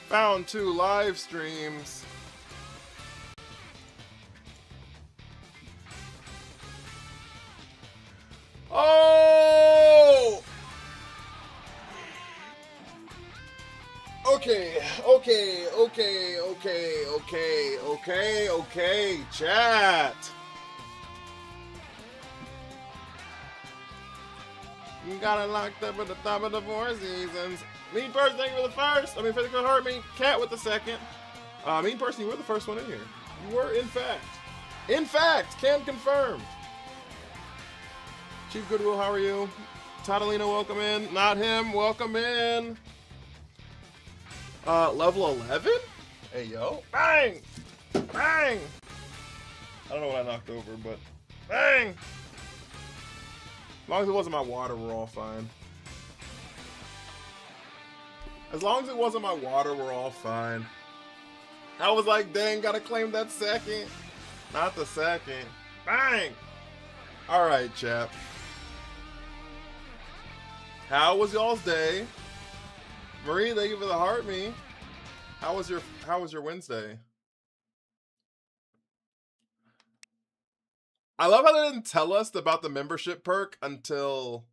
Found 2 live streams. Oh! Okay, chat. You got it locked up at the top of the 4 seasons. Mean person, thank you for the first. I mean, for the hurt me. Cat with the second. Mean person, you were the first one in here. You were, in fact. In fact, can confirm. Chief Goodwill, how are you? Tatalina, welcome in. Not him, welcome in. Level 11? Hey, yo. Bang! Bang! I don't know what I knocked over, but bang! As long as it wasn't my water, we're all fine. As long as it wasn't my water, we're all fine. I was like, dang, gotta claim that second. Not the second. Bang! Alright, chap. How was y'all's day? Marie, thank you for the heart me. How was your Wednesday? I love how they didn't tell us about the membership perk until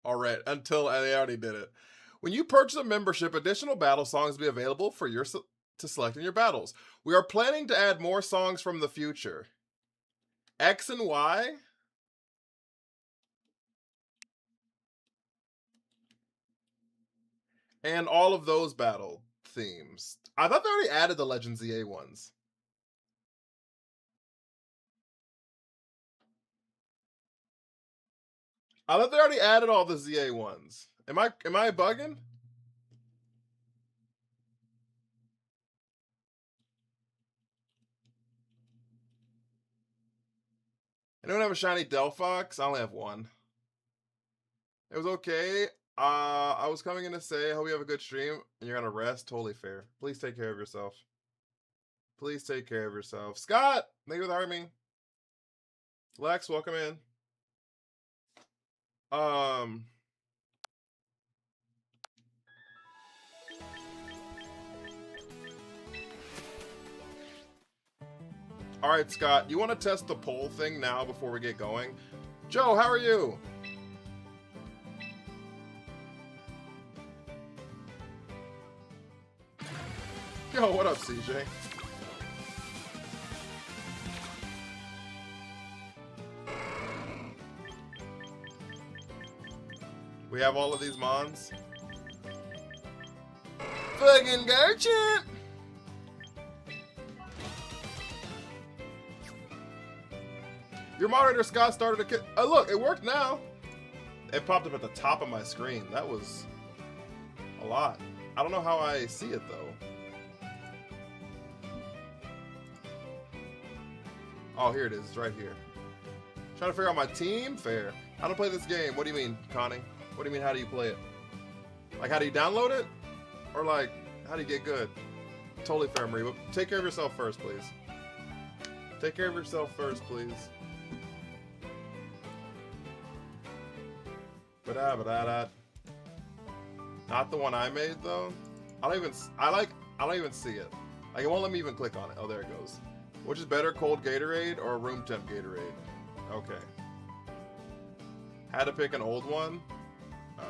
they already did it. When you purchase a membership, additional battle songs will be available for to select in your battles. We are planning to add more songs from the future. X and Y? And all of those battle themes. I thought they already added the Legends ZA ones. I thought they already added all the ZA ones. Am I bugging? Anyone have a shiny Delphox? I only have one. It was okay. I was coming in to say, I hope you have a good stream and you're gonna rest. Totally fair. Please take care of yourself. Please take care of yourself. Scott, thank you for the army. Lex, welcome in. All right, Scott, you want to test the poll thing now before we get going? Joe, how are you? Yo, what up, CJ? We have all of these mons. Fucking Garchant! Your moderator, Scott, started a look, it worked now. It popped up at the top of my screen. That was a lot. I don't know how I see it, though. Oh, here it is. It's right here. Trying to figure out my team? Fair. How to play this game? What do you mean, Connie? What do you mean, how do you play it? Like, how do you download it? Or, like, how do you get good? Totally fair, Marie. But take care of yourself first, please. Take care of yourself first, please. Ba-da-ba-da-da. Not the one I made, though. I don't even see it. Like, it won't let me even click on it. Oh, there it goes. Which is better, cold Gatorade or room temp Gatorade? Okay. Had to pick an old one? Oh.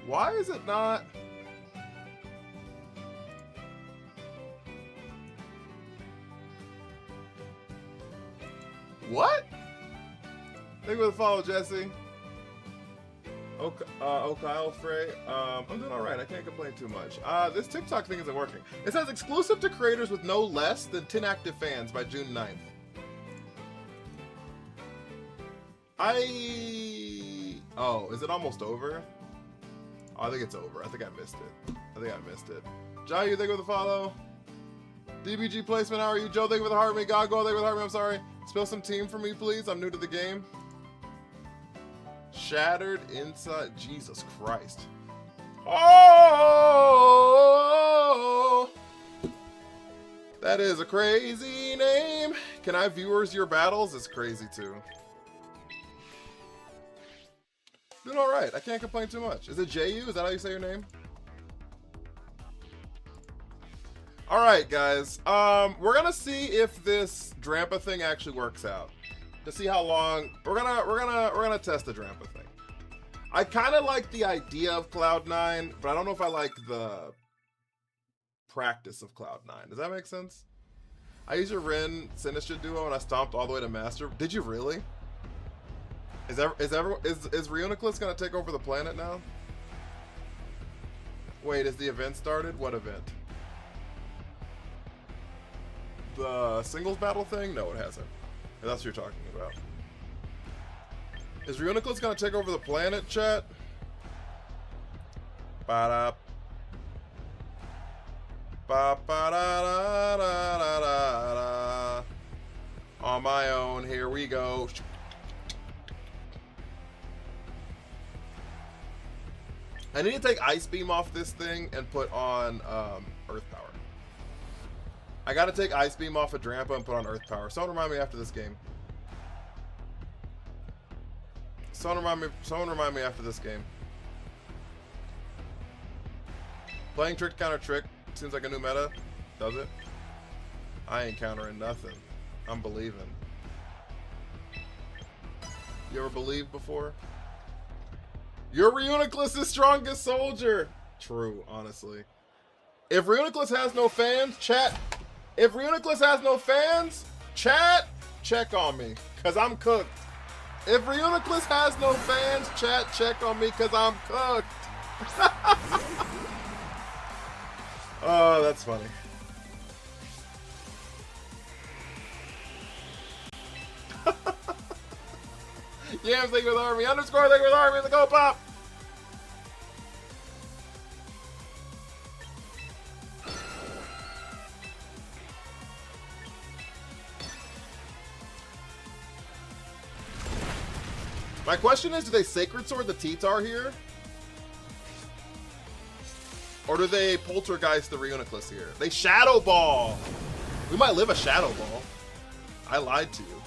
Why is it not? What? Thank you for the follow, Jesse. Kyle Frey. I'm doing alright. I can't complain too much. This TikTok thing isn't working. It says exclusive to creators with no less than 10 active fans by June 9th. Oh, is it almost over? Oh, I think it's over. I think I missed it. Jai, you think with a follow? DBG placement, how are you? Joe, thank you for the heart me. God, go, thank you for the heart me. I'm sorry. Spill some team for me, please. I'm new to the game. Shattered inside. Jesus Christ. Oh! That is a crazy name. Can I viewers your battles? It's crazy too. Doing alright. I can't complain too much. Is it JU? Is that how you say your name? Alright, guys. We're gonna see if this Drampa thing actually works out. To see how long we're gonna test the Drampa thing. I kind of like the idea of Cloud9, but I don't know if I like the practice of Cloud9. Does that make sense? I used a Rin Sinister duo and I stomped all the way to Master. Did you really? Is Reuniclus gonna take over the planet now? Wait, is the event started? What event? The singles battle thing? No, it hasn't. If that's what you're talking about. Is Reuniclus gonna take over the planet, chat? Ba-da. Ba-ba-da-da-da-da-da. On my own, here we go. I need to take Ice Beam off this thing and put on Earth Power. I gotta take Ice Beam off of Drampa and put on Earth Power. Someone remind me after this game. Someone remind me after this game. Playing trick counter trick seems like a new meta, does it? I ain't countering nothing. I'm believing. You ever believed before? You're Reuniclus' strongest soldier. True, honestly. If Reuniclus has no fans, chat. If Reuniclus has no fans, chat, check on me, cause I'm cooked. If Reuniclus has no fans, chat, check on me, cause I'm cooked. Oh, that's funny. Yams, thank you with army. Underscore, thank you with army. Let's go, pop. My question is, do they Sacred Sword the T-Tar here? Or do they Poltergeist the Reuniclus here? They Shadow Ball! We might live a Shadow Ball. I lied to you.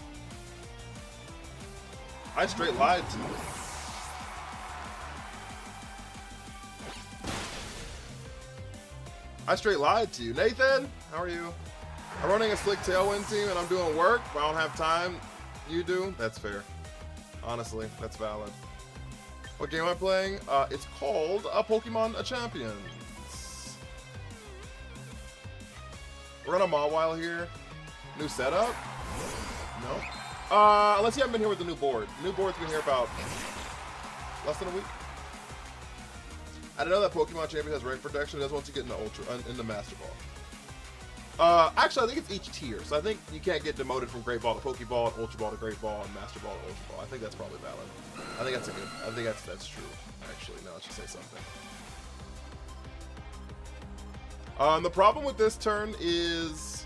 I straight lied to you. I straight lied to you. Nathan, how are you? I'm running a slick Tailwind team and I'm doing work, but I don't have time. You do? That's fair. Honestly, that's valid. What game am I playing? It's called Pokemon Champions. We're on a Mawile here. New setup? No. Unless you haven't been here with the new board. The new board's been here about less than a week. I didn't know that Pokemon Champions has rank protection. It does once you get in the Master Ball. Actually, I think it's each tier. So I think you can't get demoted from Great Ball to Pokeball, to Ultra Ball to Great Ball, and Master Ball to Ultra Ball. I think that's probably valid. I think that's that's true. Actually, no, I should say something. The problem with this turn is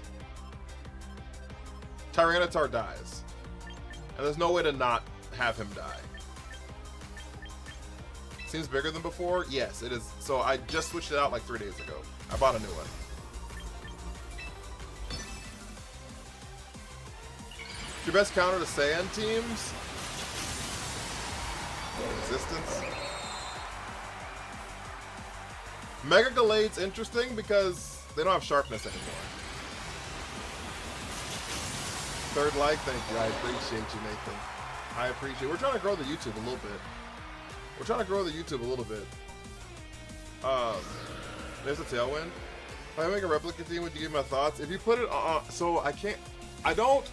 Tyranitar dies. And there's no way to not have him die. Seems bigger than before? Yes, it is. So I just switched it out like 3 days ago. I bought a new one. Your best counter to Saiyan teams? Resistance. Mega Gallade's interesting because they don't have sharpness anymore. Third like, thank you. I appreciate you, Nathan. I appreciate it. We're trying to grow the YouTube a little bit. We're trying to grow the YouTube a little bit. There's a Tailwind. If I make a replica team, would you give my thoughts? If you put it on, so I can't, I don't.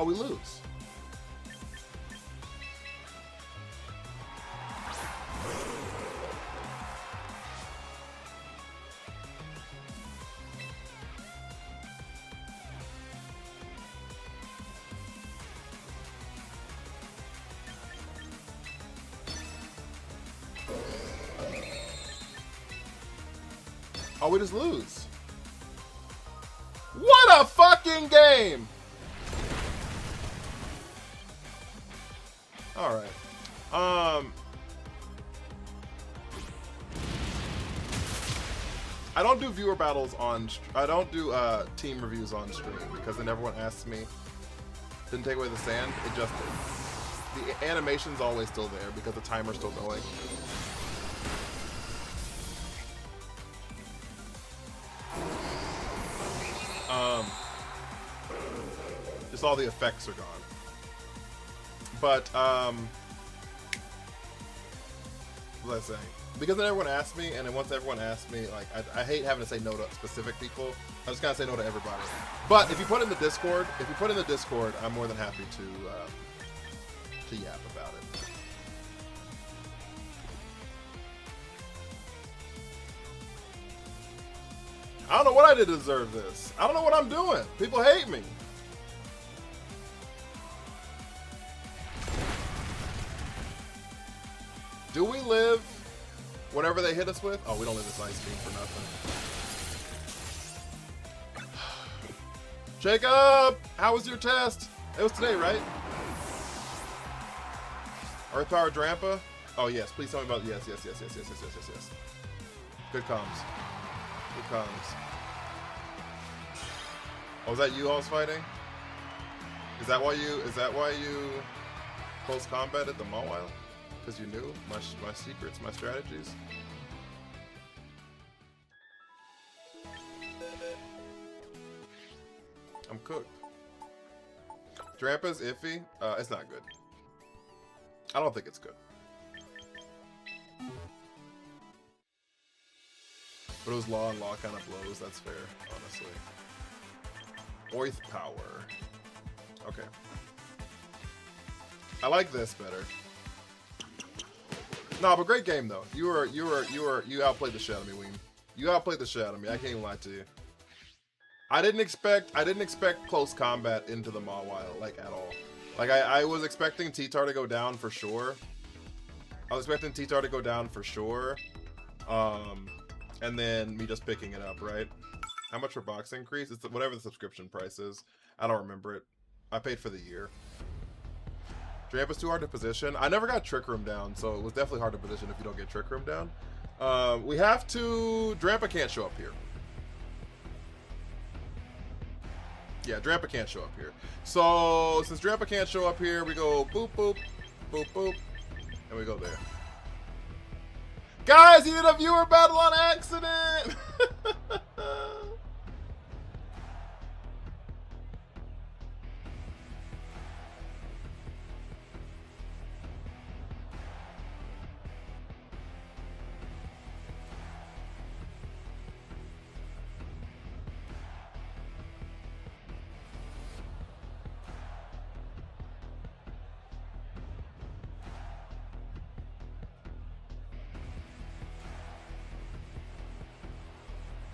Oh, we lose. Oh, we just lose. What a fucking game! All right. I don't do viewer battles on. I don't do team reviews on stream because then everyone asks me. Didn't take away the sand. It just did. The animation's always still there because the timer's still going. Just all the effects are gone. But what was I saying? Because then everyone asks me, and then once everyone asks me, like I hate having to say no to specific people. I just gotta say no to everybody. But if you put in the Discord, I'm more than happy to yap about it. I don't know what I did to deserve this. I don't know what I'm doing. People hate me. Do we live whatever they hit us with? Oh, we don't live this ice beam for nothing. Jacob, how was your test? It was today, right? Earth Power Drampa? Oh yes, please tell me about yes. Good comms. Good comms. Oh, was that you I was fighting? Is that why you close combat at the Mawile? Because you knew my secrets, my strategies. I'm cooked. Drampa's iffy. It's not good. I don't think it's good. But it was law and law kind of blows. That's fair, honestly. Oith power. Okay. I like this better. No, but great game though. You outplayed the shit out of me, Weem. You outplayed the shit out of me. I can't even lie to you. I didn't expect close combat into the Mawile, like at all. Like I was expecting T-Tar to go down for sure. And then me just picking it up, right? How much for box increase? It's whatever the subscription price is. I don't remember it. I paid for the year. Drampa's too hard to position. I never got Trick Room down, so it was definitely hard to position if you don't get Trick Room down. We have to... Drampa can't show up here. Yeah, Drampa can't show up here. So, since Drampa can't show up here, we go boop, boop, boop, boop, and we go there. Guys, you did a viewer battle on accident!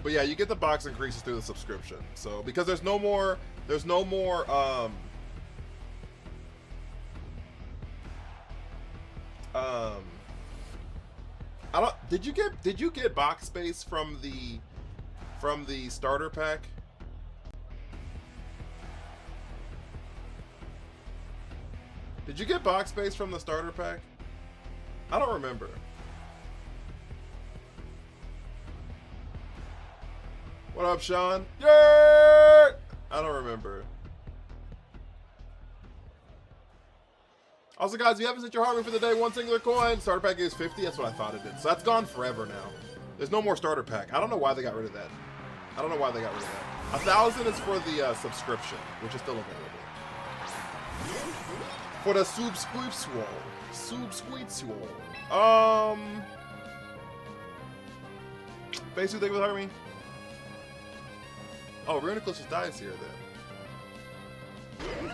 But yeah, you get the box increases through the subscription. So because there's no more I don't did you get box space from the starter pack? Did you get box space from the starter pack? I don't remember. What up, Sean? Yeah! I don't remember. Also, guys, if you haven't sent your Harvey for the day, one singular coin. Starter pack is 50. That's what I thought it did. So that's gone forever now. There's no more starter pack. I don't know why they got rid of that. 1,000 is for the subscription, which is still available. For the subscription. Base 2, thank you for Harvey. Oh, Runiclus just dies here then.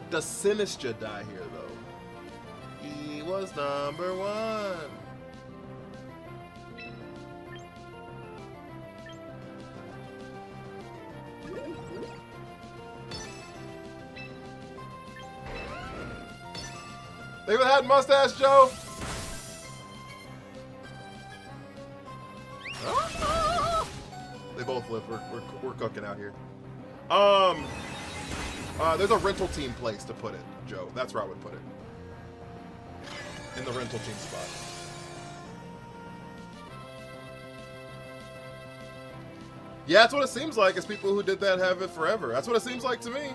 Does Sinister die here, though? He was number 1. Thank you for the hat and mustache, Joe. They both live. We're cooking out here. There's a rental team place to put it, Joe. That's where I would put it. In the rental team spot. Yeah, that's what it seems like. Is people who did that have it forever. That's what it seems like to me.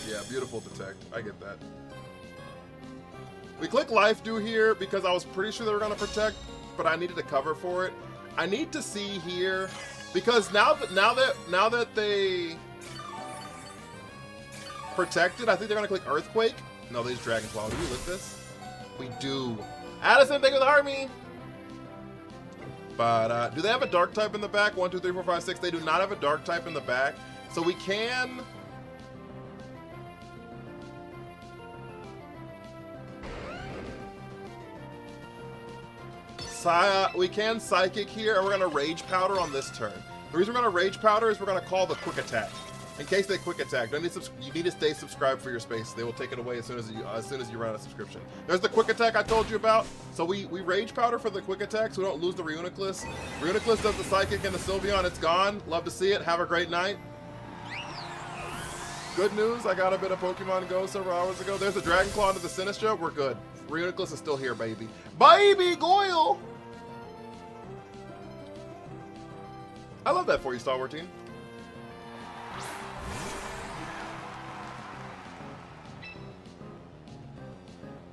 Yeah, beautiful detect. I get that. We click life do here because I was pretty sure they were gonna protect, but I needed to cover for it. I need to see here because now that they protected, I think they're gonna click earthquake. No, they just dragon claw. Do we lift this? We do. Addison, thank you for the army. But do they have a dark type in the back? 1, 2, 3, 4, 5, 6. They do not have a dark type in the back, so we can. We can psychic here, and we're gonna rage powder on this turn. The reason we're gonna rage powder is we're gonna call the quick attack. In case they quick attack, you need to stay subscribed for your space. They will take it away as soon as you run out of subscription. There's the quick attack I told you about. So we rage powder for the quick attack, so we don't lose the Reuniclus. Reuniclus does the psychic and the Sylveon. It's gone. Love to see it. Have a great night. Good news. I got a bit of Pokemon Go several hours ago. There's the Dragon Claw into the Sinistra. We're good. Reuniclus is still here, baby. Baby Goyle. I love that for you, Star Wars team.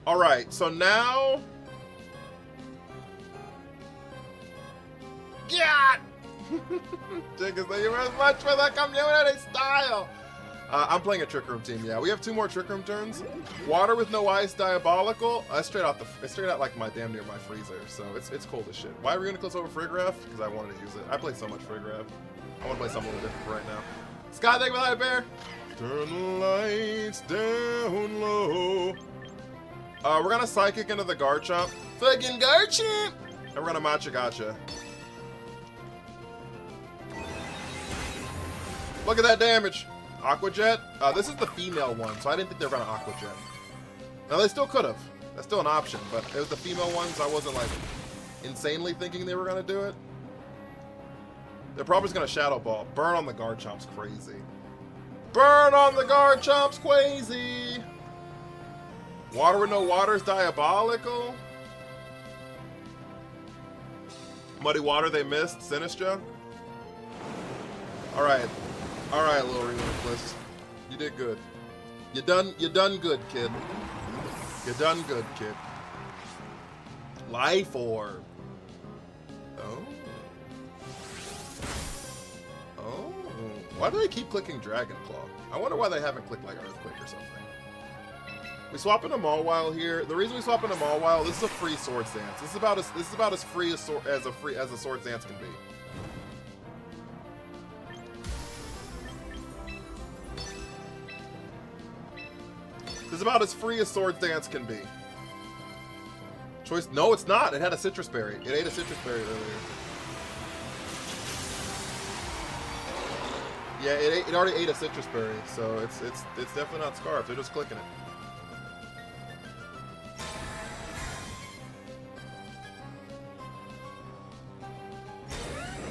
All right, so now, yeah. Jenkins, thank you very much for the community style. I'm playing a Trick Room team. Yeah, we have 2 more Trick Room turns. Water with no ice, diabolical. It's straight out like my damn near my freezer. So it's cold as shit. Why Reuniclus over Frigraph? Because I wanted to use it. I play so much Frigraph. I want to play something a little different for right now. Sky, thank you for the bear. Turn the lights down low. We're gonna psychic into the Garchomp. Fucking Garchomp! And we're gonna Matcha Gotcha. Look at that damage. Aqua Jet. This is the female one, so I didn't think they were gonna Aqua Jet. Now they still could have. That's still an option, but it was the female one, so I wasn't like insanely thinking they were gonna do it. They're probably just gonna Shadow Ball. Burn on the Garchomp's crazy. Burn on the Garchomp's crazy. Water with no water is diabolical. Muddy Water they missed. Sinistra. All right, little Reuniclus. You did good. You done good, kid. You done good, kid. Life Orb. Oh. Why do they keep clicking Dragon Claw? I wonder why they haven't clicked like Earthquake or something. We swap into Mawile here. The reason we swap into Mawile, this is a free Swords Dance. This is about as free as a Swords Dance can be. This is about as free as Swords Dance can be. Choice? No, it's not. It had a Citrus Berry. It ate a Citrus Berry earlier. Yeah, it already ate a Citrus Berry, so it's definitely not Scarf. They're just clicking it.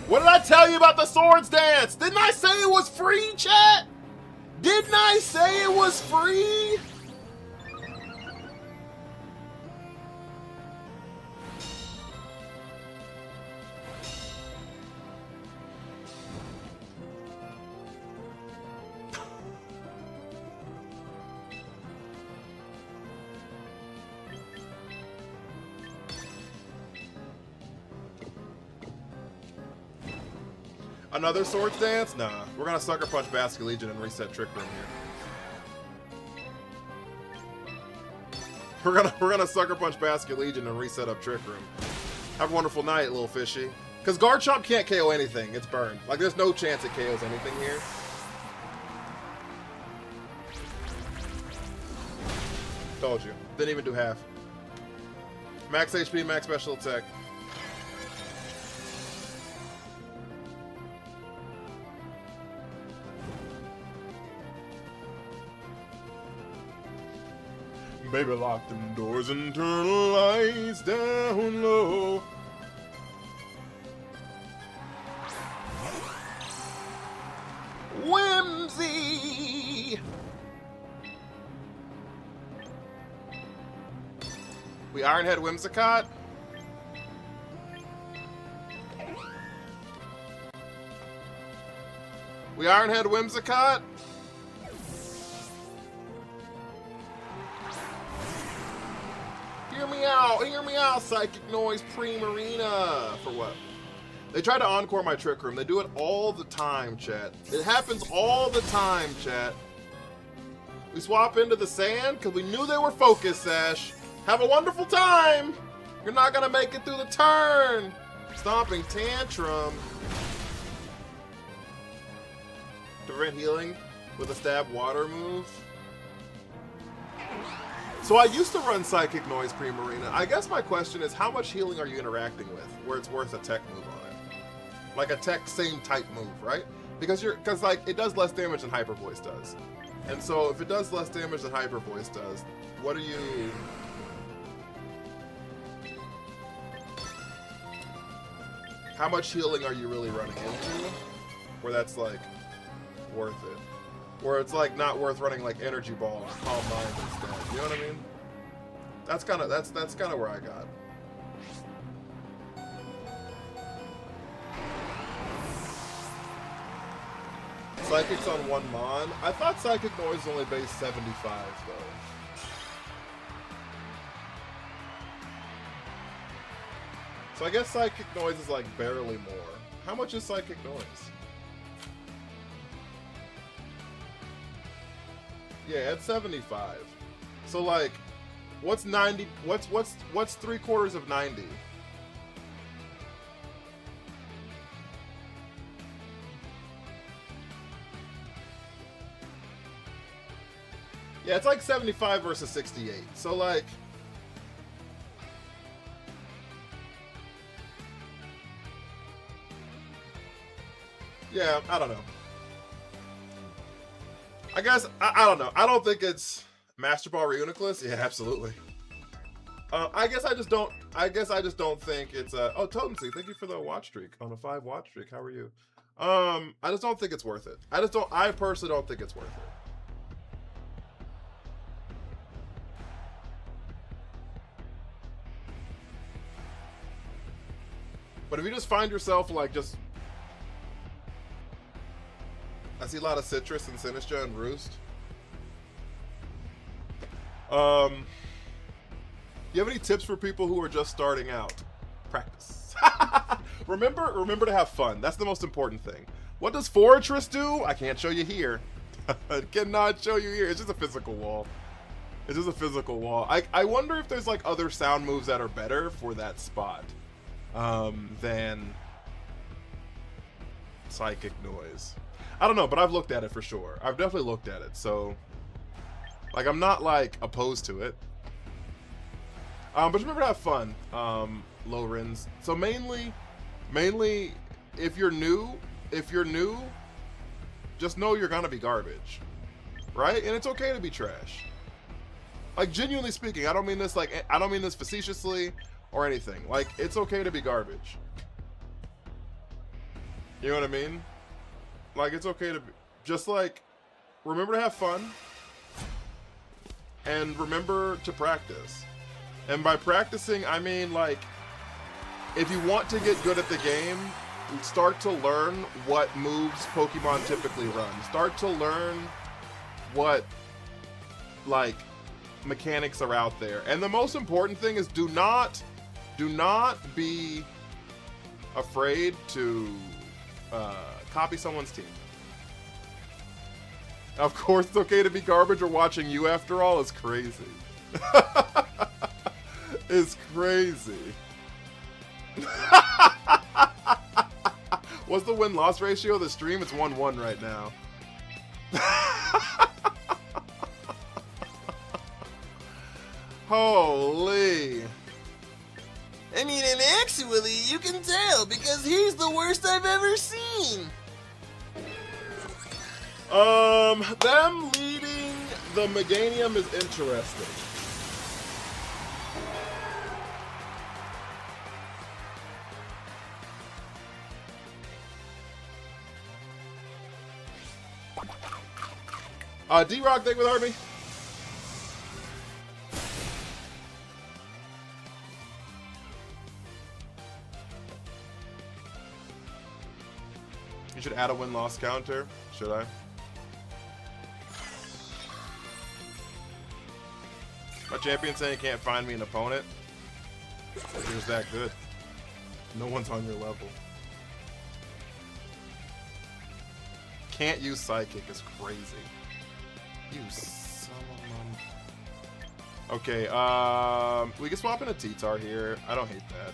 What did I tell you about the Swords Dance? Didn't I say it was free, chat? Didn't I say it was free? Another Swords Dance? Nah. We're gonna Sucker Punch Basculegion and reset Trick Room here. We're gonna Sucker Punch Basket Legion and reset up Trick Room. Have a wonderful night, little fishy. Because Garchomp can't KO anything. It's burned. Like, there's no chance it KOs anything here. Told you. Didn't even do half. Max HP, max special attack. Baby, lock them doors and turn the lights down low. Whimsy! We Ironhead Whimsicott? We Ironhead Whimsicott? Hear me out, Psychic Noise Primarina. For what? They try to encore my Trick Room. They do it all the time, chat. It happens all the time, chat. We swap into the sand because we knew they were focused, Sash. Have a wonderful time. You're not going to make it through the turn. Stomping Tantrum. To prevent healing with a stab water move. So I used to run Psychic Noise Primarina. I guess my question is, how much healing are you interacting with where it's worth a tech move on it? Like a tech same type move, right? Because like it does less damage than Hyper Voice does. And so if it does less damage than Hyper Voice does, what are you... How much healing are you really running into? Where that's like worth it. Where it's like not worth running like Energy Ball and Calm Mind instead. You know what I mean? That's kind of where I got. Psychic's on 1 Mon. I thought Psychic Noise only base 75 though. So I guess Psychic Noise is like barely more. How much is Psychic Noise? Yeah, it's 75. So like, what's 90? What's 3/4 of 90? Yeah, it's like 75 versus 68. So like, yeah, I don't know. I guess, I don't know. I don't think it's Master Ball Reuniclus. Yeah, absolutely. I guess I just don't think it's oh, Totemsy, thank you for the watch streak on a 5 watch streak. How are you? I just don't think it's worth it. I personally don't think it's worth it. But if you just find yourself like just, I see a lot of Citrus and Sinistcha and Roost. You have any tips for people who are just starting out? Practice. remember to have fun. That's the most important thing. What does Fortress do? I can't show you here. I cannot show you here. It's just a physical wall. It's just a physical wall. I wonder if there's like other sound moves that are better for that spot than Psychic Noise. I don't know, but I've looked at it for sure. I've definitely looked at it, so like I'm not like opposed to it. But remember to have fun, low rins. So mainly, if you're new, just know you're gonna be garbage, right? And it's okay to be trash. Like genuinely speaking, I don't mean this facetiously or anything. Like it's okay to be garbage. You know what I mean? Like it's okay to be, just like, remember to have fun and remember to practice. And by practicing, I mean like, if you want to get good at the game, start to learn what moves Pokemon typically run. Start to learn what like mechanics are out there. And the most important thing is do not be afraid to copy someone's team. Of course, it's okay to be garbage, or watching you after all is crazy. is crazy. What's the win-loss ratio of the stream? It's 1-1 right now. Holy. I mean, and actually, you can tell because he's the worst I've ever seen. Them leading the Meganium is interesting. D-Rock, thank you with Harvey. You should add a win-loss counter. Should I? My champion saying he can't find me an opponent. You're just that good. No one's on your level. Can't use Psychic is crazy. You son of a... Okay, we can swap in a T-Tar here. I don't hate that.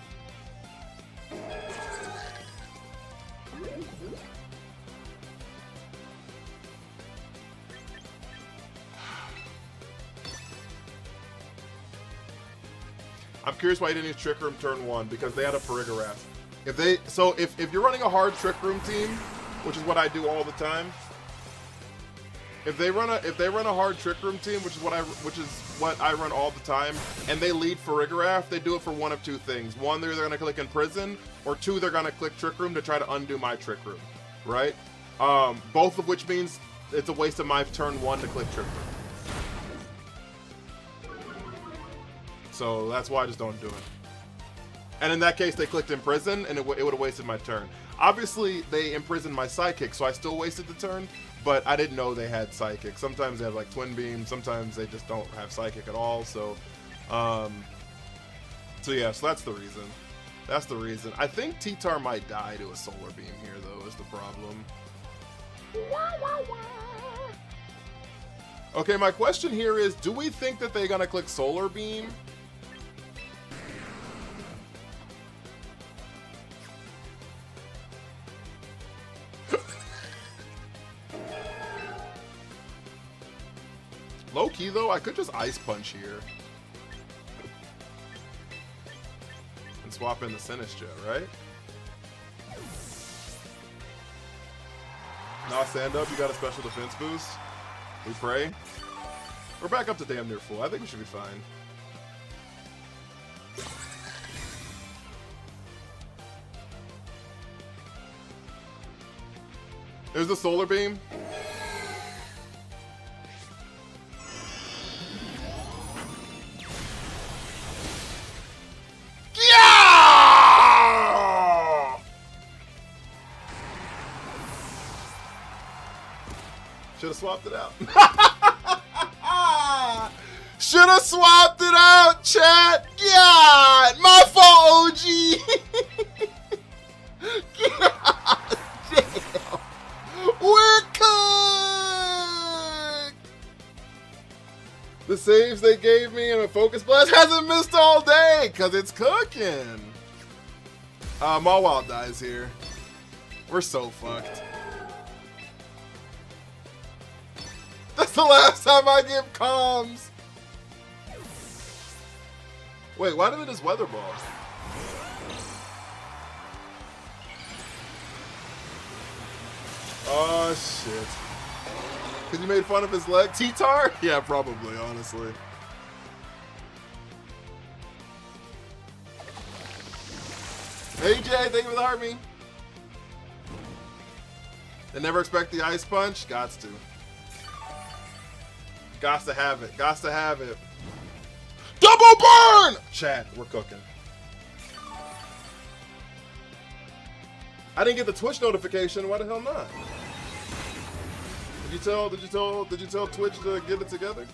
I'm curious why you didn't use Trick Room turn 1, because they had a Farigiraf. If you're running a hard Trick Room team, which is what I do all the time, if they run a hard Trick Room team, which is what I run all the time, and they lead Farigiraf, they do it for one of two things. One, they're either gonna click Imprison, or two, they're gonna click Trick Room to try to undo my Trick Room, right? Both of which means it's a waste of my turn 1 to click Trick Room. So that's why I just don't do it. And in that case, they clicked Imprison, and it would have wasted my turn. Obviously, they imprisoned my Psychic, so I still wasted the turn, but I didn't know they had Psychic. Sometimes they have like Twin Beam, sometimes they just don't have Psychic at all, so yeah, so that's the reason. That's the reason. I think T-Tar might die to a Solar Beam here, though, is the problem. Okay, my question here is, do we think that they're gonna click Solar Beam? Low key though, I could just Ice Punch here. And swap in the Sinistcha, right? Nah, stand up, you got a special defense boost. We pray. We're back up to damn near full. I think we should be fine. There's the Solar Beam. Should have swapped it out. Should have swapped it out, chat. God, my fault, OG. God damn. We're cooked. The saves they gave me and a Focus Blast hasn't missed all day because it's cooking. Mawile dies here. We're so fucked. That's the last time I give comms. Wait, why did it just Weather Ball? Oh shit. Cause you made fun of his leg? T-Tar? Yeah, probably, honestly. Hey Jay, thank you for the army. They never expect the Ice Punch? Gots to. Gots to have it. Gots to have it. Double burn! Chat, we're cooking. I didn't get the Twitch notification. Why the hell not? Did you tell Twitch to get it together?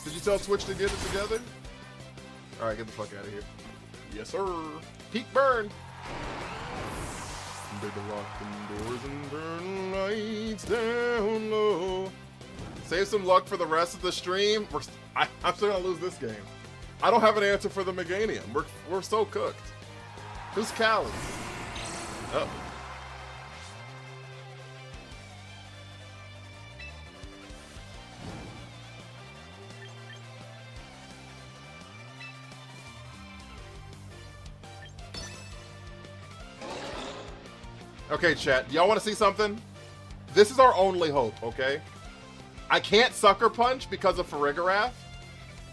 Did you tell Twitch to get it together? All right, get the fuck out of here. Yes, sir. Peak burn. Big rockin' doors and burn lights down low. Save some luck for the rest of the stream. I'm still gonna lose this game. I don't have an answer for the Meganium. We're so cooked. Who's Callie? Oh. Okay, chat. Y'all want to see something? This is our only hope, okay? I can't Sucker Punch because of Farigiraf,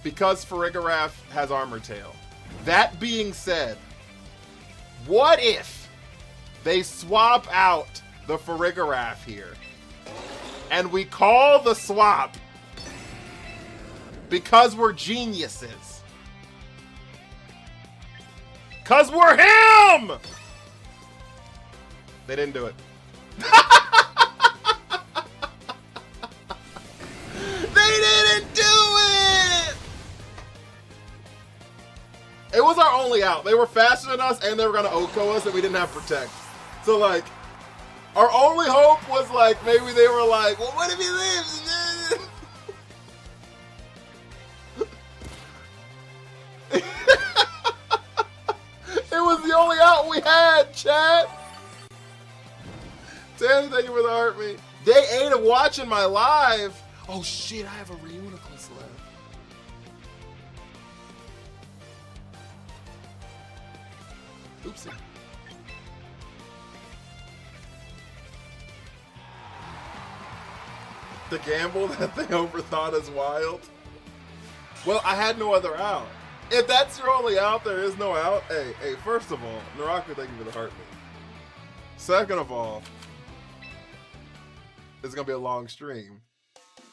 because Farigiraf has Armor Tail. That being said, what if they swap out the Farigiraf here, and we call the swap because we're geniuses? Cause we're him! They didn't do it. They didn't do it! It was our only out. They were faster than us and they were gonna Oko us and we didn't have Protect. So like, our only hope was like, maybe they were like, well, What if he lives? it was the only out we had, chat. Danny, thank you for the heart, me. Day 8 of watching my live. Oh shit, I have a Reuniclus left. Oopsie. The gamble that they overthought is wild. Well, I had no other out. If that's your only out, there is no out. Hey, first of all, Naraku, thank you for the heart, me. Second of all, it's gonna be a long stream.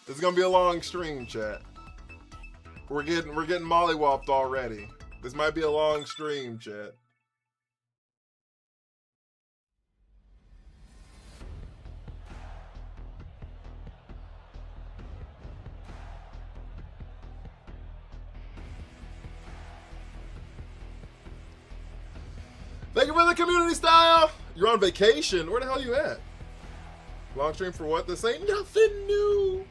It's gonna be a long stream, chat. We're getting mollywopped already. This might be a long stream, chat. Thank you for the community style. You're on vacation. Where the hell you at? Long stream for what? This ain't nothing new.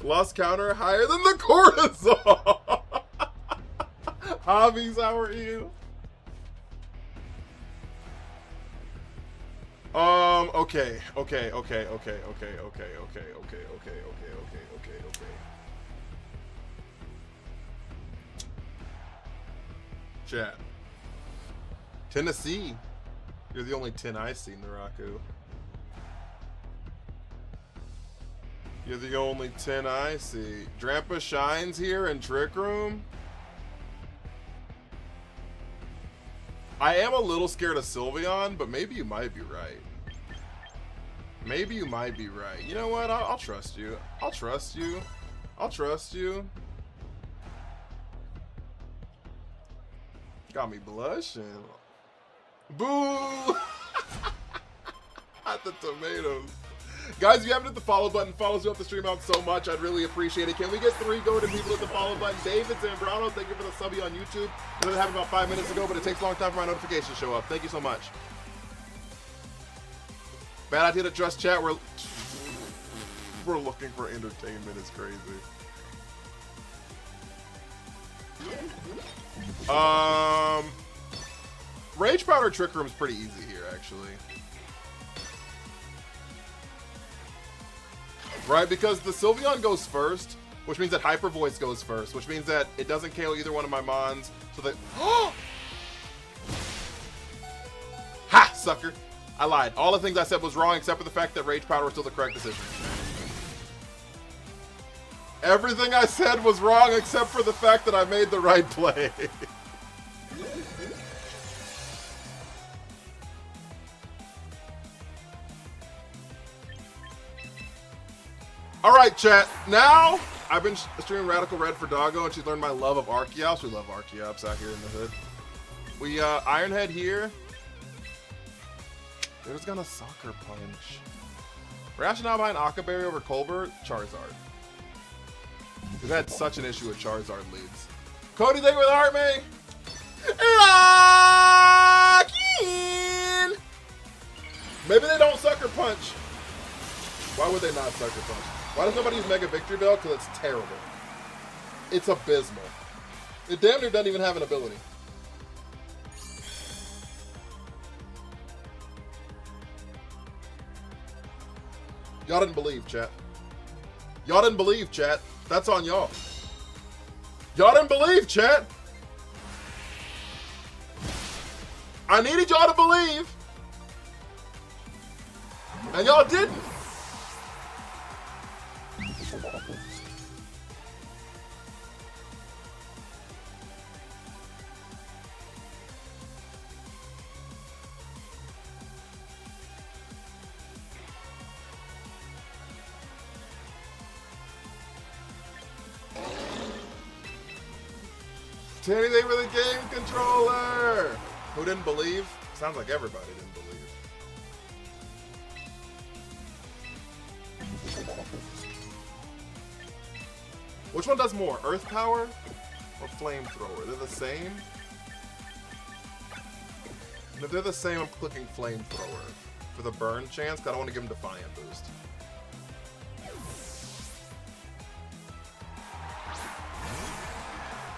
Lost counter higher than the cortisol. Hobbies, how are you? Okay. Chat. Tennessee. You're the only 10 I see, Naraku. You're the only 10 I see. Drampa shines here in Trick Room. I am a little scared of Sylveon, but maybe you might be right. Maybe you might be right. You know what? I'll trust you. I'll trust you. I'll trust you. Got me blushing. Boo! At the tomatoes. Guys, if you haven't hit the follow button, follows you up the stream out so much. I'd really appreciate it. Can we get 3 golden people at the follow button? David Zambrano, thank you for the subby on YouTube. I did it happen about 5 minutes ago, but it takes a long time for my notifications to show up. Thank you so much. Bad idea to trust chat. We're looking for entertainment. Is crazy. Rage Powder Trick Room is pretty easy here, actually. Right, because the Sylveon goes first, which means that Hyper Voice goes first, which means that it doesn't KO either one of my Mons, so that... Ha! Sucker! I lied. All the things I said was wrong, except for the fact that Rage Powder was still the correct decision. Everything I said was wrong, except for the fact that I made the right play. Alright, chat. Now, I've been streaming Radical Red for Doggo, and she's learned my love of Archeops. We love Archeops out here in the hood. We, Ironhead here. They're just gonna Sucker Punch. Rationale behind Akaberry over Colbert? Charizard. We've had such an issue with Charizard leads. Cody, thank you for the heart, man. Rockin'! Maybe they don't Sucker Punch. Why would they not Sucker Punch? Why does nobody use Mega Victory Bell? Because it's terrible. It's abysmal. It damn near doesn't even have an ability. Y'all didn't believe, chat. Y'all didn't believe, chat. That's on y'all. Y'all didn't believe, chat. I needed y'all to believe. And y'all didn't. Anything for the game controller. Who didn't believe? Sounds like everybody didn't believe. Which one does more, Earth Power or Flamethrower? They're the same? And if they're the same, I'm clicking Flamethrower for the burn chance, because I don't want to give him Defiant Boost.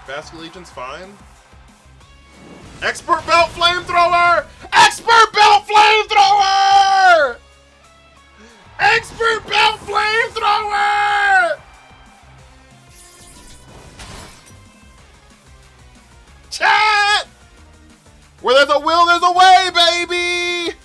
Vascular Legion's fine. Expert Belt Flamethrower! Expert Belt Flamethrower! Expert Belt Flamethrower! Chat! Where there's a will, there's a way, baby!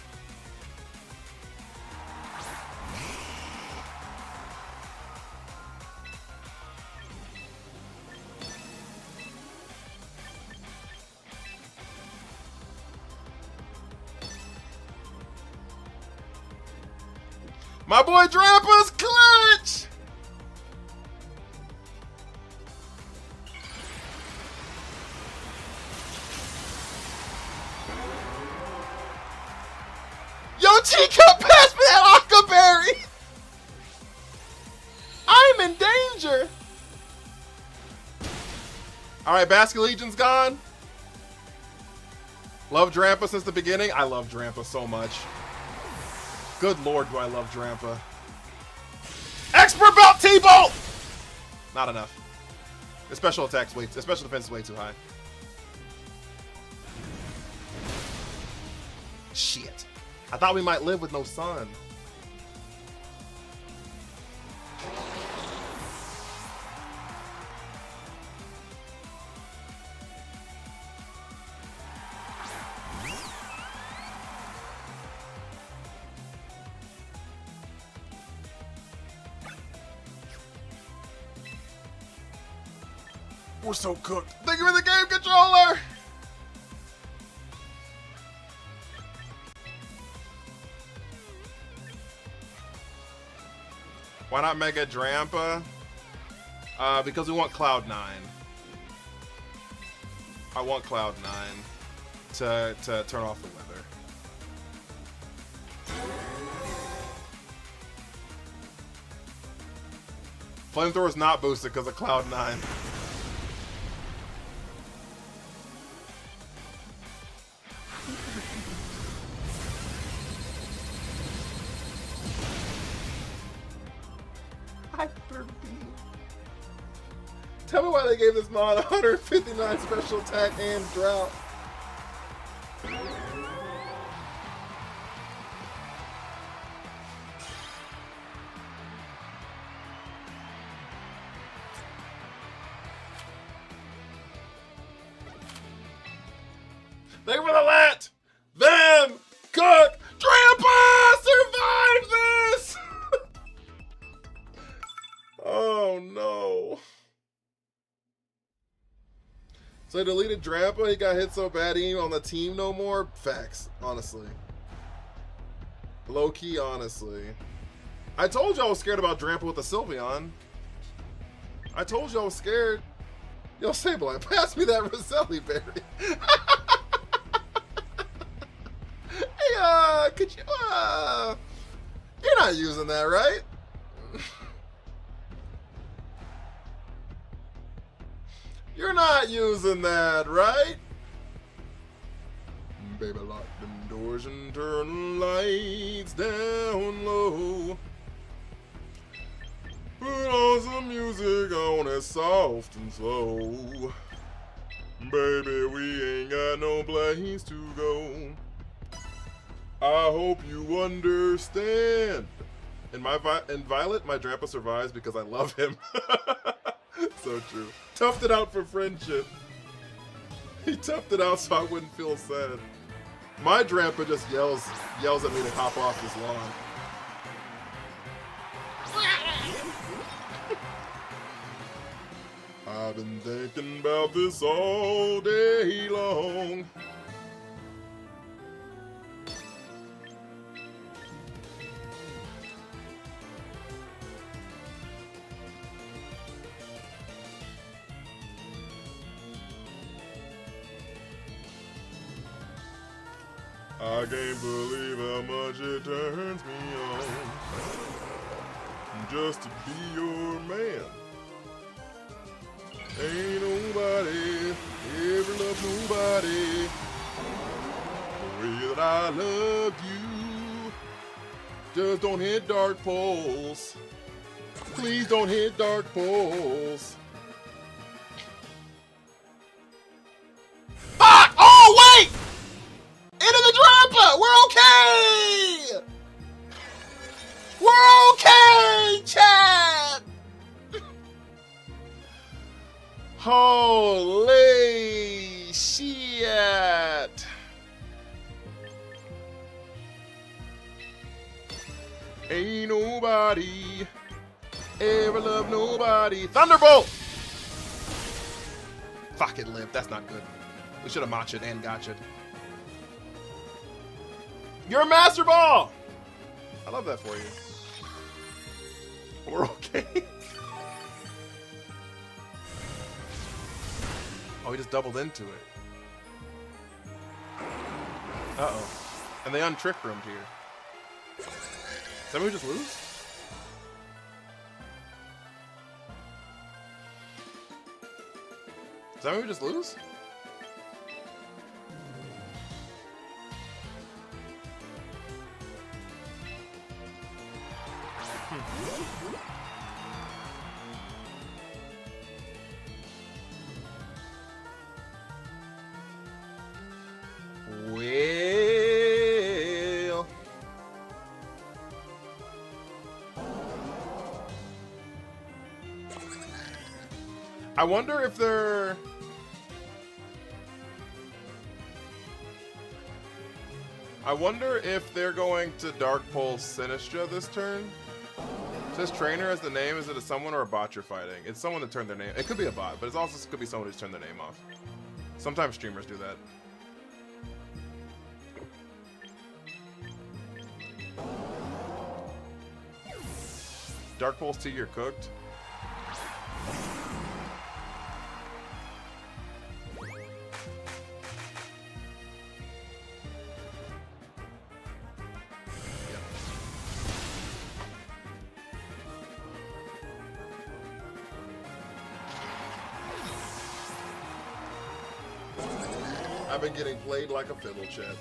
My boy Drampa's clutch! Yo, Teacup, pass me that Aqua Berry! I'm in danger! Alright, Basket Legion's gone. Love Drampa since the beginning. I love Drampa so much. Good lord, do I love Drampa. Expert Belt T-Bolt! Not enough. The special attack's way, the special defense is way too high. Shit. I thought we might live with no sun. We're so cooked. Thank you for the game controller! Why not Mega Drampa? Because we want Cloud9. I want Cloud9 to turn off the weather. Flamethrower's not boosted because of Cloud9. Tell me why they gave this mod 159 special attack and drought. Thank you for the let them cook. Grandpa, survive this! Oh no. So they deleted Drampa, he got hit so bad he ain't on the team no more? Facts, honestly. Low-key, honestly. I told you I was scared about Drampa with the Sylveon. I told you I was scared. Yo, Sableye, pass me that Roselli berry. Hey, could you, you're not using that, right? You're not using that, right? Baby, lock them doors and turn the lights down low. the music on it soft and slow. Baby, we ain't got no place to go. I hope you understand. In Violet, my grandpa survives because I love him. So true. Toughed it out for friendship. He toughed it out so I wouldn't feel sad. My grandpa just yells at me to hop off his lawn. I've been thinking about this all day long. I can't believe how much it turns me on just to be your man. Ain't nobody ever loved nobody the way that I love you. Just don't hit dark poles. Please don't hit dark poles. Fuck! Oh, wait! Into the dropper! We're okay! We're okay, chat! Holy shit! Ain't nobody ever loved nobody. Thunderbolt! Fuck it, Liv. That's not good. We should have matched it and gotcha. You're a Master Ball! I love that for you. We're okay. Oh, he just doubled into it. Uh-oh. And they untrick roomed here. Is that we just lose? Is that we just lose? Well, I wonder if they're... I wonder if they're going to Dark Pulse Sinistra this turn. It says trainer as the name. Is it a someone or a bot you're fighting? It's someone that turned their name. It could be a bot, but it also could be someone who's turned their name off. Sometimes streamers do that. Dark Pulse T, you're cooked. I've been getting played like a fiddle, chat.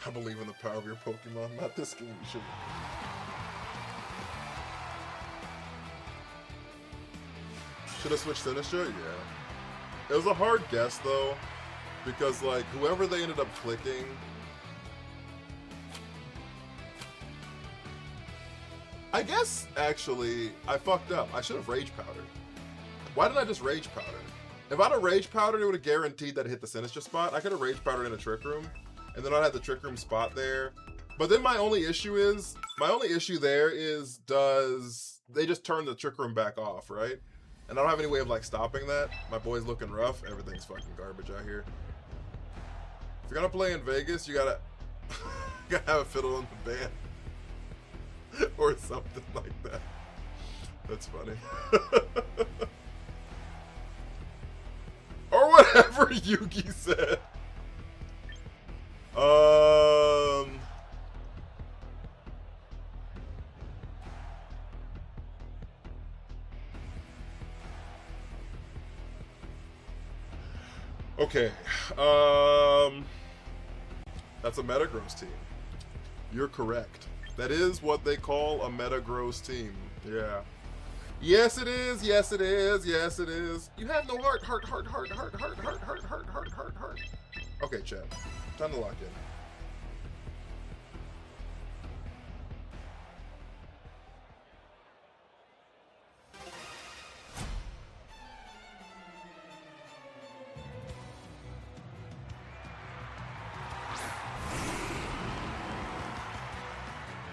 I believe in the power of your Pokemon. Not this game, you should. Should have switched Sinistra? Yeah. It was a hard guess, though, because, like, whoever they ended up clicking... I guess, actually, I fucked up. I should have Rage Powdered. Why didn't I just Rage Powder? If I'd have Rage Powdered, it would have guaranteed that it hit the Sinistra spot. I could have Rage Powdered in a Trick Room, and then I'd have the Trick Room spot there. But then my only issue there is, does they just turn the Trick Room back off, right? And I don't have any way of, like, stopping that. My boy's looking rough. Everything's fucking garbage out here. If you're gonna play in Vegas, you gotta, you gotta have a fiddle in the band. Or something like that. That's funny. Or whatever Yugi said. Okay. That's a Metagross team. You're correct. That is what they call a Metagross team. Yeah. Yes, it is. Yes, it is. Yes, it is. You have no heart. Heart. Okay, chat. Time to lock in.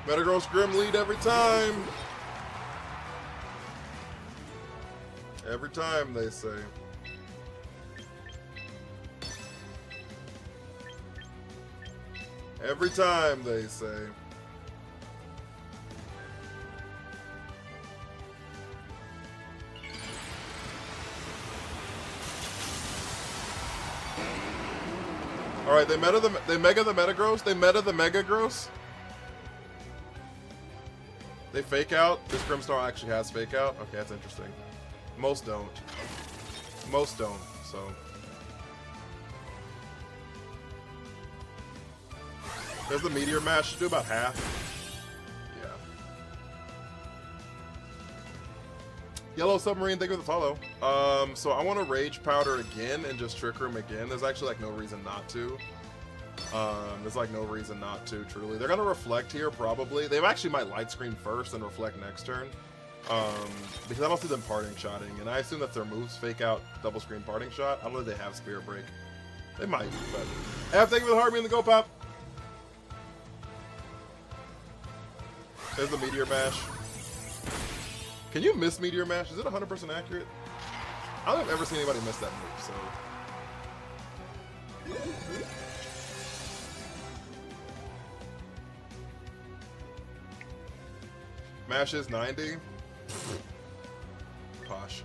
Metagross Grim lead every time. Every time, they say. Every time, they say. All right, they mega the Metagross. They meta the Megagross. They fake out. This Grimstar actually has fake out. Okay, that's interesting. Most don't. Most don't. So. There's the Meteor Mash. Do about half. Yeah. Yellow Submarine, thank you for the follow. So I want to Rage Powder again and just Trick Room again. There's actually like no reason not to. There's like no reason not to, truly. They're gonna Reflect here, probably. They actually might Light Screen first and Reflect next turn. Because I don't see them Parting Shotting, and I assume that's their moves, Fake Out, Double Screen Parting Shot. I don't know if they have Spirit Break. They might, but... thank you for the heart, me and the Go Pop. There's the Meteor Mash. Can you miss Meteor Mash? Is it 100% accurate? I don't think I've ever seen anybody miss that move, so... Mash is 90. Posh.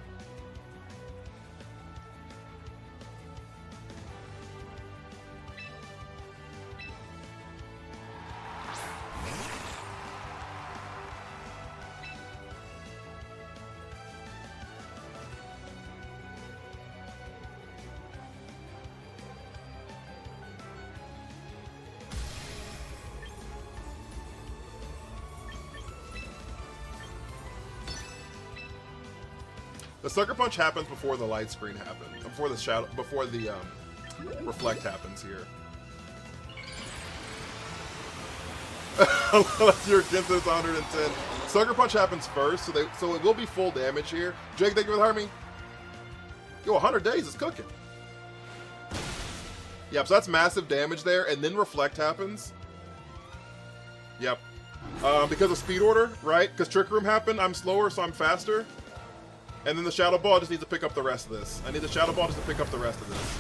The Sucker Punch happens before the Light Screen happens, before the shadow, before the Reflect happens here. Unless you're against it, it's 110. Sucker Punch happens first, so it will be full damage here. Jake, thank you for the heart me. Yo, 100 days is cooking. Yep, so that's massive damage there, and then Reflect happens. Yep. Because of Speed Order, right? Because Trick Room happened, I'm slower, so I'm faster. And then the Shadow Ball just needs to pick up the rest of this. I need the Shadow Ball just to pick up the rest of this.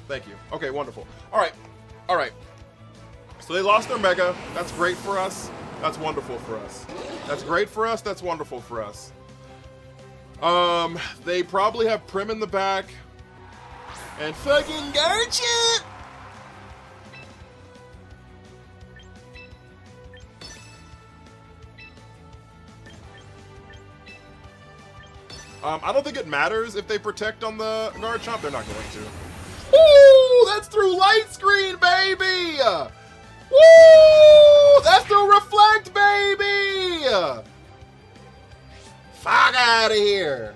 Thank you. Okay, wonderful. Alright. Alright. So they lost their Mega. That's great for us. That's wonderful for us. That's great for us. That's wonderful for us. They probably have Prim in the back. And fucking Garchomp! I don't think it matters if they protect on the Garchomp. They're not going to. Woo! That's through Light Screen, baby! Woo! That's through Reflect, baby! Fuck out of here!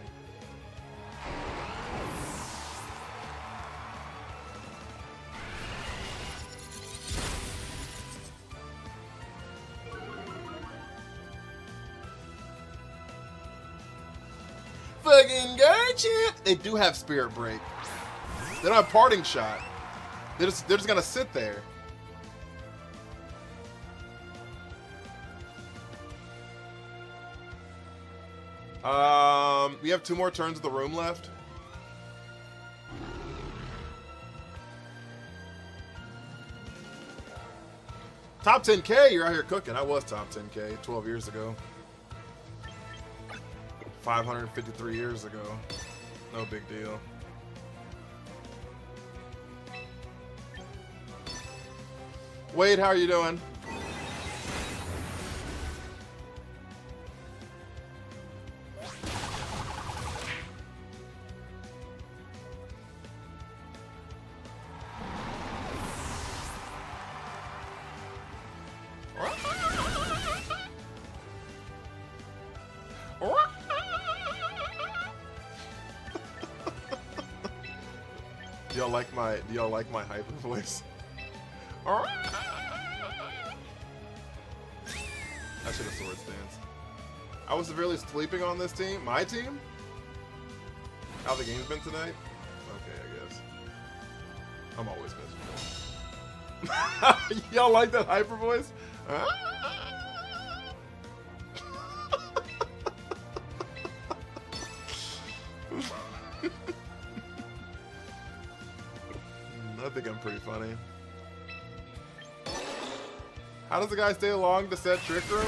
Fucking Garchomp! They do have Spirit Break. They don't have Parting Shot. They're just gonna sit there. We have 2 more turns of the room left. Top 10K, you're out here cooking. I was top 10K 12 years ago. 553 years ago. No big deal. Wade, how are you doing? Do y'all like my hyper voice? I should have sword stance. I was severely sleeping on this team. My team? How the game's been tonight? Okay, I guess. I'm always miserable. Y'all like that hyper voice? I think I'm pretty funny. How does the guy stay long to set trick room?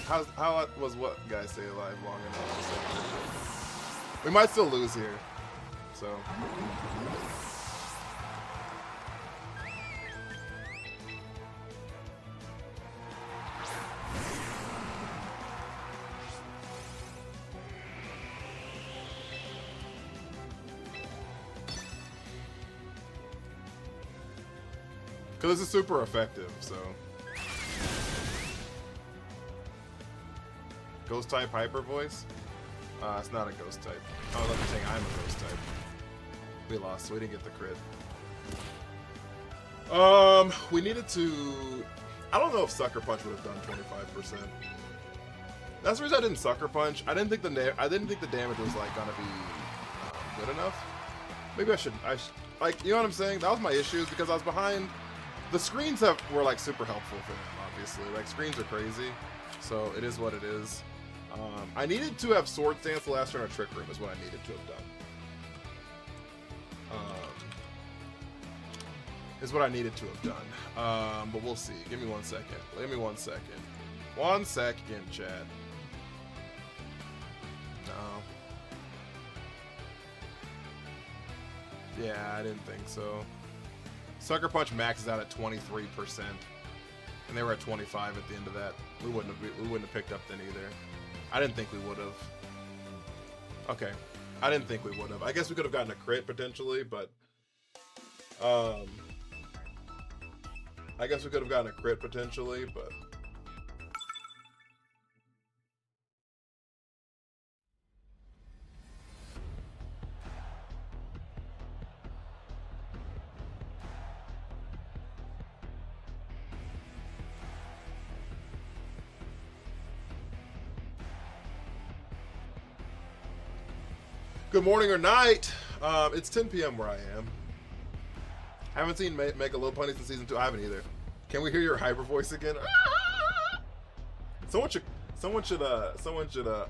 How was what guy stay alive long enough to set trick room? We might still lose here, so. Because this is super effective, so. Ghost type hyper voice? It's not a ghost type. Oh, let me think I'm a ghost type. We lost, so we didn't get the crit. We needed to. I don't know if Sucker Punch would have done 25%. That's the reason I didn't Sucker Punch. I didn't think the damage was like gonna be good enough. Maybe I should. Like, you know what I'm saying? That was my issue, because I was behind. The screens were like super helpful for him, obviously. Like, screens are crazy, so it is what it is. I needed to have Sword Stance the last turn of Trick Room is what I needed to have done. Is what I needed to have done. But we'll see. Give me 1 second. Give me 1 second. 1 second, chat. No. Yeah, I didn't think so. Sucker Punch maxes out at 23%, and they were at 25 at the end of that. We wouldn't have picked up then either. I didn't think we would have. Okay, I didn't think we would have. I guess we could have gotten a crit potentially, but I guess we could have gotten a crit potentially, but. Good morning or night. It's 10 p.m. where I am. Haven't seen Mega Little Pony since season 2. I haven't either. Can we hear your hyper voice again? Someone should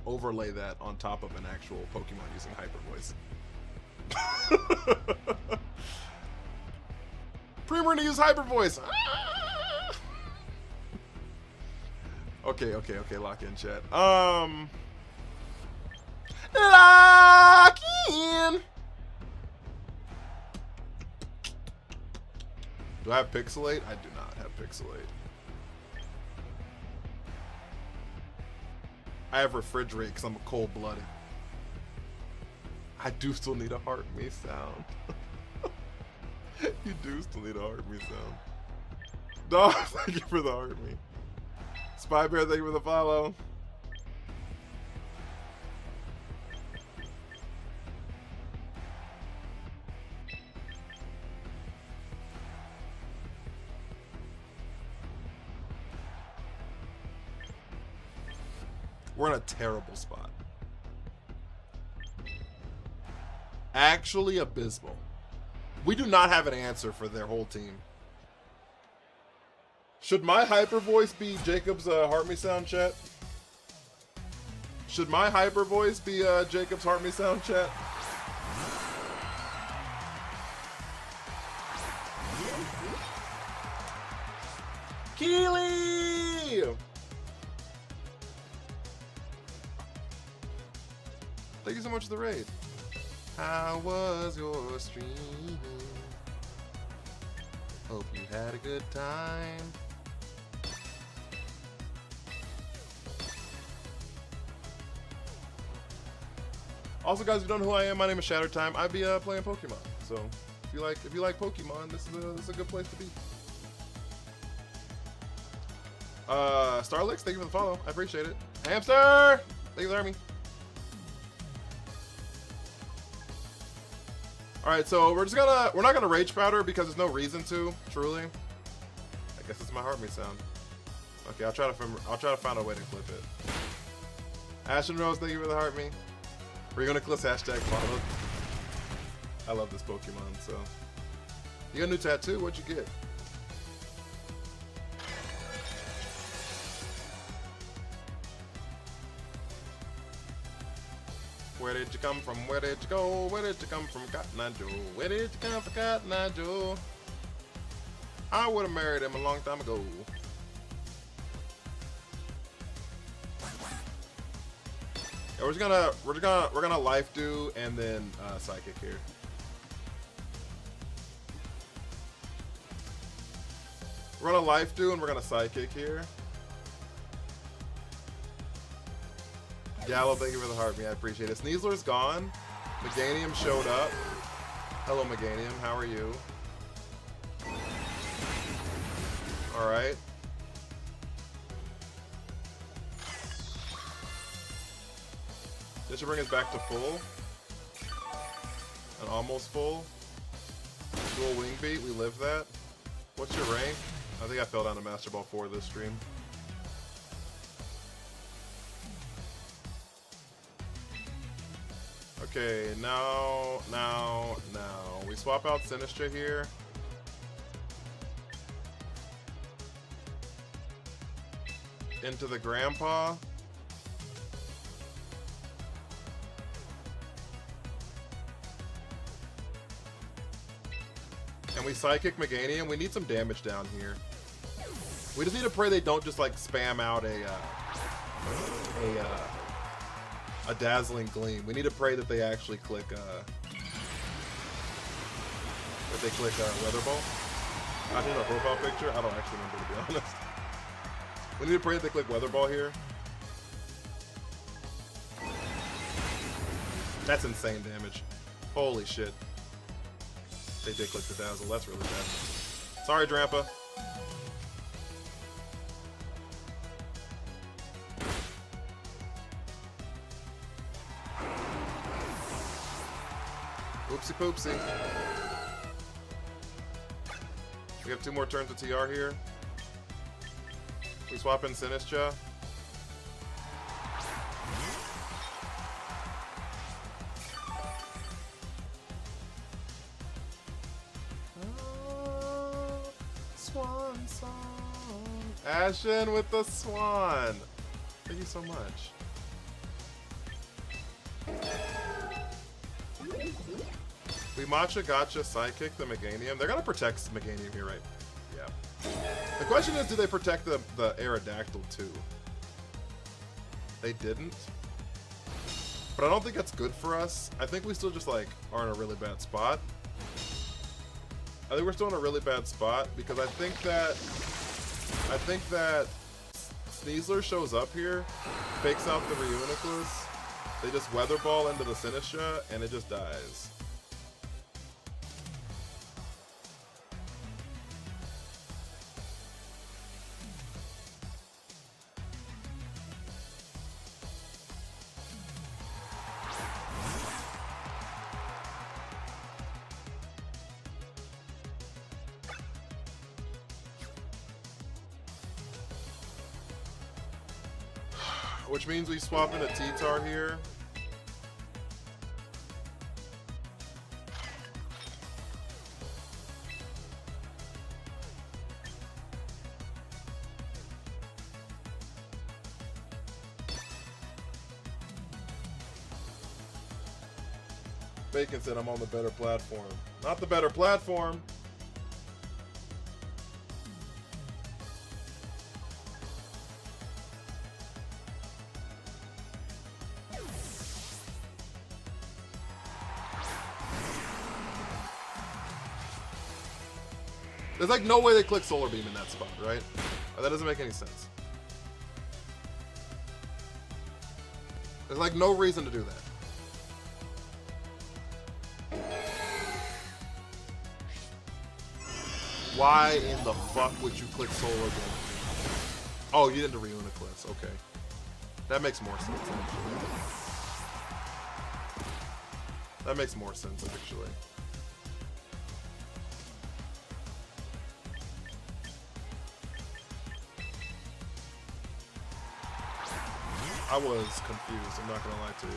overlay that on top of an actual Pokemon using hyper voice. Premier to use hyper voice. Okay. Lock in, chat. Lock in. Do I have Pixelate? I do not have Pixelate. I have Refrigerate because I'm a cold-blooded. I do still need a Heart Me sound. You do still need a Heart Me sound. Dog, thank you for the Heart Me. Spy Bear, thank you for the follow. We're in a terrible spot. Actually abysmal. We do not have an answer for their whole team. Should my hyper voice be Jacob's Heart Me sound, chat? Should my hyper voice be Jacob's Heart Me sound, chat? Keely! Thank you so much for the raid. How was your stream? Hope you had a good time. Also, guys, if you don't know who I am, my name is Shatter Time. I be playing Pokemon. So if you like Pokemon, this is a good place to be. Starlix, thank you for the follow. I appreciate it. Hamster, thank you for the army. All right, so we're not gonna rage powder because there's no reason to. Truly, I guess it's my heartbeat sound. Okay, I'll try to find a way to clip it. Ashton Rose, thank you for the heart me. Reuniculus hashtag follow. I love this Pokemon. So you got a new tattoo? What'd you get? Where did you come from? Where did you go? Where did you come from, Cotton Eye Joe? Where did you come from, Cotton Eye Joe? I would have married him a long time ago. Yeah, we're gonna life do and then psychic here. We're gonna life do and we're gonna psychic here. Gallo, thank you for the heart me. I appreciate it. Sneasler's gone. Meganium showed up. Hello, Meganium. How are you? All right. This should bring us back to full. And almost full. Dual wing beat. We live that. What's your rank? I think I fell down to Master Ball 4 this stream. Okay, now. We swap out Sinistra here. Into the Grandpa. And we Psychic Meganium. We need some damage down here. We just need to pray they don't just like spam out a Dazzling Gleam. We need to pray that they actually click Weather Ball. I did a profile picture. I don't actually remember, to be honest. We need to pray that they click Weather Ball here. That's insane damage. Holy shit. They did click the Dazzle. That's really bad. Sorry, Drampa. Oopsie poopsie. We have 2 more turns of TR here. We swap in Sinistra. Swan song. Ashen with the swan. Thank you so much. We Matcha Gotcha Psychic the Meganium. They're gonna protect Meganium here, right? Yeah. The question is, do they protect the Aerodactyl too? They didn't. But I don't think that's good for us. I think we still just like are in a really bad spot. I think we're still in a really bad spot because I think that Sneasler shows up here, fakes out the Reuniculus, they just Weather Ball into the Sinistra, and it just dies. Which means we swap in a T-Tar here. Bacon said I'm on the better platform. Not the better platform. There's like no way they click Solar Beam in that spot, right? That doesn't make any sense. There's like no reason to do that. Why in the fuck would you click Solar Beam? Oh, you didn't do Reuniculus. Okay. That makes more sense, actually. That makes more sense, actually. I was confused. I'm not gonna lie to you.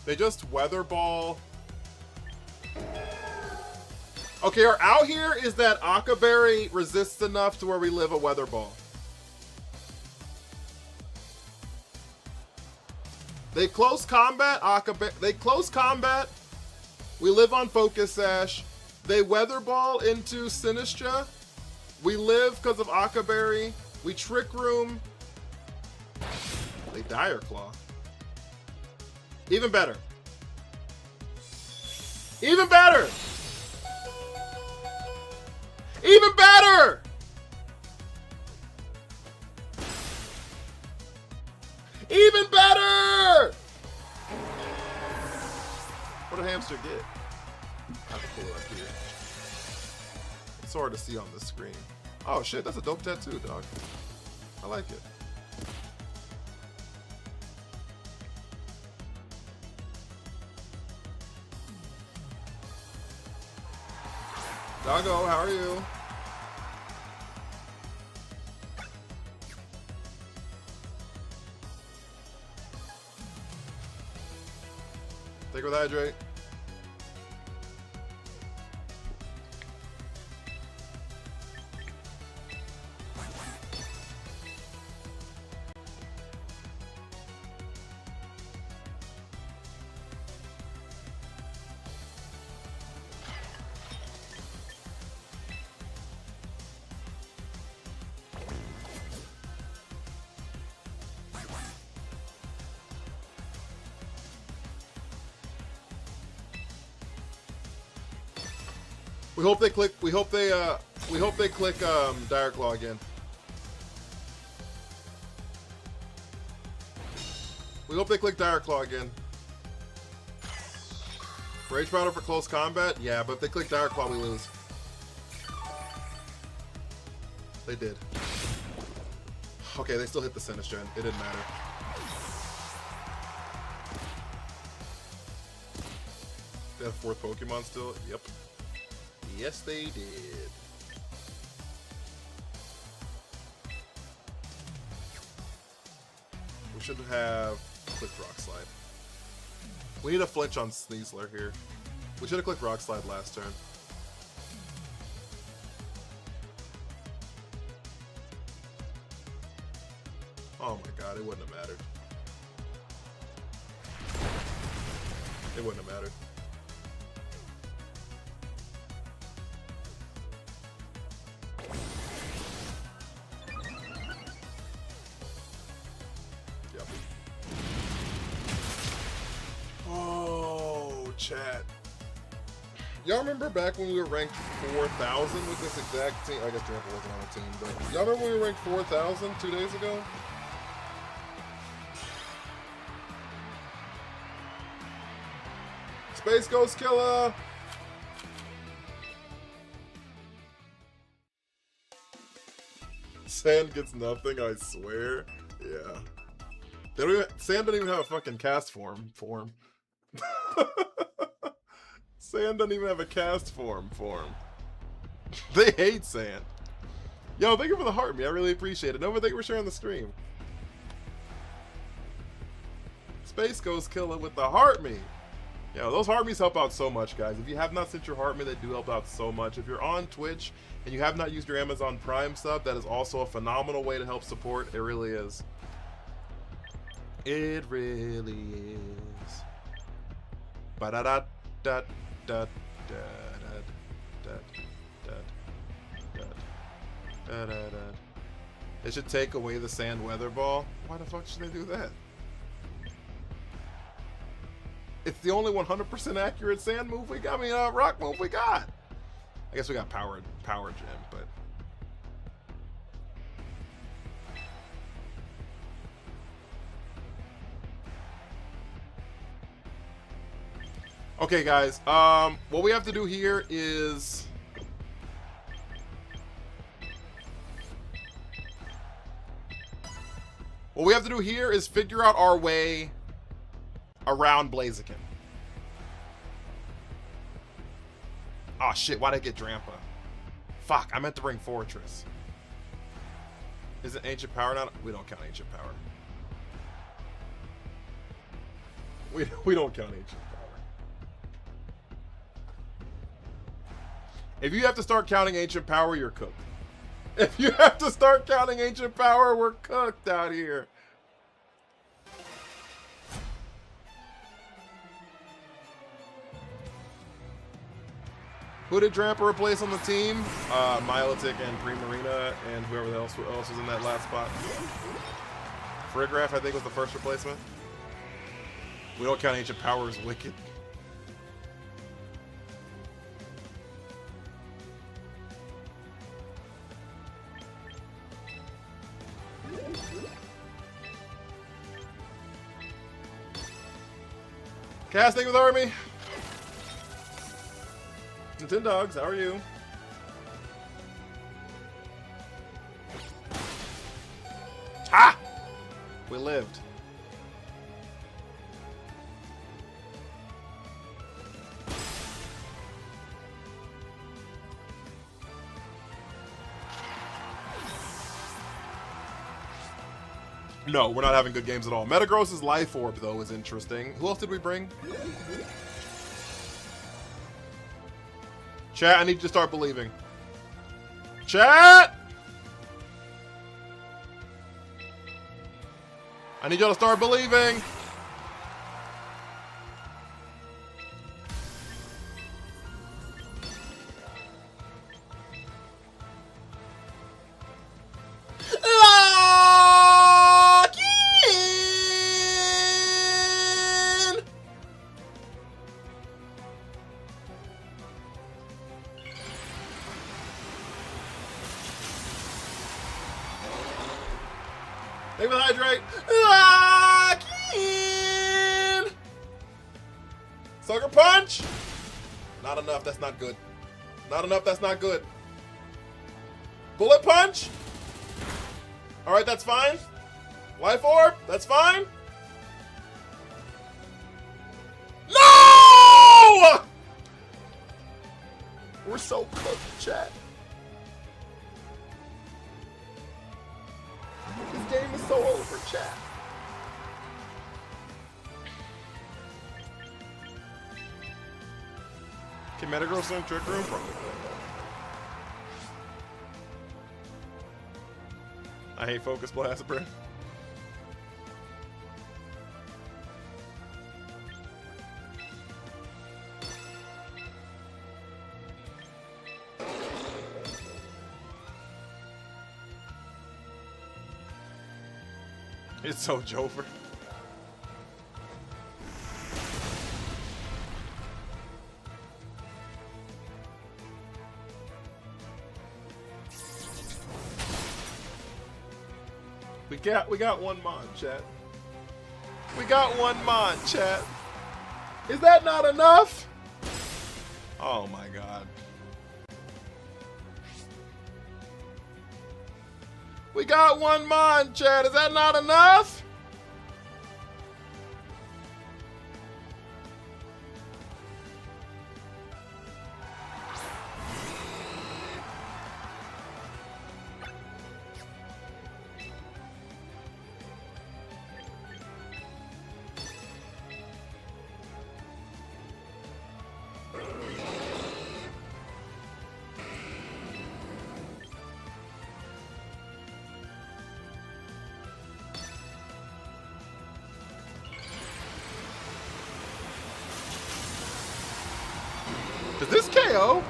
They just weather ball. Okay, our out here is that Akaberry resists enough to where we live a weather ball. They close combat, they close combat. We live on Focus Sash. They weather ball into Sinistra. We live because of Akaberry. We Trick Room. They Dire Claw. Even better. Even better! Even better! Even better! What did Hamster get? I have to pull it up here. It's hard to see on the screen. Oh shit, that's a dope tattoo, dog. I like it. Doggo, how are you? Take with hydrate. We hope they click. We hope they click Dire Claw again. We hope they click Dire Claw again. Rage Powder for close combat? Yeah, but if they click Dire Claw, we lose. They did. Okay, they still hit the Sinistra. It didn't matter. They have fourth Pokemon still? Yep. Yes, they did. We should have clicked Rock Slide. We need a flinch on Sneasler here. We should have clicked Rock Slide last turn. Oh my god, it wouldn't have mattered. It wouldn't have mattered. Chat. Y'all remember back when we were ranked 4,000 with this exact team? I guess Trample wasn't on the team, but y'all remember when we were ranked 4,000 2 days ago? Space Ghost Killer! Sand gets nothing, I swear. Yeah. They don't even, Sand doesn't even have a fucking cast form. Sand doesn't even have a cast form for him. They hate Sand. Yo, thank you for the heart, me. I really appreciate it. Nova, thank you for sharing the stream. Space Ghost Killer with the heart me. Yo, those heart me's help out so much, guys. If you have not sent your heart me, they do help out so much. If you're on Twitch and you have not used your Amazon Prime sub, that is also a phenomenal way to help support. It really is. It really is. Ba-da-da. Da, da, da, da, da, da, da, da, da. They should take away the Sand Weather Ball. Why the fuck should they do that? It's the only 100% accurate Sand move we got. I mean, Rock move we got. I guess we got Power Gem, but. Okay, guys, what we have to do here is... What we have to do here is figure out our way around Blaziken. Oh shit, why'd I get Drampa? Fuck, I meant to bring Fortress. Is it Ancient Power now? We don't count Ancient Power. We don't count Ancient Power. If you have to start counting Ancient Power, you're cooked. If you have to start counting Ancient Power, we're cooked out here. Who did Drampa replace on the team? Milotic and Primarina and whoever else was in that last spot. Frigraph, I think, was the first replacement. We don't count Ancient Power as Wicked. Casting with Army. Nintendogs, how are you? Ha! We lived. No, we're not having good games at all. Metagross's Life Orb, though, is interesting. Who else did we bring? Chat, I need you to start believing. Chat! I need y'all to start believing. Thank you for the hydrate. Lock in. Sucker punch. Not enough. That's not good. Not enough. That's not good. Bullet punch. All right, that's fine. Life orb. That's fine. No! We're so cooked, chat. This game is so over, chat. Can Metagross learn Trick Room? Probably. I hate Focus Blast, bro. It's so Jover. We got one mon, chat. We got one mon, chat. Is that not enough? Oh my god. We got one mon, chat. Is that not enough? Is this KO?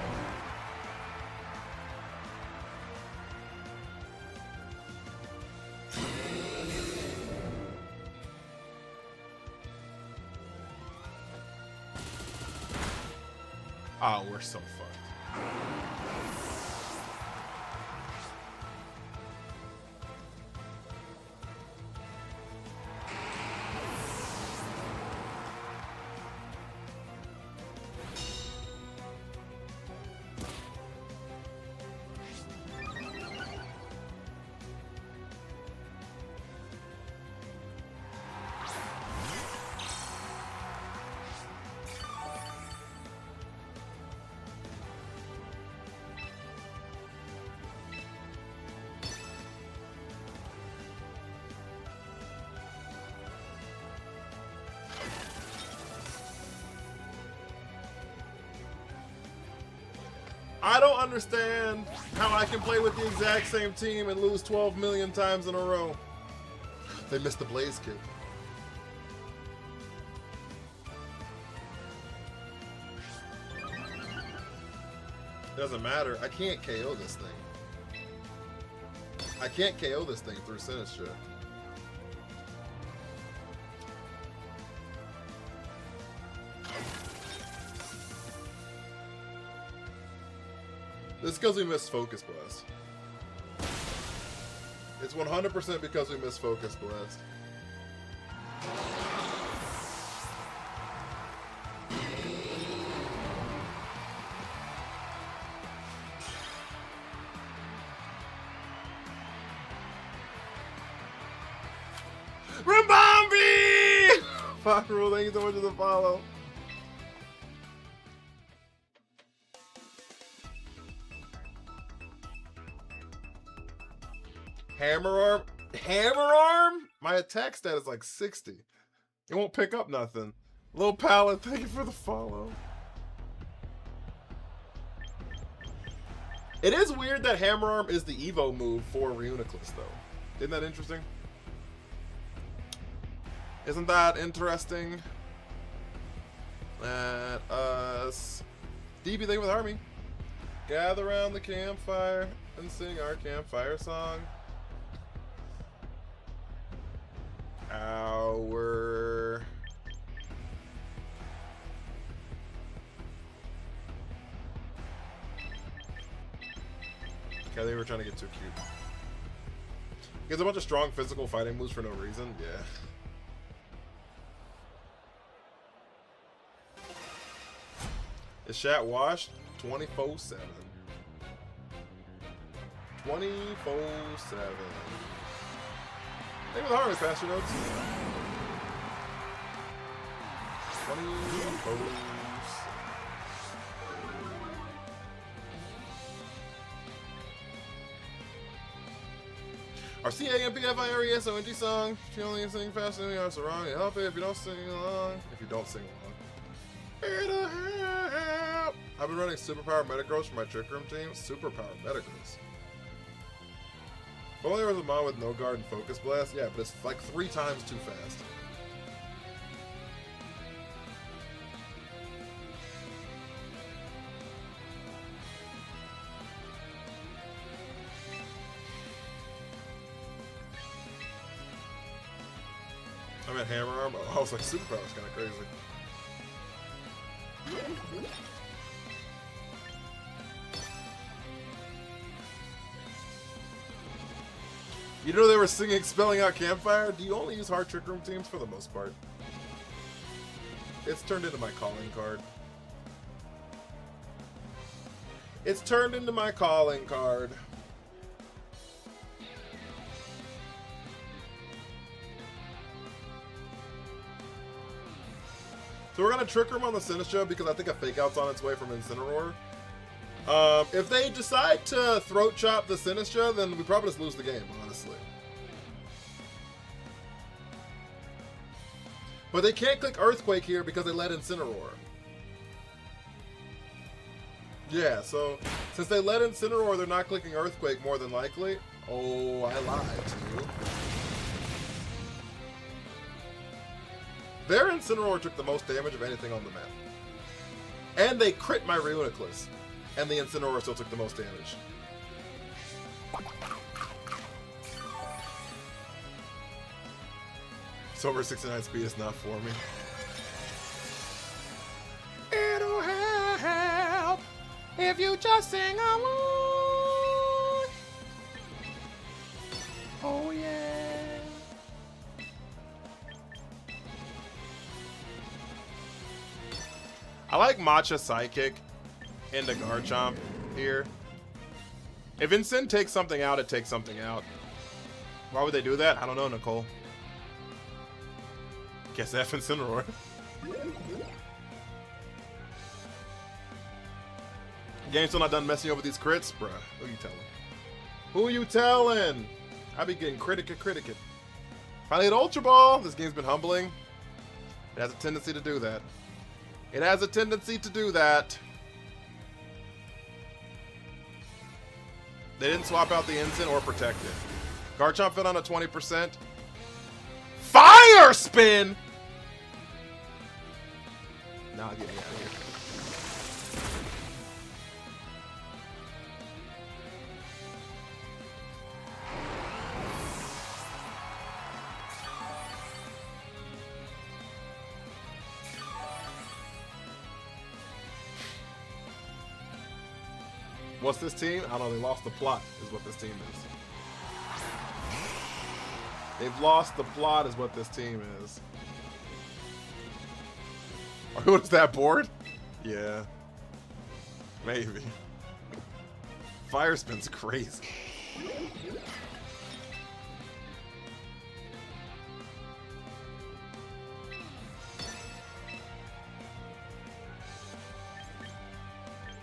Oh, we're so fucked. I don't understand how I can play with the exact same team and lose 12 million times in a row. They missed the Blaze kick. Doesn't matter. I can't KO this thing. I can't KO this thing through Sinistcha. This is because we missed Focus Blast. It's 100% because we missed Focus Blast. Rambambi! Fuck rule, thank you so much for the follow. Hammer arm? Hammer arm? My attack stat is like 60. It won't pick up nothing. Little Pallet, thank you for the follow. It is weird that Hammer Arm is the Evo move for Reuniclus, though. Isn't that interesting? Isn't that interesting? Let us... DB, thank you for the army. Gather around the campfire and sing our campfire song. Our... Okay, they were trying to get too cute. Gets a bunch of strong physical fighting moves for no reason. Yeah. Is chat washed? 24/7. 24/7. Think of the harvest, Pastor Notes. 24/7. Our CAMPFIRESONG song. She only sing faster than we are, so wrong. Help it if you don't sing along. If you don't sing along. It'll help. I've been running Superpower Metagross for my Trick Room team. Superpower Metagross. If only there was a mod with no guard and focus blast. Yeah, but it's like 3 times too fast. I'm at Hammer Arm. I was like, Superpower is kind of crazy. You know they were singing Spelling Out Campfire? Do you only use hard Trick Room teams for the most part? It's turned into my calling card. It's turned into my calling card. So we're gonna Trick Room on the Sinistcha because I think a Fake Out's on its way from Incineroar. If they decide to Throat Chop the Sinistcha, then we probably just lose the game, honestly. But they can't click Earthquake here because they let Incineroar. Yeah, so since they let Incineroar, they're not clicking Earthquake more than likely. Oh, I lied to you. Their Incineroar took the most damage of anything on the map. And they crit my Reuniclus. And the Incineroar still took the most damage. Silver 69 speed is not for me. It'll help if you just sing along. Oh yeah. I like Matcha Psychic into Garchomp here. If Incin takes something out, it takes something out. Why would they do that? I don't know, Nicole. Guess F Incineroar. Game's still not done messing over these crits? Bruh, who you telling? Who you telling? I be getting critic. Finally hit Ultra Ball! This game's been humbling. It has a tendency to do that. It has a tendency to do that. They didn't swap out the instant or protect it. Garchomp fit on a 20%. Fire spin! Nah, get me out of here. What's this team? I don't know. They lost the plot is what this team is. They've lost the plot is what this team is. What is that, board? Yeah. Maybe. Fire spin's crazy.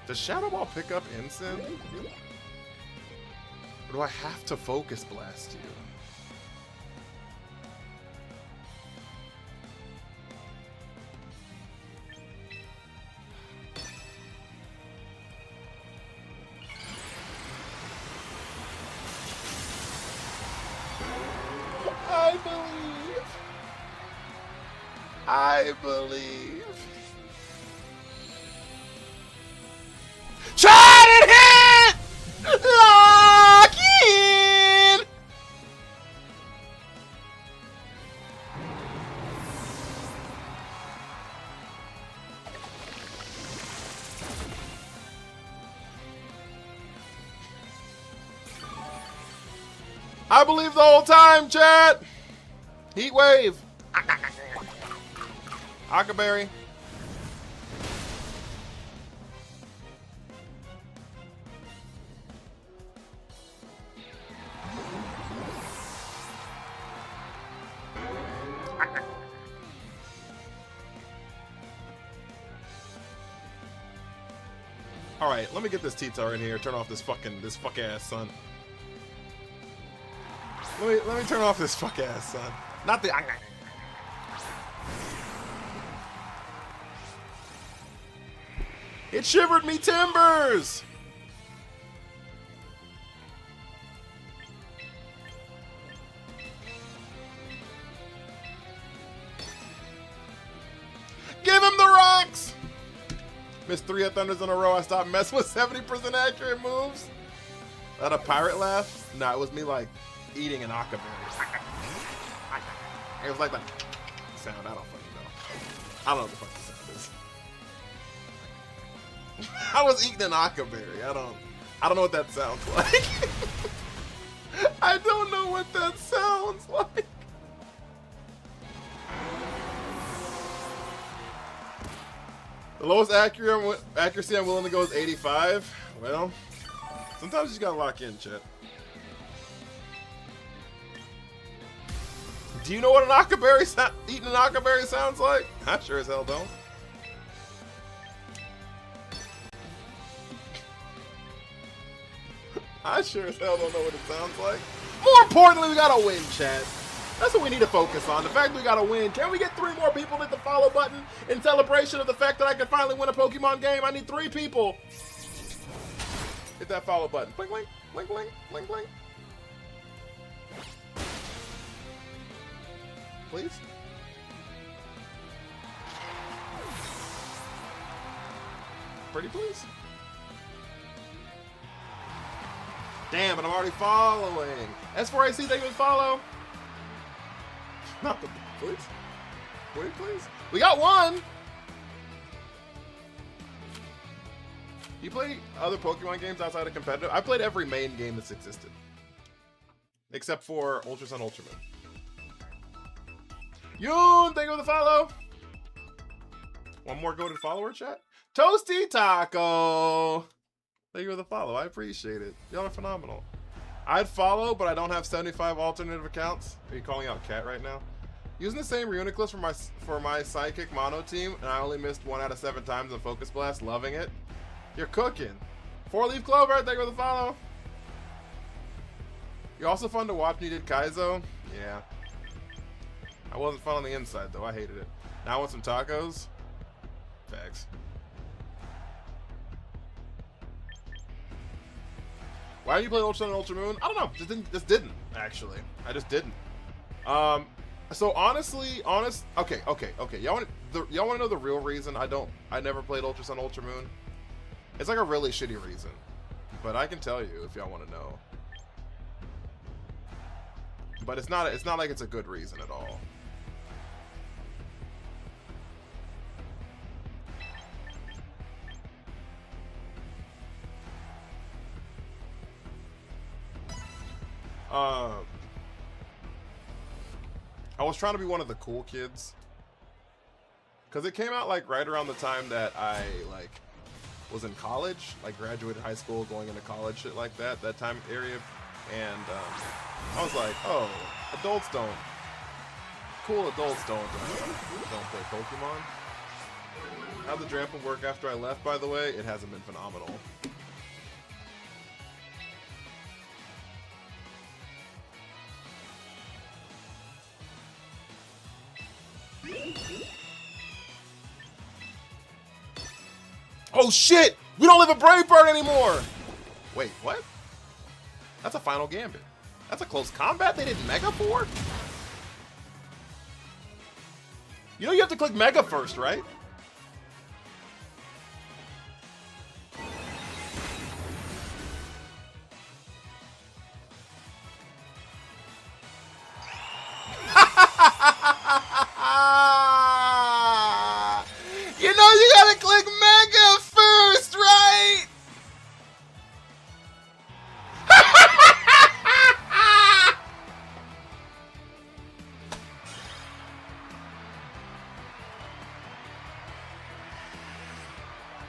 Does Shadow Ball pick up Instant? Or do I have to Focus Blast you? I believe. Try to hit! Lock in! I believe the whole time, chat! Heat wave! Huckleberry. All right, let me get this T-Tar in here. Turn off this fuck ass sun. Let me turn off this fuck ass sun. Not the. It shivered me timbers! Give him the rocks! Missed 3 Thunders in a row. I stopped messing with 70% accurate moves. That a pirate laugh? Nah, it was me like eating an Akaberry. It was like that sound. I don't fucking know. I don't know what the fuck the sound is. I was eating an Akaberry. I don't know what that sounds like. I don't know what that sounds like. The lowest accuracy I'm willing to go is 85. Well, sometimes you just gotta lock in, chat. Do you know what an Akaberry eating an Akaberry sounds like? I sure as hell don't. I sure as hell don't know what it sounds like. More importantly, we gotta win, chat. That's what we need to focus on. The fact we gotta win. Can we get 3 more people to hit the follow button in celebration of the fact that I can finally win a Pokemon game? I need 3 people. Hit that follow button. Blink, blink, blink, blink, blink, blink. Please. Pretty please. Damn, but I'm already following. S4AC, thank you for the follow. Not the please. Wait, please. We got 1. You play other Pokemon games outside of competitive? I played every main game that's existed. Except for Ultra Sun Ultraman. Yoon, thank you for the follow. 1 more goated follower, chat. Toasty Taco. Thank you for the follow. I appreciate it. Y'all are phenomenal. I'd follow, but I don't have 75 alternative accounts. Are you calling out Cat right now? Using the same Reuniclus for my Psychic Mono team, and I only missed 1 out of 7 times in Focus Blast. Loving it. You're cooking. 4-leaf Clover, thank you for the follow. You're also fun to watch when you did Kaizo. Yeah. I wasn't fun on the inside, though. I hated it. Now I want some tacos. Facts. Why didn't you play Ultra Sun and Ultra Moon? I don't know. Just didn't actually. I just didn't. So honestly, okay. Y'all want to know the real reason I never played Ultra Sun, Ultra Moon? It's like a really shitty reason, but I can tell you if y'all want to know. But it's not like it's a good reason at all. I was trying to be one of the cool kids, because it came out like right around the time that I like was in college, like graduated high school, going into college, shit like that time area, and I was like, oh, adults don't play Pokemon. How'd the Drampa work after I left, by the way? It hasn't been phenomenal. Oh shit! We don't live a Brave Bird anymore! Wait, what? That's a Final Gambit. That's a close combat they did Mega for? You know you have to click Mega first, right? You know you gotta click Mega first, right?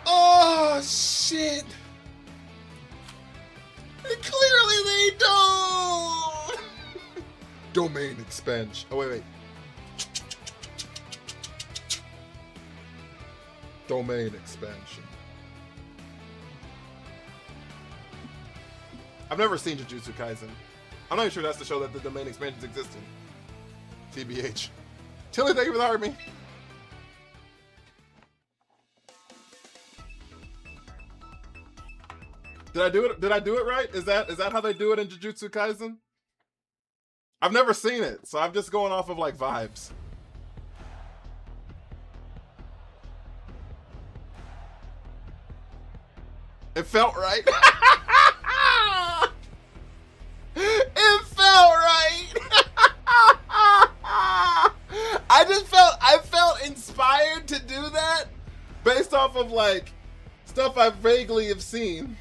Oh shit! Clearly they don't. Domain expansion. Oh wait. Domain expansion. I've never seen Jujutsu Kaisen. I'm not even sure that's the show that the domain expansions exist in. TBH. Tilly, thank you for the heart, me. Did I do it? Did I do it right? Is that how they do it in Jujutsu Kaisen? I've never seen it, so I'm just going off of like vibes. It felt right. It felt right. I felt inspired to do that based off of like stuff I vaguely have seen.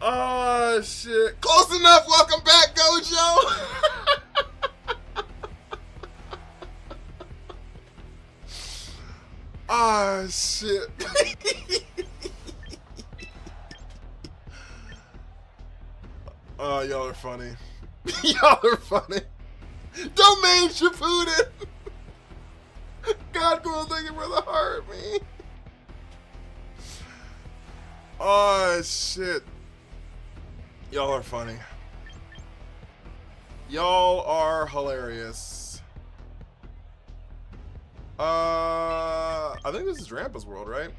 Oh shit. Close enough. Welcome back, Gojo. Oh shit. Oh, y'all are funny. Y'all are funny. Domain Shippuden. God, cool, thank you for the heart, me. Oh shit. Y'all are funny. Y'all are hilarious. I think this is Drampa's world, right?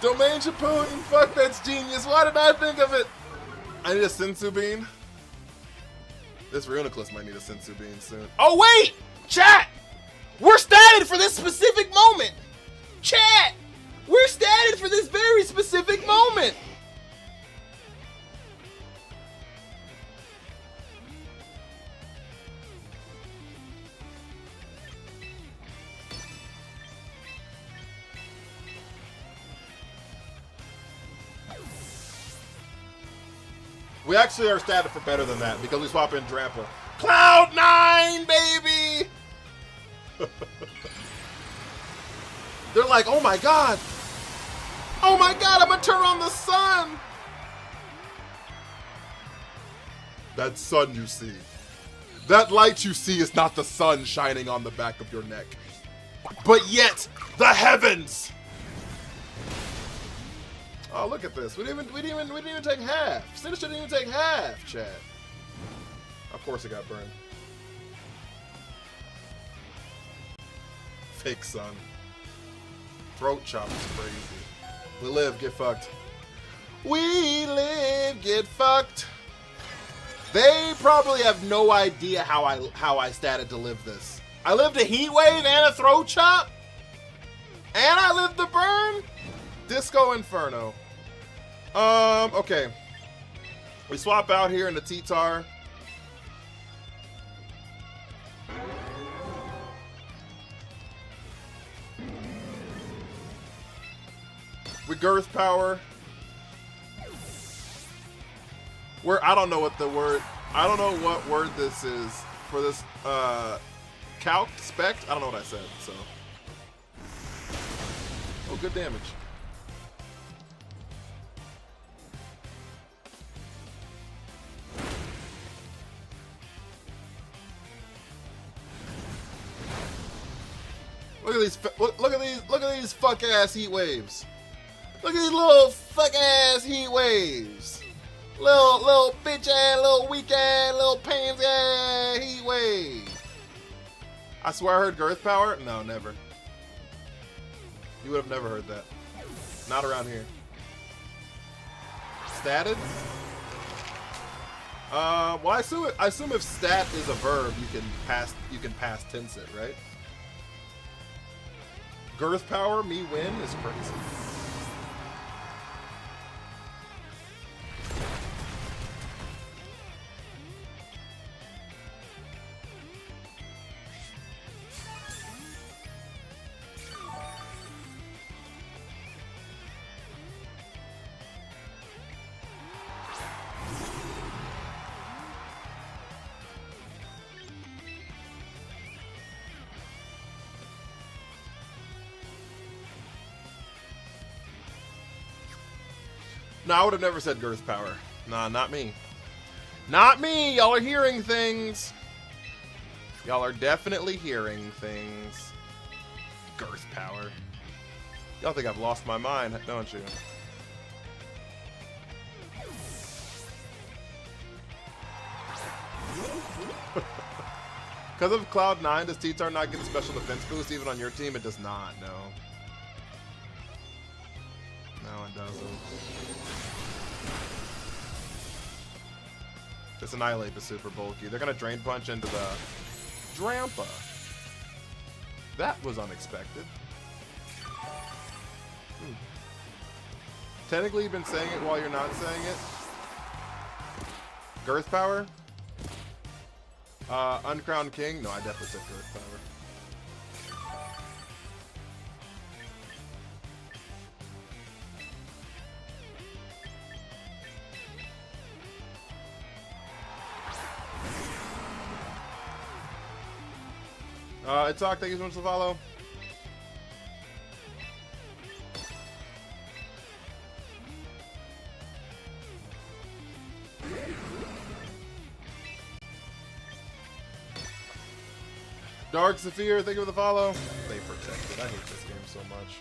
Domain Shippuden, fuck, that's genius. Why did I think of it? I need a Sensu Bean. This Reuniclus might need a Sensu Bean soon. Oh wait! Chat! We're statted for this specific moment! Chat! We're statted for this very specific moment! We actually are statted for better than that because we swap in Drampa. Cloud9, baby! They're like, oh my god! Oh my god, I'm gonna turn on the sun! That sun you see. That light you see is not the sun shining on the back of your neck. But yet, the heavens! Oh, look at this. We didn't even take half. Sinister didn't even take half, Chad. Of course it got burned. Fake sun. Throat chop is crazy. We live, get fucked. We live, get fucked. They probably have no idea how I started to live this. I lived a heat wave and a throat chop? And I lived the burn? Disco Inferno. Okay. We swap out here into T-Tar. We girth power. I don't know what the word, I don't know what word this is for this, calc, spect? I don't know what I said, so. Oh, good damage. Look at these fuck ass heat waves. Look at these little fuck ass heat waves. Little bitch ass, little weak ass, little pansy ass heat wave. I swear I heard girth power? No, never. You would have never heard that. Not around here. Statted? Well, I assume if stat is a verb, you can past tense it, right? Girth power, me win is crazy. No, I would have never said girth power. Nah, not me. Not me! Y'all are hearing things. Y'all are definitely hearing things. Girth power. Y'all think I've lost my mind, don't you? Because of Cloud9, does T-Tar not get a special defense boost even on your team? It does not, no. No, it doesn't. This Annihilate is super bulky. They're gonna Drain Punch into the Drampa. That was unexpected. Technically, you've been saying it while you're not saying it. Girth power? Uncrowned King? No, I definitely said girth power. Itzhak, thank you so much for the follow. Dark Saphir, thank you for the follow. Stay protected. I hate this game so much.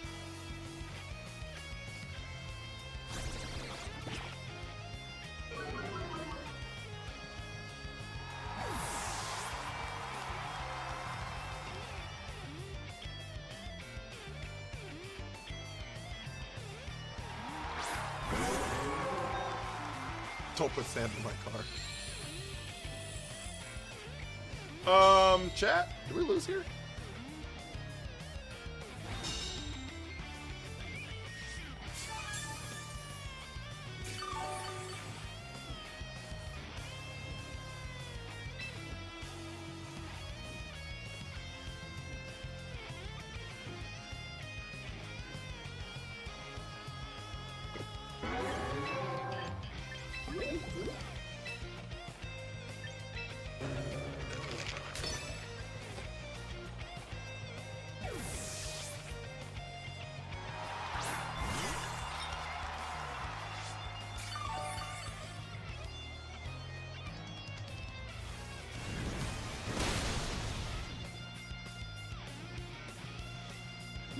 Don't put sand in my car. Chat, did we lose here?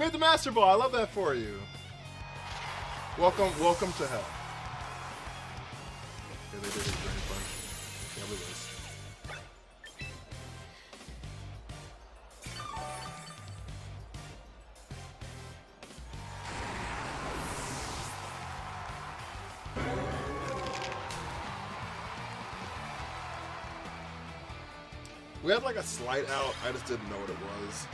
made the Master Ball. I love that for you. Welcome to hell. Okay, they did his Drain Punch. Yeah, we lose. We had like a slight out. I just didn't know what it was.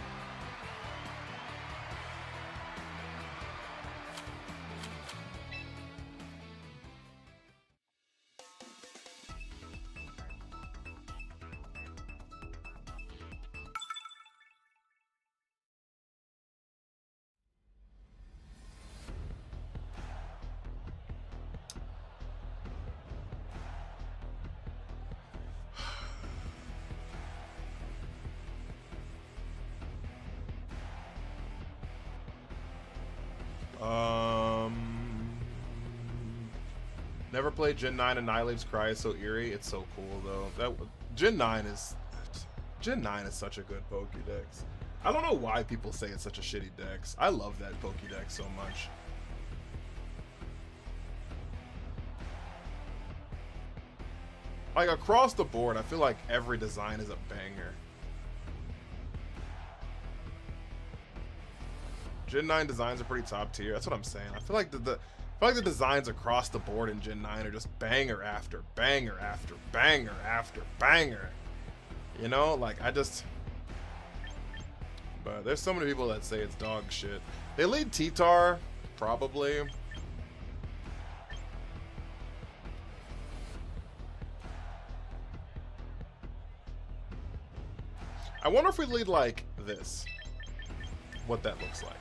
Never played Gen 9 and Nyleaf's Cry is so eerie. It's so cool though. Gen 9 is such a good Pokédex. I don't know why people say it's such a shitty dex. I love that Pokédex so much. Like across the board, I feel like every design is a banger. Gen 9 designs are pretty top tier. That's what I'm saying. I feel like the designs across the board in Gen 9 are just banger after banger after banger after banger. You know, like but there's so many people that say it's dog shit. They lead T-Tar, probably. I wonder if we lead like this. What that looks like.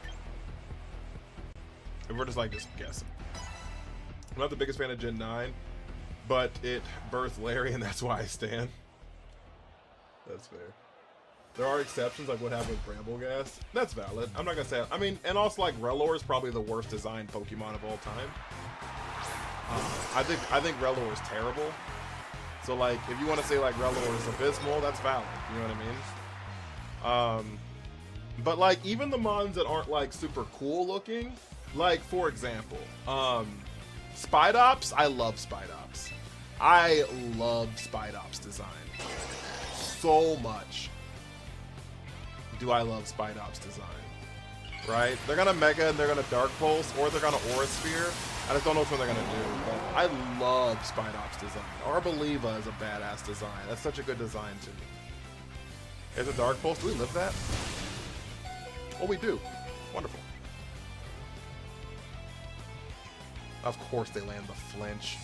And we're just guessing. I'm not the biggest fan of Gen 9, but it birthed Larry, and that's why I stand. That's fair. There are exceptions, like what happened with Brambleghast. That's valid. I'm not gonna say. I mean, and also like Rellor is probably the worst designed Pokemon of all time. I think Rellor is terrible. So like, if you want to say like Rellor is abysmal, that's valid. You know what I mean? But like, even the mons that aren't like super cool looking, like for example, Spidops. I love Spidops. I love Spidops design so much. Do I love Spidops design? Right? They're gonna Mega and they're gonna Dark Pulse, or they're gonna Aura Sphere. I just don't know which one they're gonna do. But I love Spidops design. Arboliva is a badass design. That's such a good design to me. Is it Dark Pulse? Do we live that? Oh, we do. Wonderful. Of course they land the flinch.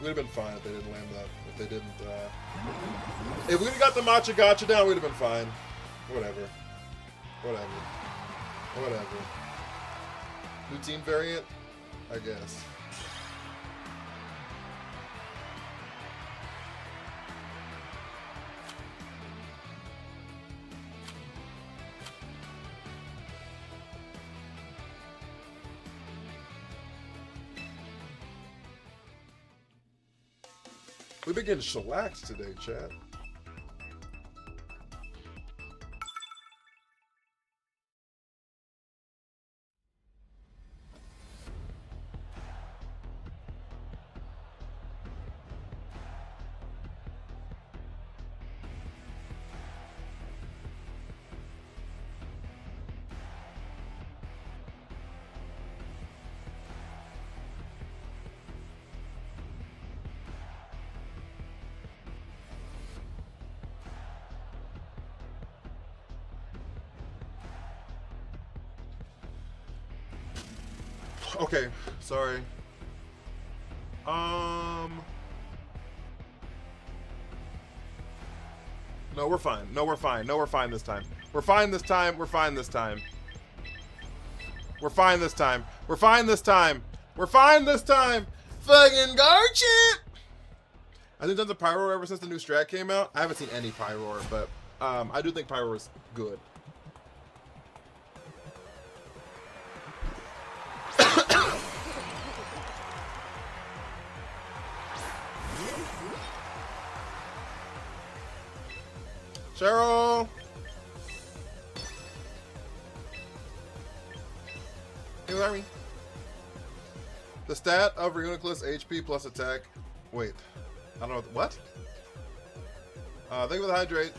We'd have been fine if they didn't land that. If they didn't, if we'd have got the Matcha Gotcha down, we'd have been fine. Whatever. Whatever. Whatever. New team variant? I guess. We've been getting shellacked today, chat. Okay, sorry. No, we're fine. No, we're fine. No, we're fine this time. We're fine this time. We're fine this time. We're fine this time. We're fine this time. We're fine this time. Fucking Garchip! I think tons of Pyroar ever since the new strat came out. I haven't seen any Pyroar, but I do think Pyroar is good. Cheryl! Hey, Larry. The stat of Reuniclus HP plus attack. Wait. I don't know what? Thank you for the hydrate.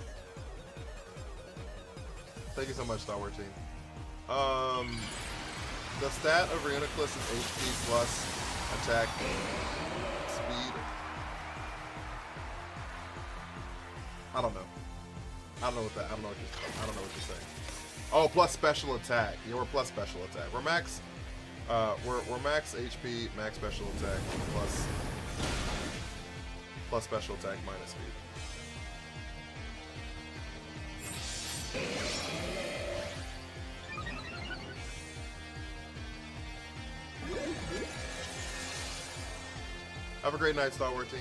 Thank you so much, Star Wars team. The stat of Reuniclus is HP plus attack speed. I don't know. I don't know what you're saying. Oh, plus special attack. Yeah, we're plus special attack. We're max. We're max HP, max special attack, plus special attack minus speed. Have a great night, Star Wars team.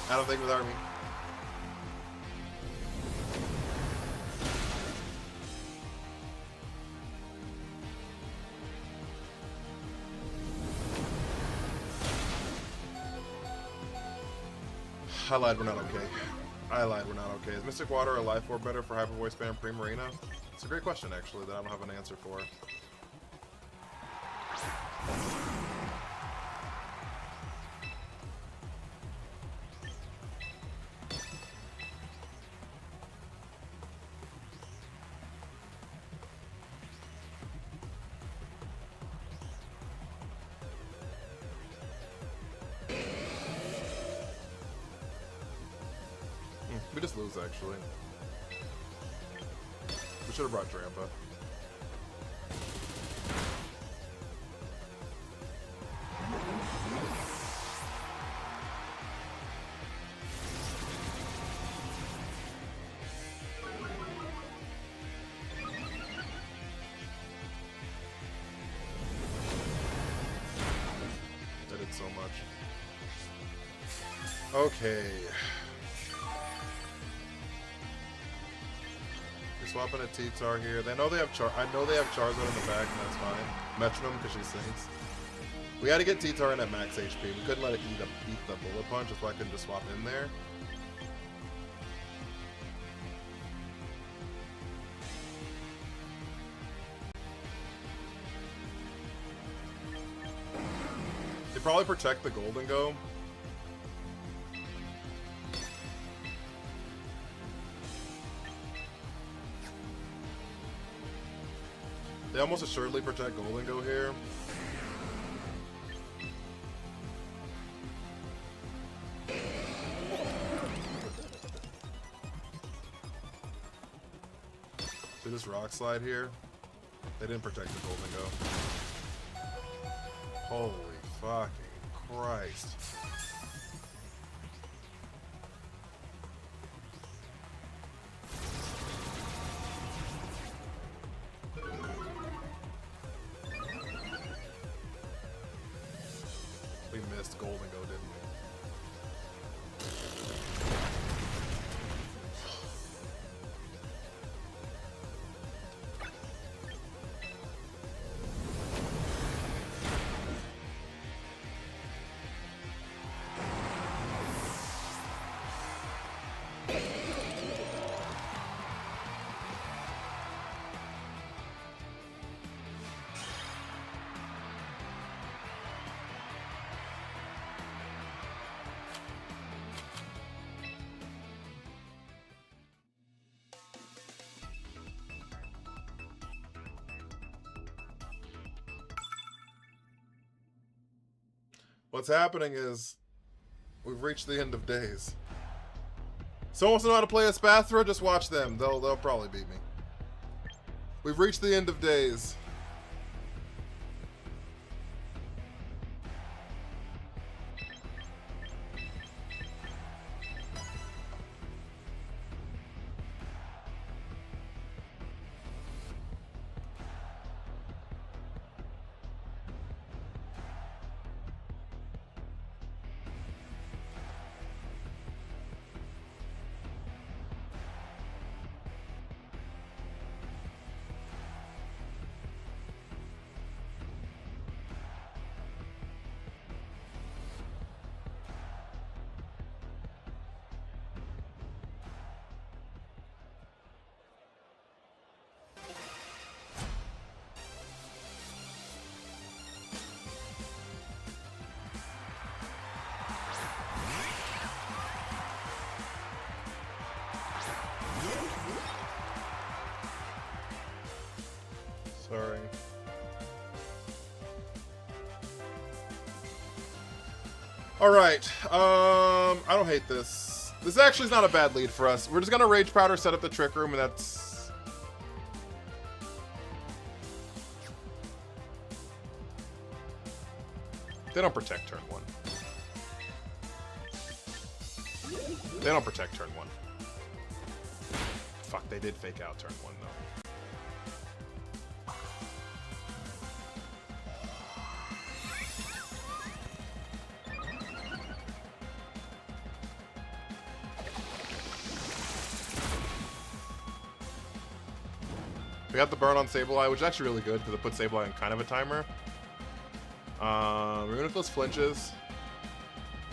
I don't think with army. I lied, we're not okay. I lied, we're not okay. Is Mystic Water or Life Orb better for Hyper Voice Spam Pre-Marina? It's a great question, actually, that I don't have an answer for. We just lose, actually. We should have brought Drampa. I did so much. Okay. Swapping a T-Tar here. They know they have I know they have Charizard in the back, and that's fine. Metronome because she sinks. We had to get T-Tar in at max HP. We couldn't let it eat the bullet punch, that's why I couldn't just swap in there. They probably protect the Golden Go. They almost assuredly protect Golden Go here. See this Rock Slide here? They didn't protect the Golden Go. Holy fucking Christ. We missed Golden Go, didn't we? What's happening is we've reached the end of days. Someone wants to know how to play a Spathra? Just watch them. They'll probably beat me. We've reached the end of days. Sorry. Alright, I don't hate this. This actually is not a bad lead for us. We're just gonna Rage Powder, set up the Trick Room, and that's... They don't protect turn 1. They don't protect turn 1. Fuck, they did fake out turn 1, though. We got the burn on Sableye, which is actually really good because it puts Sableye on kind of a timer. We're gonna those flinches.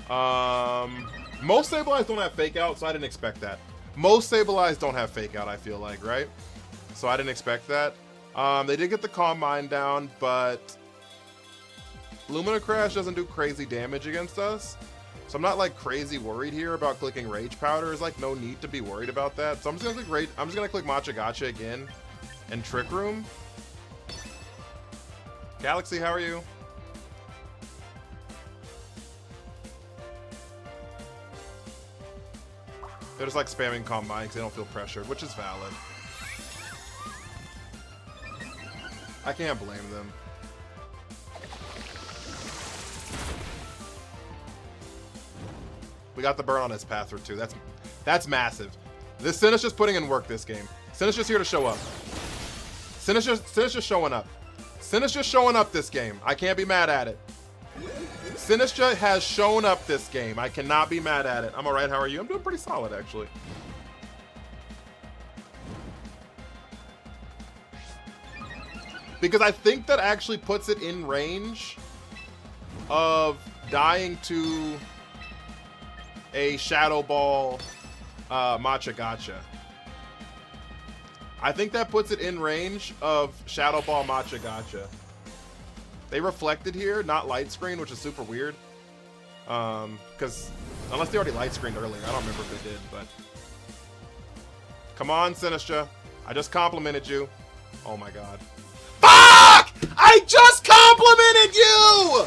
Most Sableyes don't have fake out, so I didn't expect that. Most Sableyes don't have fake out, I feel like, right? So I didn't expect that. They did get the Calm Mind down, but Lumina Crash doesn't do crazy damage against us. So I'm not like crazy worried here about clicking Rage Powder. There's like no need to be worried about that. So I'm just gonna click Matcha Gotcha again and Trick Room. Galaxy, how are you? They're just like spamming Calm Mind because they don't feel pressured, which is valid. I can't blame them. We got the burn on his Pather too. That's massive. This Sinnoh's just putting in work this game. Sinnoh's just here to show up. Sinnoh's just showing up. Sinnoh's just showing up this game. I can't be mad at it. Sinnoh has shown up this game. I cannot be mad at it. I'm alright, how are you? I'm doing pretty solid, actually. Because I think that actually puts it in range of dying to a Shadow Ball Matcha Gotcha. I think that puts it in range of Shadow Ball Matcha Gotcha. They reflected here, not light screen, which is super weird. Because unless they already light screened earlier, I don't remember if they did, but. Come on, Sinistcha. I just complimented you. Oh my god. Fuck! I just complimented you!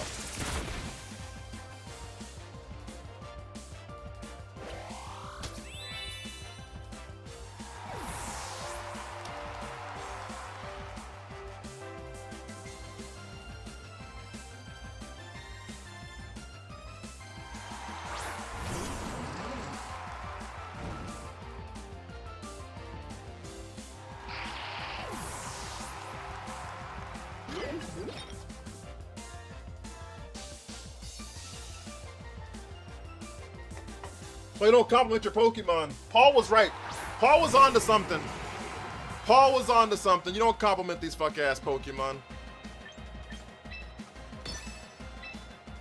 Well, you don't compliment your Pokemon. Paul was right. Paul was onto something. Paul was onto something. You don't compliment these fuck-ass Pokemon.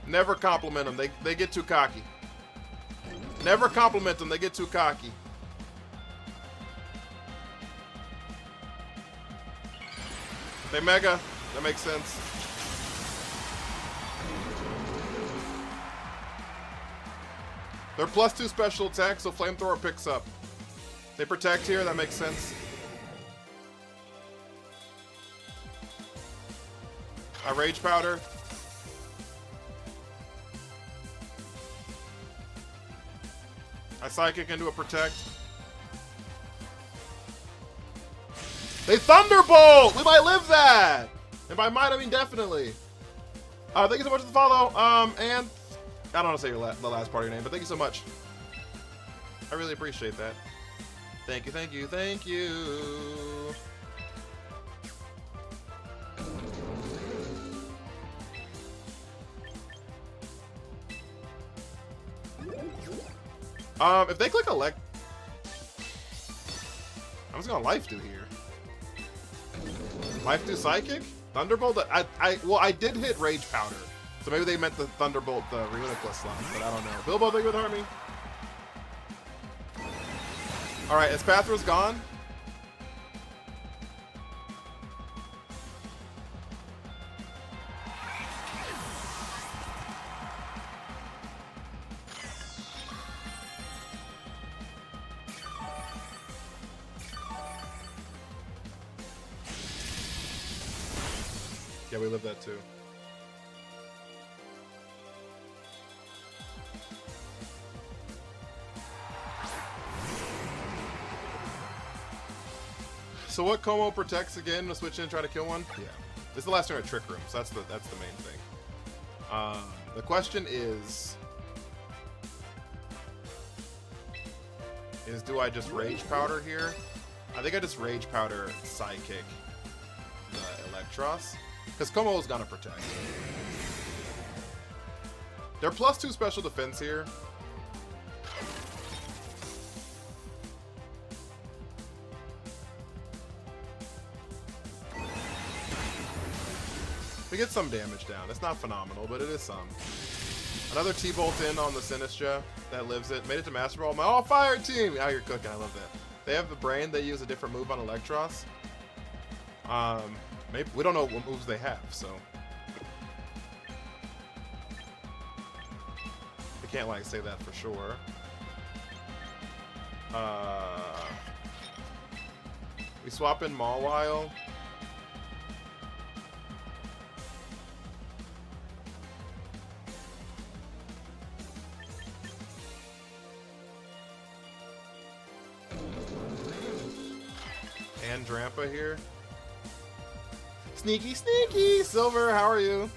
Never compliment them. They get too cocky. Never compliment them. They get too cocky. They Mega. That makes sense. They're +2 special attack, so Flamethrower picks up. They protect here, that makes sense. I Rage Powder. I psychic into a protect. They Thunderbolt! We might live that! And by might, I mean definitely. Thank you so much for the follow. And I don't want to say the last part of your name, but thank you so much. I really appreciate that. Thank you, thank you, thank you. If they click elect, I'm just gonna life do here. Life do psychic? Thunderbolt? I did hit Rage Powder. So maybe they meant the Thunderbolt, the Reuniclus slot, but I don't know. Bilbo, thank you for the army. Alright, is Pathra's gone? Yeah, we live that too. So what Como protects again to switch in and try to kill one? Yeah. This is the last turn at Trick Room, so that's the main thing. The question is do I just Rage Powder here? I think I just Rage Powder Psychic the Electros. Because Como's gonna protect. They're +2 special defense here. We get some damage down. It's not phenomenal, but it is some. Another T-Bolt in on the Sinistra that lives it. Made it to Master Ball. My all-fire team! Now you're cooking. I love that. They have the brain. They use a different move on Electros. Maybe we don't know what moves they have, so we can't like say that for sure. We swap in Mawile. And Drampa here. Sneaky, sneaky! Silver, how are you?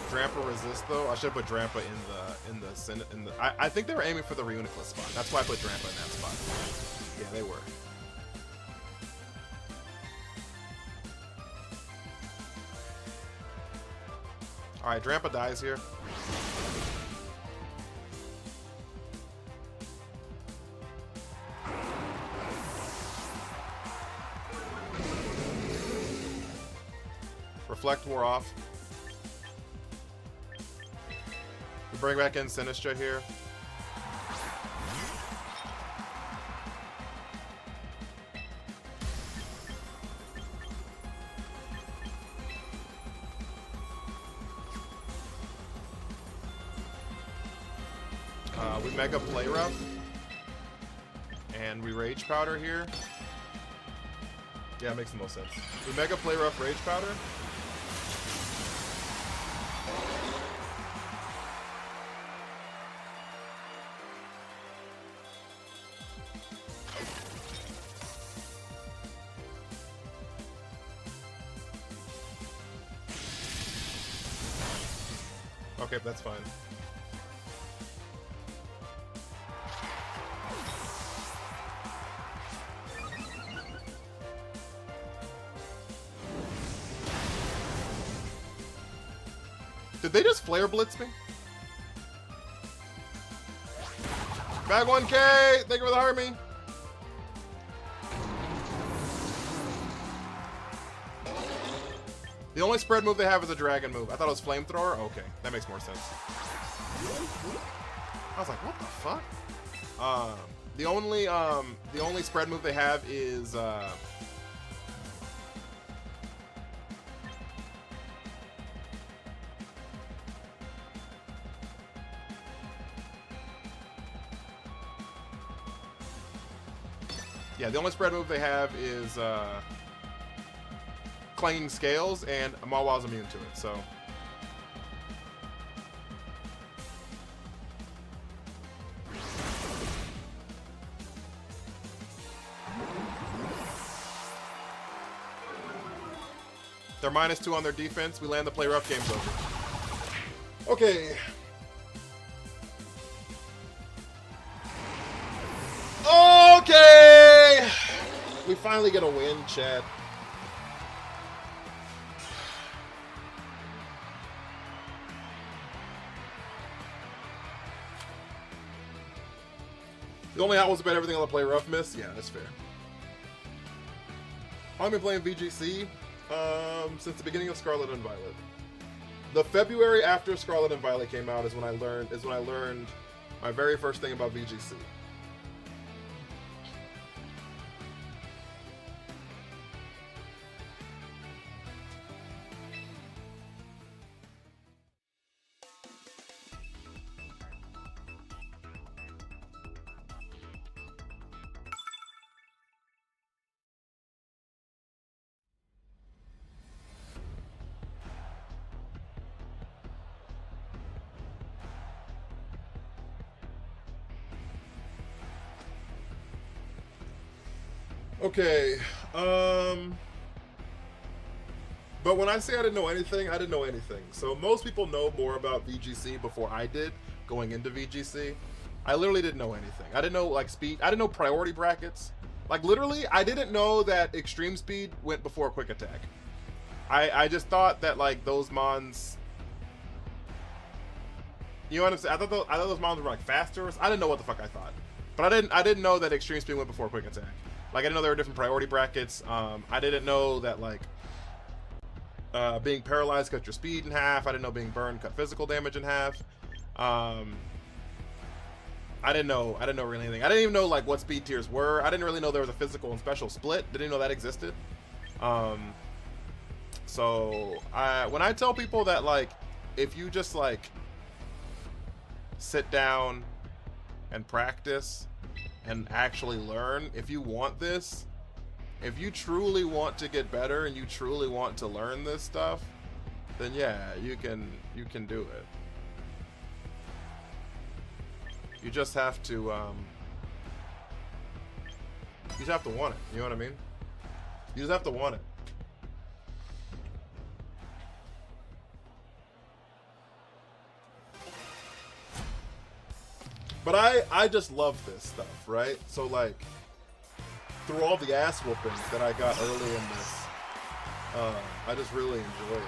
Drampa resist though. I should put Drampa in the. I think they were aiming for the Reuniclus spot. That's why I put Drampa in that spot. Yeah, they were. All right, Drampa dies here. Reflect wore off. We bring back in Sinistra here. We Mega Play Rough. And we Rage Powder here. Yeah, it makes the most sense. We Mega Play Rough Rage Powder. Okay, that's fine. Did they just Flare Blitz me? Bag 1K! Thank you for the army! The only spread move they have is a dragon move. I thought it was Flamethrower? Okay, that makes more sense. I was like, what the fuck? The only spread move they have is yeah, the only spread move they have is clanging scales, and Mawaw's immune to it, so. They're -2 on their defense. We land the play rough, game's over. Okay. Okay! We finally get a win, chat. The only out was about everything on the play rough miss? Yeah, that's fair. I've been playing VGC since the beginning of Scarlet and Violet. The February after Scarlet and Violet came out is when I learned my very first thing about VGC. Okay, but when I say I didn't know anything, I didn't know anything. So most people know more about VGC before I did going into VGC. I literally didn't know anything. I didn't know like speed. I didn't know priority brackets. Like literally, I didn't know that extreme speed went before quick attack. I just thought that like those mons. You know what I'm saying? I thought those mons were like faster. I didn't know what the fuck I thought, but I didn't know that extreme speed went before quick attack. Like, I didn't know there were different priority brackets. I didn't know that, like, being paralyzed cut your speed in half. I didn't know being burned cut physical damage in half. I didn't know really anything. I didn't even know, like, what speed tiers were. I didn't really know there was a physical and special split. Didn't even know that existed. So, when I tell people that, like, if you just, like, sit down and practice and actually learn, if you want this, if you truly want to get better and you truly want to learn this stuff, then yeah, you can do it. You just have to want it. You know what I mean? You just have to want it. But I just love this stuff, right? So like, through all the ass whoopings that I got early in this, I just really enjoy it.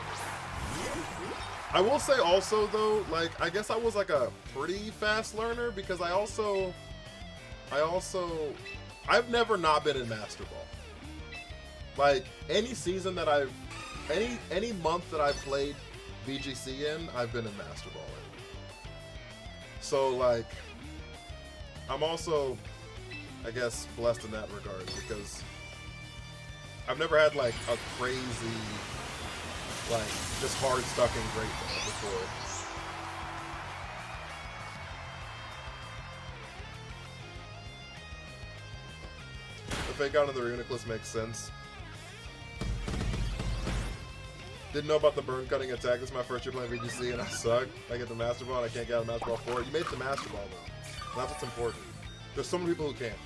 I will say also though, like, I guess I was like a pretty fast learner because I've never not been in Master Ball. Like, any season that any month that I've played VGC in, I've been in Master Ball in. So like, I'm also, I guess, blessed in that regard because I've never had like a crazy, like, just hard stuck in Great Ball before. The fake out of the Reuniclus makes sense. Didn't know about the burn cutting attack. This is my first year playing VGC and I suck. I get the Master Ball and I can't get out of Master Ball 4. You made the Master Ball though. That's what's important. There's so many people who can't.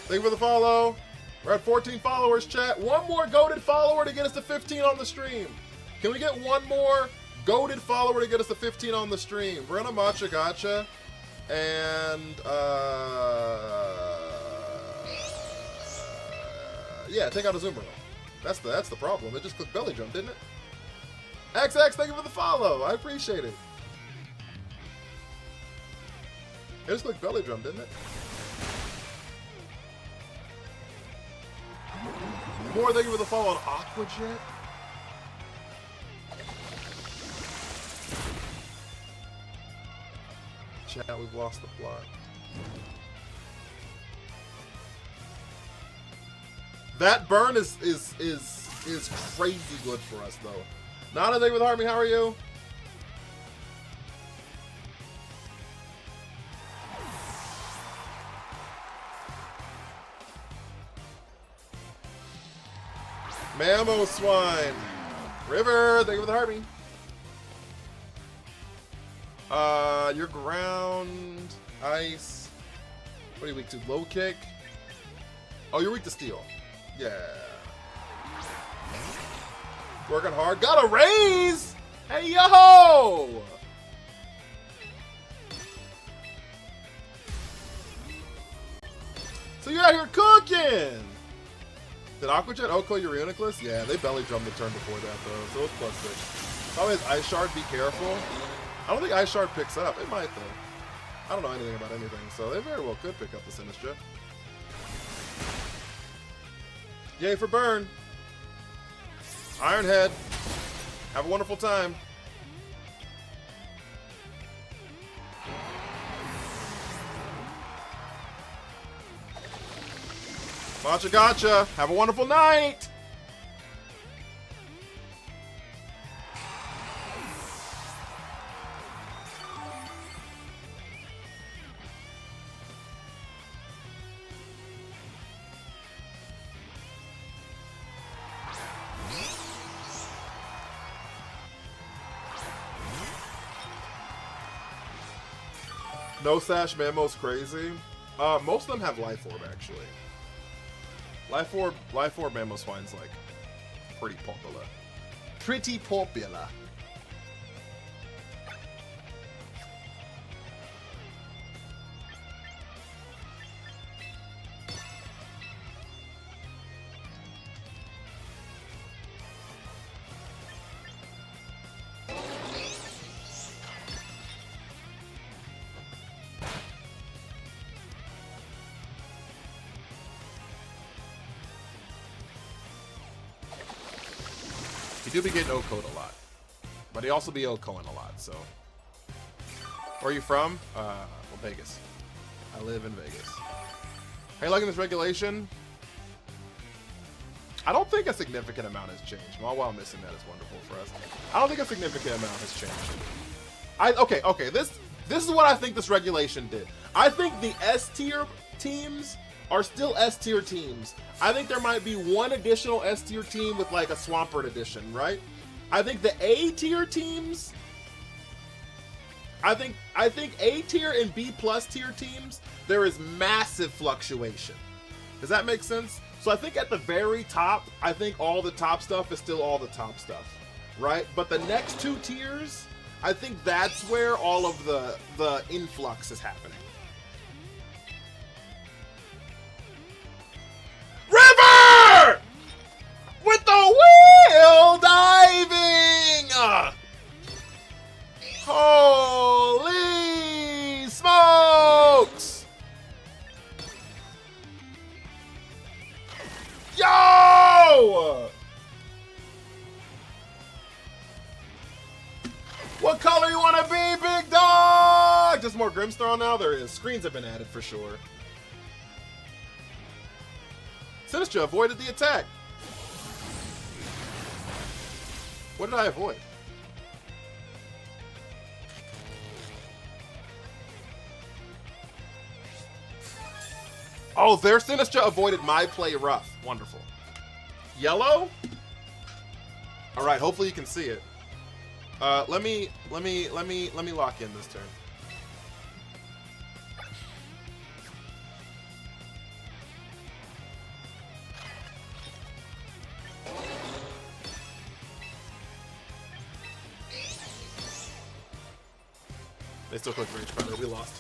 Thank you for the follow. We're at 14 followers, chat. One more goated follower to get us to 15 on the stream. Can we get one more goated follower to get us to 15 on the stream? We're on a matcha gacha. And, yeah, take out a Zoomer. That's the problem. It just clicked belly jump, didn't it? XX, thank you for the follow. I appreciate it. It just clicked belly drum, didn't it? More, thank you for the follow on Aquajet. Chat, we've lost the plot. That burn is crazy good for us though. Not a thing with Harmy, how are you? Mammo Swine. River, thank you for the heartbeat. You're ground, ice. What are you weak to? Low kick? Oh, you're weak to steel. Yeah. Working hard. Got a raise! Hey, yo! So you're out here cooking! Did Aquajet Oko your Uniclus? Yeah, they belly drummed the turn before that, though, so it's +6. Probably has Ice Shard, be careful. I don't think Ice Shard picks up. It might, though. I don't know anything about anything, so they very well could pick up the Sinistcha. Yay for burn. Ironhead. Have a wonderful time. Matcha gotcha. Have a wonderful night. No Sash Mammo's crazy. Most of them have Life Orb, actually. Life Orb Mammo Swine's like pretty popular. Pretty popular. He do be getting O-code a lot. But he also be O-coing a lot, so. Where are you from? Well, Vegas. I live in Vegas. How you liking this regulation? I don't think a significant amount has changed. While missing that is wonderful for us. I don't think a significant amount has changed. Okay, this is what I think this regulation did. I think the S-tier teams are still S-tier teams. I think there might be one additional S-tier team with like a Swampert edition, right? I think the A-tier teams, I think A-tier and B+ tier teams, there is massive fluctuation. Does that make sense? So I think at the very top, I think all the top stuff is still all the top stuff, right? But the next two tiers, I think that's where all of the influx is happening. River! With the wheel diving! Holy smokes! Yo! What color you want to be, big dog? Just more Grimstar now? There is. Screens have been added for sure. Sinistcha avoided the attack. What did I avoid? Oh, their Sinistcha avoided my play rough. Wonderful. Yellow? All right, hopefully you can see it. Let me lock in this turn. They still clicked range powder. We lost.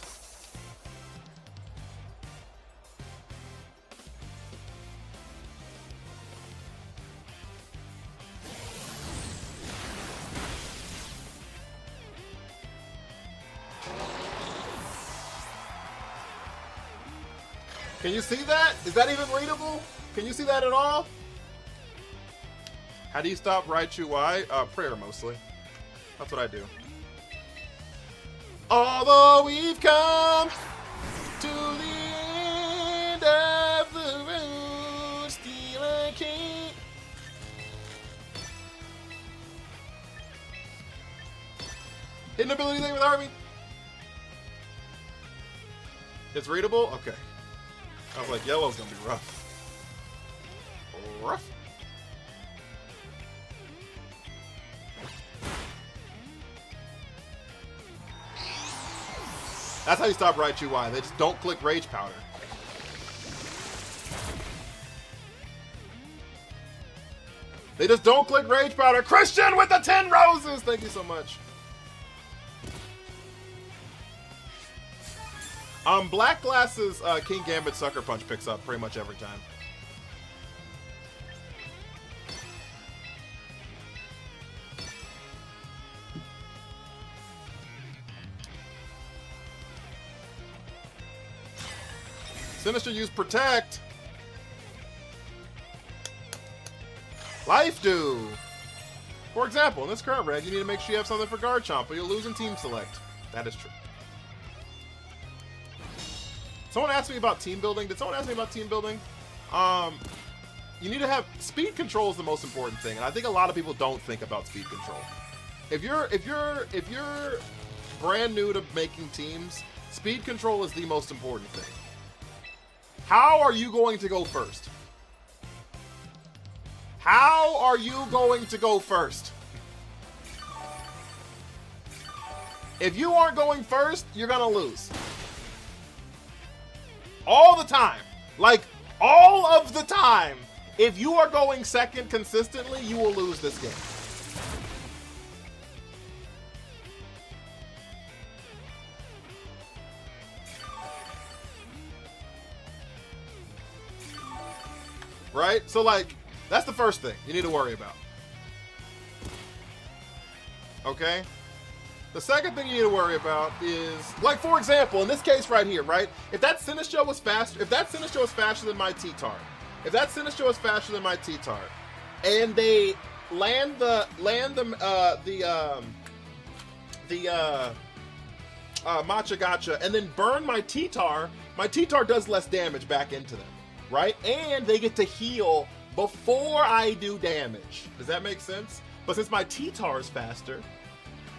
Can you see that? Is that even readable? Can you see that at all? How do you stop Raichu Y? Prayer mostly. That's what I do. Although we've come to the end of the road, still I can't. Hidden ability thing with Army. It's readable? Okay. I was like, yellow's gonna be rough. Rough. That's how you stop Raichu Y. They just don't click Rage Powder. They just don't click Rage Powder. Christian with the 10 roses! Thank you so much. Black Glass's King Gambit Sucker Punch picks up pretty much every time. Sinister used Protect. Life do. For example, in this current reg, you need to make sure you have something for Garchomp, but you'll lose in Team Select. That is true. Someone asked me about team building. Did someone ask me about team building? You need to have speed control is the most important thing, and I think a lot of people don't think about speed control. If you're brand new to making teams, speed control is the most important thing. How are you going to go first? How are you going to go first? If you aren't going first, you're gonna lose. All the time. Like, all of the time. If you are going second consistently, you will lose this game. Right? So, like, that's the first thing you need to worry about. Okay? The second thing you need to worry about is, like, for example, in this case right here, right? If that Sinistcha was faster, than my T-Tar, and they land the Matcha Gotcha and then burn my T-Tar does less damage back into them, right? And they get to heal before I do damage. Does that make sense? But since my T-Tar is faster,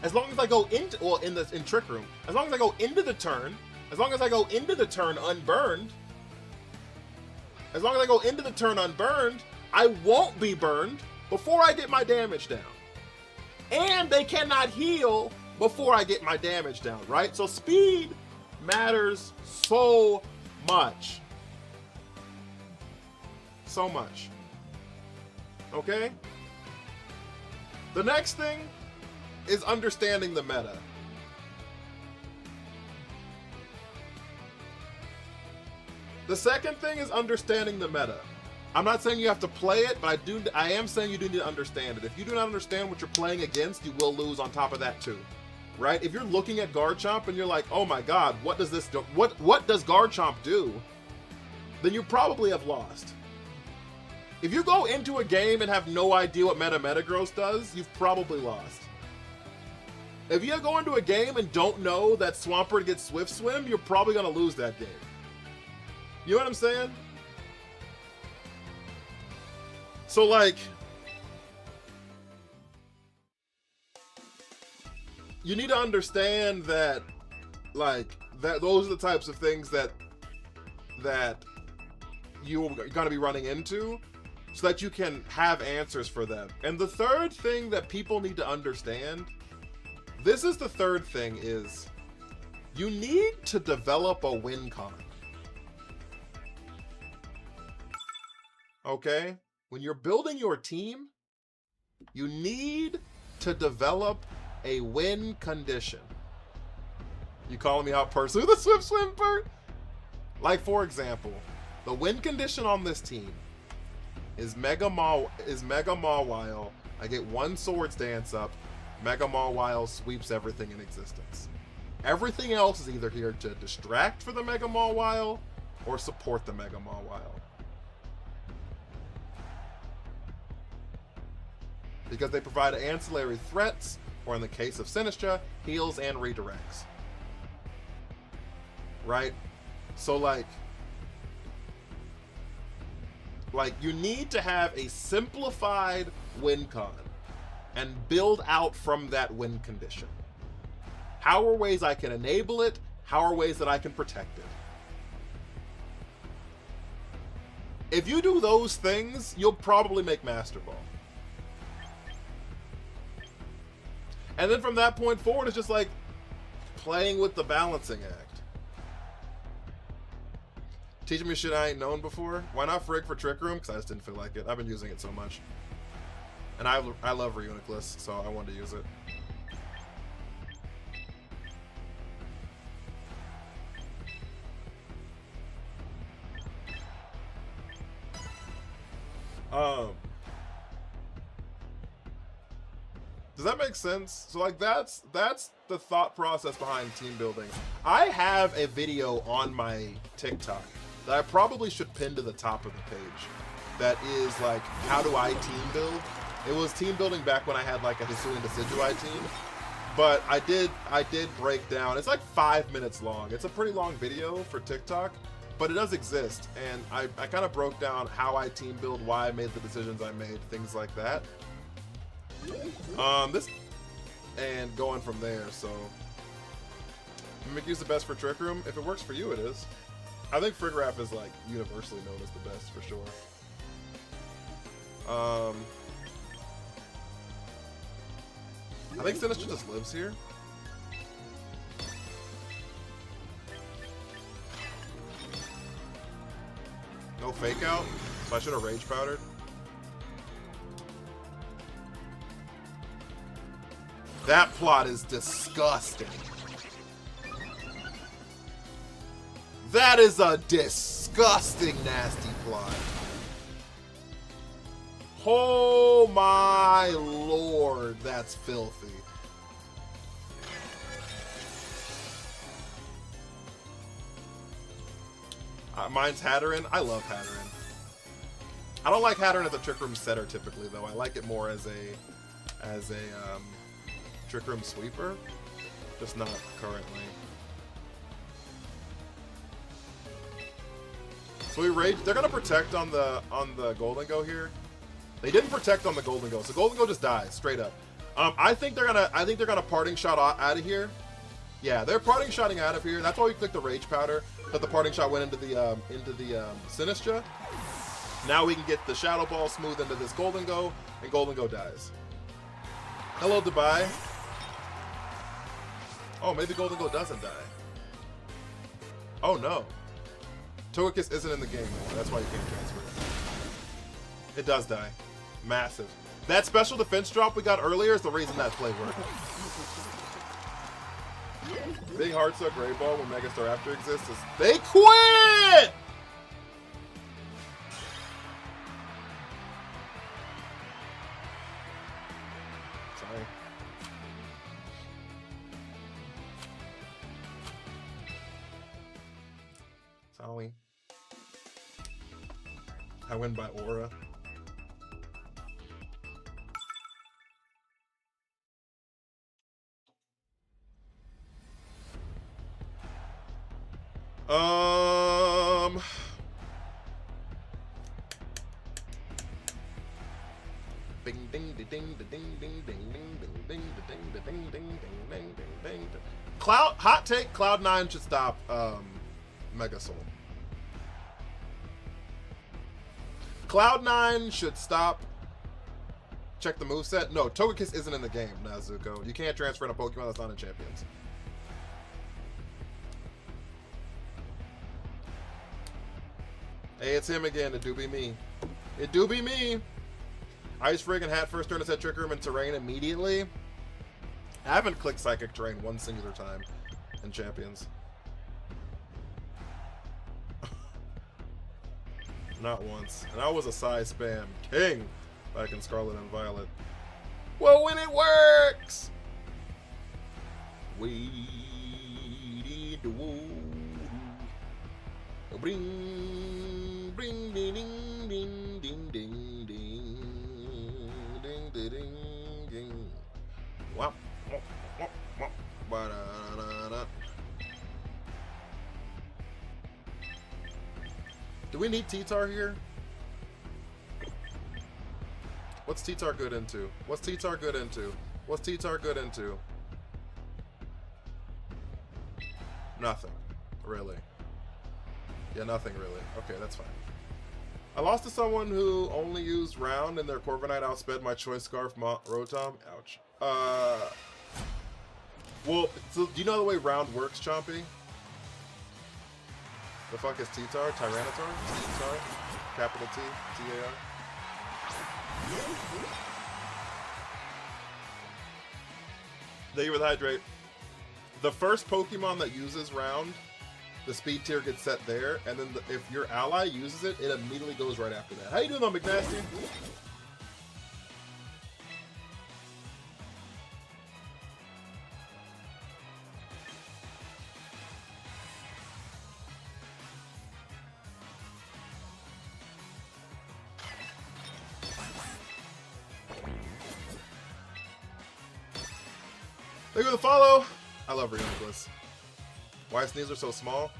as long as I go into, well, in Trick Room, as long as I go into the turn unburned, I won't be burned before I get my damage down. And they cannot heal before I get my damage down, right? So speed matters so much. So much. Okay? The next thing is understanding the meta. The second thing is understanding the meta. I'm not saying you have to play it, but I am saying you do need to understand it. If you do not understand what you're playing against, you will lose on top of that too. Right? If you're looking at Garchomp and you're like, oh my god, what does this do? What does Garchomp do? Then you probably have lost. If you go into a game and have no idea what Metagross does, you've probably lost. If you go into a game and don't know that Swampert gets Swift Swim, you're probably going to lose that game. You know what I'm saying? So, like, you need to understand that, like, that those are the types of things that you're going to be running into so that you can have answers for them. And the third thing that people need to understand, this is the third thing, is you need to develop a win con. Okay? When you're building your team, you need to develop a win condition. You calling me out personally with a Swift Swimpert? Like, for example, the win condition on this team is Mega Mawile. I get one Swords Dance up. Mega Mawile sweeps everything in existence. Everything else is either here to distract for the Mega Mawile or support the Mega Mawile. Because they provide ancillary threats, or in the case of Sinistcha, heals and redirects. Right? So like you need to have a simplified win con and build out from that win condition. How are ways I can enable it? How are ways that I can protect it? If you do those things, you'll probably make Master Ball. And then from that point forward, it's just like playing with the balancing act. Teaching me shit I ain't known before. Why not Frig for Trick Room? Because I just didn't feel like it. I've been using it so much. And I love Reuniclus, so I wanted to use it. Does that make sense? So like that's the thought process behind team building. I have a video on my TikTok that I probably should pin to the top of the page. That is like, how do I team build? It was team building back when I had like a Hisuian Decidueye team. But I did break down. It's like 5 minutes long. It's a pretty long video for TikTok, but it does exist. And I kind of broke down how I team build, why I made the decisions I made, things like that. This and going from there. So Mimic U's the best for Trick Room. If it works for you, it is. I think Frigraph is like universally known as the best for sure. I think Sinister just lives here. No fake out, so I should have rage powdered. That plot is disgusting. That is a disgusting, nasty plot. Oh my lord, that's filthy. Mine's Hatterin. I love Hatterin. I don't like Hatterin as a Trick Room setter typically, though. I like it more as a Trick Room sweeper, just not currently. So we rage. They're gonna protect on the Golden Go here. They didn't protect on the Golden Go, so Golden Go just dies straight up. I think they're gonna parting shot out of here. Yeah, they're parting shotting out of here. That's why we clicked the rage powder. That the parting shot went into the Sinistra. Now we can get the Shadow Ball smooth into this Golden Go, and Golden Go dies. Hello, Dubai. Oh, maybe Golden Go doesn't die. Oh no. Togekiss isn't in the game anymore. That's why you can't transfer it. It does die. Massive. That special defense drop we got earlier is the reason that play worked. Big Heartsuck Ray Ball when Megastar After exists is they quit! Sorry. Sorry. I win by aura. Bing ding ding ding ding ding ding ding ding ding ding ding ding ding ding. Hot take, Cloud9 should stop Mega Soul. Cloud9 should stop. Check the moveset. No, Togekiss isn't in the game, Nazuko. You can't transfer in a Pokemon that's not in Champions. Hey, it's him again. It do be me. It do be me. Ice Frig and Hat first turn to set Trick Room and Terrain immediately. I haven't clicked Psychic Terrain one singular time in Champions. Not once. And I was a size spam king back in Scarlet and Violet. Well, when it works! We need to bring, bring, ding, ding, ding, ding, ding, ding, ding, ding, ding. Wop, wop, wop, wop, ba-da-da-da. Do we need T-Tar here? What's T-Tar good into? What's T-Tar good into? What's T-Tar good into? Nothing. Really. Yeah, nothing really. Okay, that's fine. I lost to someone who only used Round and their Corviknight outsped my Choice Scarf Rotom. Ouch. Well, so do you know the way Round works, Chompy? The fuck is T-Tar? Tyranitar? T-Tar? Capital T? T-A-R? Thank you for the hydrate. The first Pokemon that uses round, the speed tier gets set there, and then if your ally uses it, it immediately goes right after that. How you doing, though, McNasty? Thank you for the follow. I love Ridiculous. Why sneezes are so small?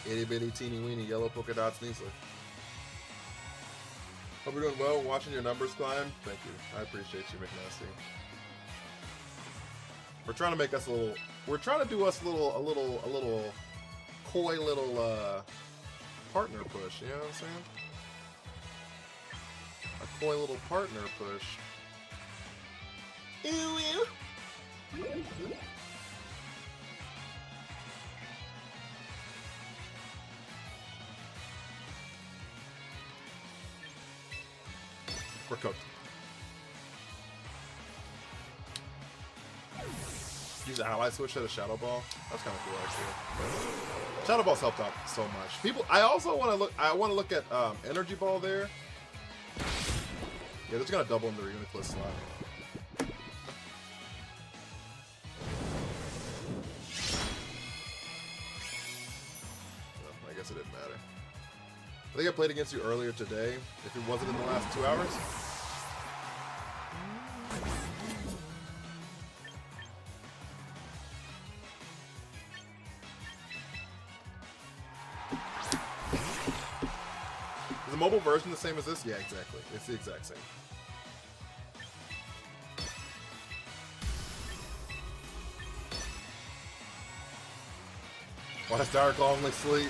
Itty bitty teeny weeny yellow polka dot sneezer. Hope you're doing well. Watching your numbers climb. Thank you. I appreciate you, McNasty. We're trying to make us a little. We're trying to do us a little coy little partner push. You know what I'm saying? A coy little partner push. Ew, ew. We're cooked. Use an ally switch to the Shadow Ball. That's kind of cool, actually. Shadow Ball's helped out so much. People, I also want to look. I want to look at Energy Ball there. Yeah, that's gonna double in the Uniclus slot. I guess it didn't matter. I think I played against you earlier today. If it wasn't in the last 2 hours. Is the mobile version the same as this? Yeah, exactly. It's the exact same. Why does Dire Claw only sleep?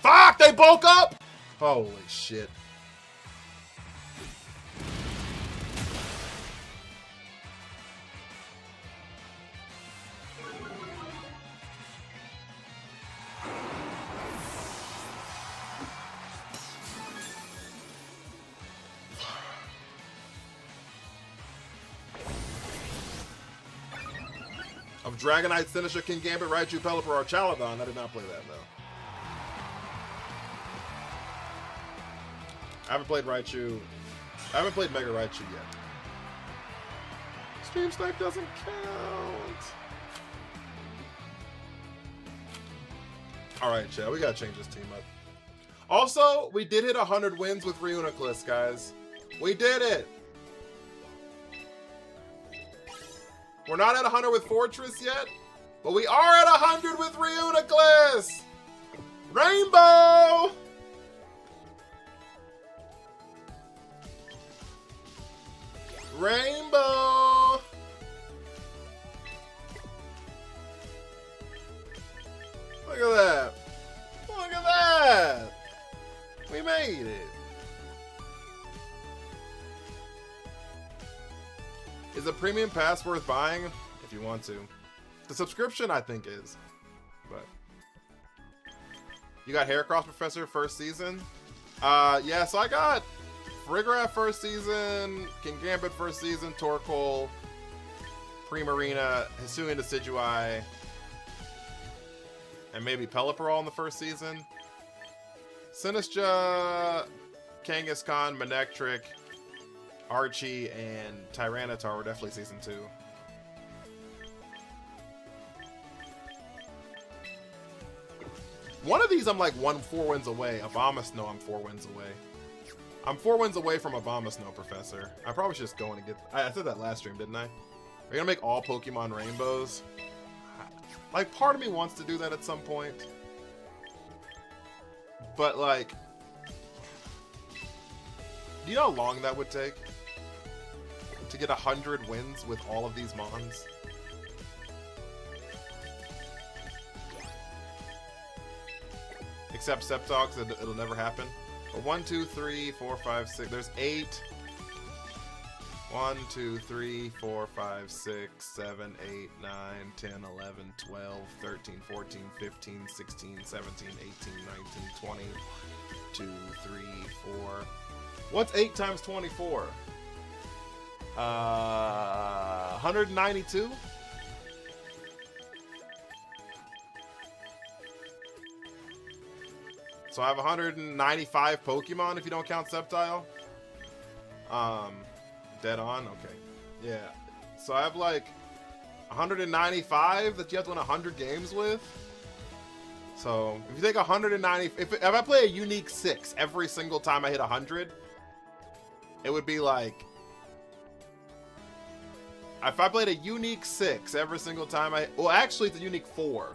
Fuck! They bulk up! Holy shit. Of Dragonite, Sinistra, King Gambit, Raichu, Pelipper, or Chaladon. I did not play that, no. I haven't played Raichu. I haven't played Mega Raichu yet. Stream Snipe doesn't count. Alright, Chad, we gotta change this team up. Also, we did hit 100 wins with Reuniclus, guys. We did it! We're not at 100 with Fortress yet, but we are at 100 with Reuniclus! Rainbow! Rainbow! Look at that! Look at that! We made it! Is a premium pass worth buying? If you want to. The subscription, I think, is. But. You got Heracross Professor first season? Yeah, so I got Frigoraph first season, King Gambit first season, Torkoal, Primarina, Hisuian Decidueye, and maybe Pelipper all in the first season. Sinistra, Kangaskhan, Manectric, Archie, and Tyranitar were definitely season 2. One of these I'm like 4 wins away. Abomasnow I'm 4 wins away. I'm 4 wins away from Abomasnow, Professor. I probably should just go in and get... I said that last stream, didn't I? Are you gonna make all Pokemon rainbows? Like, part of me wants to do that at some point. But, like... Do you know how long that would take? To get 100 wins with all of these Mons? Except Sceptox, it'll never happen. But 1, 2, 3, 4, 5, 6. There's 8. 1, 2, 3, 4, 5, 6, 7, 8, 9, 10, 11, 12, 13, 14, 15, 16, 17, 18, 19, 20. 2, 3, 4. What's 8 times 24? 192? So I have 195 Pokemon if you don't count Sceptile. Dead on? Okay. Yeah. So I have like 195 that you have to win 100 games with. So if you take 190, if I play a unique 6 every single time I hit 100, it would be like, if I played a unique 6 every single time well, actually it's a unique 4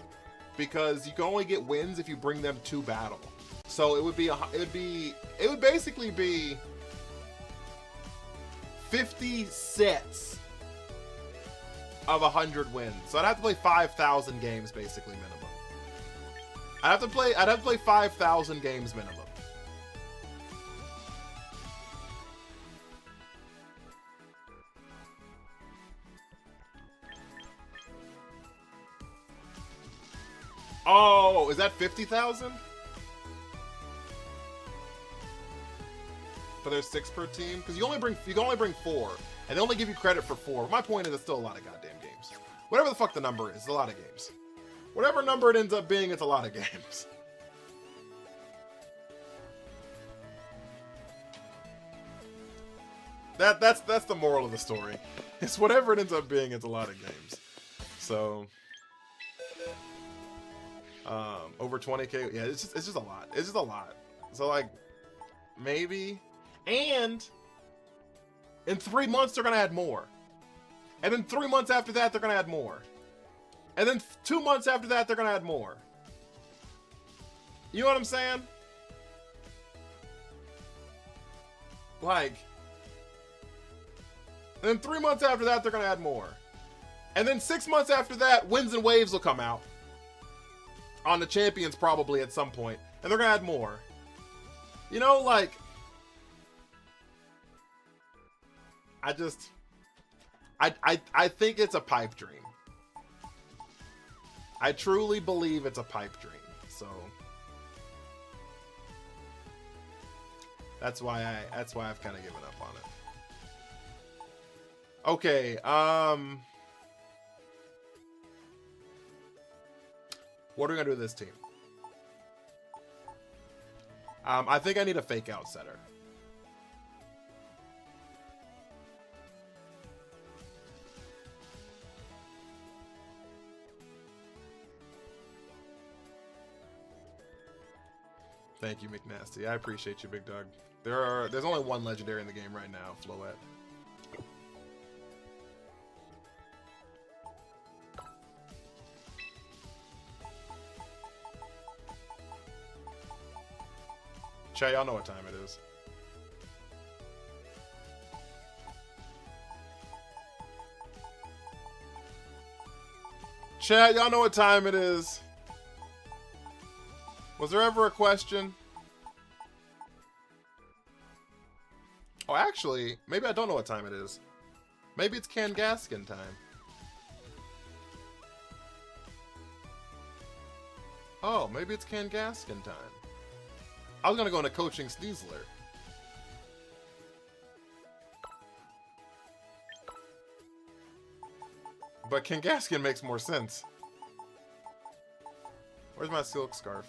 because you can only get wins if you bring them to battle. So it would basically be 50 sets of 100 wins. So I'd have to play 5,000 games basically minimum. I'd have to play 5,000 games minimum. Oh, is that 50,000? But there's 6 per team? Because you can only bring 4. And they only give you credit for 4. My point is it's still a lot of goddamn games. Whatever the fuck the number is, it's a lot of games. Whatever number it ends up being, it's a lot of games. That's the moral of the story. It's whatever it ends up being, it's a lot of games. So over 20k, yeah, it's just a lot. It's just a lot. So like maybe, and in 3 months they're gonna add more, and then 3 months after that they're gonna add more, and then 2 months after that they're gonna add more. You know what I'm saying? Like, and then 3 months after that they're gonna add more, and then 6 months after that Winds and Waves will come out on the Champions probably at some point, and they're gonna add more. You know, like, I think it's a pipe dream. I truly believe it's a pipe dream. So that's why I've kind of given up on it. Okay, what are we gonna do with this team? I think I need a fake out setter. Thank you, McNasty. I appreciate you, big dog. There's only one legendary in the game right now, Floette. Chat, y'all know what time it is. Chat, y'all know what time it is. Was there ever a question? Oh, actually, maybe I don't know what time it is. Maybe it's Kangaskhan time. Oh, maybe it's Kangaskhan time. I was gonna go into coaching Sneasler. But Kangaskhan makes more sense. Where's my silk scarf?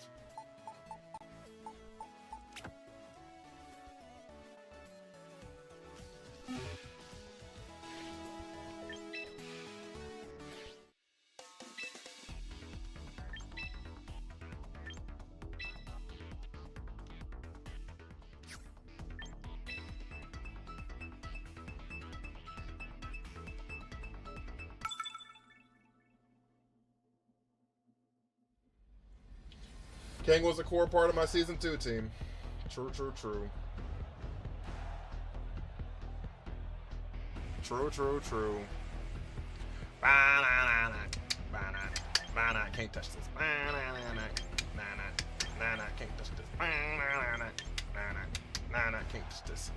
Kang was a core part of my Season 2 team. True, true, true. True, true, true. Can't touch this. Can't touch this. Nah, can't just this.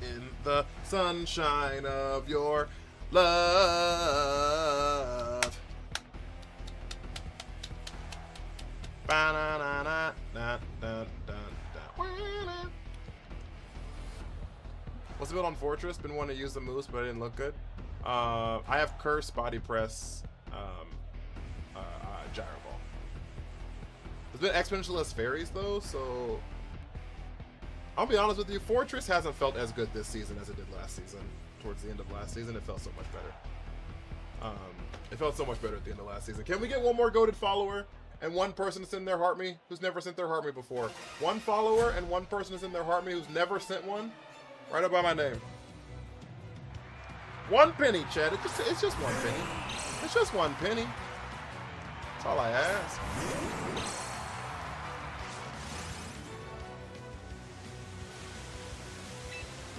In the sunshine of your love. What's the build on Fortress? Been wanting to use the moose, but it didn't look good. I have Curse, Body Press, Gyro Ball. There's been exponential fairies though, so I'll be honest with you, Fortress hasn't felt as good this season as it did last season. Towards the end of last season, it felt so much better. It felt so much better at the end of last season. Can we get one more goated follower and one person to send their heart me who's never sent their heart me before? One follower and one person to send their heart me who's never sent one? Right up by my name. 1 penny, Chad. It's just 1 penny. It's just 1 penny. That's all I ask.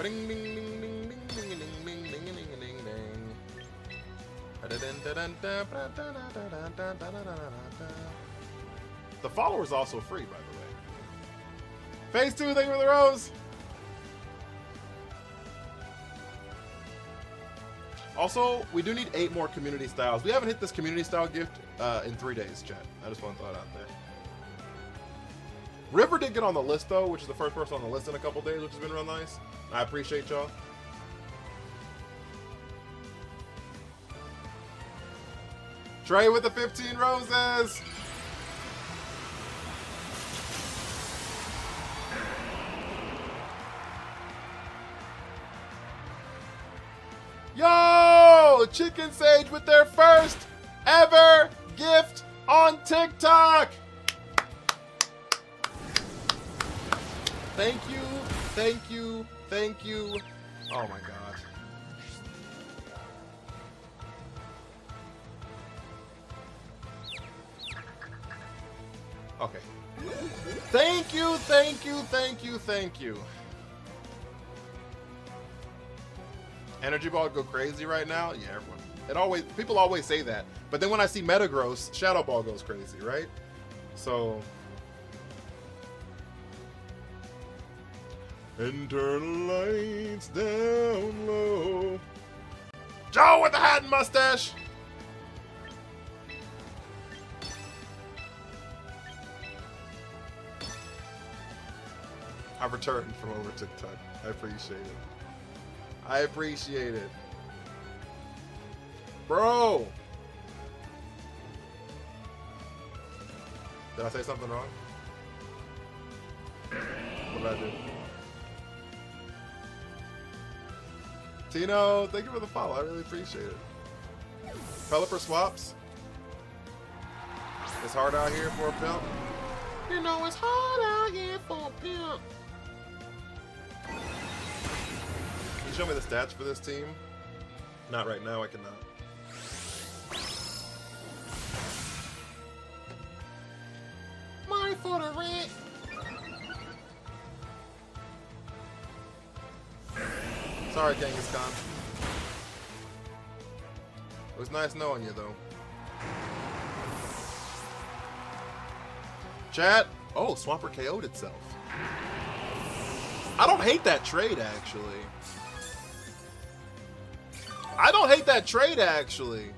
Ding ding ding ding ding ding ding ding ding ding ding ding ding. The follower is also free, by the way. Phase 2, thank you for the rose. Also, we do need 8 more community styles. We haven't hit this community style gift in 3 days, chat. I just want to throw it out there. River did get on the list, though, which is the first person on the list in a couple days, which has been real nice. I appreciate y'all. Trey with the 15 roses. Yo! Chicken Sage with their first ever gift on TikTok. Thank you, thank you, thank you. Oh my god. Okay. Thank you, thank you, thank you, thank you. Energy Ball would go crazy right now? Yeah, everyone. People always say that. But then when I see Metagross, Shadow Ball goes crazy, right? So and turn the lights down low. Joe with the hat and mustache. I've returned from over TikTok. I appreciate it. I appreciate it. Bro! Did I say something wrong? What did I do? Tino, thank you for the follow. I really appreciate it. Pelipper swaps. It's hard out here for a pimp. You know it's hard out here for a pimp. Can you show me the stats for this team? Not right now, I cannot. Mine for the rent. Sorry, Genghis Khan. It was nice knowing you, though. Chat. Oh, Swampert KO'd itself. I don't hate that trade, actually. I don't hate that trade, actually.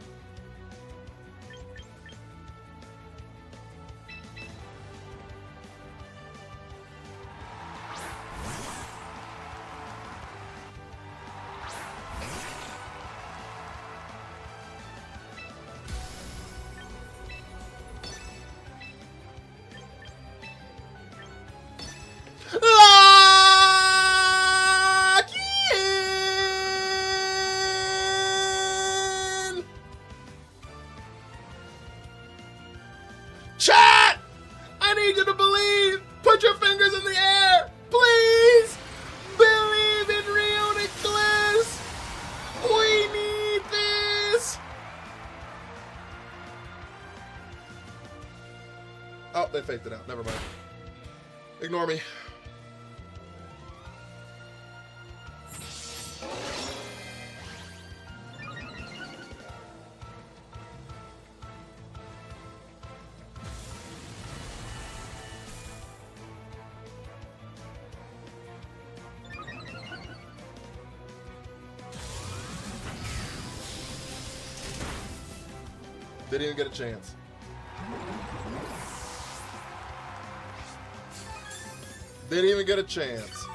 Chat! I need you to believe! Put your fingers in the air! Please! Believe in Rio Nicholas! We need this! Oh, they faked it out. Never mind. Ignore me. Didn't even get a chance. Didn't even get a chance.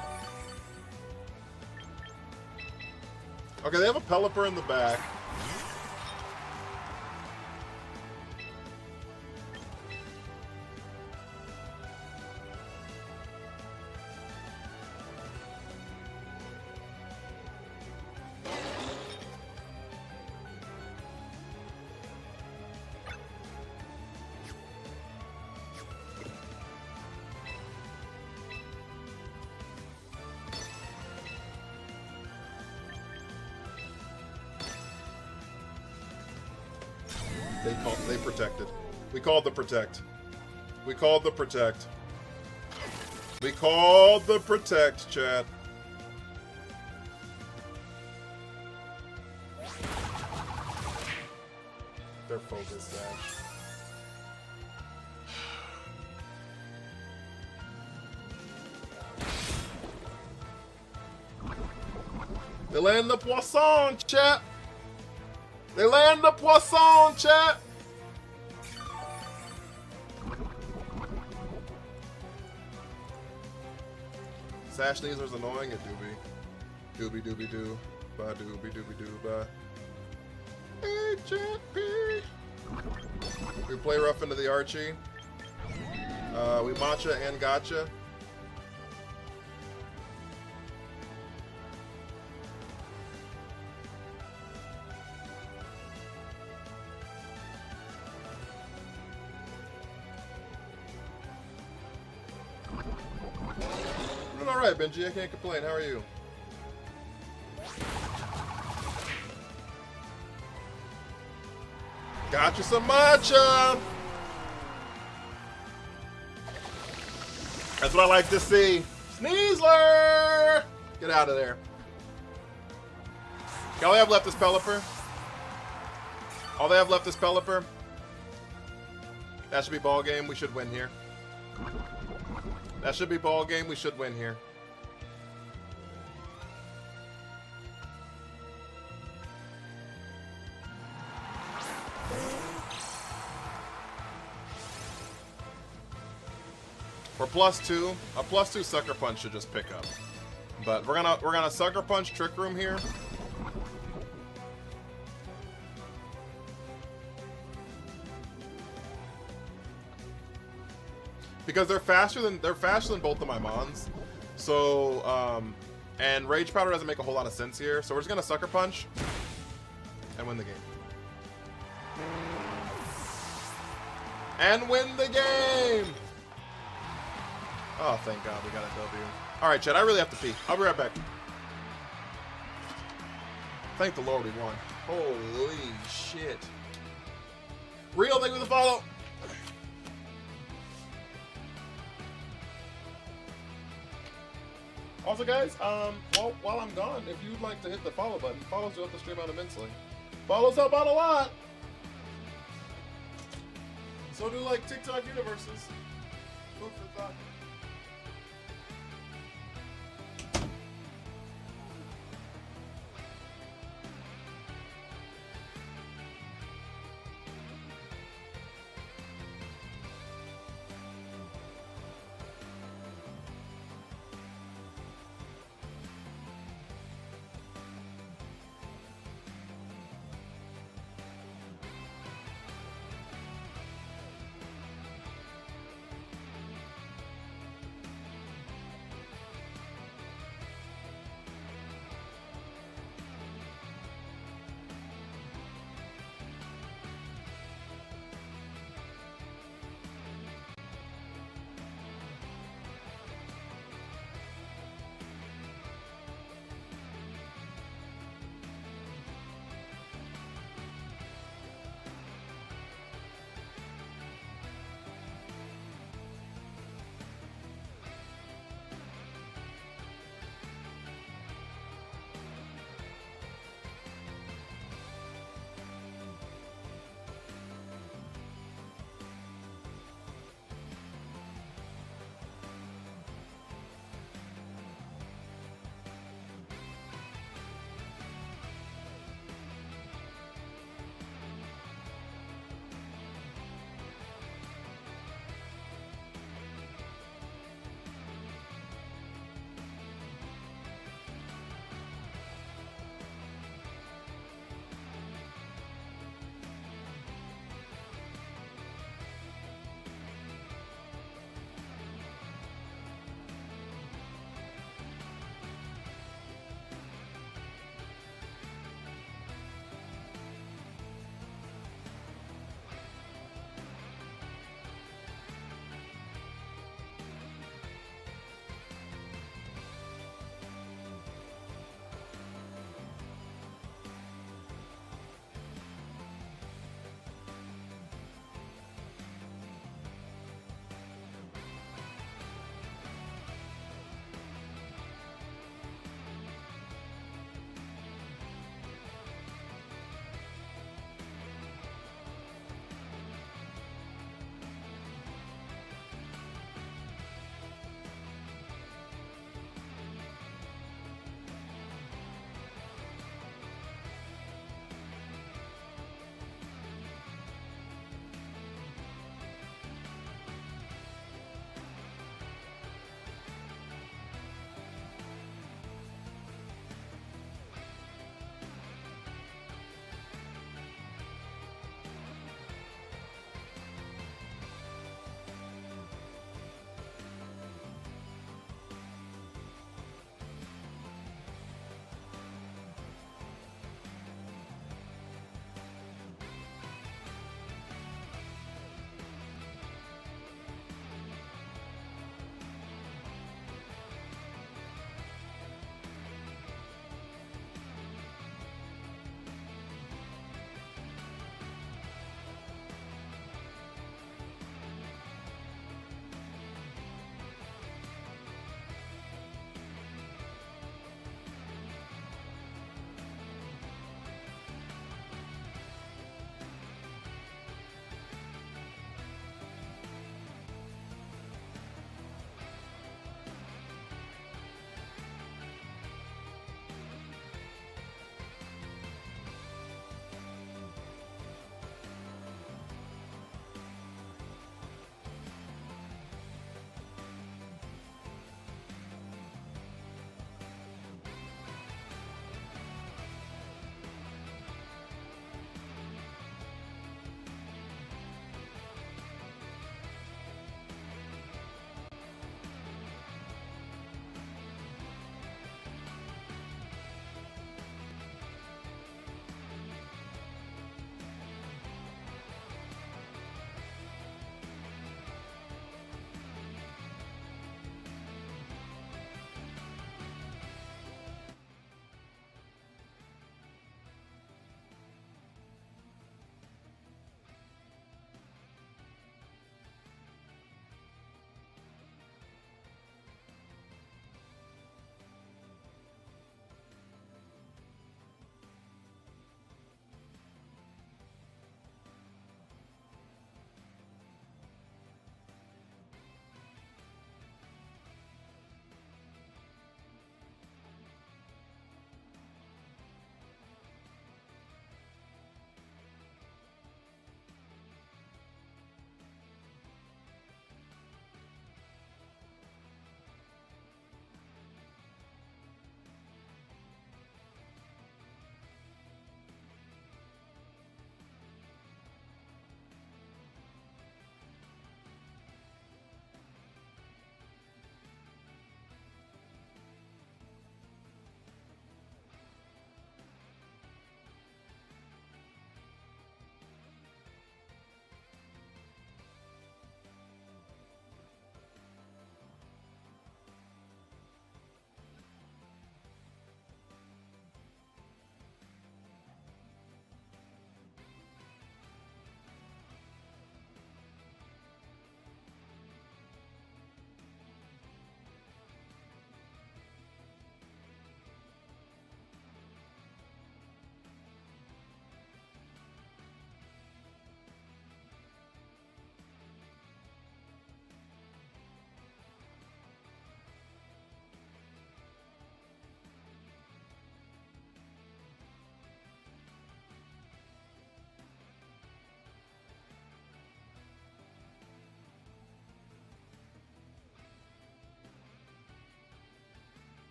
Okay, they have a Pelipper in the back. They protected. We called the protect. We called the protect. We called the protect, chat. They're focused, Ash. They land the poisson, chat. They land the poisson, chat. Sash Sneezer's annoying at doobie. Doobie doobie doo. Ba doobie doobie doo ba. HFP. We play rough into the Archie. We matcha and gotcha. Alright, Benji, I can't complain. How are you? Got you some matcha! That's what I like to see. Sneasler! Get out of there. All they have left is Pelipper. All they have left is Pelipper. That should be ball game. We should win here. That should be ball game. We should win here. For +2, a +2 sucker punch should just pick up. But we're gonna sucker punch Trick Room here. Because they're faster than both of my mons. So and Rage Powder doesn't make a whole lot of sense here. So we're just gonna sucker punch and win the game. And win the game! Oh, thank God we got a W. Alright, Chad, I really have to pee. I'll be right back. Thank the Lord we won. Holy shit. Real, thank you for the follow. Also, guys, while I'm gone, if you'd like to hit the follow button, follows will help the stream out immensely. Follows help out a lot! So do, like, TikTok universes. Food for thought.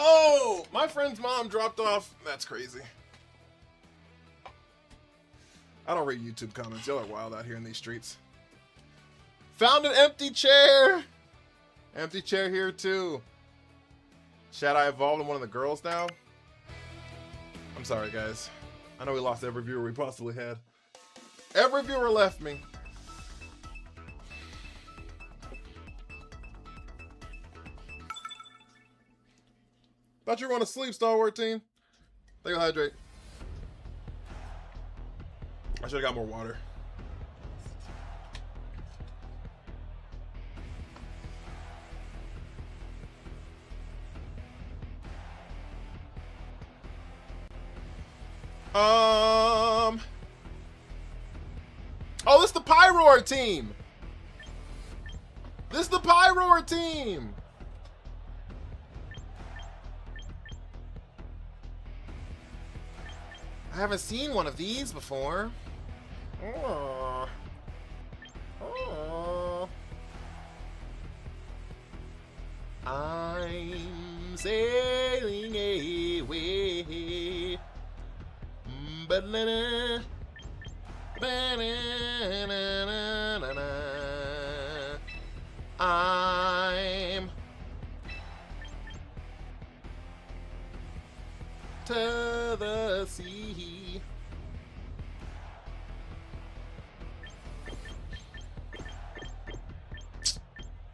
Oh, my friend's mom dropped off. That's crazy. I don't read YouTube comments. Y'all are wild out here in these streets. Found an empty chair. Empty chair here too. Should I evolve in one of the girls now? I'm sorry, guys. I know we lost every viewer we possibly had. Every viewer left me. Thought you were going to sleep, Stalwart team. They gonna hydrate. I should have got more water. Oh, this is the Pyroar team. This is the Pyroar team. I haven't seen one of these before. Oh. Oh. I'm sailing away. Ba-na-na. Ba-na-na-na-na-na. I'm to the sea.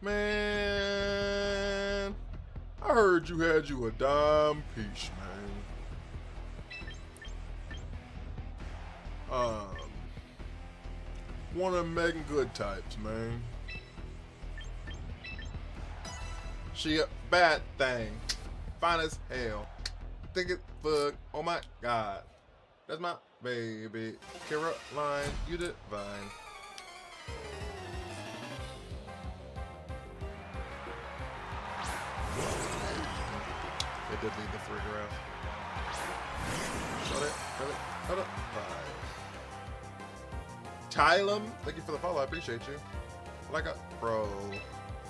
Man, I heard you had you a dime piece, man. One of them Megan Good types, man. She a bad thing, fine as hell. Think it fuck, oh my god. That's my baby. Caroline, you divine. It did lead the free graph. Shut it, shut it. Tylum, thank you for the follow, I appreciate you. Like a pro.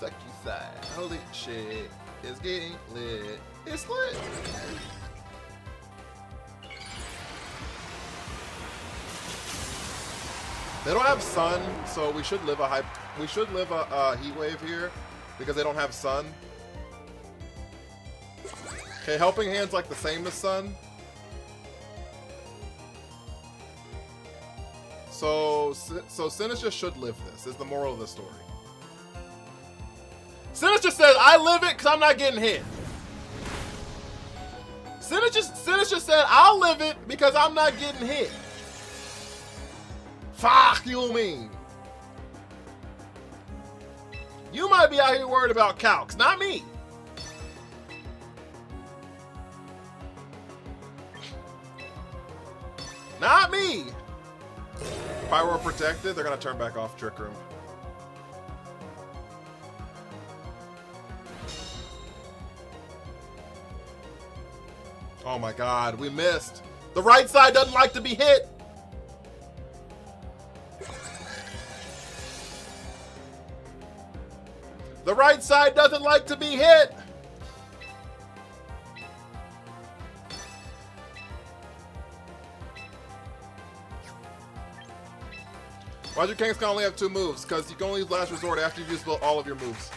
Suck you side. Holy shit. It's getting lit. It's lit. They don't have sun, so we should live a heat wave here because they don't have sun. Okay, Helping Hand's like the same as sun. So Sinister should live this, is the moral of the story. Sinister says, I live it because I'm not getting hit. Sinister said, I'll live it because I'm not getting hit. Fuck you mean. You might be out here worried about calcs, not me. Not me. Pyro protected, they're gonna turn back off Trick Room. Oh my god, we missed. The right side doesn't like to be hit. The right side doesn't like to be hit. Why'd your Kangaskhan only have 2 moves? Because you can only use Last Resort after you've used all of your moves.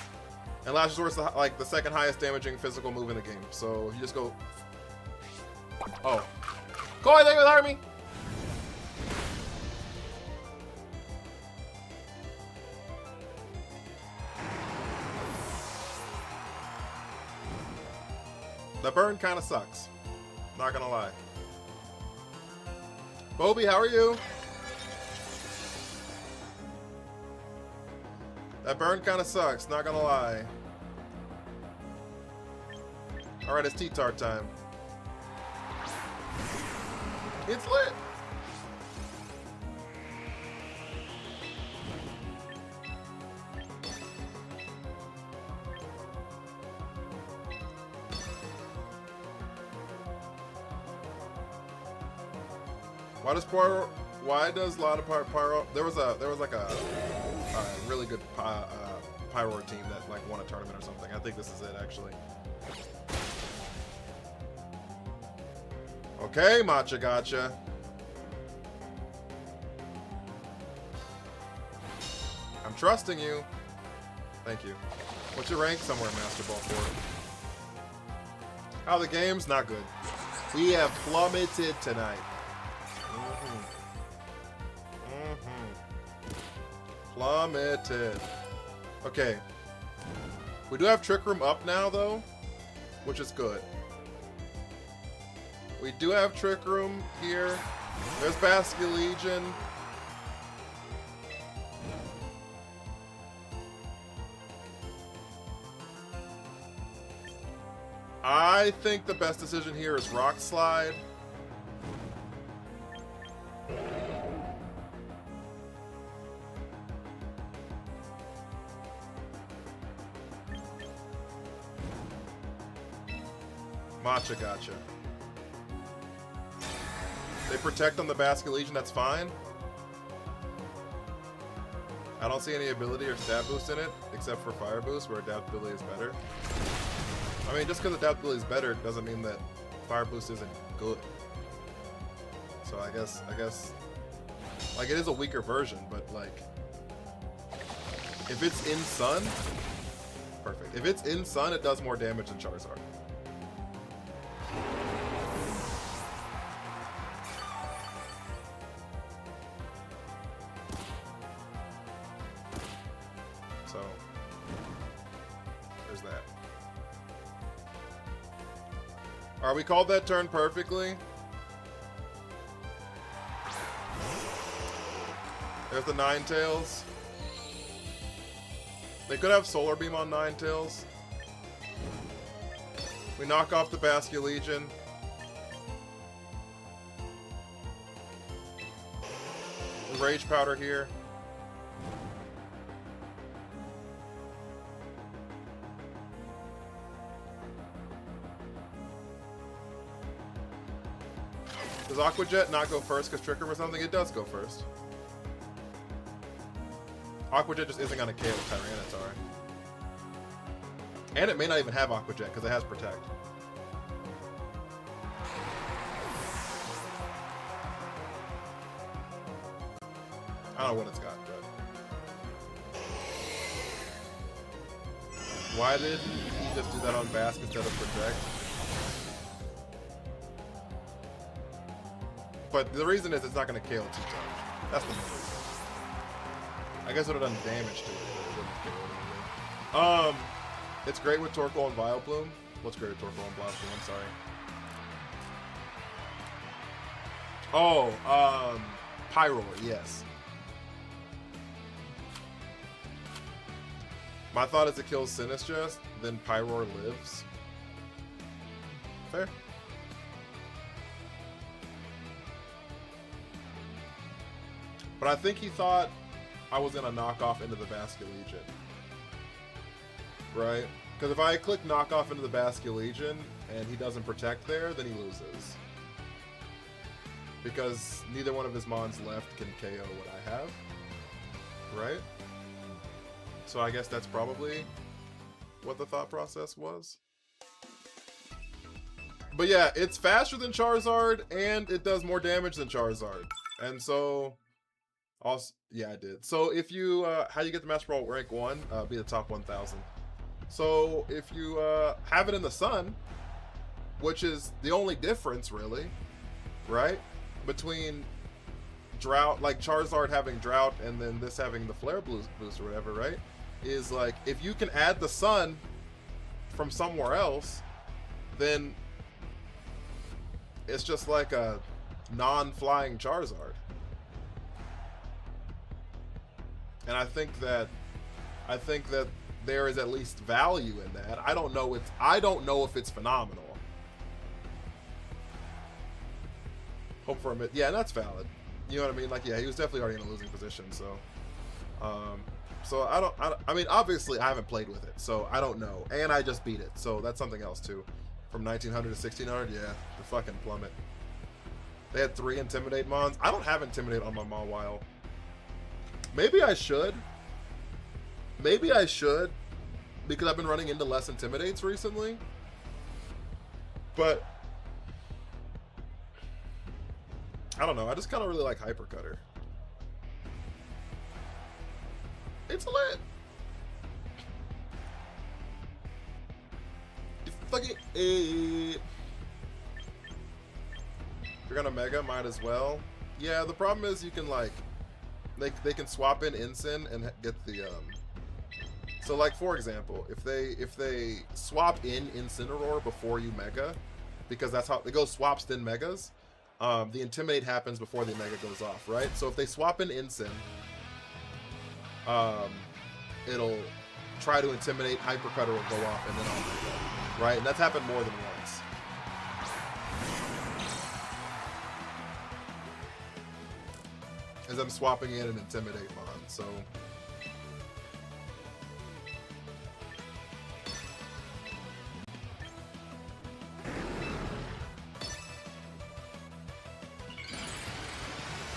And Last Resort is like the second highest damaging physical move in the game. So if you just go... Oh. Koi, thank you for hiring me! The burn kind of sucks. Not gonna lie. Bobby, how are you? That burn kind of sucks, not gonna lie. Alright, it's T-Tart time. It's lit! Why does a lot of Pyro? There was like a really good Pyro team that like won a tournament or something. I think this is it actually. Okay, Matcha gotcha. I'm trusting you. Thank you. What's your rank somewhere, Master Ball 4? How the game's not good. We have plummeted tonight. Plummeted. Okay. We do have Trick Room up now, though, which is good. We do have Trick Room here. There's Basket Legion. I think the best decision here is Rock Slide. Matcha gotcha. They protect on the Basket Legion, that's fine. I don't see any ability or stat boost in it, except for Fire Boost, where adaptability is better. I mean, just because adaptability is better doesn't mean that Fire Boost isn't good. So I guess, like, it is a weaker version, but like, if it's in Sun, perfect. If it's in Sun, it does more damage than Charizard. So, there's that. Alright, we called that turn perfectly. There's the Ninetales. They could have Solar Beam on Ninetales. We knock off the Basket Legion. Rage Powder here. Does Aqua Jet not go first because Trick Room or something? It does go first. Aqua Jet just isn't going to KO Tyranitar. And it may not even have Aqua Jet because it has Protect. I don't know what it's got, but... Why did he just do that on Bask instead of Protect? But the reason is it's not going to KO 2 times. That's the main reason. I guess it would have done damage to it, but it wouldn't KO anything. It's great with Torkoal and Vileplume. What's great with Torkoal and Vileplume? I'm sorry. Oh, Pyroar, yes. My thought is it kills Sinistcha, then Pyroar lives. Fair. But I think he thought I was going to knock off into the Basket Legion. Right? Because if I click knock off into the Basket Legion and he doesn't protect there, then he loses. Because neither one of his mons left can KO what I have. Right? So I guess that's probably what the thought process was. But yeah, it's faster than Charizard and it does more damage than Charizard. And so... Also, yeah, I did. So if you, how you get the Master Ball rank 1? Be the top 1,000. So if you have it in the Sun, which is the only difference really, right? Between Drought, like Charizard having Drought and then this having the Flare boost or whatever, right? Is like, if you can add the Sun from somewhere else, then it's just like a non-flying Charizard. And I think that there is at least value in that. I don't know if it's phenomenal. Hope for a minute. Yeah, that's valid. You know what I mean? Like, yeah, he was definitely already in a losing position. So, so I mean, obviously I haven't played with it, so I don't know. And I just beat it, so that's something else too. From 1900 to 1600, yeah, the fucking plummet. They had 3 Intimidate mons. I don't have Intimidate on my Mawile. Maybe I should. Maybe I should. Because I've been running into less Intimidates recently. But I don't know. I just kind of really like Hyper Cutter. It's lit. Fuck it. If you're gonna Mega, might as well. Yeah, the problem is you can like, they can swap in Ensign and get the So like for example, if they swap in Incineroar before you Mega, because that's how it goes, swaps then Megas. The Intimidate happens before the Mega goes off, right? So if they swap in Ensign, it'll try to Intimidate, Hyper Cutter will go off, and then I'll Mega, right? And that's happened more than once. As I'm swapping in an Intimidate Mon, so.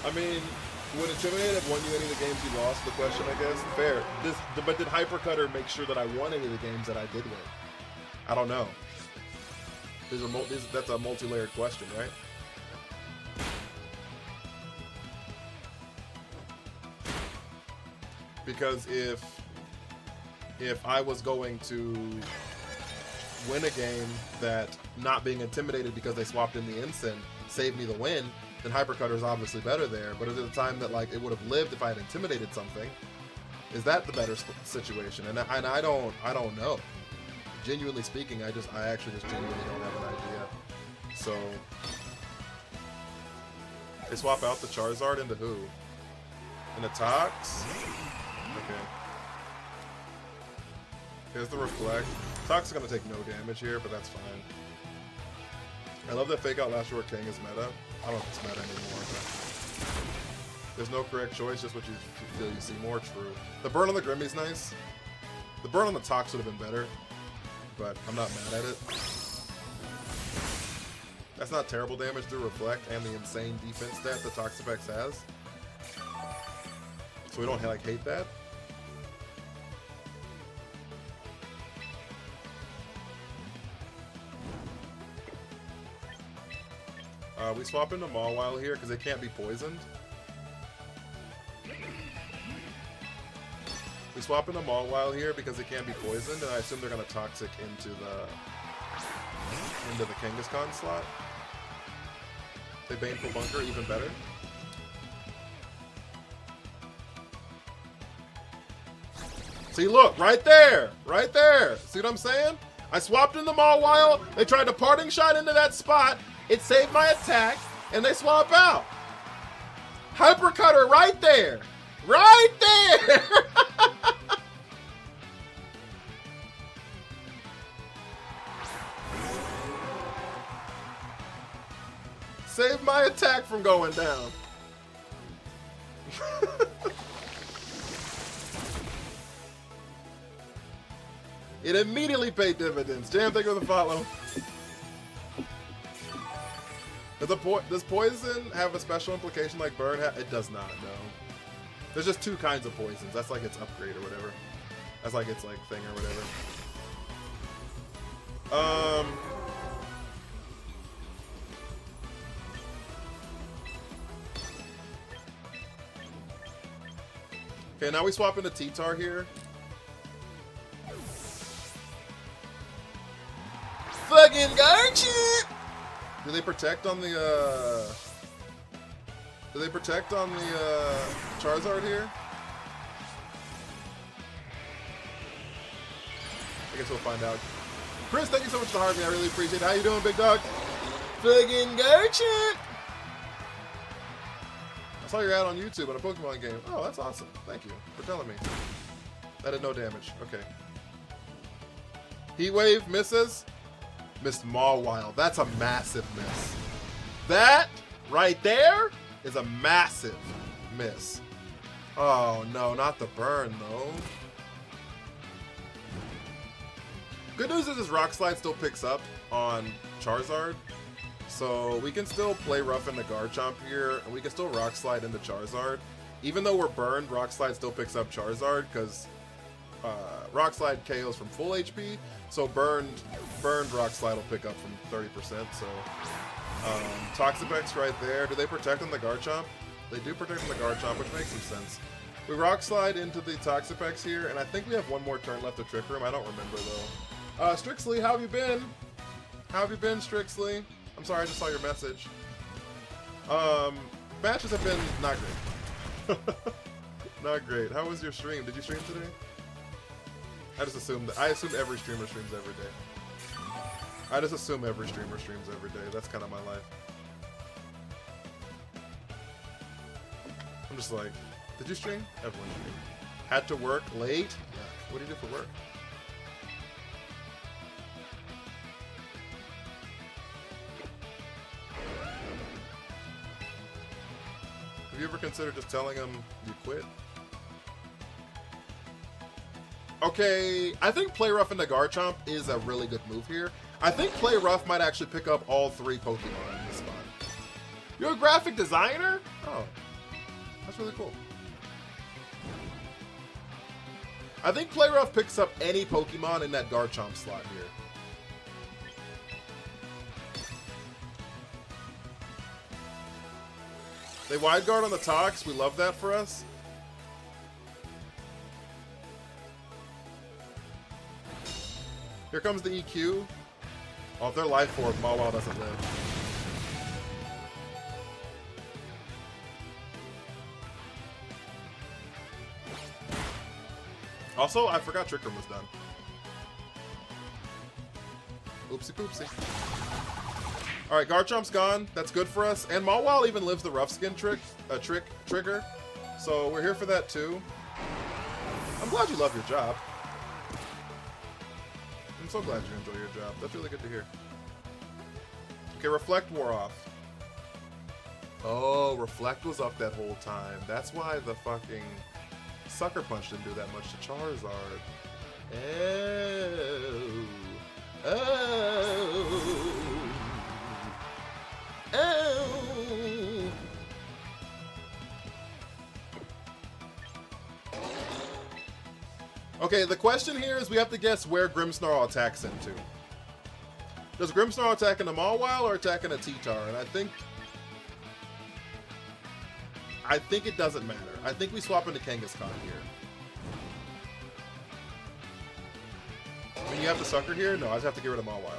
I mean, would Intimidate have won you any of the games you lost? The question, I guess. Fair. But did Hyper Cutter make sure that I won any of the games that I did win? I don't know. That's a multi-layered question, right? Because if I was going to win a game that not being intimidated because they swapped in the Ensign saved me the win, then Hyper Cutter is obviously better there. But at the time that like it would have lived if I had intimidated something, is that the better situation? And I don't know. Genuinely speaking, I actually just genuinely don't have an idea. So they swap out the Charizard into who? Into Tox? Okay. Here's the Reflect. Tox is gonna take no damage here, but that's fine. I love that Fake Out Last Resort King is meta. I don't know if it's meta anymore, but there's no correct choice, just what you feel you see more. True. The burn on the Grimmy's nice. The burn on the Tox would have been better, but I'm not mad at it. That's not terrible damage through Reflect and the insane defense stat that Toxapex has. So we don't like hate that. We swap into Mawile here because they can't be poisoned. We swap into Mawile here because they can't be poisoned, and I assume they're gonna Toxic into the Kangaskhan slot. They Baneful Bunker, even better. See, look, right there, right there. See what I'm saying? I swapped in the Mawile. They tried to Parting Shot into that spot. It saved my attack, and they swap out. Hyper Cutter right there. Right there. Saved my attack from going down. It immediately paid dividends. Jam, thank you for the follow. Does poison have a special implication like burn? It does not, no. There's just two kinds of poisons. That's like its upgrade or whatever. That's like its like thing or whatever. Okay, now we swap into T-Tar here. Fucking Garchomp! Do they protect on the Charizard here? I guess we'll find out. Chris, thank you so much for the heart, man. I really appreciate it. How you doing, big dog? Fucking Garchomp! I saw your ad on YouTube on a Pokemon game. Oh, that's awesome. Thank you for telling me. That did no damage. Okay. Heat Wave misses. Missed Mawile. That's a massive miss. That right there is a massive miss. Oh no, not the burn though. Good news is this Rock Slide still picks up on Charizard. So we can still play rough into Garchomp here, and we can still Rock Slide into Charizard. Even though we're burned, Rock Slide still picks up Charizard because Rock Slide KOs from full HP. So burned Rock Slide will pick up from 30%. So Toxapex right there. Do they protect on the Garchomp? They do protect on the Garchomp, which makes some sense. We Rock Slide into the Toxapex here, and I think we have one more turn left to Trick Room. I don't remember, though. Strixley, how have you been? How have you been, Strixley? I'm sorry, I just saw your message. Matches have been not great. Not great. How was your stream? Did you stream today? I assume every streamer streams every day. I just assume every streamer streams every day. That's kind of my life. I'm just like, did you stream? Everyone streamed. Had to work late? Yuck. What do you do for work? Have you ever considered just telling them you quit? Okay, I think Play Rough into Garchomp is a really good move here. I think Play Rough might actually pick up all 3 Pokemon in this spot. You're a graphic designer? Oh, that's really cool. I think Play Rough picks up any Pokemon in that Garchomp slot here. They wide guard on the Tox. We love that for us. Here comes the EQ. Oh, if they're Life Orb, Mawile doesn't live. Also, I forgot Trick Room was done. Oopsie poopsie. Alright, Garchomp's gone. That's good for us. And Mawile even lives the Rough Skin trigger. So we're here for that too. I'm glad you love your job. I'm so glad you enjoy your job. That's really good to hear. Okay, Reflect wore off. Oh, Reflect was up that whole time. That's why the fucking Sucker Punch didn't do that much to Charizard. Oh. Oh. Oh. Okay, the question here is we have to guess where Grimmsnarl attacks into. Does Grimmsnarl attack into Mawile or attack into T-Tar? And I think it doesn't matter. I think we swap into Kangaskhan here. I mean, you have to Sucker here? No, I just have to get rid of Mawile.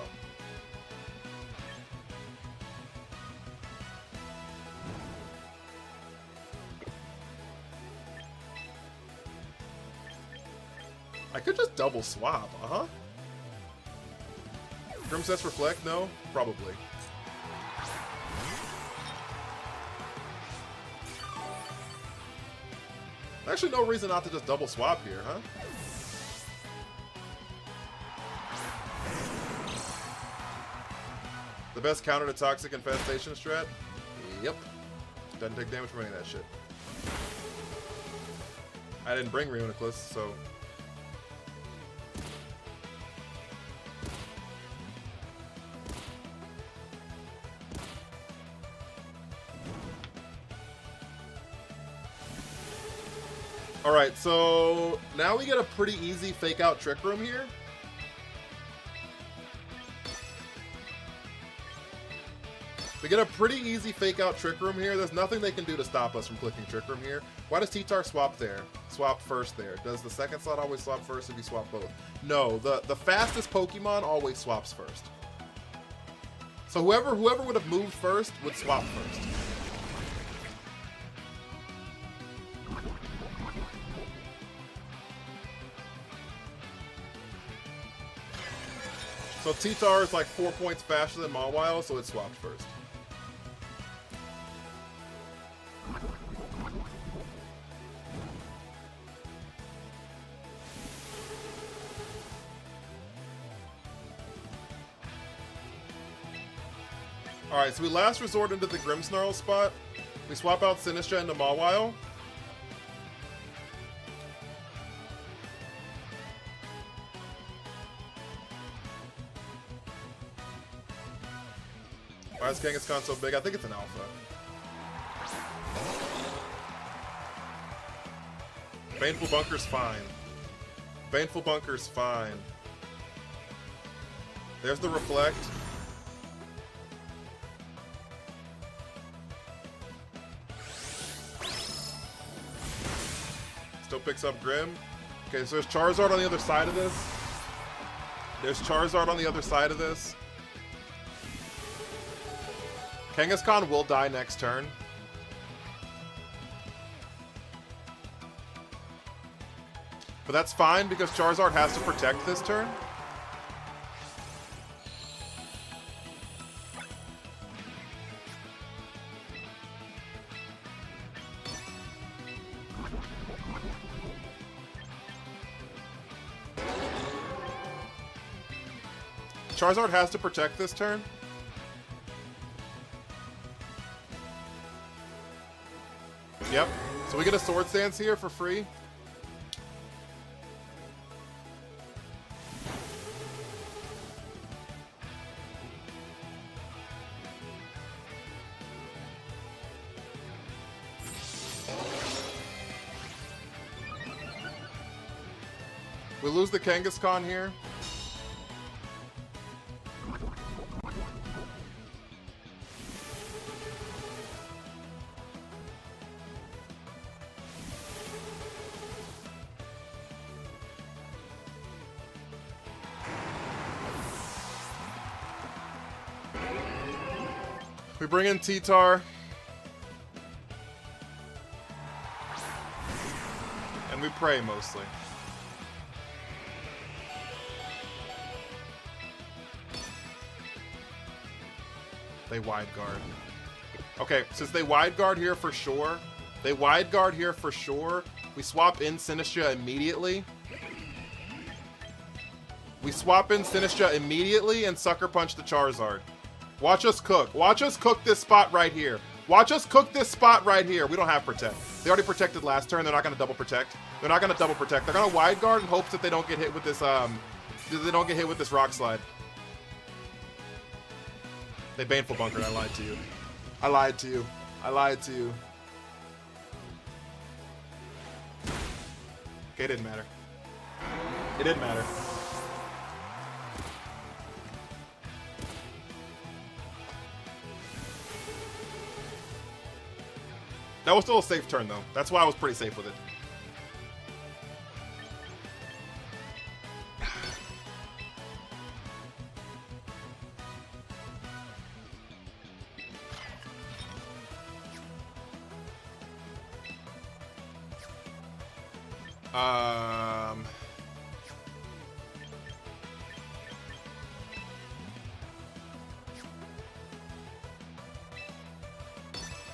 I could just double swap, Grimmsnest Reflect? No? Probably. Actually, no reason not to just double swap here, huh? The best counter to Toxic Infestation strat? Yep. Doesn't take damage from any of that shit. I didn't bring Reuniclus, so... Alright, so now we get a pretty easy fake out Trick Room here. We get a pretty easy fake out Trick Room here. There's nothing they can do to stop us from clicking Trick Room here. Why does T-Tar swap there? Swap first there. Does the second slot always swap first if you swap both? No, the fastest Pokemon always swaps first. So whoever would have moved first would swap first. So T-Tar is like 4 points faster than Mawile, so it swapped first. Alright, so we last resort into the Grimmsnarl spot. We swap out Sinistcha into Mawile. Why is Kangaskhan so big? I think it's an alpha. Baneful Bunker's fine. Baneful Bunker's fine. There's the Reflect. Still picks up Grim. Okay, so there's Charizard on the other side of this. There's Charizard on the other side of this. Kangaskhan will die next turn. But that's fine because Charizard has to protect this turn. Charizard has to protect this turn. Yep. So we get a Sword Stance here for free. We lose the Kangaskhan here. We bring in T-Tar. And we pray mostly. They wide guard. Okay, since they wide guard here for sure, we swap in Sinistcha immediately. We swap in Sinistcha immediately and Sucker Punch the Charizard. Watch us cook. Watch us cook this spot right here. Watch us cook this spot right here. We don't have Protect. They already protected last turn. They're not going to double protect. They're not going to double protect. They're going to wide guard in hopes that they don't get hit with this, Rock Slide. They Baneful Bunkered. I lied to you. I lied to you. I lied to you. Okay, it didn't matter. It didn't matter. That was still a safe turn, though. That's why I was pretty safe with it.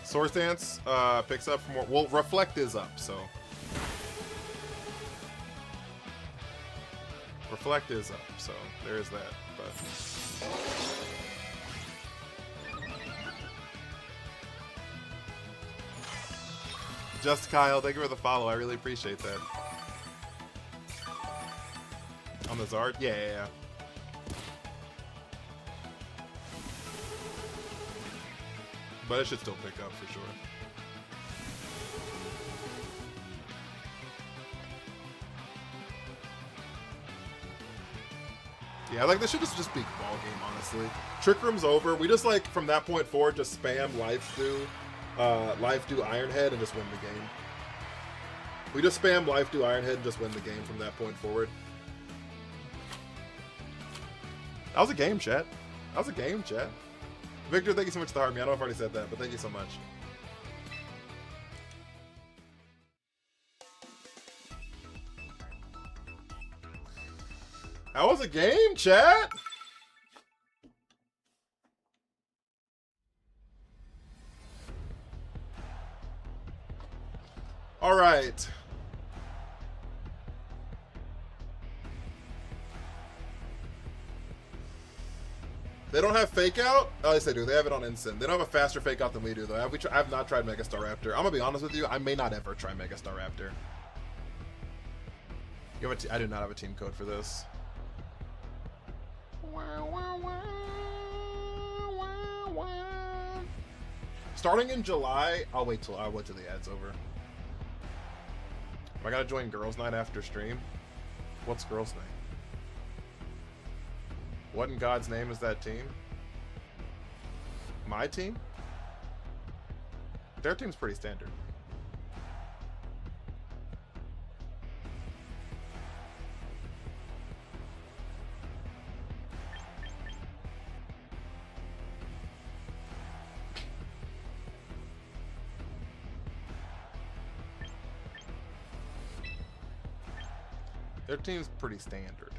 Sword Stance picks up for more. Well, Reflect is up, so. Reflect is up, so there is that. But Just Kyle, thank you for the follow. I really appreciate that. On the Zard? Yeah. But it should still pick up for sure. Yeah, like this should just be ball game, honestly. Trick Room's over. We just like from that point forward just spam Life do Iron Head and just win the game. We just spam Life do Iron Head and just win the game from that point forward. That was a game, chat. That was a game, chat. Victor, thank you so much for the heart me. I don't know if I already said that, but thank you so much. That was a game, chat. All right. They don't have Fake Out? Oh, yes, they do. They have it on Instant. They don't have a faster Fake Out than we do, though. I have not tried Megastar Raptor. I'm gonna be honest with you. I may not ever try Megastar Raptor. You have I do not have a team code for this. Starting in July, I'll wait till the ad's over. Am I gonna join Girls Night after stream? What's Girls Night? What in God's name is that team? My team? Their team's pretty standard. Their team's pretty standard.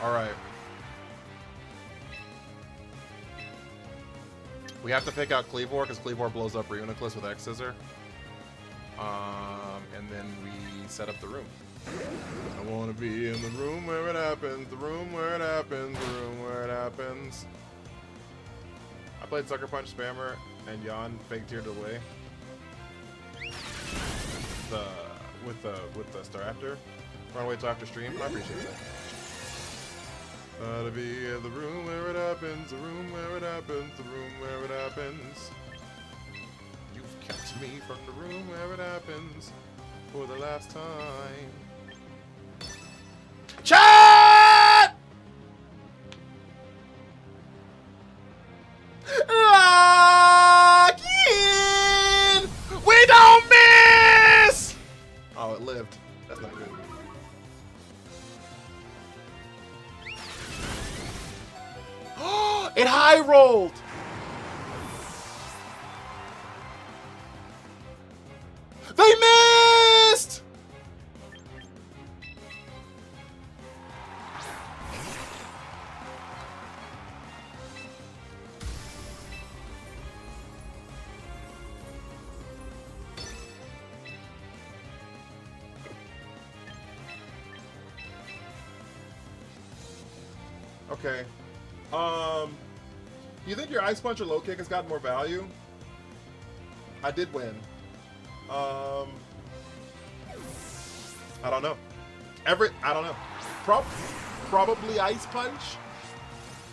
All right. We have to pick out Cleavor because Cleavor blows up Reuniclus with X Scissor. And then we set up the room. I want to be in the room where it happens, the room where it happens, the room where it happens. I played Sucker Punch Spammer and Yon fake tiered away. With the Star After. Run away till after stream. I appreciate that. Gotta be in the room where it happens, the room where it happens, the room where it happens. You've kept me from the room where it happens for the last time. Chat! Lock in! We don't miss! Oh, it lived. That's not good. It high rolled. They missed. Okay. You think your Ice Punch or Low Kick has gotten more value? I did win. I don't know. I don't know. Probably Ice Punch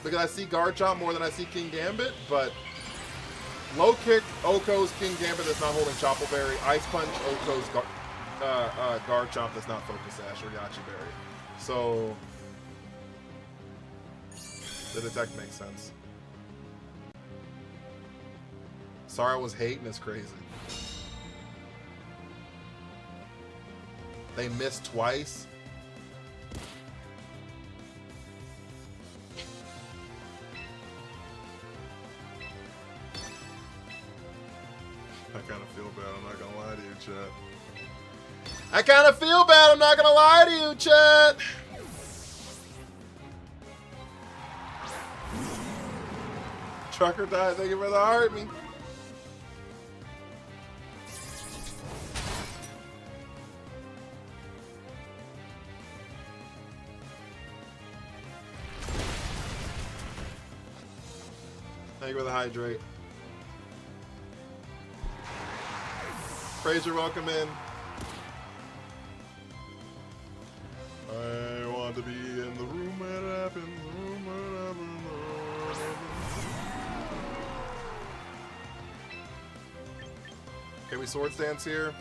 because I see Guard Chomp more than I see King Gambit, but Low Kick Oko's King Gambit that's not holding Choppleberry. Ice Punch Oko's Guard Chomp that's not Focus Sash or Yachi Berry. So the detect makes sense. Sorry I was hating is crazy. They missed twice. I kind of feel bad, I'm not gonna lie to you, chat. I kind of feel bad, I'm not gonna lie to you, chat. Trucker died, thank you for the heart, me. Thank you for the hydrate. Fraser, welcome in. I want to be in the room where it happens, the room where it happens, the room where it happens. Okay, we sword stance here.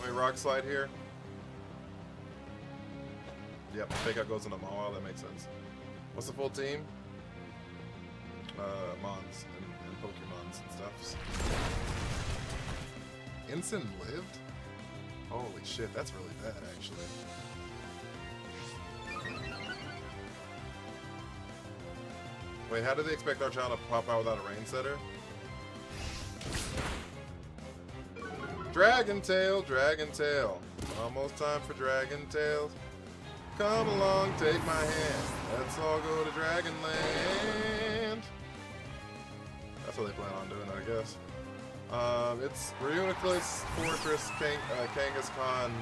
Wait, rock slide here. Yep, fake out goes into Mawa, that makes sense. What's the full team? Mons and Pokemons and stuff. Ensign lived? Holy shit, that's really bad actually. Wait, how do they expect our child to pop out without a rain setter? Dragon Tail, Dragon Tail. Almost time for Dragon Tails. Come along, take my hand. Let's all go to Dragonland. That's what they plan on doing, I guess. It's Reuniclus, Fortress, Kangaskhan,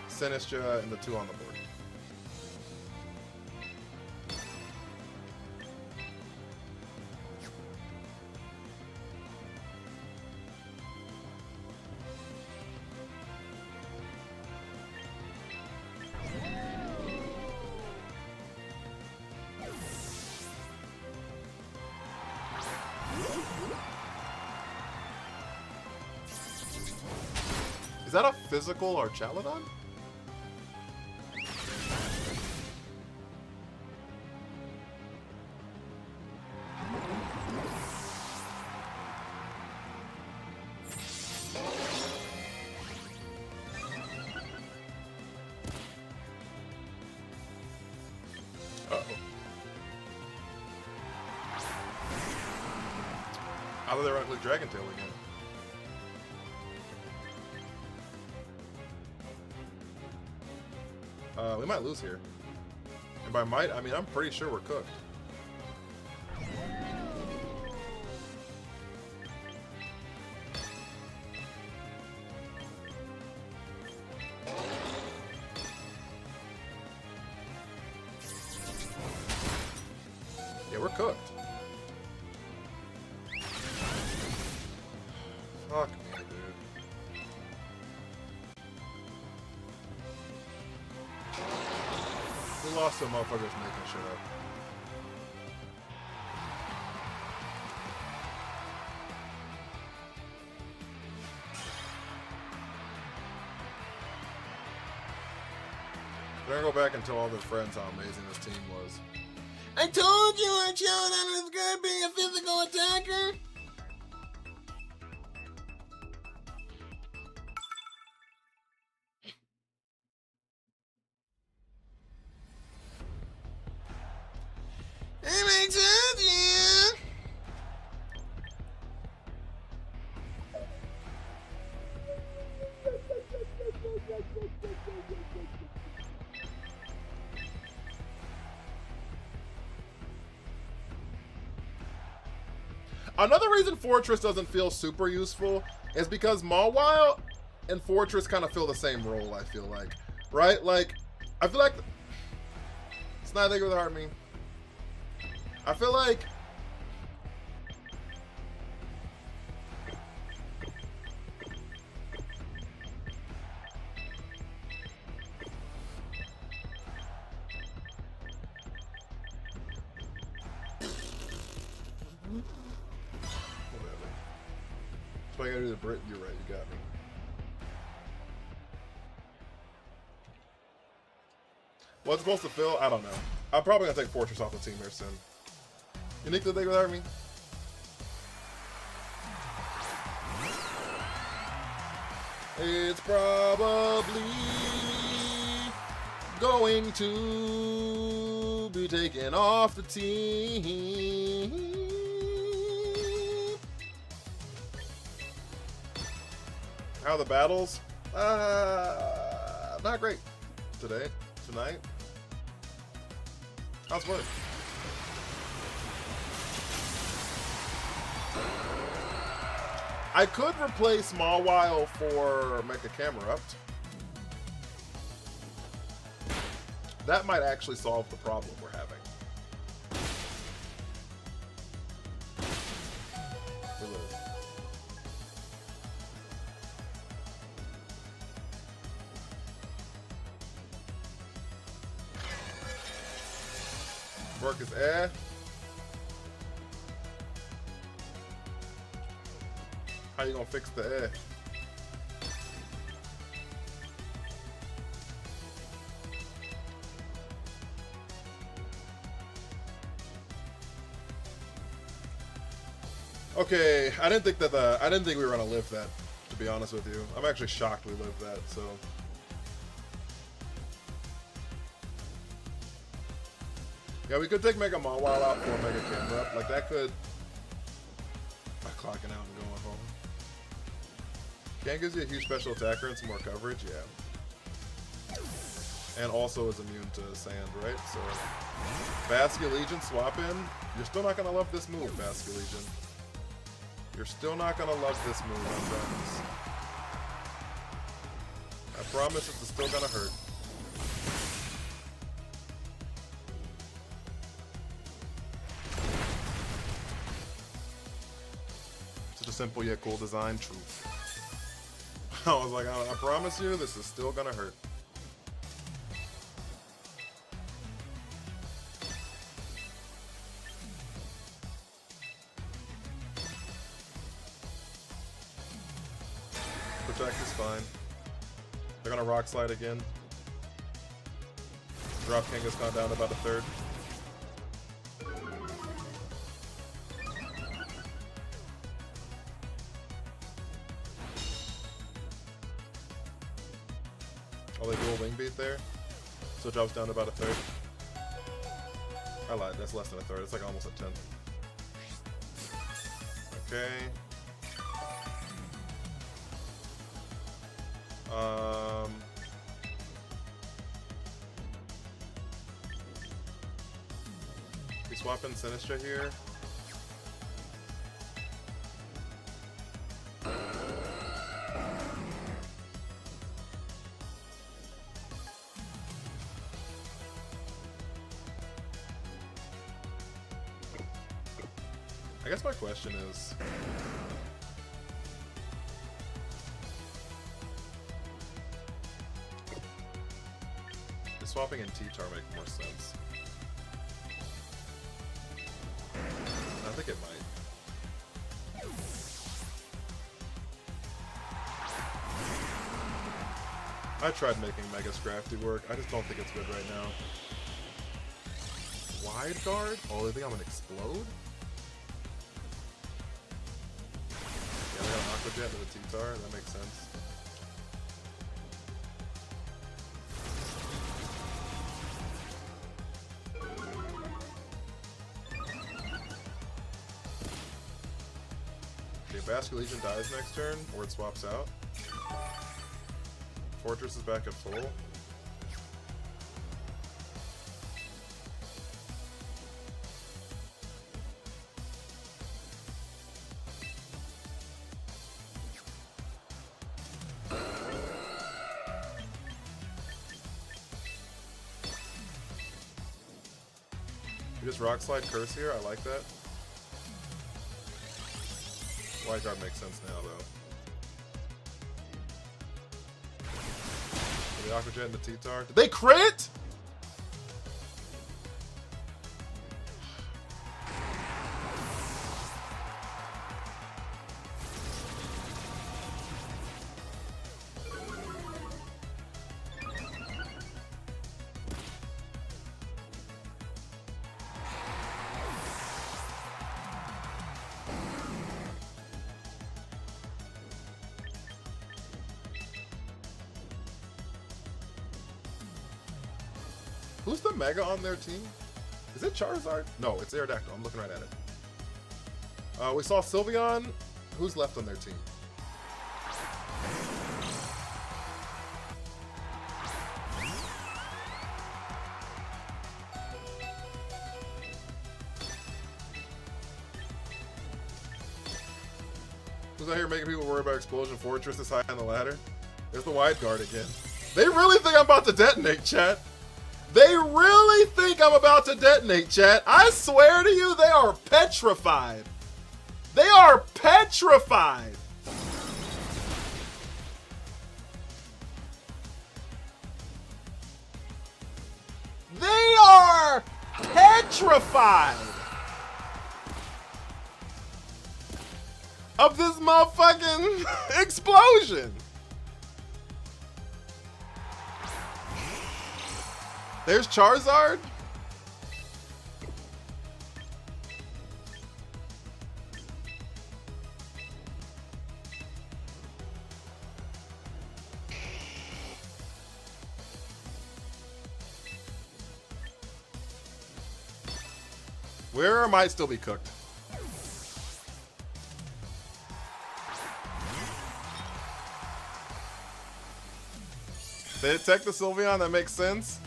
Sinistra, and the 2 on the board. Is that a physical Archaludon? I thought they were going to Dragon Tail again. We might lose here. And by might, I mean I'm pretty sure we're cooked. Yeah, we're cooked. Fuck me, dude. We lost some motherfuckers making shit up. We're gonna go back and tell all their friends how amazing this team was. I told you Archaludon was gonna be a physical attacker. I told you. Another reason Fortress doesn't feel super useful is because Mawile and Fortress kind of fill the same role, I feel like. Right? Like, I feel like... It's not a thing with the heart me. I feel like... So I gotta do the Brit. You're right, you got me. What's supposed to fill? I don't know. I'm probably gonna take Fortress off the team here soon. Unique to the thing with Army. It's probably going to be taken off the team. How are the battles? Not great today, tonight. How's work? I could replace Mawile for Mecha Camerupt. That might actually solve the problem we're having. Work is eh. How you gonna fix the eh? Okay, I didn't think we were gonna live that, to be honest with you. I'm actually shocked we lived that, so. Yeah, we could take Mega Mawile out for Mega Camerupt. Like, that could... I'm clocking out and going home. Can gives you a huge special attacker and some more coverage, yeah. And also is immune to sand, right? So, Basculegion swap in. You're still not gonna love this move, Basculegion. You're still not gonna love this move, I promise. I promise it's still gonna hurt. Such a simple yet cool design, true. I was like, I promise you, this is still gonna hurt. Protect is fine. They're gonna rock slide again. Drop King has gone down about a third. Oh, they dual wing beat there. So it drops down to about a third. I lied, that's less than a third. It's like almost a tenth. Okay. We swap in Sinistra here. I guess my question is, does swapping in T-Tar make more sense? I think it might. I tried making Mega Scrafty work. I just don't think it's good right now. Wide guard? Oh, they think I'm gonna explode? Yeah, they got an Aqua Jet with a T-Tar. That makes sense. Okay, Vascular Legion dies next turn, or it swaps out. Fortress is back at full. We just rock slide curse here. I like that. White guard makes sense now, though. The Aqua Jet and the T-Tar. Did they crit? Who's the Mega on their team? Is it Charizard? No, it's Aerodactyl. I'm looking right at it. We saw Sylveon. Who's left on their team? Who's out here making people worry about Explosion Fortress this high on the ladder? There's the wide guard again. They really think I'm about to detonate, chat. They really think I'm about to detonate, chat. I swear to you, they are petrified. They are petrified. They are petrified of this motherfucking explosion. There's Charizard. Where might still be cooked. They attack the Sylveon, that makes sense.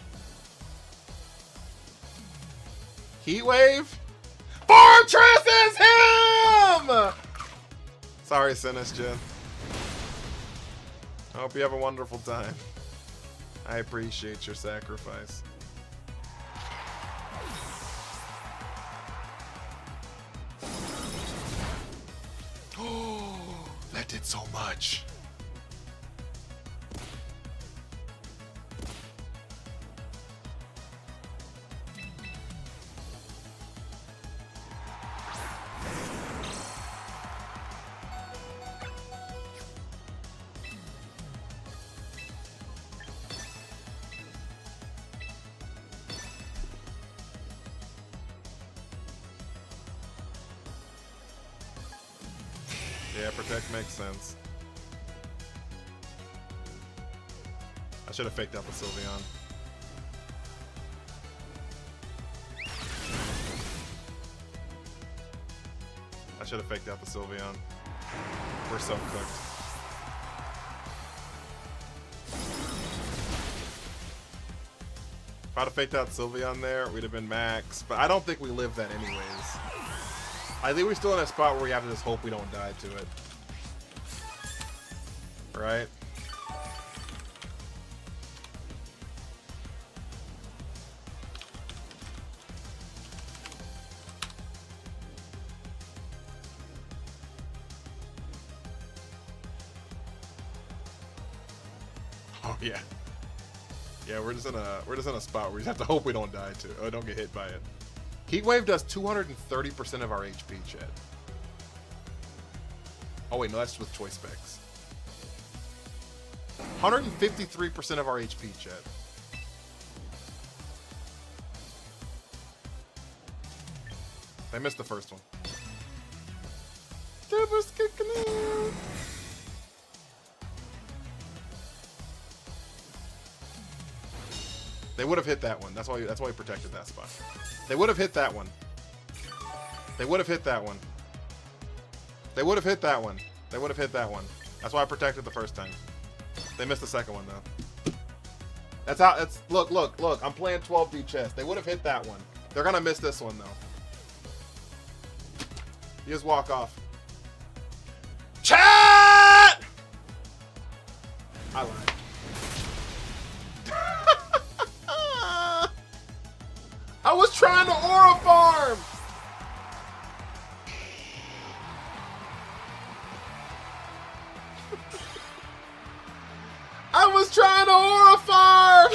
Heat Wave? Fortress is him! Sorry, Sinistgen. I hope you have a wonderful time. I appreciate your sacrifice. Oh, that did so much. Yeah, protect makes sense. I should have faked out the Sylveon. I should have faked out the Sylveon. We're so cooked. If I'd have faked out Sylveon there, we'd have been max. But I don't think we live that anyways. I think we're still in a spot where we have to just hope we don't die to it. Right? Oh yeah. Yeah, we're just in a spot where we just have to hope we don't die to it, or don't get hit by it. Heatwave does 230% of our HP, Chad. Oh wait, no, that's with choice specs. 153% of our HP, Chad. They missed the first one. They would have hit that one. That's why we protected that spot. They would have hit that one. They would have hit that one. They would have hit that one. They would have hit that one. That's why I protected the first time. They missed the second one though. That's how it's look. I'm playing 12D chess. They would have hit that one. They're gonna miss this one though. You just walk off. Chat! I lied. I was trying to aura farm! I was trying to aura farm!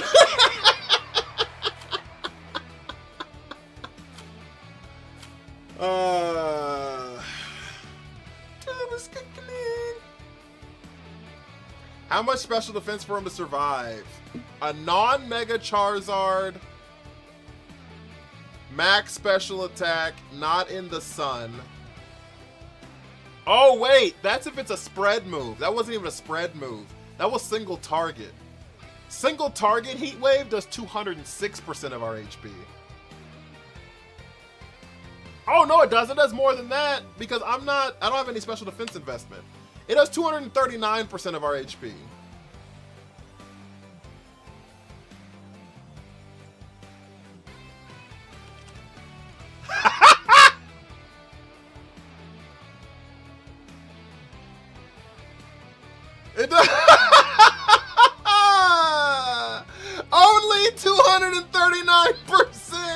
How much special defense for him to survive? A non-mega Charizard, max special attack, not in the sun. Oh wait, that's if it's a spread move. That wasn't even a spread move. That was single target. Single target Heat Wave does 206% of our HP. Oh no, it doesn't. It does more than that because I don't have any special defense investment. It does 239% of our HP. It does only 239%.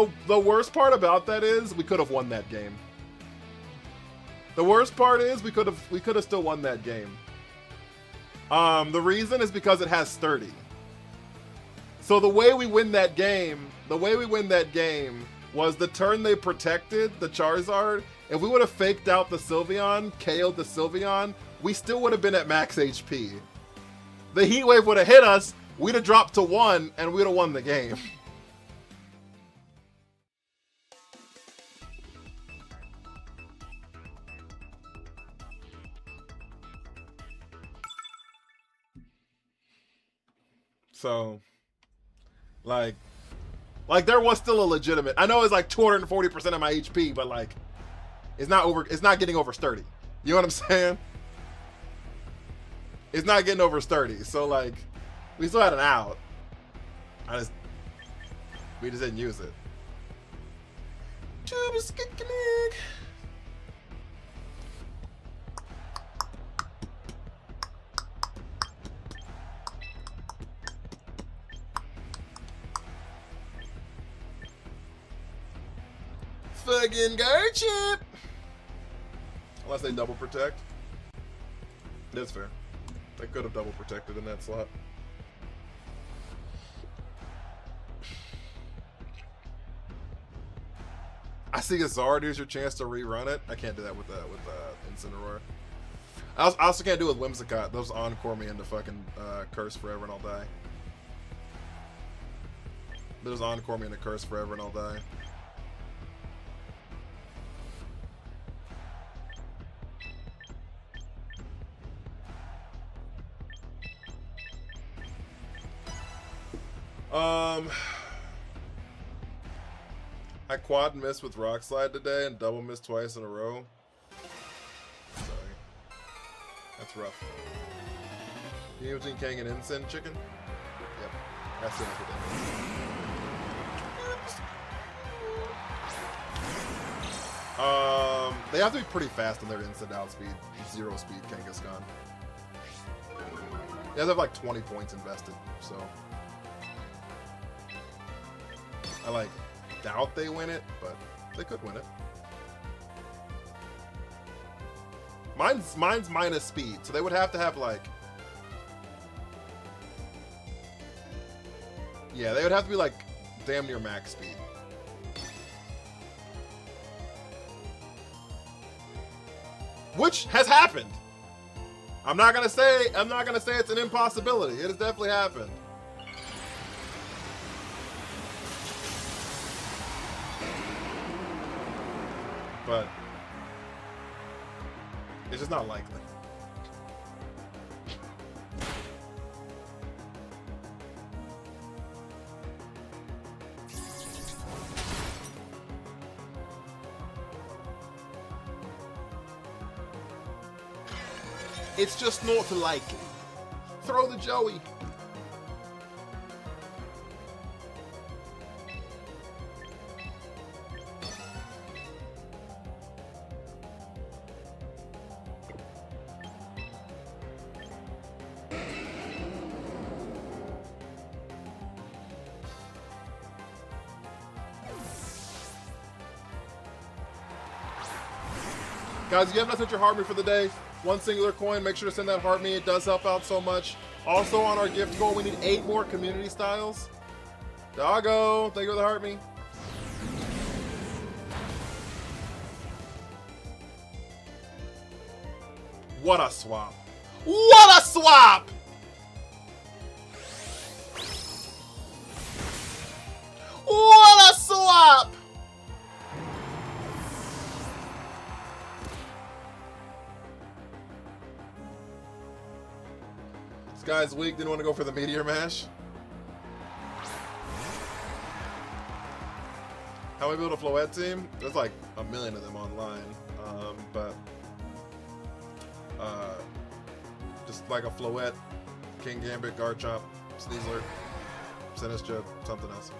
The worst part about that is we could have won that game. The worst part is we could have still won that game. The reason is because it has sturdy. So the way we win that game was the turn they protected the Charizard. If we would have faked out the Sylveon, KO'd the Sylveon, we still would have been at max HP. The Heat Wave would have hit us, we'd have dropped to 1, and we'd have won the game. So, like there was still a legitimate. I know it's like 240% of my HP, but like, it's not getting over sturdy. You know what I'm saying? It's not getting over sturdy. So like, we still had an out. We just didn't use it. Fucking Garchip! Unless they double protect. That's fair. They could have double protected in that slot. I see a Zard. Here's your chance to rerun it. I can't do that with Incineroar. I also can't do it with Whimsicott. Those encore me into fucking curse forever and I'll die. They'll just encore me in a curse forever and I'll die. I quad missed with Rock Slide today and double missed twice in a row. Sorry. That's rough. You between Kang and Ensign chicken? Yep. That's the answer. They have to be pretty fast in their instant outspeed. 0 speed Kangaskhan. They have to have like 20 points invested, so I like doubt they win it, but they could win it. Mine's minus speed, so they would have to have like, yeah, they would have to be like damn near max speed. Which has happened. I'm not gonna say it's an impossibility. It has definitely happened. But it's just not likely. It's just not to like. Throw the Joey. Guys, if you have not sent your heart me for the day, one singular coin, make sure to send that heart me. It does help out so much. Also on our gift goal, we need 8 more community styles. Doggo, thank you for the heart me. What a swap. What a swap! What a swap! This guy's weak, didn't want to go for the meteor mash. How we build a Floette team? There's like a million of them online, but just like a Floette, King Gambit, Garchomp, Sneasler, Sinistcha, something else.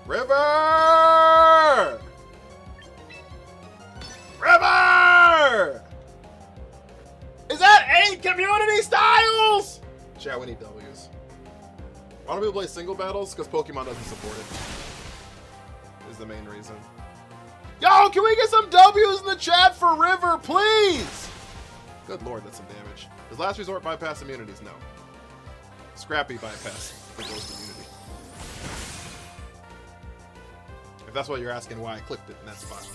River! River! Is that 8 community styles? Chat, we need W's. Why don't we play single battles? Because Pokemon doesn't support it. Is the main reason. Yo, can we get some W's in the chat for River, please? Good lord, that's some damage. Does Last Resort bypass immunities? No. Scrappy bypass the Ghost immunity. If that's what you're asking why I clicked it in that spot.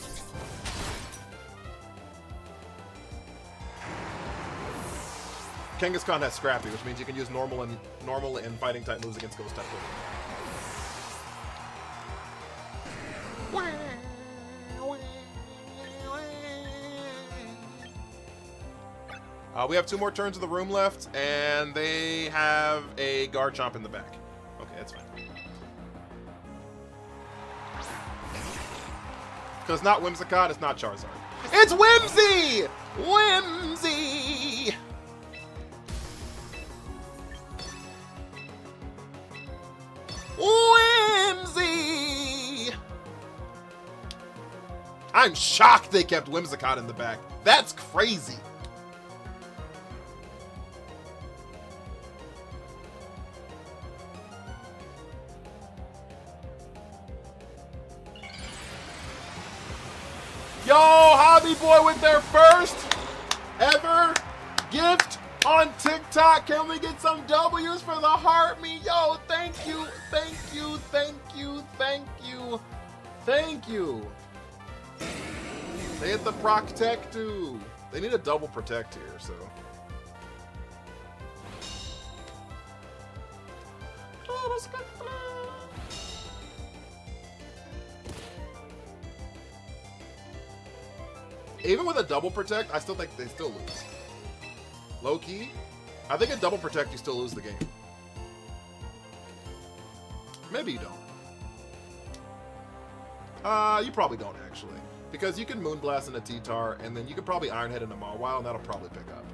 Kangaskhan has Scrappy, which means you can use normal and fighting type moves against Ghost type Pokemon. We have 2 more turns of the room left, and they have a Garchomp in the back. Okay, that's fine. Because it's not Whimsicott, it's not Charizard. It's Whimsy! Whimsy! Whimsy! I'm shocked they kept Whimsicott in the back. That's crazy. Yo, Hobby Boy with their first ever gift on TikTok. Can we get some W's for the heart me? Yo, thank you, thank you, thank you, thank you, thank you. They hit the Protect too. They need a double protect here, so. Even with a double protect, I still think they still lose. Low key, I think a double protect, you still lose the game. Maybe you don't. You probably don't actually. Because you can Moonblast into T-Tar, and then you could probably Iron Head into Mawile, and that'll probably pick up.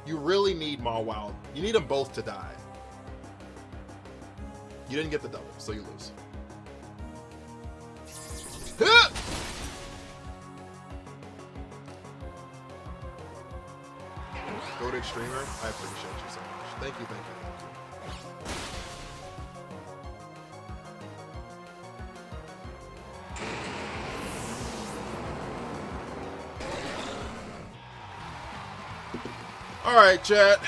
You really need Mawile. You need them both to die. You didn't get the double, so you lose. Goated streamer, I appreciate you so much. Thank you, thank you, thank you. All right, chat.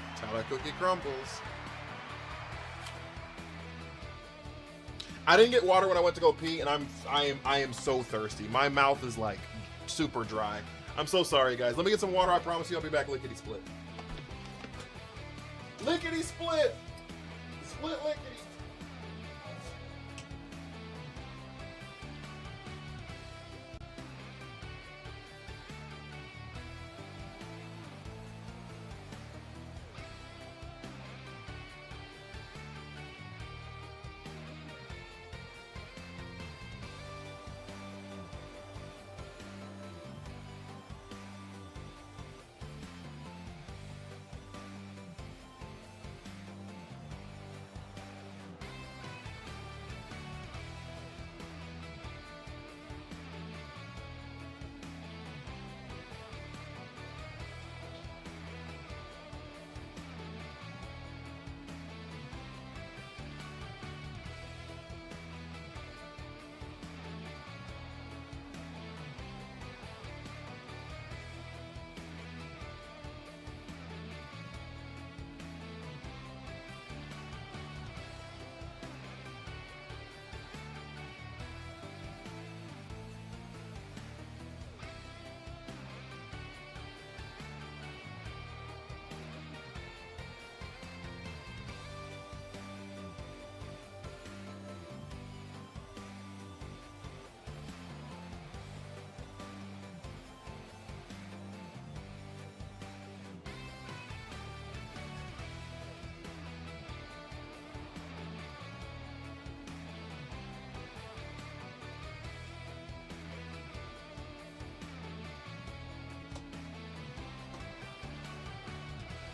That's how that cookie crumbles. I didn't get water when I went to go pee, and I am so thirsty. My mouth is like super dry. I'm so sorry, guys. Let me get some water. I promise you I'll be back lickety split. Lickety split. Split lickety.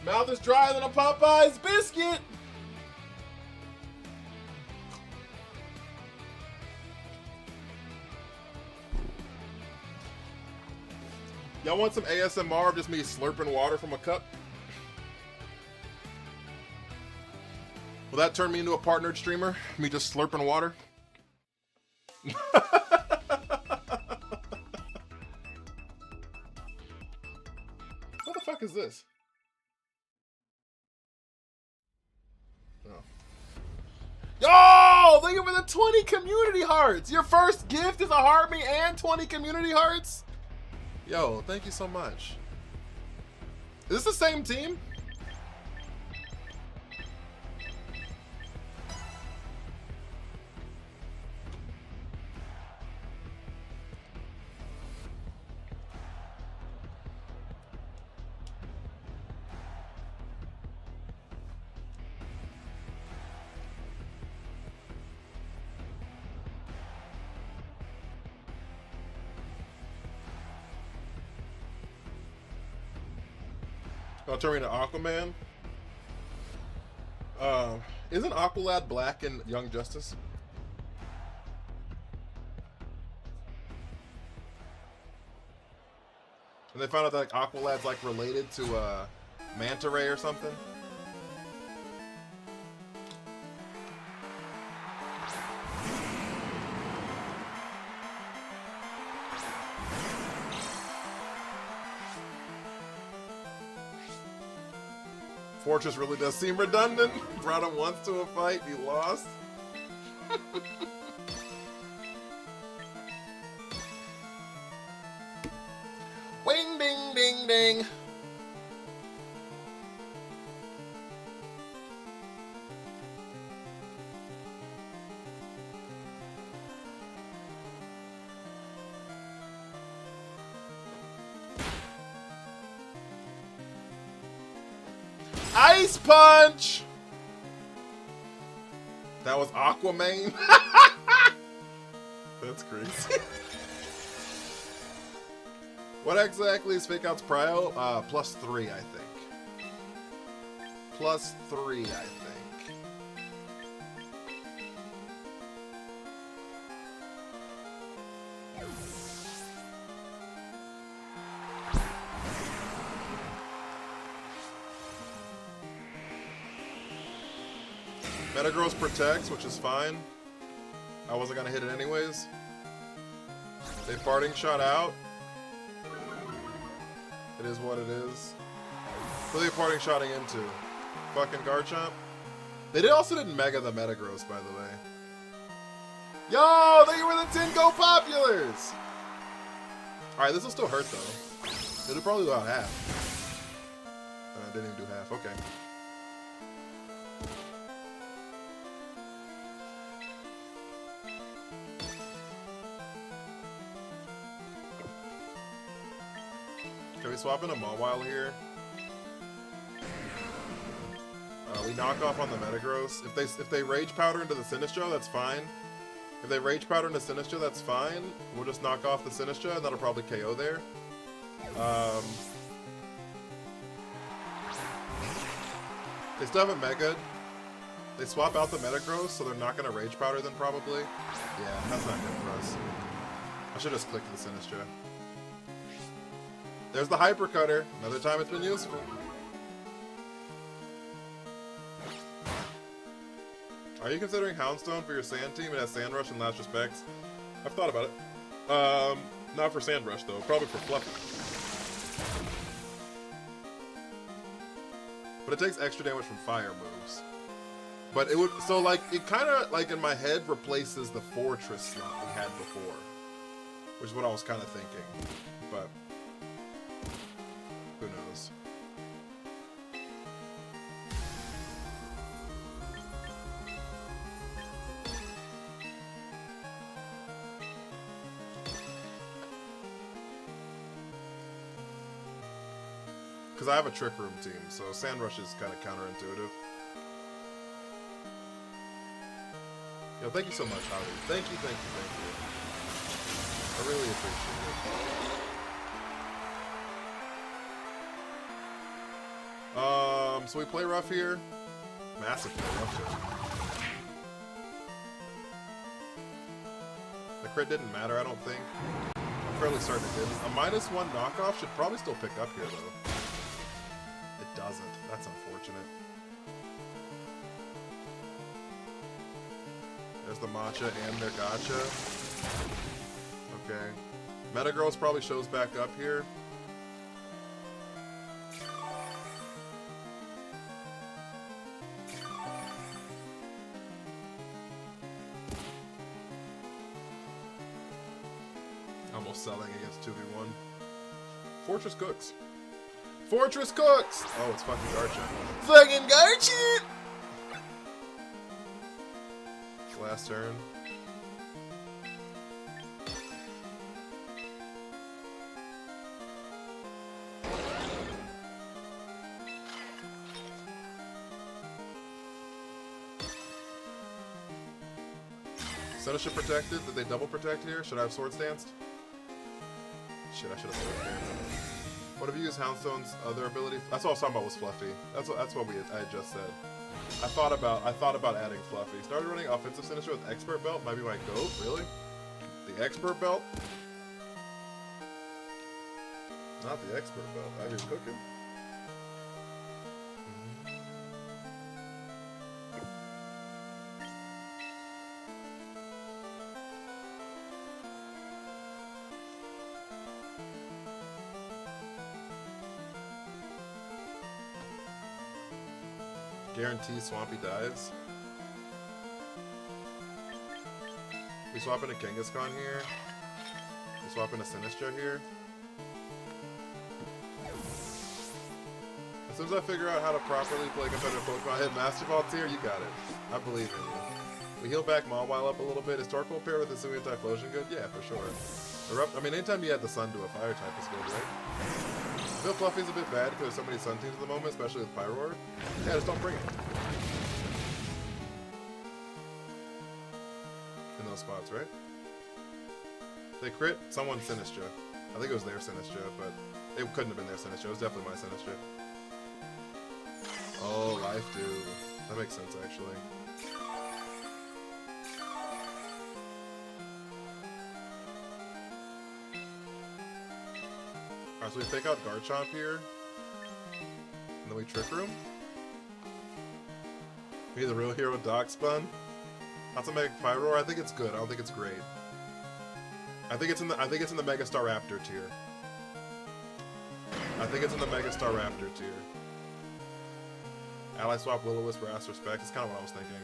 Mouth is drier than a Popeye's biscuit. Y'all want some ASMR of just me slurping water from a cup? Will that turn me into a partnered streamer? Me just slurping water? What the fuck is this? Yo! Thank you for the 20 community hearts! Your first gift is a heart me and 20 community hearts? Yo, thank you so much. Is this the same team? I'll turn me into Aquaman. Isn't Aqualad black in Young Justice? And they found out that like, Aqualad's like related to Manta Ray or something. Fortress really does seem redundant. Brought him once to a fight, he lost. ding. Ice Punch! That was Aquaman? That's crazy. What exactly is Fake Out's prio? +3, I think. +3, I think. Metagross protects, which is fine. I wasn't gonna hit it anyways. They parting shot out. It is what it is. Who are they parting shotting into? Fucking Garchomp? They also didn't mega the Metagross, by the way. Yo, they were the 10 Go Populars! Alright, this will still hurt though. It'll probably do about half. Didn't even do half, okay. Can we swap in a Mawile here? We knock off on the Metagross. If they Rage Powder into the Sinistcha, that's fine. If they Rage Powder into Sinistcha, that's fine. We'll just knock off the Sinistcha, and that'll probably KO there. They still haven't Mega'd. They swap out the Metagross, so they're not going to Rage Powder then probably. Yeah, that's not good for us. I should just click the Sinistcha. There's the Hyper Cutter. Another time it's been useful. Are you considering Houndstone for your Sand team? It has Sand Rush and Last Respects. I've thought about it. Not for Sand Rush though. Probably for Fluffy. But it takes extra damage from fire moves. But it would, so like, it kind of, like in my head, replaces the Fortress slot we had before. Which is what I was kind of thinking. But who knows? Because I have a Trick Room team, so Sand Rush is kind of counterintuitive. Yo, thank you so much, Howdy. Thank you, thank you, thank you. I really appreciate it. So we play rough here. Massive play rough here. The crit didn't matter, I don't think. I'm fairly certain it didn't. A -1 knockoff should probably still pick up here, though. It doesn't. That's unfortunate. There's the Matcha and their Gotcha. Okay. Metagross probably shows back up here. Almost selling against 2v1. Fortress Cooks. Fortress Cooks! Oh, it's fucking Garchomp. Fucking Garchomp! Last turn. Sinistcha protected. Did they double protect here? Should I have Sword Stanced? Shit, I should have Sword Stanced. What have you used Houndstone's other ability? That's what I was talking about was Fluffy. That's what I had just said. I thought about adding Fluffy. Started running offensive Sinistcha with Expert Belt. Might be my GOAT. Really? The Expert Belt? Not the Expert Belt. I hear cooking. Guarantee Swampy dies. We swap into Kangaskhan here. We swap into Sinistcha here. As soon as I figure out how to properly play competitive Pokemon, hit Master Ball tier, you got it. I believe in you. We heal back Mawile up a little bit. Is Torkoal paired with Hisuian Typhlosion good? Yeah, for sure. I mean, anytime you add the Sun to a Fire type is good, right? I feel Fluffy's a bit bad because there's so many Sun teams at the moment, especially with Pyroar. Yeah, just don't bring it. In those spots, right? They crit someone's Sinistcha. I think it was their Sinistcha, but it couldn't have been their Sinistcha. It was definitely my Sinistcha. Oh, Life Dew. That makes sense, actually. Alright, so we take out Garchomp here. And then we Trick Room. We need the real hero Doc Spun. Natsumeg Pyroar, I think it's good. I don't think it's great. I think it's in the Megastar Raptor tier. I think it's in the Megastar Raptor tier. Ally swap Will-O-Wisp for Ass Respect. That's kind of what I was thinking.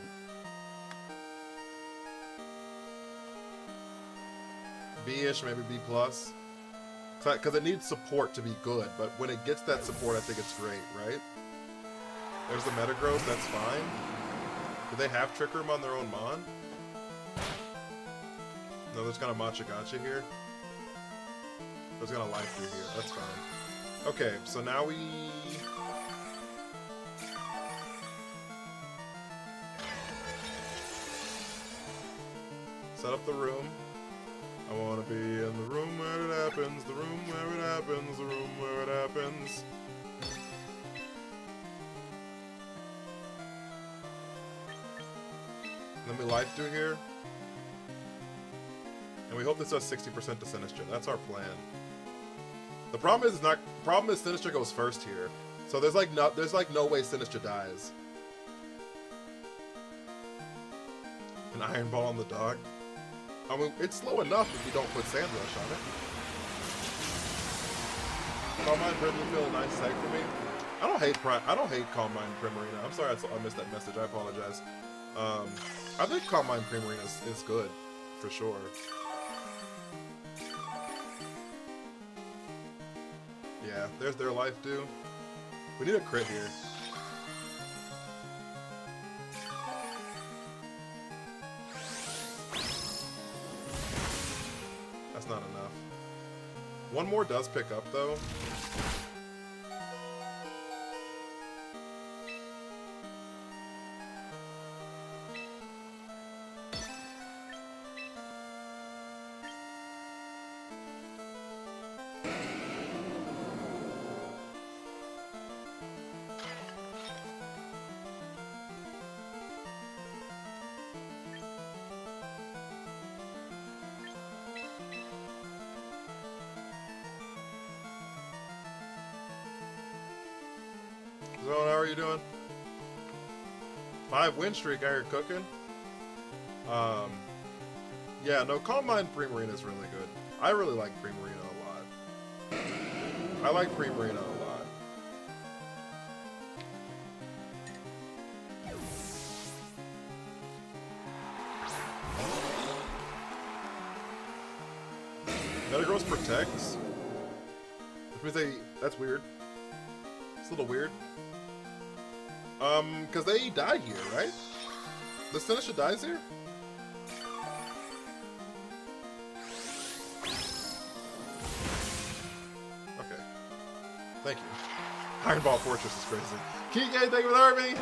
B-ish, maybe B+. Because it needs support to be good, but when it gets that support, I think it's great, right? There's the Metagross, that's fine. Do they have Trick Room on their own Mon? No, there's got a Machagacha here. There's got a Life Dew here, that's fine. Okay, so now we... set up the room. I wanna be in the room where it happens, the room where it happens, the room where it happens. And then we Life Dew here. And we hope this does 60% to Sinistcha. That's our plan. The problem is Sinistcha goes first here. So there's like no way Sinistcha dies. An Iron Ball on the dog. I mean, it's slow enough if you don't put Sand Rush on it. Calm Mind Primarina feel a nice seg for me. I don't hate Calm Mind Primarina. I'm sorry I missed that message. I apologize. I think Calm Mind Primarina is good for sure. Yeah, there's their Life Dew. We need a crit here. That's not enough. One more does pick up, though. So how are you doing? 5 win streak, I hear cooking. Yeah, no, Calm Mind Primarina is really good. I really like Primarina a lot. I like Primarina a lot. Metagross protects? Which means that's weird. It's a little weird. Because they die here, right? The Sinistcha dies here? Okay. Thank you. Iron Ball Fortress is crazy. Kike, thank you for the army!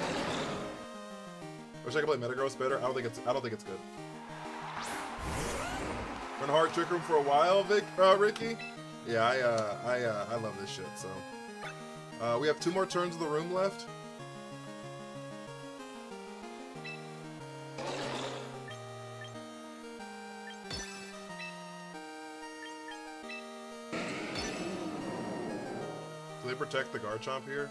Wish I could play Metagross better. I don't think it's good. Been a hard Trick Room for a while, Ricky. Yeah, I love this shit, so. We have 2 more turns of the room left. Do they protect the Garchomp here?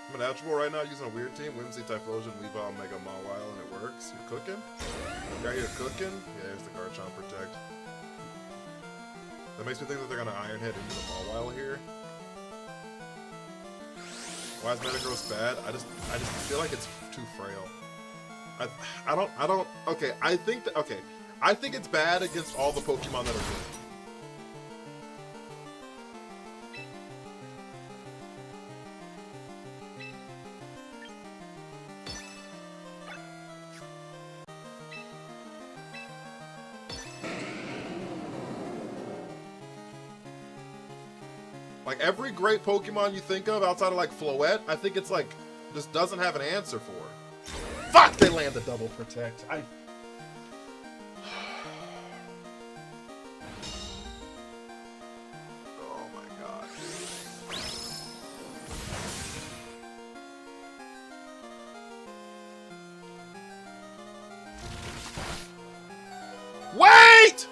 I'm an Attribal right now using a weird team. Whimsy, Typhlosion, Weavile, Mega Mawile, and it works. You're cooking? Got here cooking? Yeah, here's the Garchomp protect. That makes me think that they're gonna Iron Head into the Mawile here. Why is Metagross bad? I just feel like it's too frail. Okay, I think it's bad against all the Pokemon that are good. Like every great Pokemon you think of outside of like Floette, I think it's like just doesn't have an answer for. Fuck! They land the double protect. Oh my god. Wait!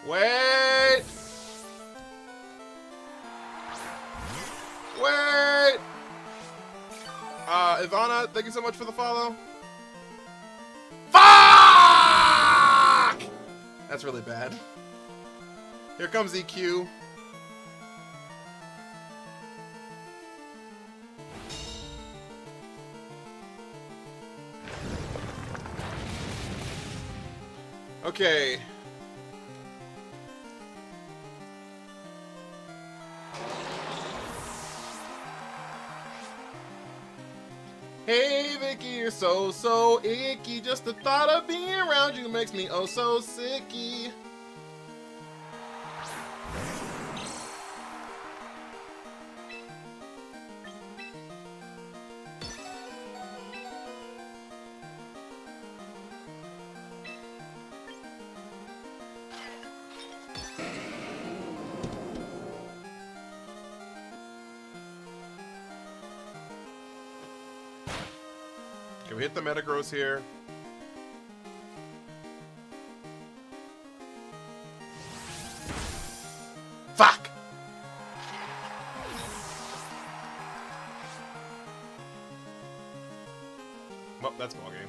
Wait! Wait! Ivana, thank you so much for the follow. Fuck! That's really bad. Here comes EQ. Okay. Hey Vicky, you're so icky. Just the thought of being around you makes me oh so sicky. Can we hit the Metagross here? Fuck! Well, that's ball game.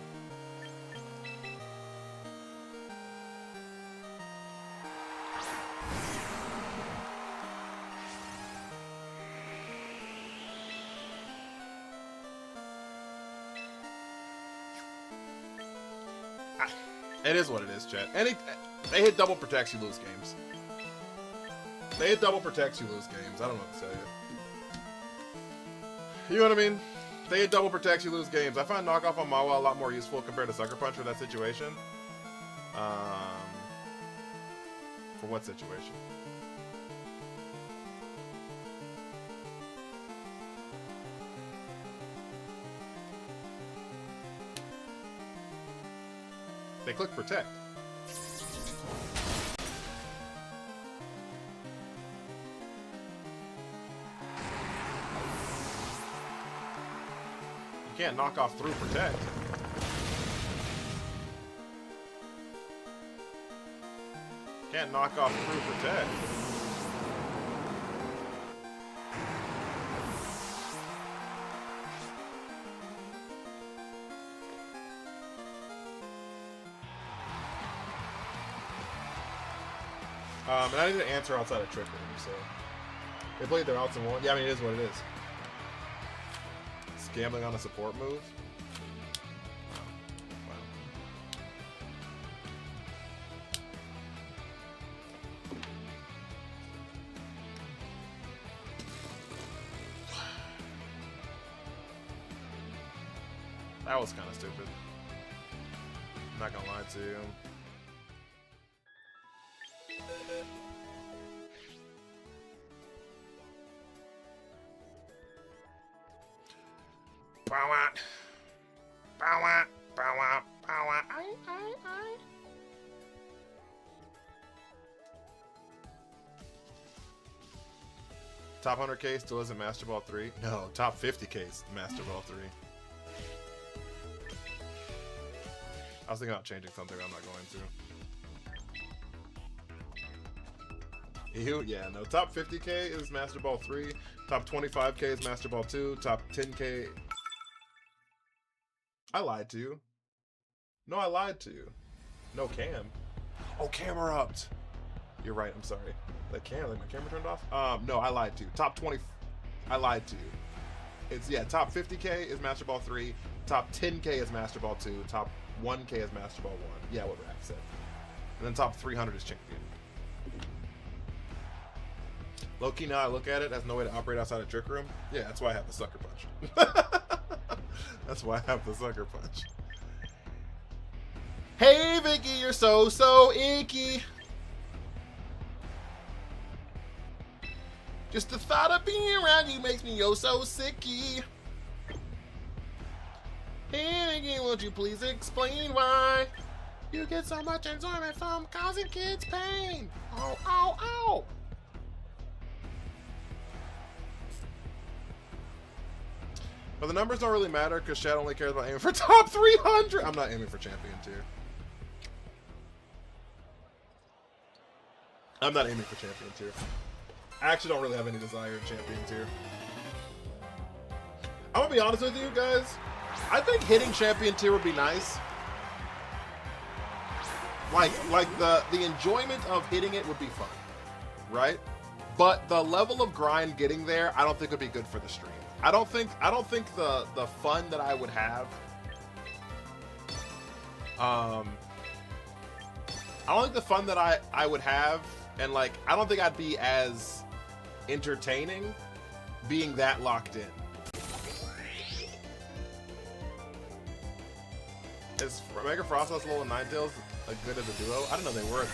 It is what it is, chat. They hit double protects, you lose games. They hit double protects, you lose games. I don't know what to tell you. You know what I mean? They hit double protects, you lose games. I find knockoff on Mawa a lot more useful compared to Sucker Punch for that situation. For what situation? They click protect. You can't knock off through protect. Can't knock off through protect. And I didn't answer outside of Trick Room, so they played their outs and won. Yeah, I mean, it is what it is. It's gambling on a support move. Wow. That was kind of stupid. I'm not gonna lie to you. Top 100k still isn't Master Ball 3? No, top 50k is Master Ball 3. I was thinking about changing something, but I'm not going to. Ew, yeah, no. Top 50k is Master Ball 3. Top 25k is Master Ball 2. Top 10k... I lied to you. No, I lied to you. No, Cam. Oh, Cam erupt. You're right. I'm sorry. Like my camera turned off. No, I lied to you. Top 20. I lied to you. It's top 50K is Master Ball 3. Top 10K is Master Ball 2. Top 1K is Master Ball 1. Yeah, what Rack said. And then top 300 is Champion. Low-key, now I look at it, there's no way to operate outside a Trick Room. Yeah, that's why I have the Sucker Punch. That's why I have the Sucker Punch. Hey, Vicky, you're so icky. Just the thought of being around you makes me so sicky. Hey, Vicky, won't you please explain why you get so much enjoyment from causing kids pain? Oh, ow, ow. But the numbers don't really matter because Shad only cares about aiming for top 300. I'm not aiming for champion tier. I'm not aiming for champion tier. I actually don't really have any desire in champion tier. I'm gonna be honest with you guys. I think hitting champion tier would be nice. Like the enjoyment of hitting it would be fun, right? But the level of grind getting there, I don't think would be good for the stream. I don't think the fun that I would have. I don't think the fun that I would have, and like I don't think I'd be as entertaining being that locked in. Is Mega Frosthouse Lola Ninetales good as a duo? I didn't know they were a duo.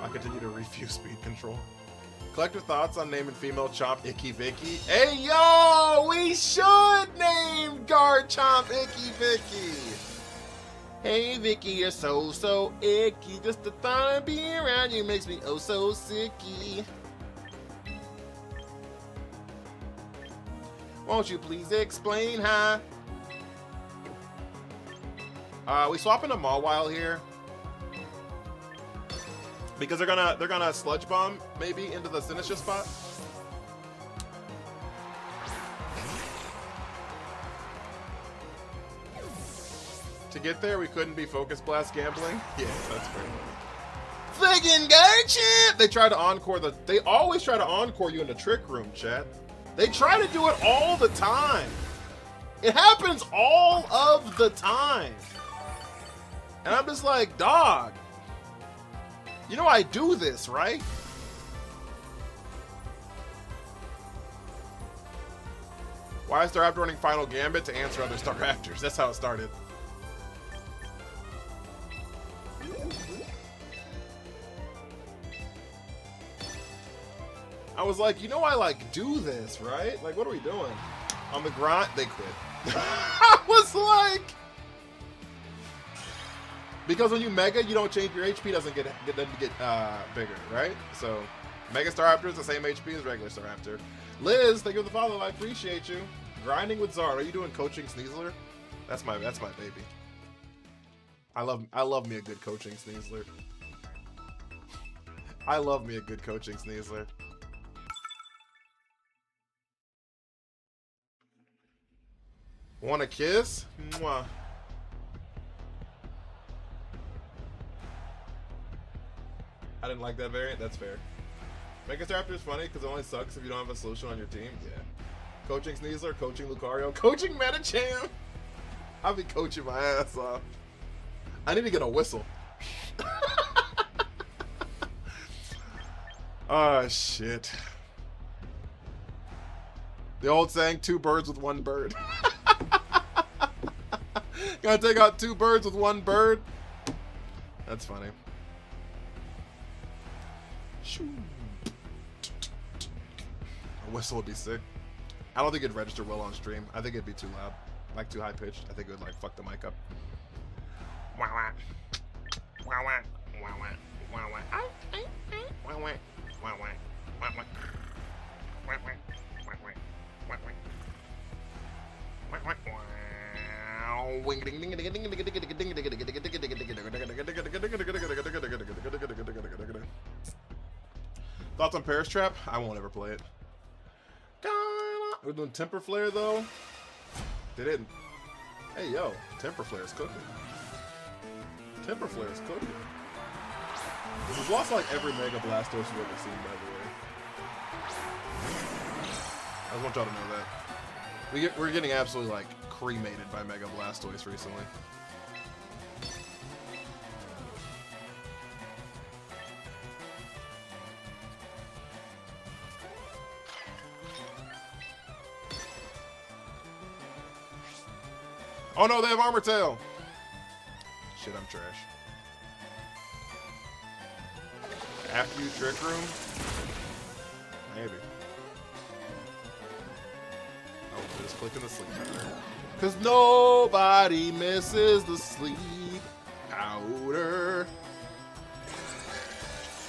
I continue to refuse speed control. Collective thoughts on naming female Chomp Icky Vicky. Hey yo, we should name Garchomp Icky Vicky. Hey Vicky, you're so icky. Just the thought of being around you makes me oh so sicky. Won't you please explain, huh? We swapping a Mawile here because they're gonna Sludge Bomb maybe into the Sinistra spot. To get there, we couldn't be Focus Blast gambling. Yeah, that's fair. Friggin' Garchomp! They always try to encore you in the Trick Room, chat. They try to do it all the time. It happens all of the time. And I'm just like, dog, you know I do this, right? Why is Staraptor running Final Gambit to answer other Staraptors? That's how it started. I was like, you know I like do this, right? Like, what are we doing? On the grind, they quit. I was like, because when you mega, you don't change, your HP doesn't get bigger, right? So Mega Staraptor is the same HP as regular Staraptor. Liz, thank you for the follow. I appreciate you. Grinding with Zard. Are you doing coaching Sneasler? That's my baby. I love me a good coaching Sneasler. I love me a good coaching Sneasler. Want a kiss? Mwah. I didn't like that variant. That's fair. Mega Staraptor is funny because it only sucks if you don't have a solution on your team. Yeah. Coaching Sneasler, coaching Lucario, coaching Metacham. I'll be coaching my ass off. I need to get a whistle. Oh, shit. The old saying, 2 birds with 1 bird. Gotta take out 2 birds with 1 bird. That's funny. A whistle would be sick. I don't think it'd register well on stream. I think it'd be too loud. Like too high pitched. I think it would like fuck the mic up. Wah wah. Wah wah. Wah wah. Wah wah. Wah wah. Wah wah. Wah wah. Wah wah. Wah wah. Wah wah. Wah wah. Thoughts on Paris Trap? I won't ever play it. We're doing Temper Flare though. They didn't. Hey yo, Temper Flare is cooking. Temper Flare is cooking. We've lost like every Mega Blastoise we've ever seen, by the way. I just want y'all to know that. We're getting absolutely like cremated by Mega Blastoise recently. Oh no, they have Armor Tail! Shit, I'm trash. After you Trick Room? Maybe. Oh, just clicking the sleep powder. Cause nobody misses the sleep powder.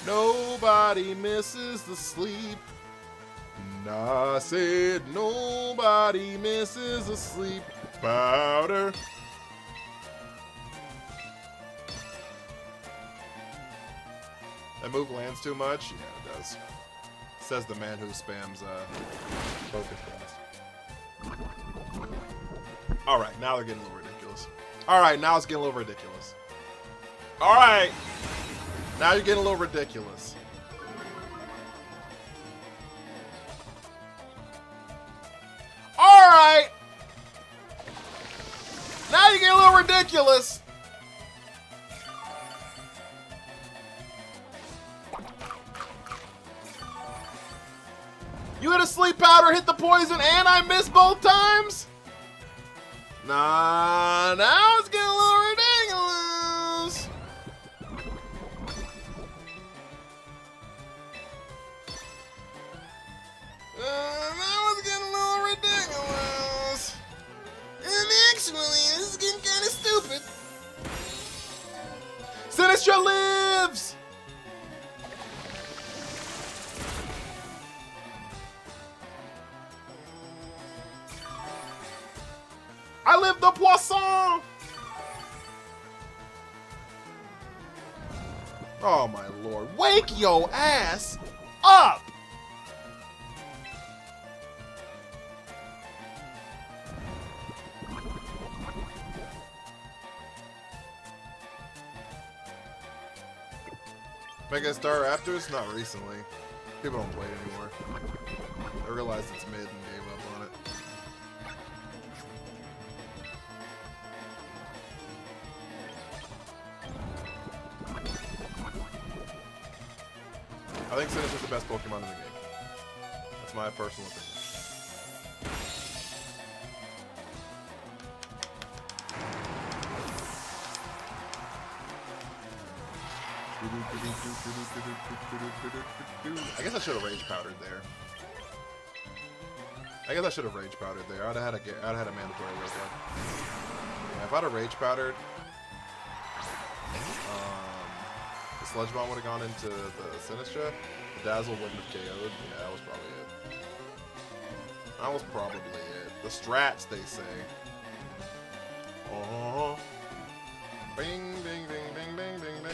Nobody misses the sleep. I said nobody misses the sleep powder. That move lands too much? Yeah, it does. Says the man who spams focus blast. Alright, now they're getting a little ridiculous. Alright, now it's getting a little ridiculous. Alright! Now you're getting a little ridiculous. Alright! Now you're getting a little ridiculous. You hit a sleep powder, hit the poison, and I missed both times? Nah, now it's getting a little ridiculous. Now it's getting a little ridiculous. And actually, this is getting kind of stupid. Sinistra lives! I live the poisson! Oh my lord. Wake your ass up! Mega Star Raptors? Not recently. People don't play it anymore. I realized it's mid and gave up on it. I think Sinistra's the best Pokemon in the game. That's my personal opinion. I guess I should have Rage Powdered there. I'd have had a mandatory wake up. Yeah, if I'd have Rage Powdered, the Sludge Bomb would have gone into the Sinistra. The Dazzle wouldn't have KO'd. Yeah, that was probably it. That was probably it. The strats, they say. Oh. Bing, ding, ding, ding, ding, ding, ding.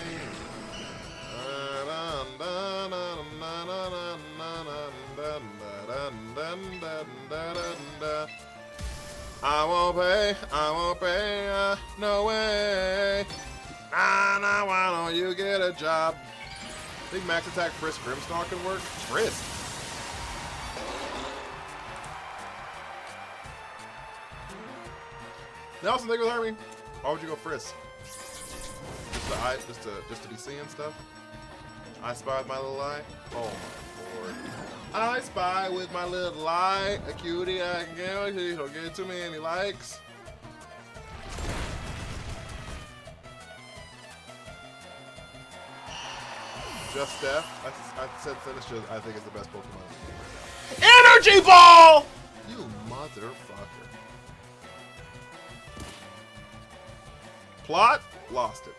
I won't pay, no way. Nah, why don't you get a job? Think Max Attack Frisk Grimmsnarl can work? Frisk? Nelson, thank you for hearing me. Why would you go Frisk? Just to be seeing stuff? I spy with my little eye? Oh my lord. I spy with my little eye. A cutie I can get, he don't get too many likes. Just Steph. I said Sinistra, I think is the best Pokemon in the game right now. Energy Ball! You motherfucker. Plot? Lost it.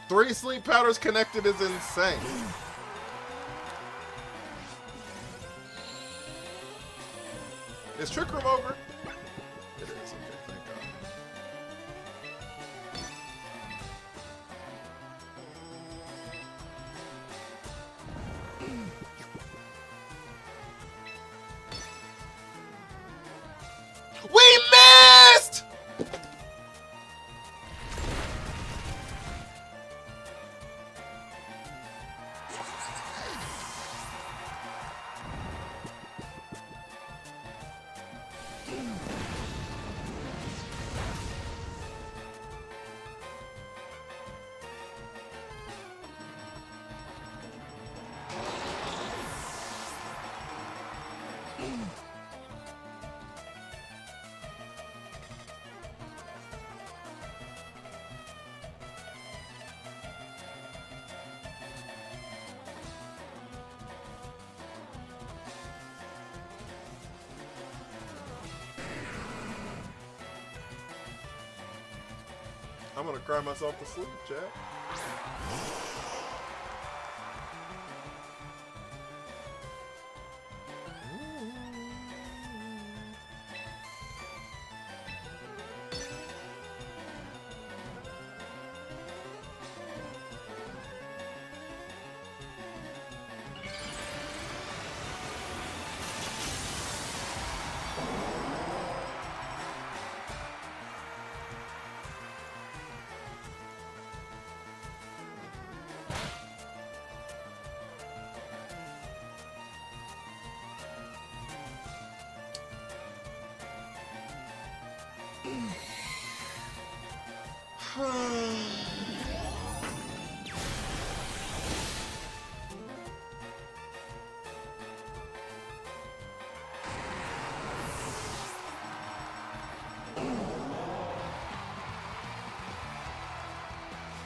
Three sleep powders connected is insane. Is Trick Room over? It is, okay, thank God. We missed! I'm gonna cry myself to sleep, chat.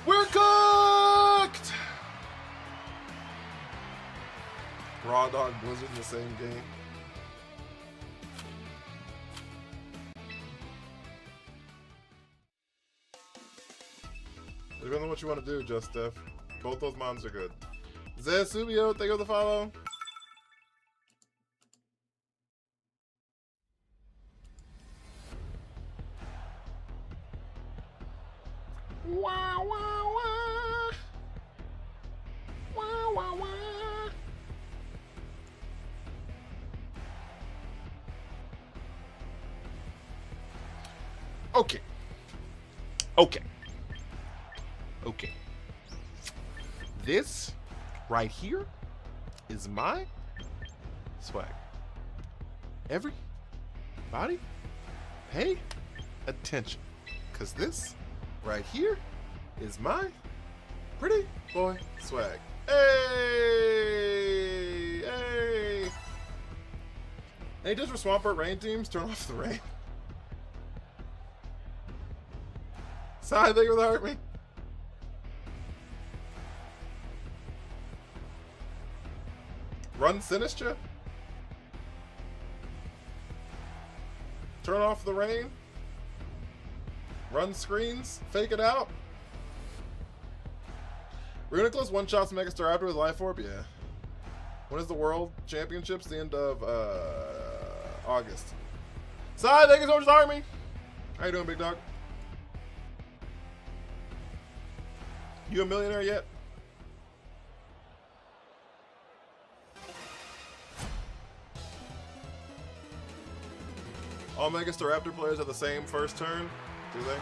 We're cooked! Raw Dog Blizzard in the same game. Depends on what you want to do, Just Steph. Both those moms are good. Zesubio, thank you for the follow. Wah, wah, wah. Wah, wah, wah. Okay. Okay. Okay. This right here is my swag. Everybody pay attention, because this right here is my pretty boy swag. Hey! Hey! Hey, just for Swampert rain teams, turn off the rain. Sorry, thank you for the heart me. Run Sinistra. Turn off the rain. Run screens. Fake it out. Runiclus one-shots Megastar after with Life Orb? Yeah. When is the World Championships? The end of August. Sai, thank you so much for the army. How you doing, big dog? You a millionaire yet? All Megastar Raptor players have the same first turn, do they?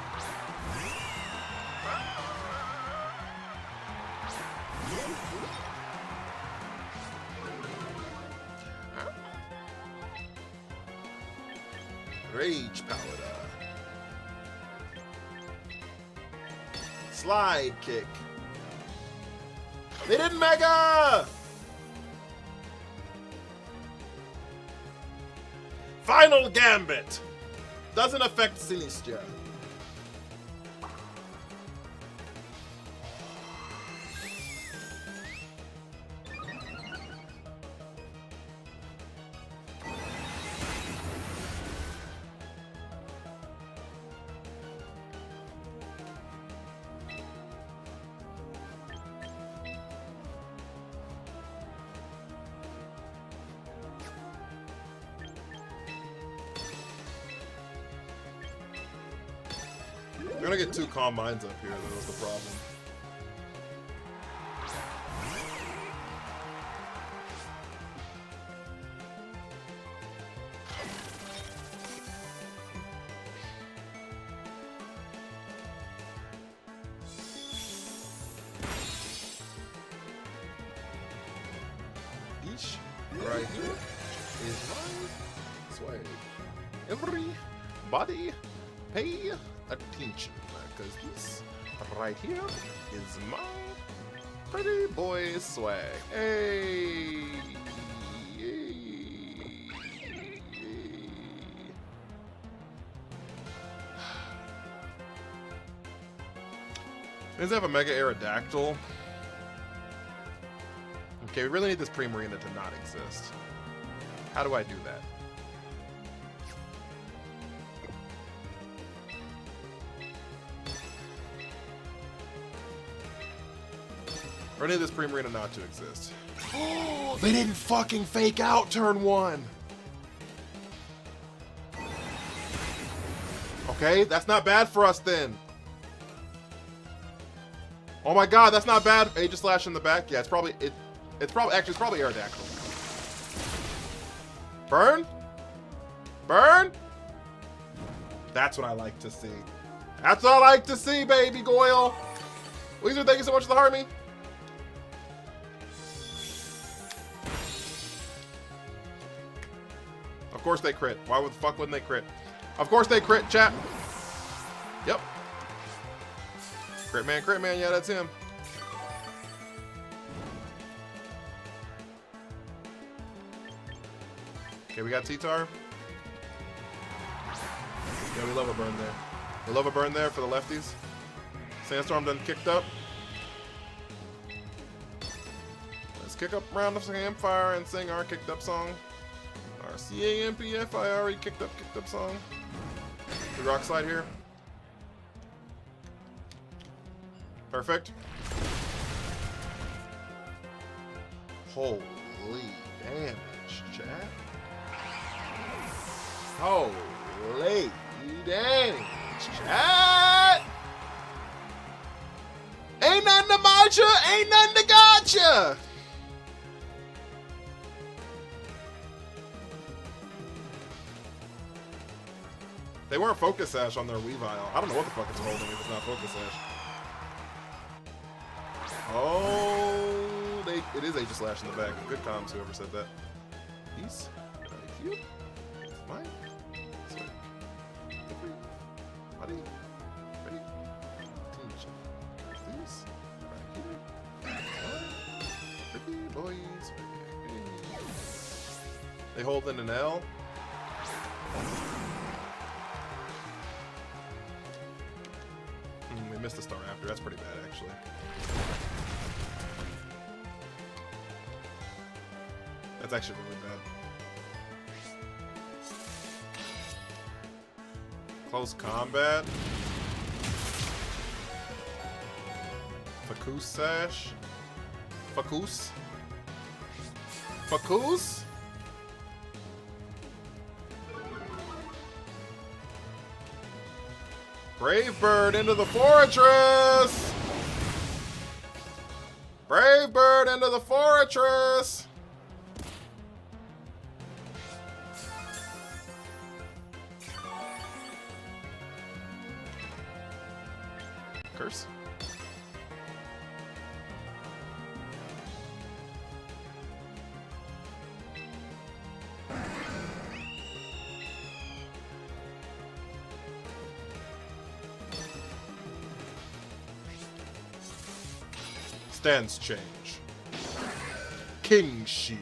Rage Powder. Slide kick. They didn't mega! Final Gambit! Doesn't affect Sinistra. We're gonna get two calm minds up here, that was the problem. right here is my swag. Everybody pay attention, because this right here is my pretty boy swag. Hey! Does it have a Mega Aerodactyl? Okay, we really need this Primarina to not exist. How do I do that? I need this Primarina not to exist. Oh, they didn't fucking fake out turn 1! Okay, that's not bad for us then. Oh my god, that's not bad. Aegislash in the back. Yeah, it's probably Aerodactyl. Burn? Burn? That's what I like to see. That's what I like to see, baby Goyle. Weezer, thank you so much for the Harmy. Of course they crit. Why the fuck wouldn't they crit? Of course they crit, chat. Yep. Crit man, yeah, that's him. Okay, we got T-Tar. Yeah, we love a burn there. We love a burn there for the lefties. Sandstorm done kicked up. Let's kick up round of campfire and sing our kicked up song. Our CAMPFIRE kicked up song. The rock slide here. Perfect. Holy damage, chat. Holy damage, chat. Ain't nothing to matcha, ain't nothing to gotcha. They weren't Focus Sash on their Weavile. I don't know what the fuck it's holding if it's not Focus Sash. Oh, it is Aegislash in the back. Good comms, whoever said that. Peace. Right here. It's mine. Sweet. Buddy. Ready? Attention. These. Right here. Pretty boys. They hold in an L. We missed the star after. That's pretty bad, actually. That's actually really bad. Close combat. Focus Sash. Focus. Focus. Brave Bird into the fortress! Brave Bird into the fortress! Curse. Stance change. King Shield.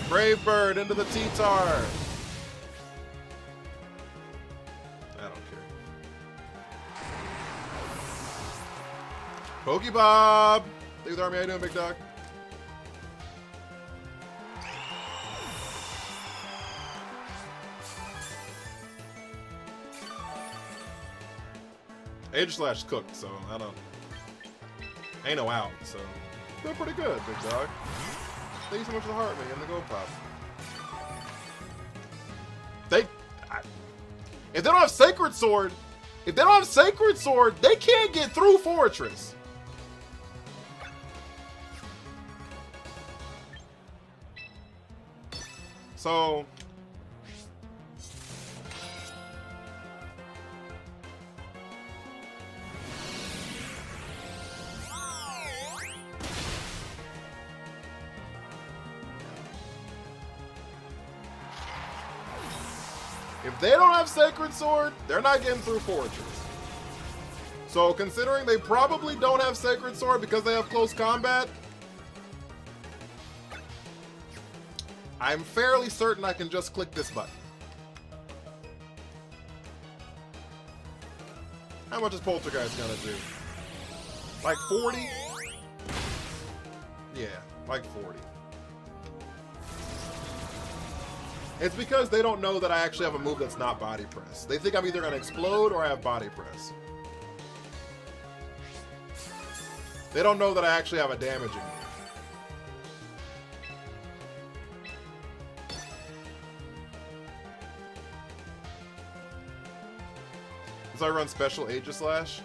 Brave Bird into the T-Tar. I don't care. Pokebob! Thanks, Army. How you doing, big dog? Aegislash cooked, so I don't. Ain't no out, so. They're pretty good, big dog. Thank you so much for the heart, man, and the gold pop. If they don't have Sacred Sword, they can't get through Fortress. So if they don't have Sacred Sword, they're not getting through Fortress. So considering they probably don't have Sacred Sword because they have close combat, I'm fairly certain I can just click this button. How much is Poltergeist gonna do? Like 40? Yeah, like 40. It's because they don't know that I actually have a move that's not body press. They think I'm either gonna explode or I have body press. They don't know that I actually have a damaging move. So I run Special Aegislash?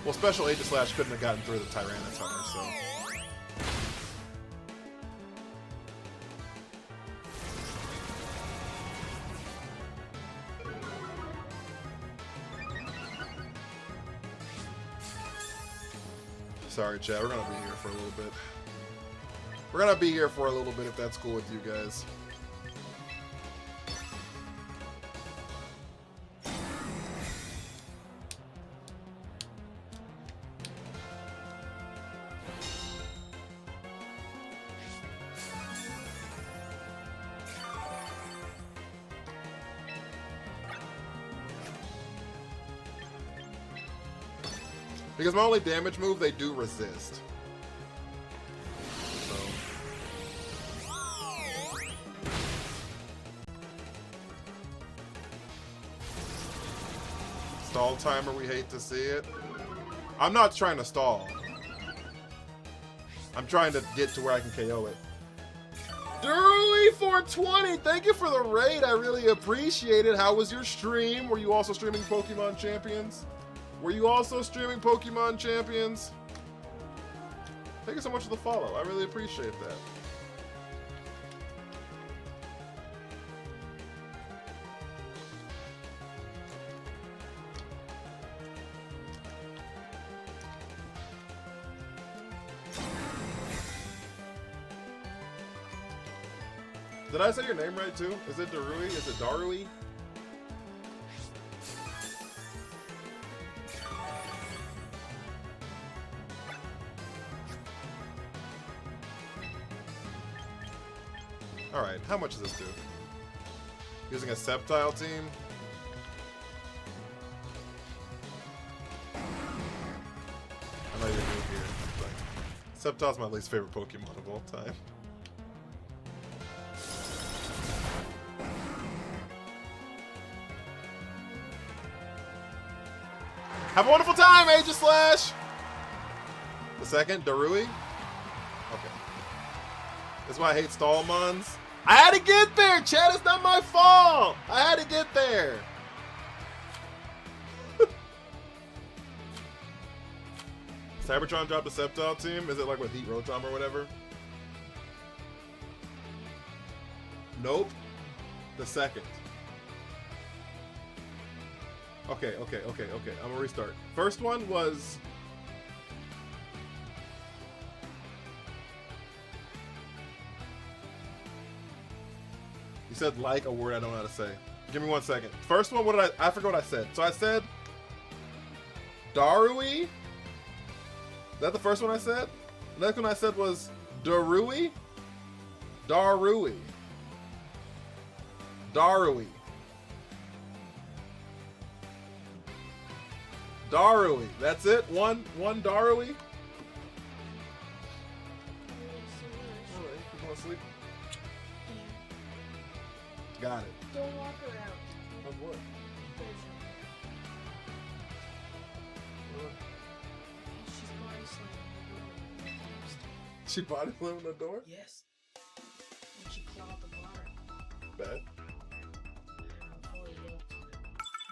Well, Special Aegislash couldn't have gotten through the Tyranitar, so... Sorry, chat. We're gonna be here for a little bit. We're gonna be here for a little bit if that's cool with you guys. Because my only damage move, they do resist. So. Stall timer, we hate to see it. I'm not trying to stall. I'm trying to get to where I can KO it. Durley420, thank you for the raid. I really appreciate it. How was your stream? Were you also streaming Pokemon Champions? Were you also streaming Pokemon Champions? Thank you so much for the follow. I really appreciate that. Did I say your name right too? Is it Darui? Is it Darui? Alright, how much does this do? Using a Sceptile team? I know you're new here, but Sceptile's my least favorite Pokemon of all time. Have a wonderful time, Aegislash! The second, Darui? Okay. That's why I hate Stallmons. I had to get there, Chad. It's not my fault. I had to get there. Cybertron dropped a Sceptile team. Is it like with Heat Rotom or whatever? Nope. The second. Okay. I'm gonna restart. First one was... You said like a word I don't know how to say. Give me 1 second. First one, what did I forgot what I said. So I said Darui. Is that the first one I said? The next one I said was Darui. Darui. Darui. Darui. That's it? One Darui? Alright, you wanna sleep? Got it. Don't walk around. Of what? She's body slamming. She body slamming the door? Yes. And she clawed the bar. Bad. I'm fully yelped.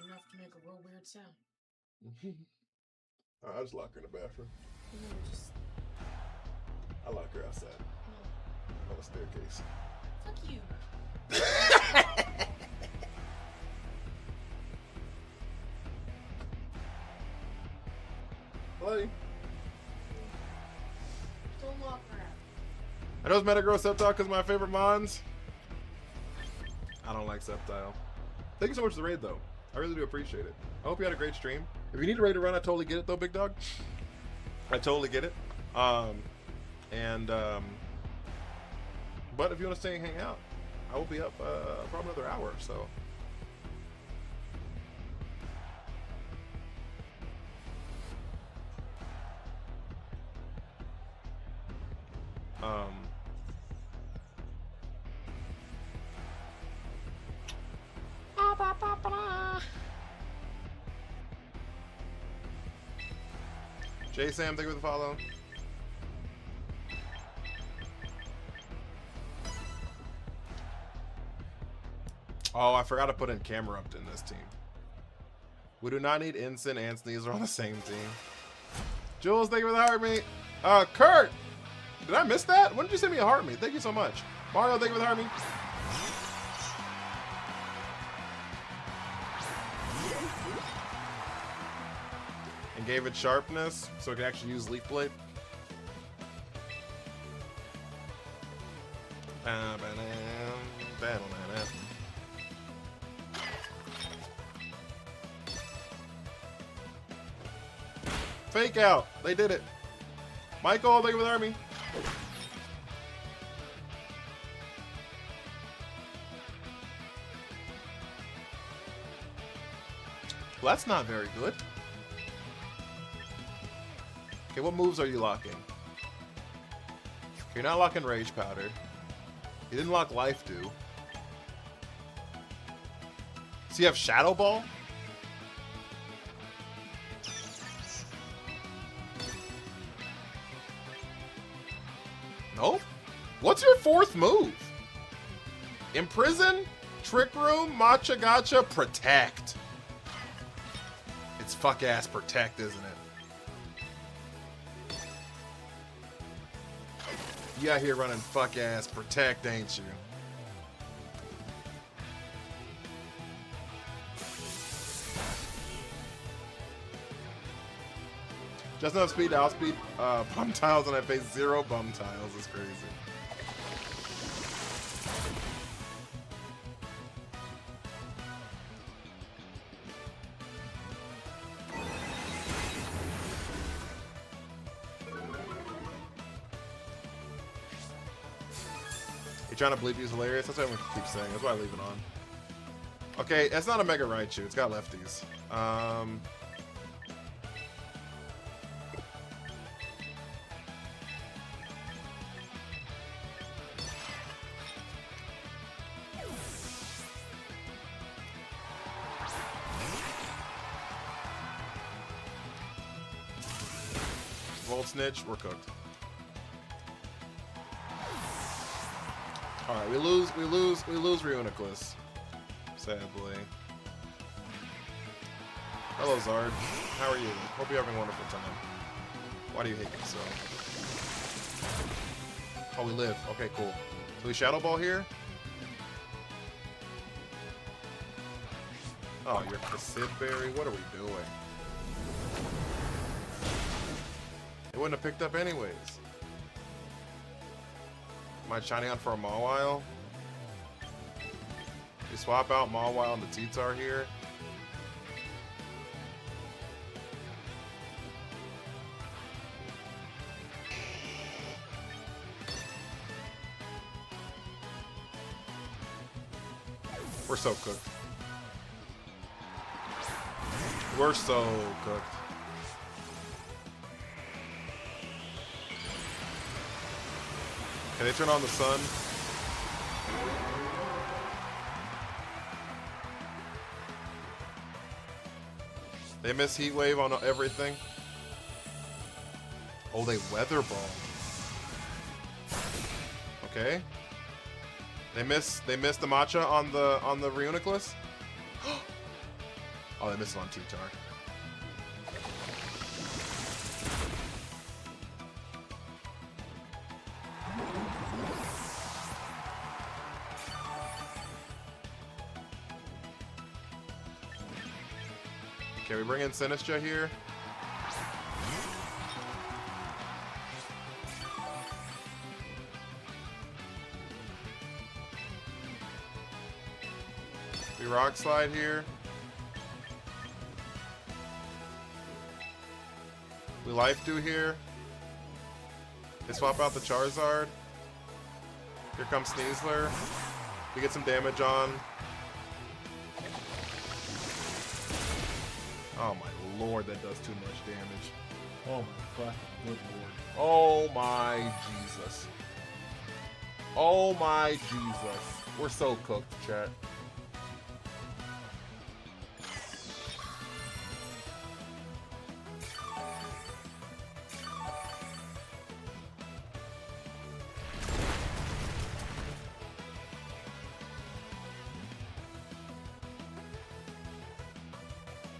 Enough to make a real weird sound. Alright, I'll just lock her in the bathroom. No, just... I lock her outside. No. On the staircase. Fuck you. Hello. Don't walk around. I know it's Metagross Sceptile because my favorite mons. I don't like Sceptile. Thank you so much for the raid, though. I really do appreciate it. I hope you had a great stream. If you need a raid to run, I totally get it, though, big dog. I totally get it. But if you want to stay and hang out, I will be up probably another hour or so. J Sam, thank you for the follow. Oh, I forgot to put in Camerupt in this team. We do not need Ensign and Sneasel on the same team. Jules, thank you for the heart meet. Kurt, did I miss that? When did you send me a heart meet? Thank you so much. Mario, thank you for the heart meet. And gave it sharpness so it can actually use Leaf Blade. Fake out. They did it. Michael, thank you for the army. Well, that's not very good. Okay, what moves are you locking? You're not locking Rage Powder. You didn't lock Life Dew. So you have Shadow Ball? Nope. What's your fourth move? Imprison, Trick Room, Matcha Gotcha, Protect. It's fuck ass Protect, isn't it? You out here running fuck ass Protect, ain't you? Just enough speed to outspeed bum tiles, and I face 0 bum tiles. It's crazy. You trying to bleep use hilarious? That's what I'm gonna keep saying. That's why I leave it on. Okay, it's not a Mega Raichu. It's got lefties. Volt Snitch, we're cooked. Alright, we lose Reuniclus. Sadly. Hello Zard. How are you? Hope you're having a wonderful time. Why do you hate me so? Oh, we live. Okay, cool. So we Shadow Ball here? Oh, you're Berry. What are we doing? It wouldn't have picked up anyways. Am I shining on for a Mawile? We swap out Mawile and the T-Tar here. We're so cooked. We're so cooked. Can they turn on the sun? They miss Heat Wave on everything. Oh, they Weather Ball. Okay. They miss the Matcha on the Reuniclus. Oh, they missed it on T-Tar. Okay, we bring in Sinistra here. We Rock Slide here. We Life Do here. They swap out the Charizard. Here comes Sneasler. We get some damage on. Oh my lord, that does too much damage. Oh my fucking good lord. Oh my Jesus. Oh my Jesus. We're so cooked, chat.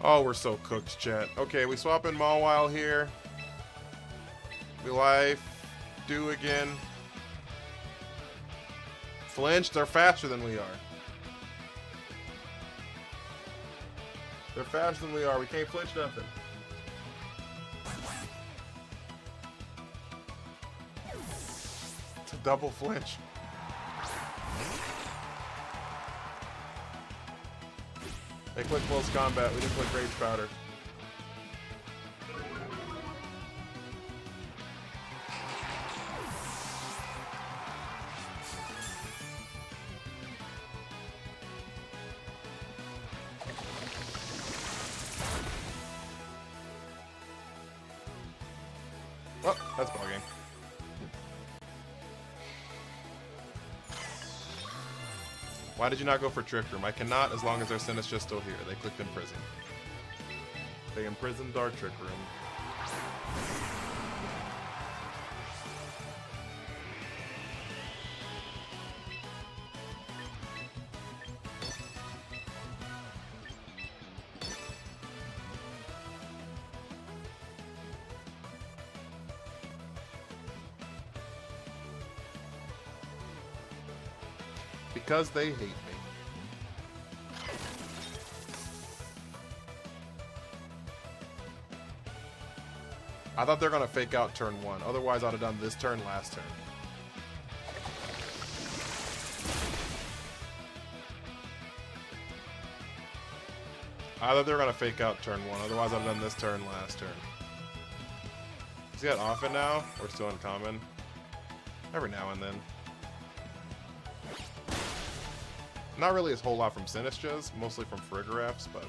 Oh, we're so cooked, chat. Okay, we swap in Mawile here. We Life Do again. Flinch, they're faster than we are. They're faster than we are. We can't flinch nothing. It's a double flinch. They click close combat. We didn't click Rage Powder. Oh, that's ball game. Why did you not go for Trick Room? I cannot as long as their Sinistra's still here. They clicked Imprison. They imprisoned our Trick Room. Because they hate me. I thought they were gonna fake out turn 1. Otherwise, I'd have done this turn last turn. I thought they were gonna fake out turn 1. Otherwise, I'd have done this turn last turn. Is he at often now? Or still uncommon? Every now and then. Not really a whole lot from Sinistra's, mostly from Frigorefs, but...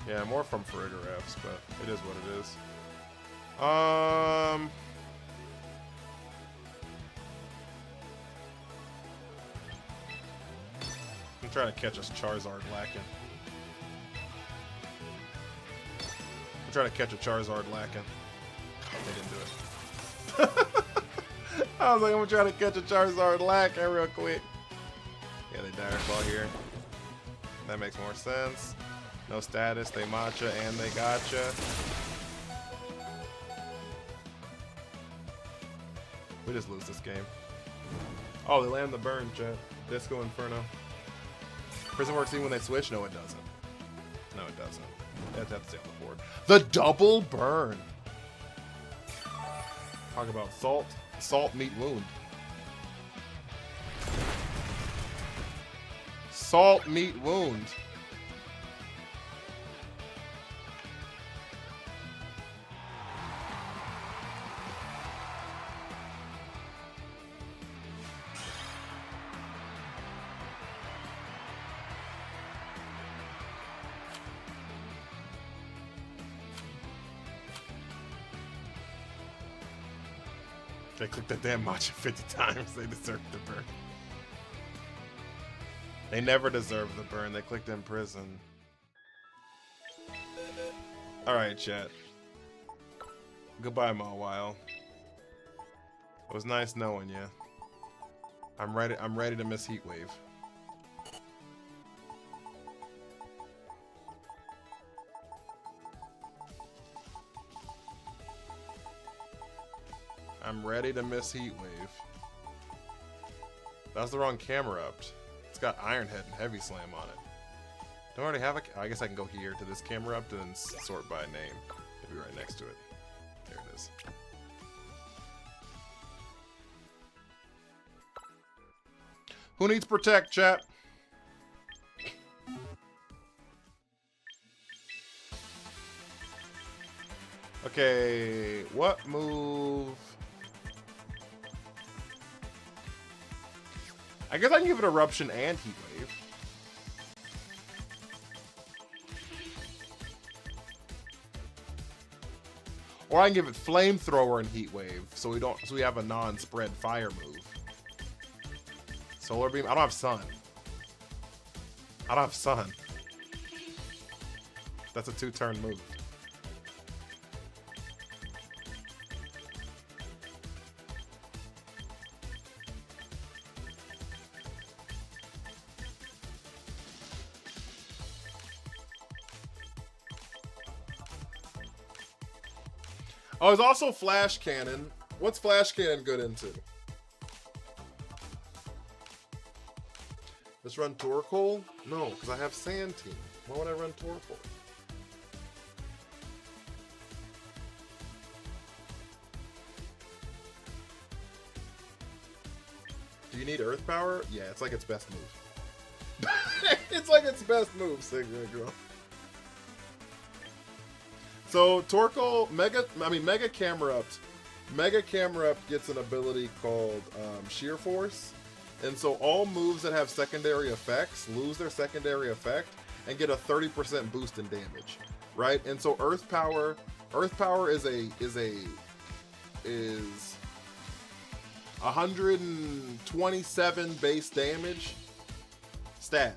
yeah, more from Frigorefs, but it is what it is. I'm trying to catch us Charizard lacking. I'm trying to catch a Charizard lacking. They didn't do it. I was like, I'm trying to catch a Charizard lacking real quick. Yeah, they Dire Claw here. That makes more sense. No status, they matcha and they gotcha. We just lose this game. Oh, they land the burn, chat. Disco Inferno. Prison works even when they switch? No, it doesn't. No, it doesn't. They have to stay on the board. The double burn! Talk about salt. Salt meet wound. Salt meet wound. They clicked that damn matcha 50 times. They deserve the burn. They never deserve the burn. They clicked in prison. Alright, chat. Goodbye, Mawile. It was nice knowing you. I'm ready to miss Heatwave. I'm ready to miss Heat Wave. That's the wrong camera up. It's got Iron Head and Heavy Slam on it. Don't already have a... I guess I can go here to this camera up and then sort by name. It'll be right next to it. There it is. Who needs Protect, chat? Okay, what move? I guess I can give it Eruption and Heat Wave. Or I can give it Flamethrower and Heat Wave, so we have a non-spread fire move. Solar Beam. I don't have Sun. I don't have Sun. That's a 2-turn move. Oh, there's also Flash Cannon. What's Flash Cannon good into? Let's run Torkoal? No, because I have Sand Team. Why would I run Torkoal? Do you need Earth Power? Yeah, it's like its best move. It's like its best move, Sigma Girl. So Torkoal, Mega Camera Up. Mega Camera Up gets an ability called Sheer Force. And so all moves that have secondary effects lose their secondary effect and get a 30% boost in damage, right? And so Earth Power is 127 base damage stab.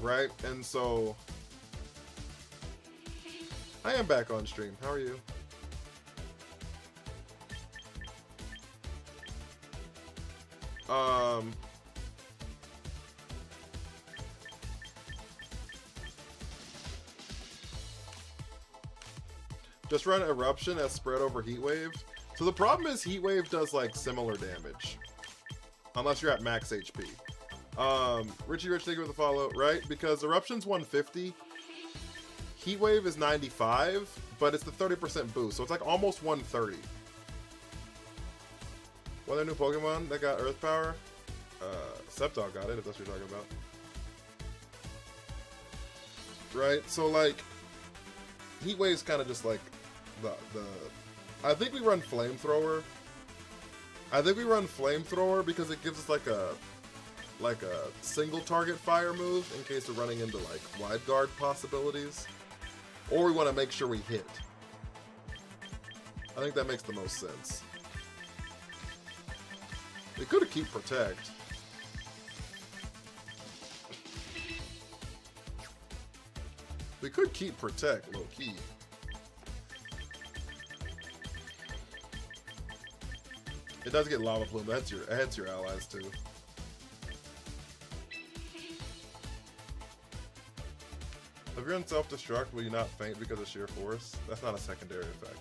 Right? And so I am back on stream. How are you? Just run Eruption as spread over Heat Wave. So the problem is Heat Wave does like similar damage. Unless you're at max HP. Richie Rich, thank you for the follow, right? Because Eruption's 150. Heat Wave is 95, but it's the 30% boost, so it's like almost 130. What other new Pokemon that got Earth Power? Sceptile got it, if that's what you're talking about. Right, so like, Heat Wave's kind of just like the I think we run Flamethrower. I think we run Flamethrower because it gives us like a single target fire move in case we're running into like wide guard possibilities. Or we want to make sure we hit. I think that makes the most sense. We could have keep Protect. We could keep Protect, low key. It does get Lava Plume. It hits your allies too. If you're in self-destruct, will you not faint because of sheer force? That's not a secondary effect.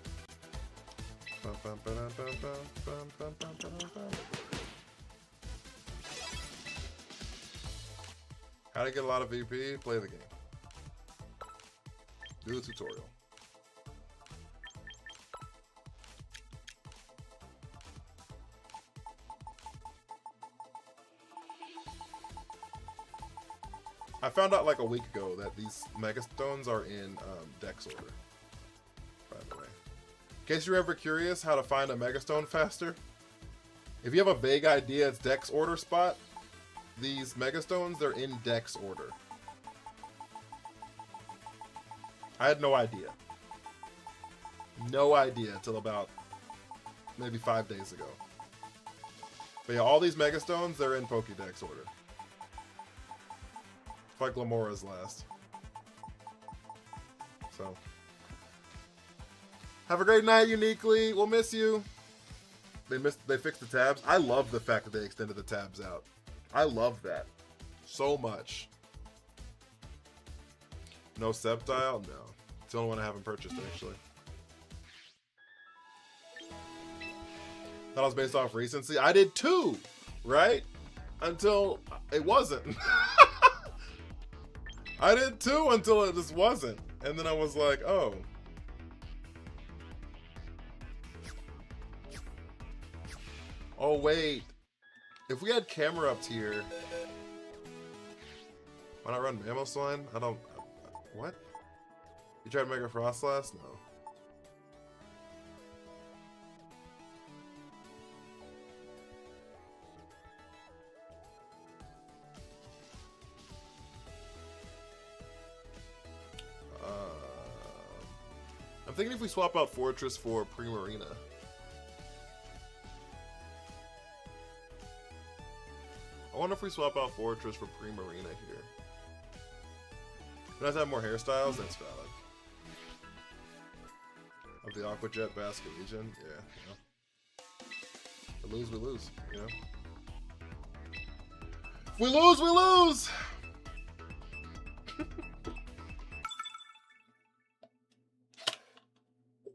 How to get a lot of VP? Play the game. Do the tutorial. I found out like a week ago that these Megastones are in Dex order, by the way. In case you're ever curious how to find a Megastone faster, if you have a vague idea it's Dex order spot, these Megastones, they're in Dex order. I had no idea. No idea until about maybe 5 days ago. But yeah, all these Megastones, they're in Pokédex order. Like Lamora's last. So. Have a great night, Uniquely. We'll miss you. They fixed the tabs. I love the fact that they extended the tabs out. I love that so much. No Sceptile? No. It's the only one I haven't purchased, actually. Thought it was based off recency. I did too, right? Until it wasn't. I did too until it just wasn't. And then I was like, oh. Oh, wait. If we had camera up tier, why not run Mamoswine? I don't... What? You tried Mega Frostlass? No. I'm thinking if we swap out Fortress for Primarina. I wonder if we swap out Fortress for Primarina here. Does it have more hairstyles? That's valid. Of the Aqua Jet Basket Legion? Yeah. We lose, we lose. You know? If we lose, we lose!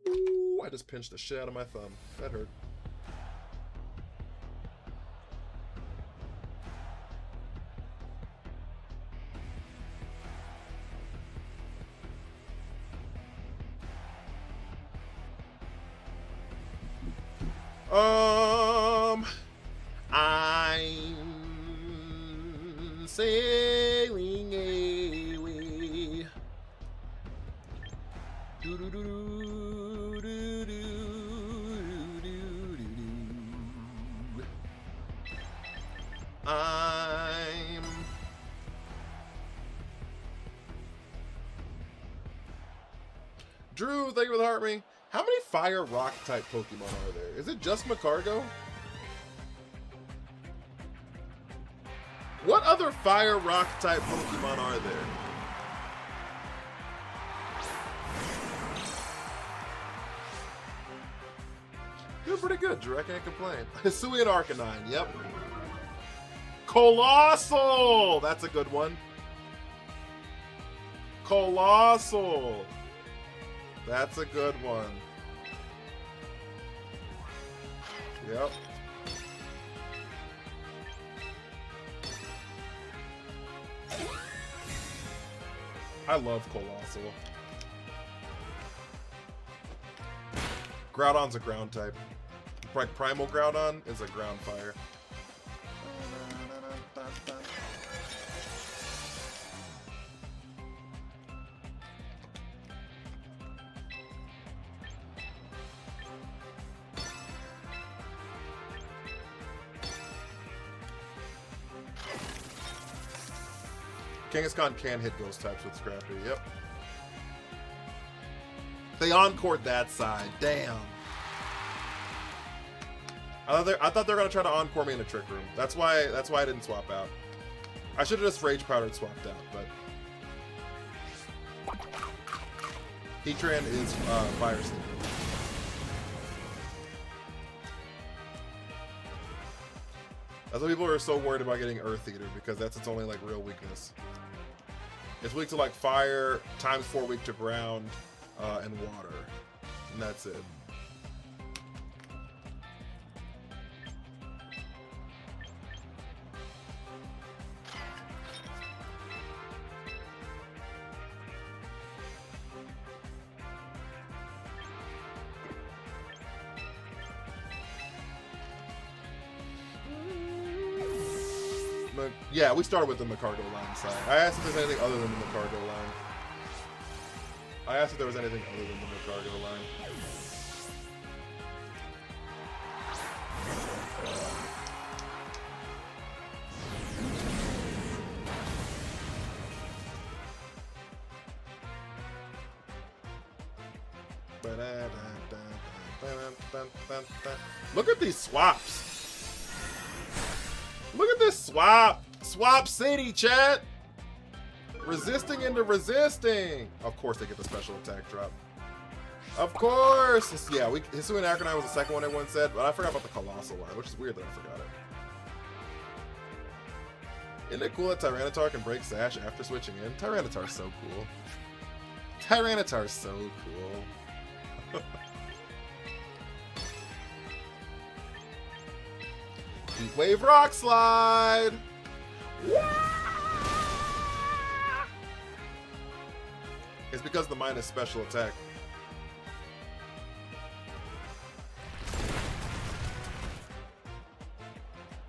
Ooh, I just pinched the shit out of my thumb. That hurt. I'm sailing away. Do do do do do do do do. I'm Drew. Thank you for the heart ring. How many fire rock type Pokemon are there? Is it just Macargo? What other fire rock type Pokemon are there? You're pretty good, Drew. I can't complain. Hisuian Arcanine, yep. Colossal! That's a good one. Colossal! That's a good one. Yep. I love Colossal. Groudon's a ground type. Like Primal Groudon is a ground fire. Kangaskhan can hit ghost types with Scrafty, yep. They encored that side, damn. I thought they were gonna try to encore me in a Trick Room. That's why I didn't swap out. I should have just Rage Powdered swapped out, but Heatran is Fire Sleeper. That's why people are so worried about getting Earth Eater, because that's its only like real weakness. It's weak to like fire, times 4 weak to ground, and water. And that's it. Yeah, we started with the Macargo line side. I asked if there's anything other than the Macargo line. I asked if there was anything other than the Macargo line. Look at these swaps. Look at this swap. Swap City, chat. Resisting into resisting. Of course they get the special attack drop. Of course. Yeah, Hisuian Arcanine was the second one everyone said, but I forgot about the Colossal line, which is weird that I forgot it. Isn't it cool that Tyranitar can break Sash after switching in? Tyranitar's so cool. Tyranitar's so cool. Heat Wave Rock Slide! It's because of the minus special attack.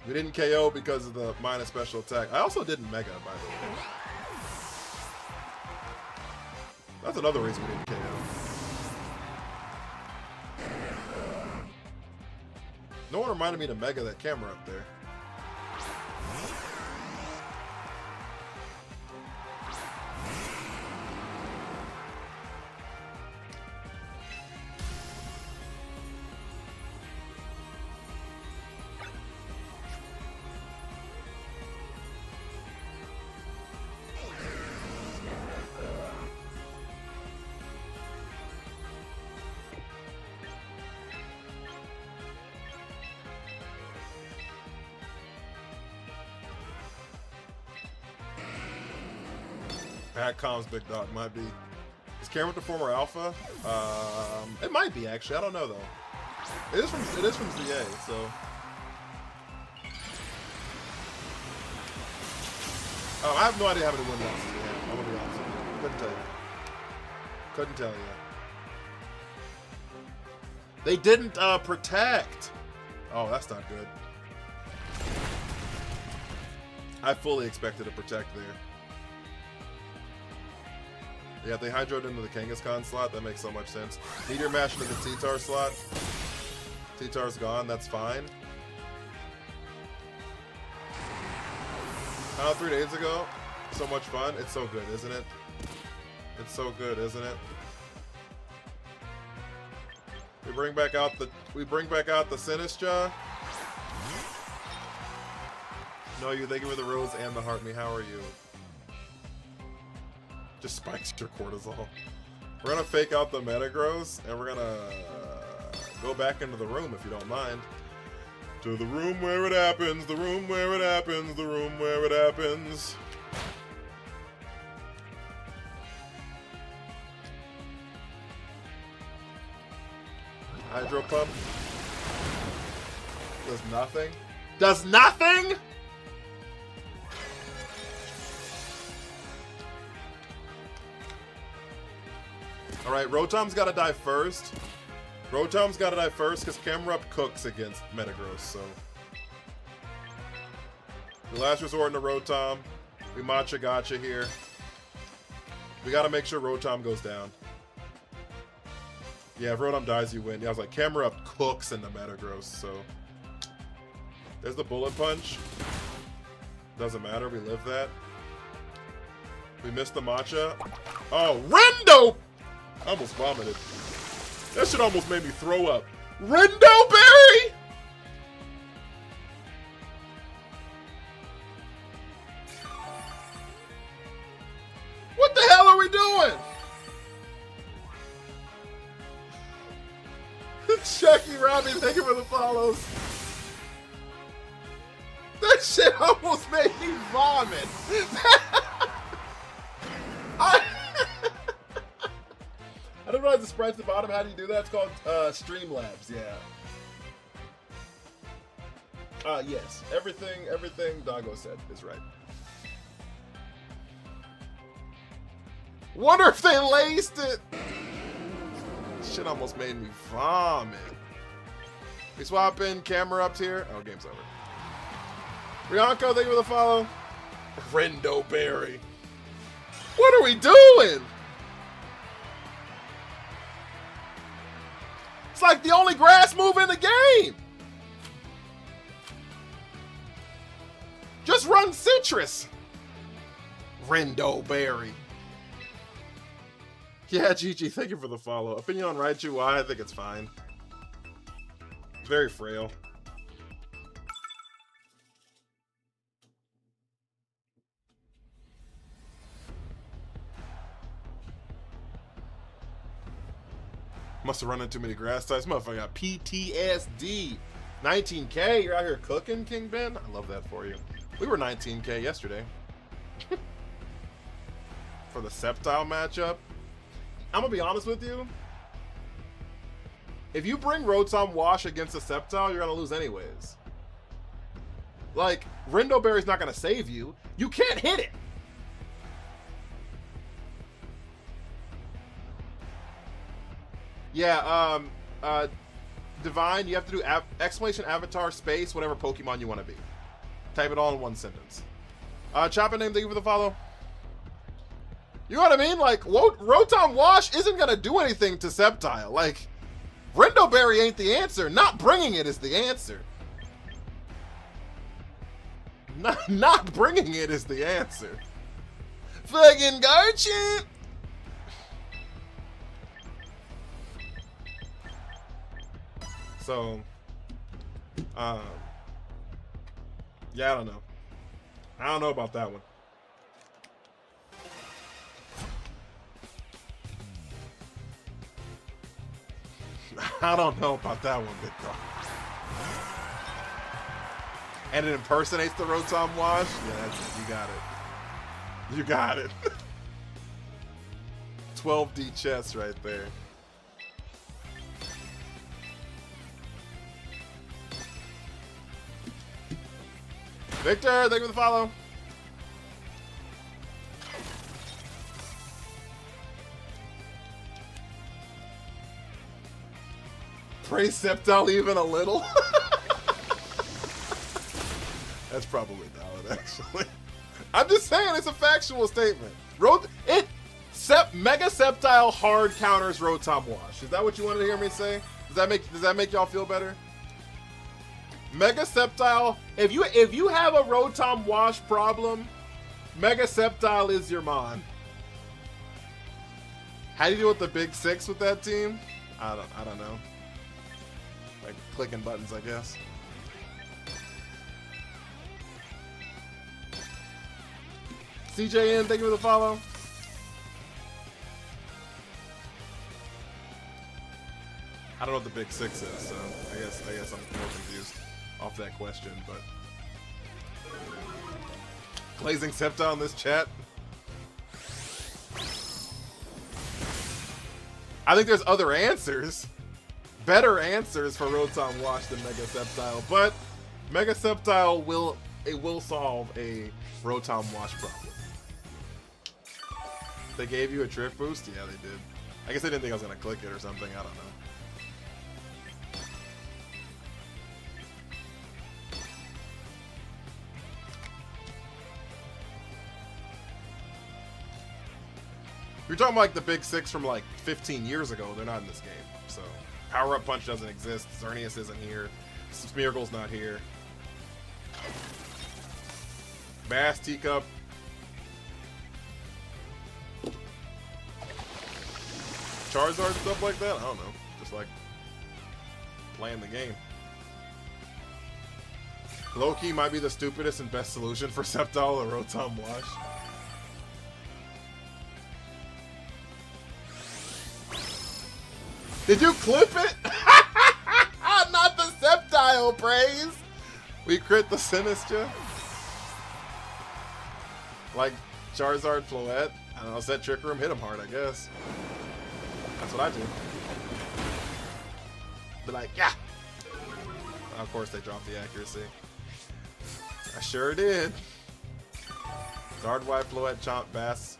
We didn't KO because of the minus special attack. I also didn't Mega, by the way. That's another reason we didn't KO. No one reminded me to Mega that camera up there. Pat Com's big dog might be. Is Karen with the former Alpha? It might be actually. I don't know though. It is from ZA, so. Oh, I have no idea how many win losses we have. I'm gonna be honest with you. Couldn't tell you. Couldn't tell you. They didn't protect. Oh, that's not good. I fully expected a protect there. Yeah, they hydroed into the Kangaskhan slot. That makes so much sense. Meteor Mash into the T-Tar slot. T-Tar's gone. That's fine. 3 days ago. So much fun. It's so good, isn't it? It's so good, isn't it? We bring back out the Sinistra. No, you. Thank you for the rose and the heart. Me. How are you? Just spikes your cortisol. We're gonna fake out the Metagross, and we're gonna go back into the room if you don't mind. To the room where it happens, the room where it happens, the room where it happens. Hydro Pump. Does nothing. Does nothing?! Alright, Rotom's gotta die first. Rotom's gotta die first because Camerupt cooks against Metagross, so. The last resort into Rotom. We matcha gotcha here. We gotta make sure Rotom goes down. Yeah, if Rotom dies, you win. Yeah, I was like, Camerupt cooks into Metagross, so. There's the Bullet Punch. Doesn't matter, we live that. We missed the matcha. Oh, Rendo! I almost vomited. That shit almost made me throw up. Rendo Berry! What the hell are we doing? Chucky Robbie, thank you for the follows. That shit almost made me vomit. I don't realize the sprite's at the bottom. How do you do that? It's called Streamlabs, yeah. Yes. Everything Doggo said is right. Wonder if they laced it! Shit almost made me vomit. We swapping Camerupt here. Oh, game's over. Rianko, thank you for the follow. Rendo Berry. What are we doing? It's like the only grass move in the game. Just run Citrus. Rendo Berry. Yeah, GG, thank you for the follow. Opinion on Raichu, why? I think it's fine. It's very frail. Must have run into too many grass types. Motherfucker got PTSD. 19K, you're out here cooking, King Ben? I love that for you. We were 19K yesterday. For the Sceptile matchup. I'm gonna be honest with you. If you bring Rotom Wash against a Sceptile, you're gonna lose anyways. Like, Rindo Berry's not gonna save you. You can't hit it. Yeah, Divine, you have to do exclamation avatar space whatever Pokemon you want to be. Type it all in one sentence. Chopper name, thank you for the follow. You know what I mean? Like, Rotom Wash isn't gonna do anything to Sceptile. Like, Rindo Berry ain't the answer. Not bringing it is the answer. Not bringing it is the answer. Fucking Garchomp! So, yeah, I don't know. I don't know about that one. I don't know about that one, big dog. And it impersonates the Rotom Wash? Yeah, that's it. You got it. You got it. 12D chess right there. Victor, thank you for the follow. Praise Sceptile even a little? That's probably valid, actually. I'm just saying it's a factual statement. Mega Sceptile hard counters Rotom Wash. Is that what you wanted to hear me say? Does that make y'all feel better? Mega Sceptile, if you have a Rotom Wash problem, Mega Sceptile is your mon. How do you deal with the big six with that team? I don't know. Like clicking buttons, I guess. CJN, thank you for the follow. I don't know what the big six is, so I guess I'm more confused off that question, but Glazing Sceptile in this chat. I think there's other answers. Better answers for Rotom Wash than Mega Sceptile, but Mega Sceptile will solve a Rotom Wash problem. They gave you a trick boost? Yeah, they did. I guess they didn't think I was gonna click it or something, I don't know. You're talking about like the big six from like 15 years ago. They're not in this game. So Power Up Punch doesn't exist. Xerneas isn't here. Smeargle's not here. Bass Teacup. Charizard, stuff like that? I don't know. Just like playing the game. Loki might be the stupidest and best solution for Sceptile or Rotom Wash. Did you clip it? Not the Sceptile, praise. We crit the Sinistra. Like Charizard, Floette. I don't know, set Trick Room, hit him hard, I guess. That's what I do. Be like, yeah. Of course they dropped the accuracy. I sure did. Zardwide, Floette, Chomp, Bass,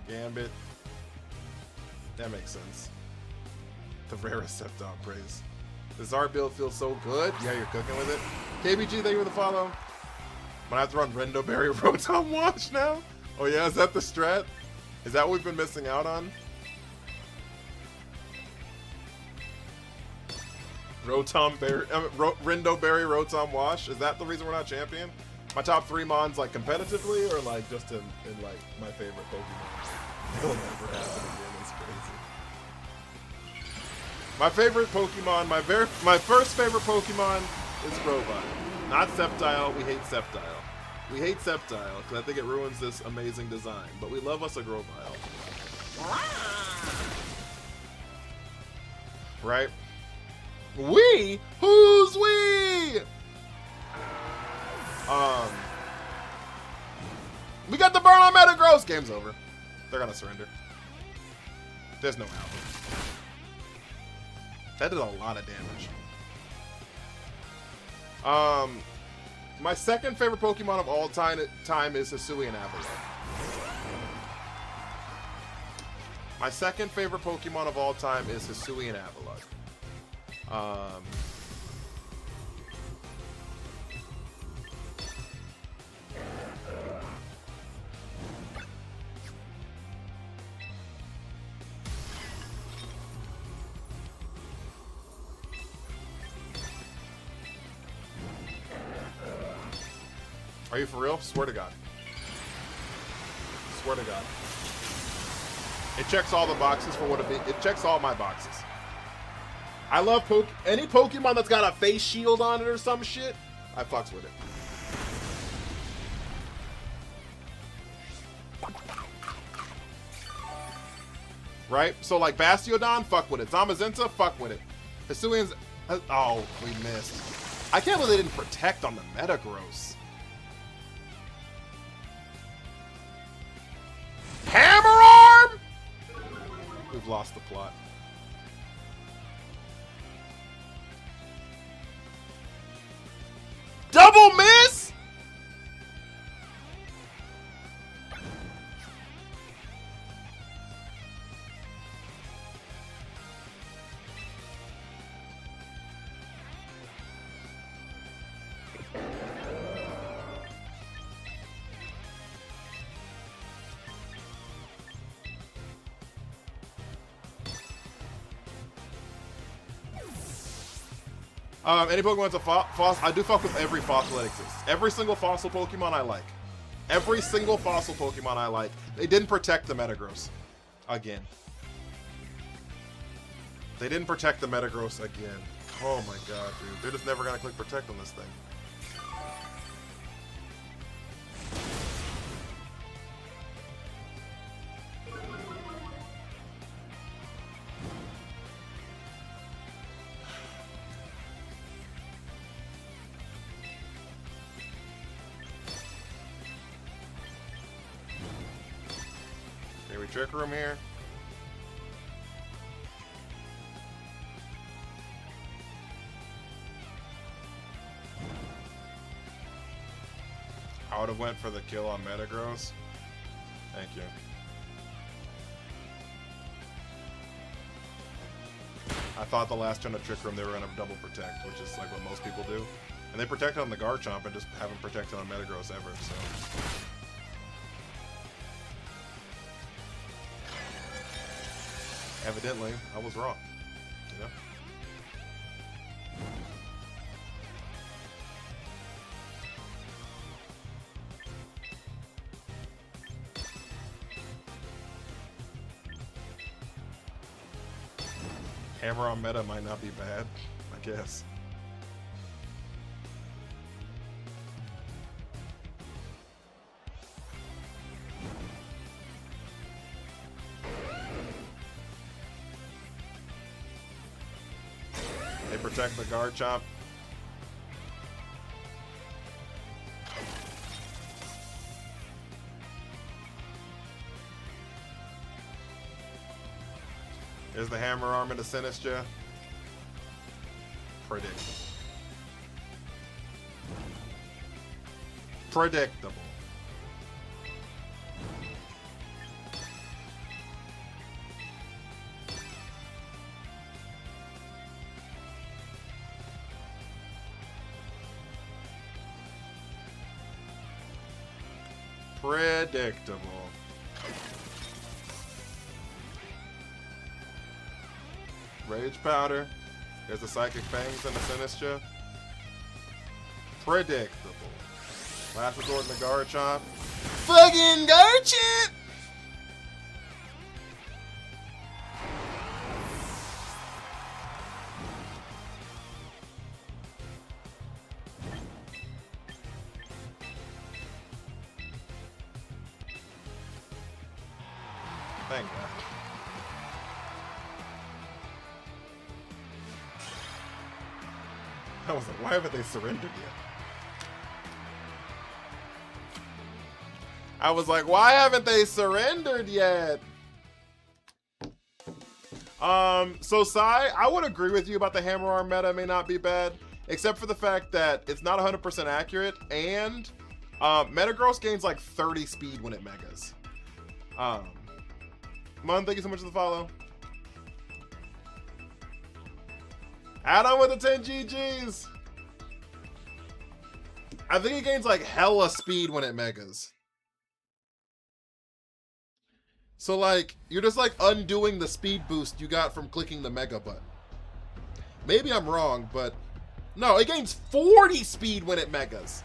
Gambit. That makes sense. The rarest Sceptile praise. The Zard build feels so good. Yeah, you're cooking with it. KBG, thank you for the follow. I'm gonna have to run Rindo Berry Rotom Wash now? Oh yeah, is that the strat? Is that what we've been missing out on? Rotom Berry, Rindo Berry Rotom Wash? Is that the reason we're not champion? My top 3 mons like competitively or like just in like my favorite Pokemon? It'll never happen again, it's crazy. My favorite Pokemon, my first favorite Pokemon is Grovyle. Not Sceptile, we hate Sceptile. We hate Sceptile because I think it ruins this amazing design, but we love us a Grovyle. Right? We? Who's we? We got the burn on Metagross! Game's over. They're gonna surrender. There's no album. That did a lot of damage. My second favorite Pokemon of all time is Hisui and Avalon. My second favorite Pokemon of all time is Hisui and Avalon. Are you for real? Swear to God. Swear to God. It checks all the boxes for what it checks all my boxes. I love any Pokemon that's got a face shield on it or some shit. I fucks with it. Right? So like Bastiodon, fuck with it. Zamazenta, fuck with it. Hisuian's... Oh, we missed. I can't believe they didn't protect on the Metagross. Hammer Arm! We've lost the plot. Double miss? Any Pokemon that's a fossil, I do fuck with every fossil that exists. Every single fossil Pokemon I like. Every single fossil Pokemon I like. They didn't protect the Metagross. Again. They didn't protect the Metagross again. Oh my god, dude. They're just never gonna click protect on this thing. Trick Room here. I would have went for the kill on Metagross. Thank you. I thought the last turn of Trick Room they were gonna double protect, which is like what most people do. And they protect on the Garchomp and just haven't protected on Metagross ever, so. Evidently, I was wrong, you know? Hammer on meta might not be bad, I guess. They protect the Garchomp. There's the Hammer Arm and the Sinistcha. Predictable. Predictable. Predictable. Rage Powder. There's the Psychic Fangs and the Sinistcha. Predictable. Last resort in the Garchomp. Fucking Garchomp! Thank God. I was like, why haven't they surrendered yet? I was like, why haven't they surrendered yet? So Sai, I would agree with you about the hammer arm meta may not be bad, except for the fact that it's not 100% accurate, and Metagross gains like 30 speed when it megas. Mun, thank you so much for the follow. Add on with the 10 GGs. I think it gains like hella speed when it megas. So like, you're just like undoing the speed boost you got from clicking the mega button. Maybe I'm wrong, but no, it gains 40 speed when it megas.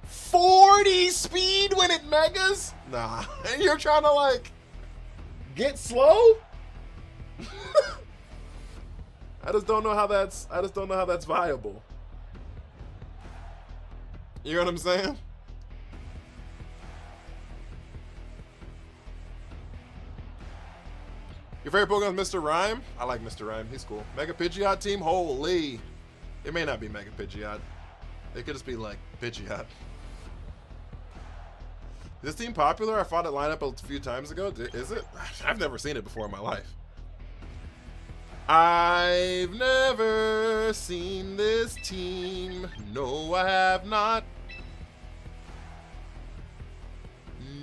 40 speed when it megas? Nah, and you're trying to like get slow? I just don't know how that's viable. You know what I'm saying? Your favorite Pokemon is Mr. Rhyme? I like Mr. Rhyme. He's cool. Mega Pidgeot team? Holy. It may not be Mega Pidgeot. It could just be like Pidgeot. Is this team popular? I fought it lineup a few times ago. Is it? I've never seen it before in my life. I've never seen this team. No, I have not.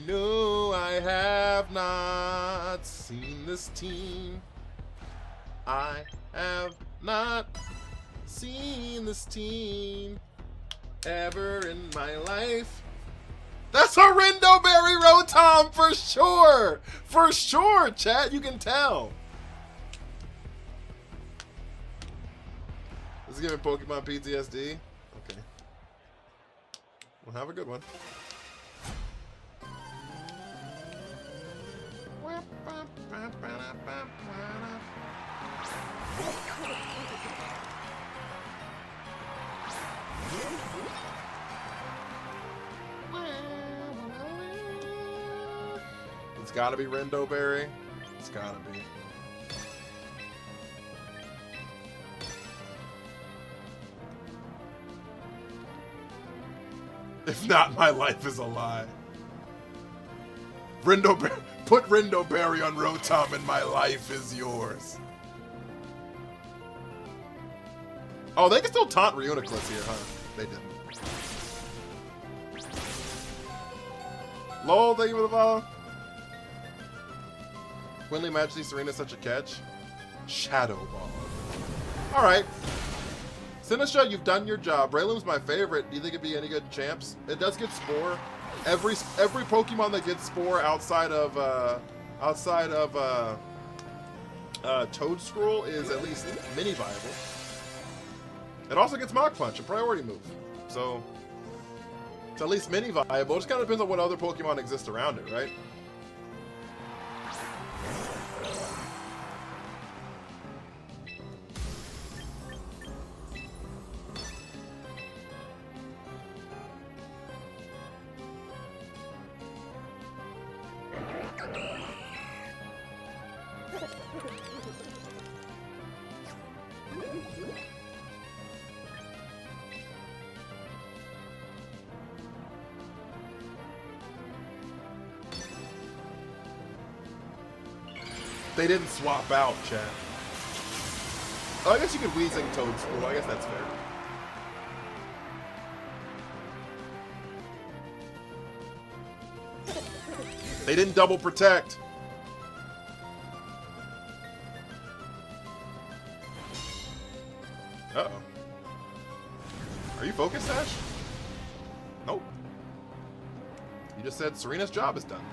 No, I have not seen this team. I have not seen this team ever in my life. That's a Rindoberry Rotom for sure. For sure, chat. You can tell. This is giving Pokemon PTSD. Okay. Well, have a good one. It's gotta be Rindoberry. It's gotta be. If not, my life is a lie. Rindoberry, put Rindoberry on Rotom and my life is yours. Oh, they can still taunt Reuniclus here, huh? They didn't. Lol, thank you for the follow. Quinley Majesty Serena's such a catch. Shadow Ball. Alright. Sinistra, you've done your job. Breloom's my favorite. Do you think it'd be any good champs? It does get Spore. Every Pokemon that gets Spore outside of Toadscroll is at least mini viable. It also gets Mach Punch, a priority move. So it's at least mini viable. It just kind of depends on what other Pokemon exist around it, right? They didn't swap out, chat. Oh, I guess you could Weezing Toadscroll. I guess that's fair. They didn't double protect. Uh-oh. Are you focused, Ash? Nope. You just said Serena's job is done.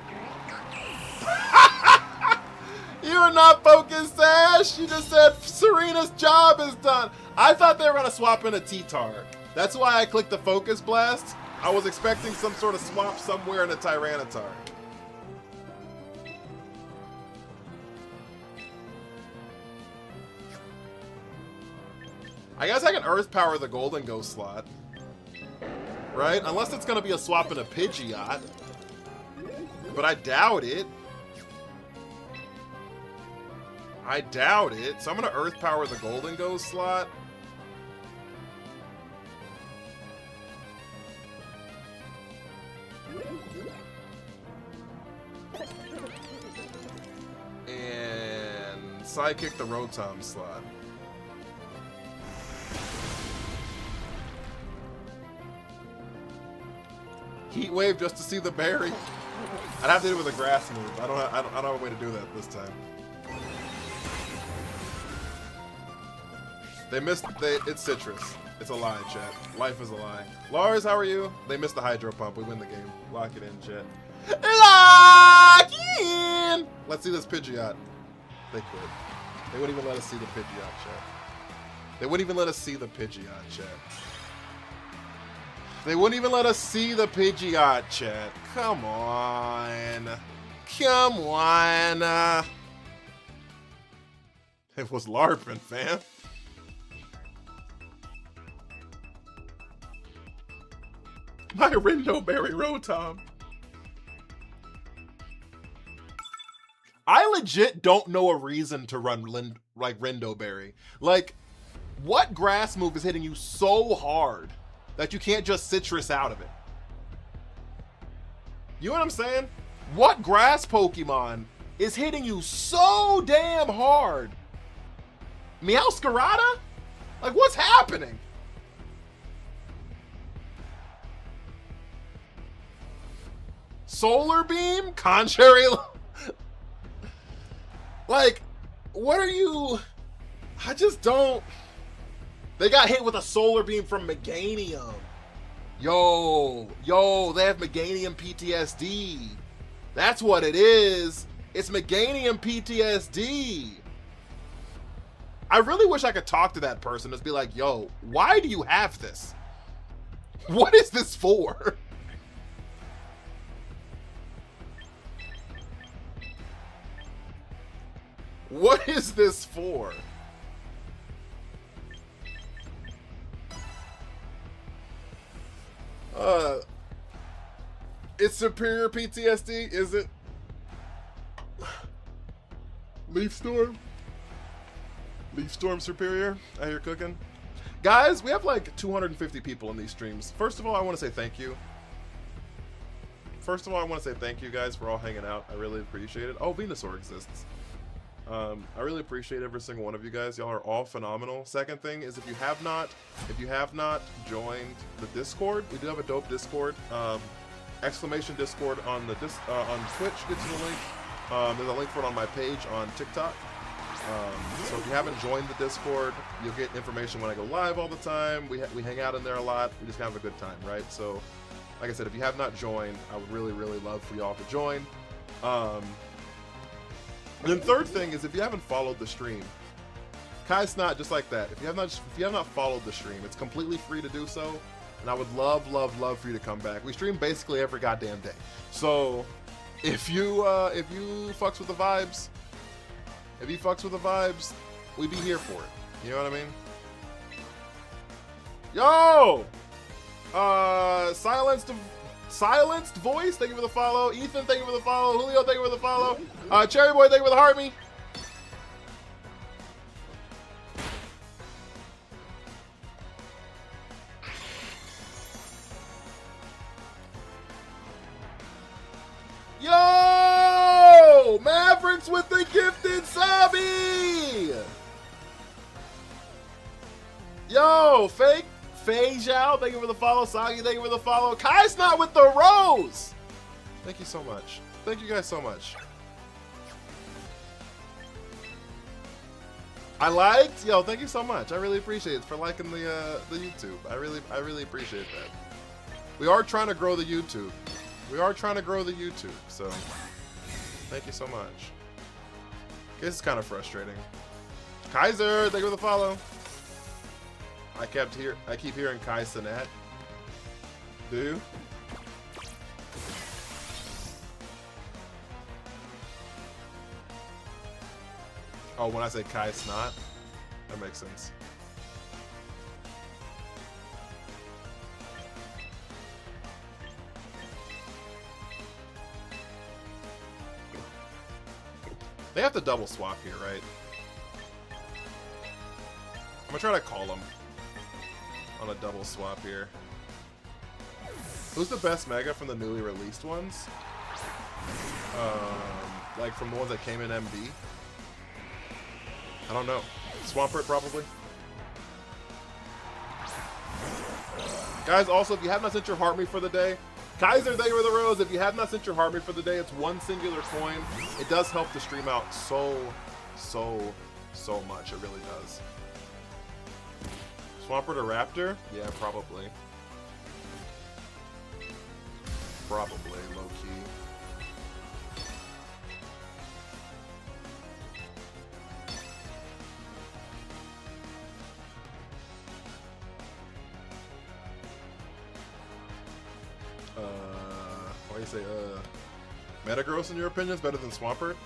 You are not focused, Ash. You just said Serena's job is done. I thought they were going to swap in a T-Tar. That's why I clicked the Focus Blast. I was expecting some sort of swap somewhere in a Tyranitar. I guess I can Earth Power the Golden Ghost slot. Right? Unless it's going to be a swap in a Pidgeot. But I doubt it. I doubt it. So I'm going to Earth Power the Golden Ghost slot. Sidekick the Rotom slot. Heat Wave just to see the berry. I'd have to do it with a grass move. I don't have a way to do that this time. They missed. It's citrus. It's a lie, chat. Life is a lie. Lars, how are you? They missed the hydro pump. We win the game. Lock it in, chat. Lock in. Let's see this Pidgeot. They could. They wouldn't even let us see the Pidgeot, chat. They wouldn't even let us see the Pidgeot, chat. They wouldn't even let us see the Pidgeot, chat. Come on. Come on. It was LARPing, fam. My Rindoberry Rotom. I legit don't know a reason to run like Rindoberry. Like, what grass move is hitting you so hard that you can't just citrus out of it? You know what I'm saying? What grass Pokemon is hitting you so damn hard? Meowscarada? Like, what's happening? Solar Beam? Contrary? Like, what are you... I just don't... They got hit with a Solar Beam from Meganium. Yo, they have Meganium PTSD. That's what it is. It's Meganium PTSD. I really wish I could talk to that person and just be like, yo, why do you have this? What is this for? What is this for? It's superior PTSD, is it? Leaf Storm? Leaf Storm superior? I hear cooking. Guys, we have like 250 people in these streams. First of all, I want to say thank you. First of all, I want to say thank you guys for all hanging out. I really appreciate it. Oh, Venusaur exists. I really appreciate every single one of you guys. Y'all are all phenomenal. Second thing is, if you have not joined the Discord, we do have a dope Discord. Exclamation Discord on the on Twitch gets you the link. There's a link for it on my page on TikTok. So if you haven't joined the Discord, you'll get information when I go live all the time. We hang out in there a lot. We just have a good time, right? So, like I said, if you have not joined, I would really, really love for y'all to join. And then third thing is, if you haven't followed the stream, Kai Snot, just like that. If you have not followed the stream, it's completely free to do so. And I would love for you to come back. We stream basically every goddamn day. So if you fucks with the vibes, we be here for it. You know what I mean? Yo! Silenced Voice, thank you for the follow. Ethan, thank you for the follow. Julio, thank you for the follow. Cherry Boy, thank you for the heart me. Yo! Mavericks with the gifted Sabi! Yo, Fake Fei Zhao, thank you for the follow. Sagi, thank you for the follow. Kai's not with the rose! Thank you so much. Thank you guys so much. Yo, thank you so much. I really appreciate it for liking the YouTube. I really appreciate that. We are trying to grow the YouTube. So thank you so much. This is kind of frustrating. Kaiser, thank you for the follow. I keep hearing Kai Sinat. Do you? Oh, when I say Kai Snot, that makes sense. They have to double swap here, right? I'm gonna try to call them on a double swap here. Who's the best Mega from the newly released ones? Like from the ones that came in MD? I don't know. Swampert, probably. Guys, also, if you have not sent your heart me for the day, Kaiser, thank you for the rose. If you have not sent your heart me for the day, it's one singular coin. It does help the stream out so much. It really does. Swampert or Raptor? Yeah, probably. Probably, low-key. Why do you say, Metagross in your opinion is better than Swampert?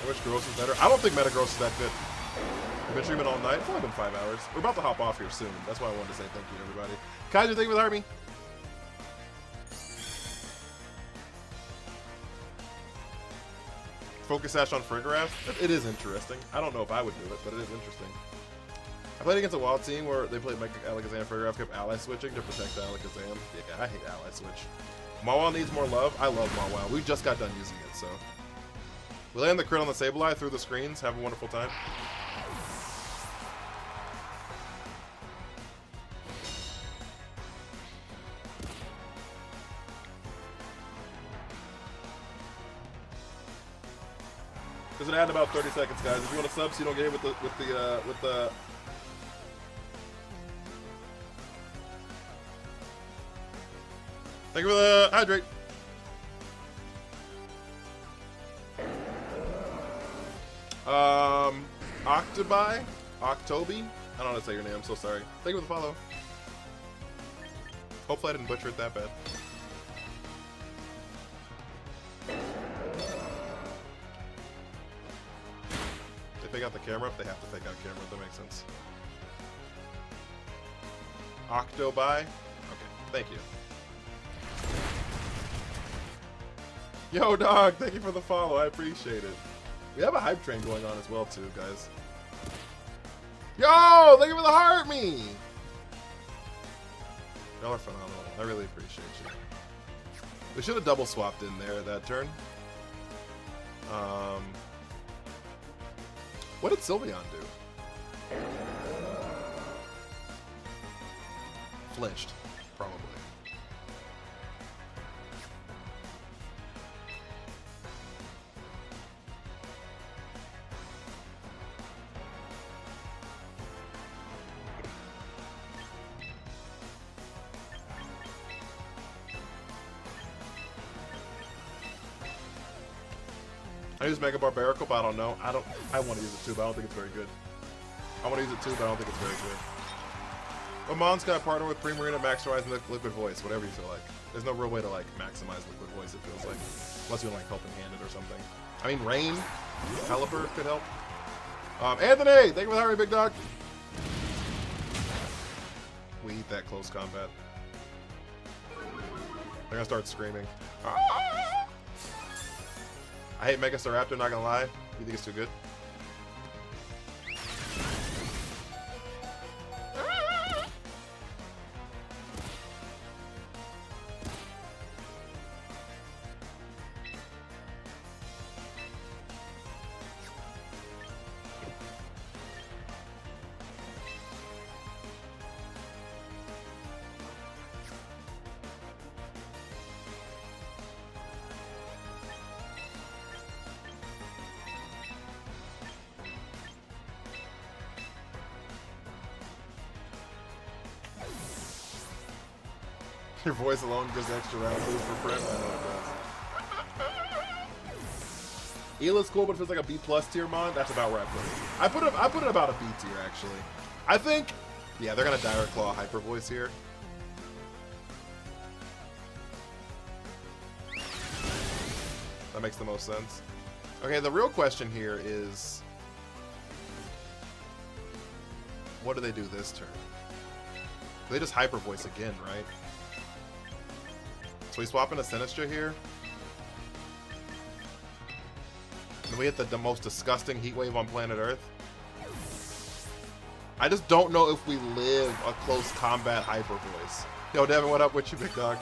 I wish Gross was better. I don't think Metagross is that good. We've been streaming all night. It's only been 5 hours. We're about to hop off here soon. That's why I wanted to say thank you to everybody. Kaiser, thank you for the Harmy. Focus Sash on Frigoraph? It is interesting. I don't know if I would do it, but it is interesting. I played against a wild team where they played Mega Alakazam. Frigoraph kept ally switching to protect the Alakazam. Yeah, I hate ally switch. Mawile needs more love. I love Mawile. We just got done using it, so. We land the crit on the Sableye through the screens. Have a wonderful time. There's an ad in about 30 seconds, guys. If you want to sub so you don't get hit with the Thank you for the hydrate. Octobi? Octobi? I don't know how to say your name, I'm so sorry. Thank you for the follow. Hopefully I didn't butcher it that bad. They fake out the camera? If they have to fake out camera, that makes sense. Octobi? Okay, thank you. Yo, dog, thank you for the follow. I appreciate it. We have a hype train going on as well, too, guys. Yo, thank you for the heart me. Y'all are phenomenal. I really appreciate you. We should have double swapped in there that turn. What did Sylveon do? Flinched, probably. I use Mega Barbarical, but I don't know. I want to use it too, but I don't think it's very good. I want to use it too, but I don't think it's very good. But Mon's got to partner with Primarina maximizing the Liquid Voice, whatever you feel like. There's no real way to like maximize Liquid Voice, it feels like. Unless you like helping hand it or something. I mean, Rain, Caliper could help. Anthony, thank you for the Harry, big dog. We eat that close combat. They're gonna start screaming. I hate Megastaraptor, not gonna lie. You think it's too good? Your voice alone gives extra round boost for prep. I know it does. Ela's cool, but it feels like a B+ tier mon. That's about where I put it. I put it about a B tier actually. I think, yeah, they're gonna Direct Claw Hyper Voice here. That makes the most sense. Okay, the real question here is, what do they do this turn? They just Hyper Voice again, right? So we swap into Sinistcha here. And we hit the most disgusting heat wave on planet Earth. I just don't know if we live a close combat Hyper Voice. Yo, Devin, what up with you, big dog?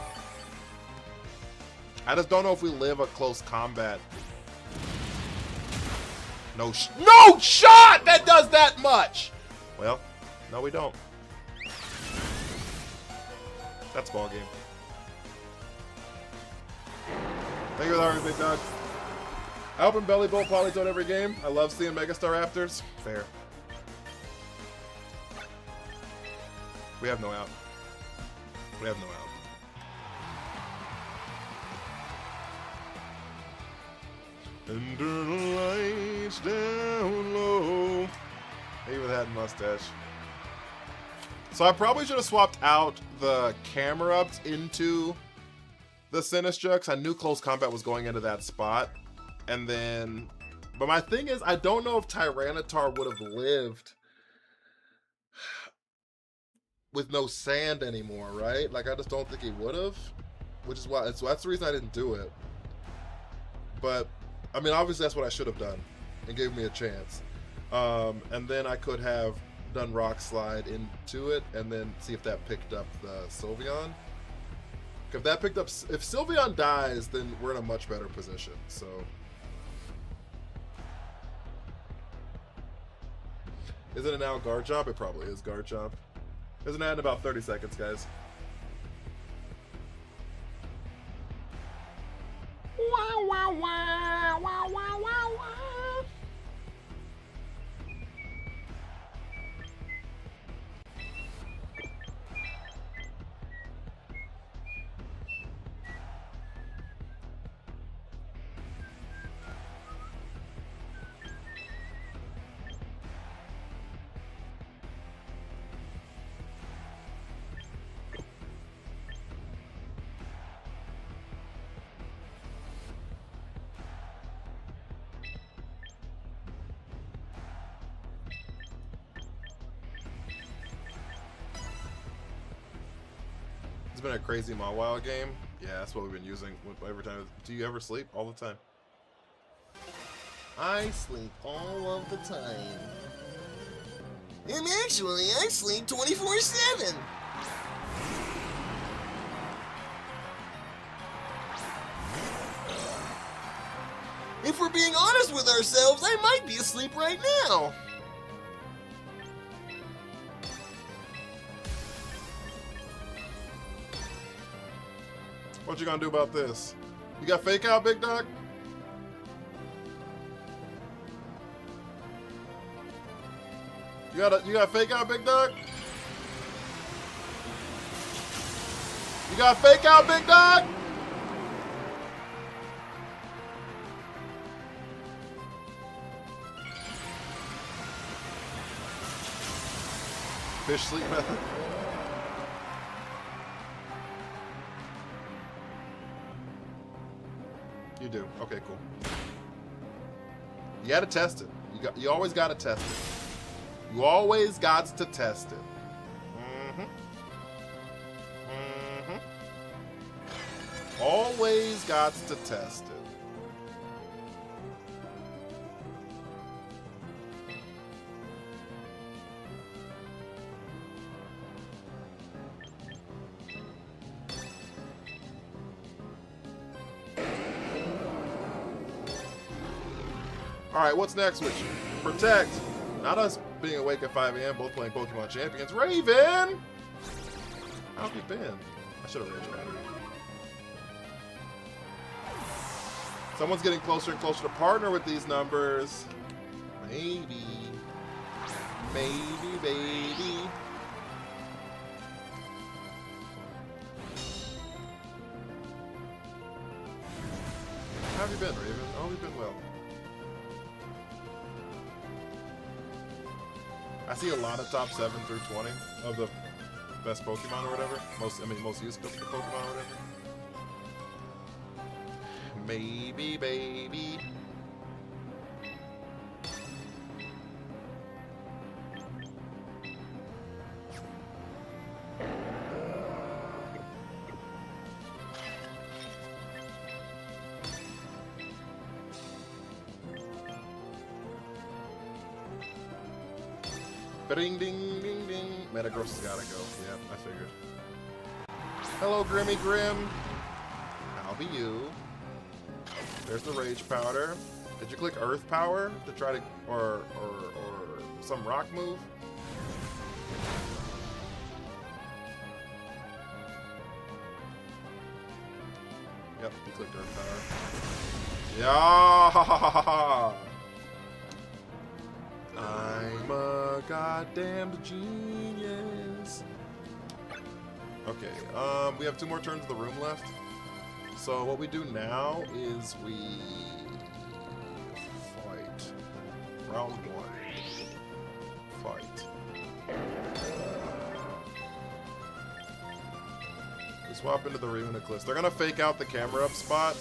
I just don't know if we live a close combat No shot that does that much! Well, no we don't. That's ball game. Thank you for the heart, big dog. I open Belly Bolt Polytoad every game. I love seeing Megastar Raptors. Fair. We have no out. We have no out. Under the lights down low. Even that mustache. So I probably should have swapped out the camera ups into the Sinistra, because I knew close combat was going into that spot. And then, but my thing is, I don't know if Tyranitar would have lived with no sand anymore, right? Like, I just don't think he would have, which is why, so that's the reason I didn't do it. But, I mean, obviously that's what I should have done and gave me a chance. And then I could have done Rock Slide into it and then see if that picked up the Sylveon. If that picked up, if Sylveon dies, then we're in a much better position, so. Isn't it now guard job? It probably is guard job. Isn't that in about 30 seconds, guys? Wow, wow, wow, wow, wow, wow, wow. It's been a crazy Mawile game. Yeah, that's what we've been using every time. Do you ever sleep? All the time. I sleep all of the time. And actually, I sleep 24/7. If we're being honest with ourselves, I might be asleep right now. What you gonna do about this? You got fake out, big dog? You got fake out, big dog? You got fake out, big dog? Fish sleep method. You do. Okay, cool. You gotta test it. You always gotta test it. You always got to test it. Always got to test it. All right, what's next with you? Protect. Not us being awake at 5 a.m., both playing Pokemon Champions. Raven! How have you been? I should have raged battery. Someone's getting closer and closer to partner with these numbers. Maybe. Maybe, baby. How have you been, Raven? Oh, you've been well. I see a lot of top 7 through 20 of the best Pokemon or whatever. Most used Pokemon or whatever. Maybe, baby. Ding, ding, ding, ding. Metagross has gotta go. Yep, I figured. Hello, Grimmy Grim. How be you? There's the Rage Powder. Did you click Earth Power to try to, or some rock move? Yep, you clicked Earth Power. Yeah! I'm a goddamn genius. Okay, we have 2 more turns of the room left. So what we do now is we fight. Round 1. Fight. We swap into the Reuniclus. They're gonna fake out the camera up spot.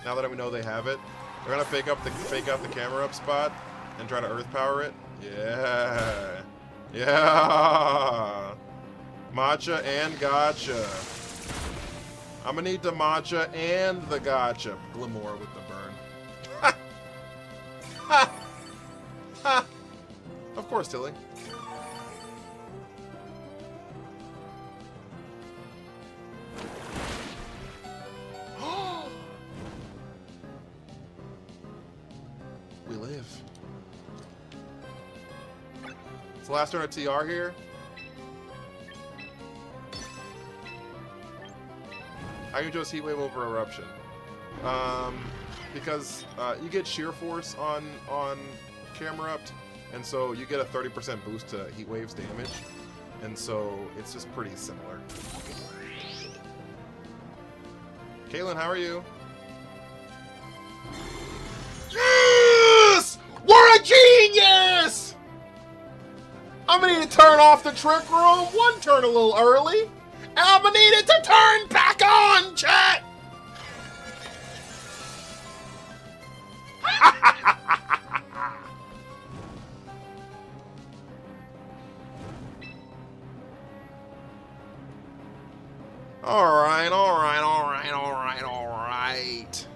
Now that we know they have it, they're gonna fake out the camera up spot and try to Earth Power it. Yeah, yeah. Matcha and Gotcha. I'm gonna need the Matcha and the Gotcha. Glimore with the burn. Ha! Ha! Ha! Of course, Tilly. We live. It's the last turn of TR here. I can just Heat Wave over Eruption. Because you get Sheer Force on Camerupt, and so you get a 30% boost to Heat Wave's damage, and so it's just pretty similar. Caitlin, how are you? Yes! We're a genius! I'm gonna need to turn off the Trick Room 1 turn a little early. And I'm gonna need it to turn back on, chat! Alright, alright, alright, alright, alright.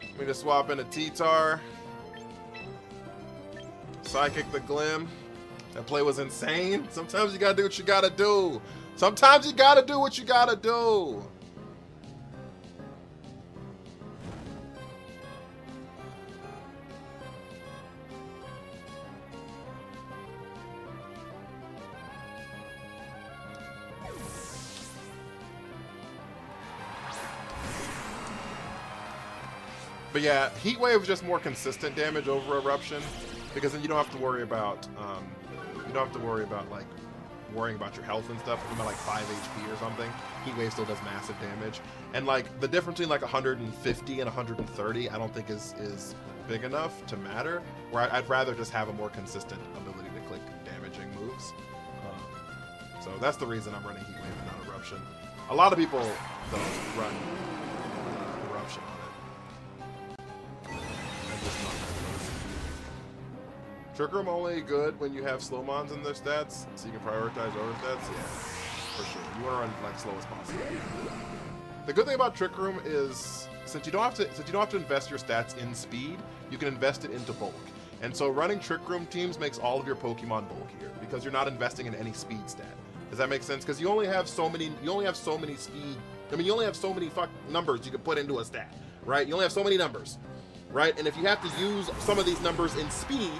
Let me just swap into T-Tar. Psychic the Glim. That play was insane. Sometimes you gotta do what you gotta do. Sometimes you gotta do what you gotta do. But yeah, Heat Wave is just more consistent damage over Eruption, because then you don't have to worry about like worrying about your health and stuff. If you're at like 5 HP or something, Heat Wave still does massive damage. And like the difference between like 150 and 130, I don't think is big enough to matter. Where I'd rather just have a more consistent ability to click damaging moves. So that's the reason I'm running Heat Wave and not Eruption. A lot of people though run Eruption on it. Trick Room only good when you have slow-mons in their stats, so you can prioritize over stats. Yeah, for sure. You want to run like slow as possible. The good thing about Trick Room is since you don't have to invest your stats in speed, you can invest it into bulk. And so running Trick Room teams makes all of your Pokemon bulkier because you're not investing in any speed stat. Does that make sense? Because you only have so many speed. I mean, you only have so many numbers you can put into a stat, right? You only have so many numbers, right? And if you have to use some of these numbers in speed,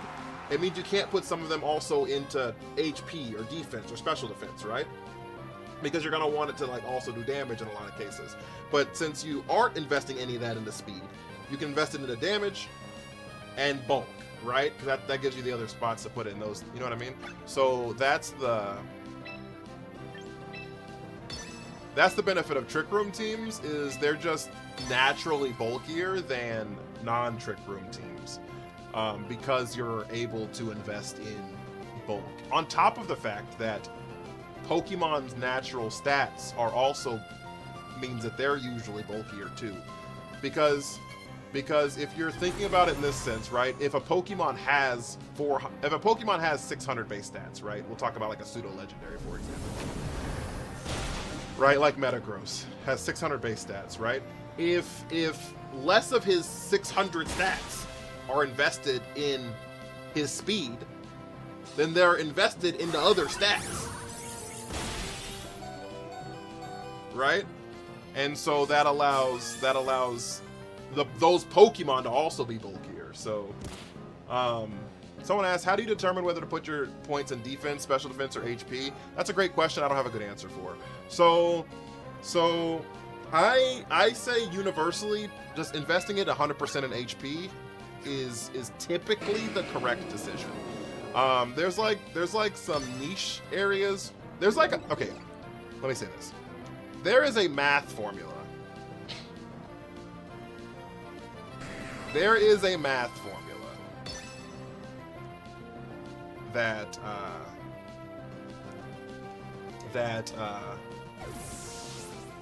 it means you can't put some of them also into HP or defense or special defense, right? Because you're gonna want it to like also do damage in a lot of cases. But since you aren't investing any of that into speed, you can invest it into damage and bulk, right? Because that gives you the other spots to put it in those, you know what I mean? So that's the benefit of Trick Room teams, is they're just naturally bulkier than non-Trick Room teams. Because you're able to invest in bulk. On top of the fact that Pokemon's natural stats are also means that they're usually bulkier too. Because if you're thinking about it in this sense, right? If a Pokemon has 600 base stats, right? We'll talk about like a pseudo legendary, for example. Right, like Metagross has 600 base stats, right? If less of his 600 stats are invested in his speed, then they're invested into other stats. right? And so that allows those Pokemon to also be bulkier. So, someone asked, how do you determine whether to put your points in defense, special defense, or HP? That's a great question. I don't have a good answer for. So I say universally, just investing it 100% in HP is typically the correct decision. There's like some niche areas. There's like okay, let me say this. There is a math formula. There is a math formula that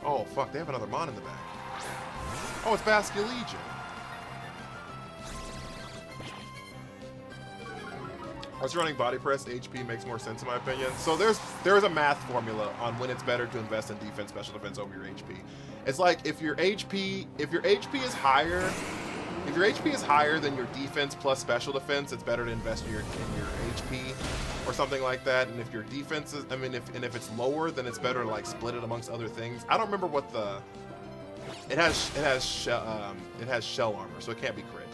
oh fuck, they have another mon in the back. Oh, it's Basculegion. I was running body press, HP makes more sense in my opinion. So there's a math formula on when it's better to invest in defense, special defense over your HP. It's like if your HP is higher than your defense plus special defense, it's better to invest in your HP or something like that. And if your defense is, if it's lower, then it's better to like split it amongst other things. I don't remember what it has shell armor, so it can't be crit.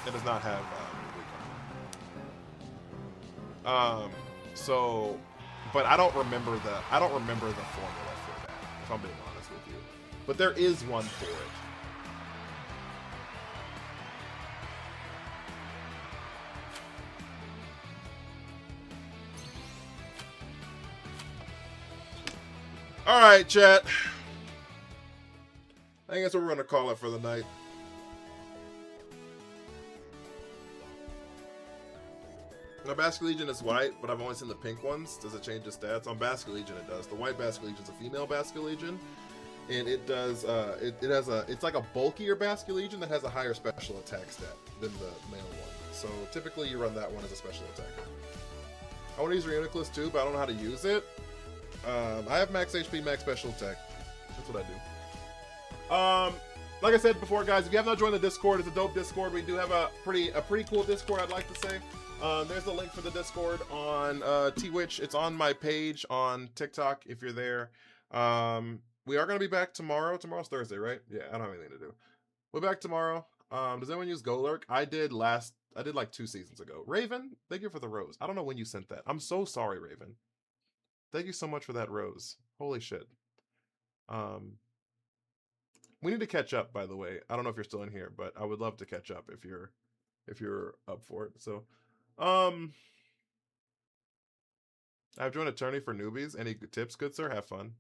It does not have weak armor. So, but I don't remember the formula for that, if I'm being honest with you. But there is one for it. All right, chat. I think that's what we're gonna call it for the night. Now, Basculegion is white, but I've only seen the pink ones. Does it change the stats? On Basculegion, it does. The white Basculegion is a female Basculegion, and it does. It's like a bulkier Basculegion that has a higher special attack stat than the male one. So typically, you run that one as a special attacker. I want to use Reuniclus too, but I don't know how to use it. I have max HP, max special attack. That's what I do. Like I said before, guys, if you have not joined the Discord, it's a dope Discord. We do have a pretty cool Discord, I'd like to say. There's the link for the Discord on Twitch. It's on my page on TikTok if you're there. We are going to be back tomorrow. Tomorrow's Thursday, right? Yeah, I don't have anything to do. We're back tomorrow. Does anyone use GoLurk? I did like 2 seasons ago. Raven, thank you for the rose. I don't know when you sent that. I'm so sorry, Raven. Thank you so much for that rose. Holy shit. We need to catch up, by the way. I don't know if you're still in here, but I would love to catch up if you're up for it. So, I've joined Attorney for Newbies. Any tips, good sir? Have fun.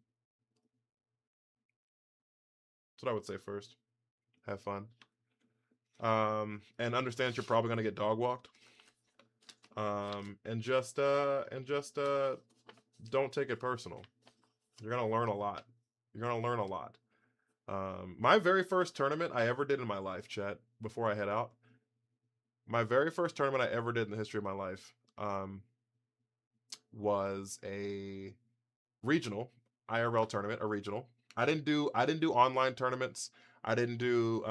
That's what I would say first. Have fun. And understand you're probably gonna get dog walked. And just don't take it personal. You're gonna learn a lot. My very first tournament I ever did in my life, chat, before I head out. My very first tournament I ever did in the history of my life was a regional IRL tournament, a regional. I didn't do online tournaments. I didn't do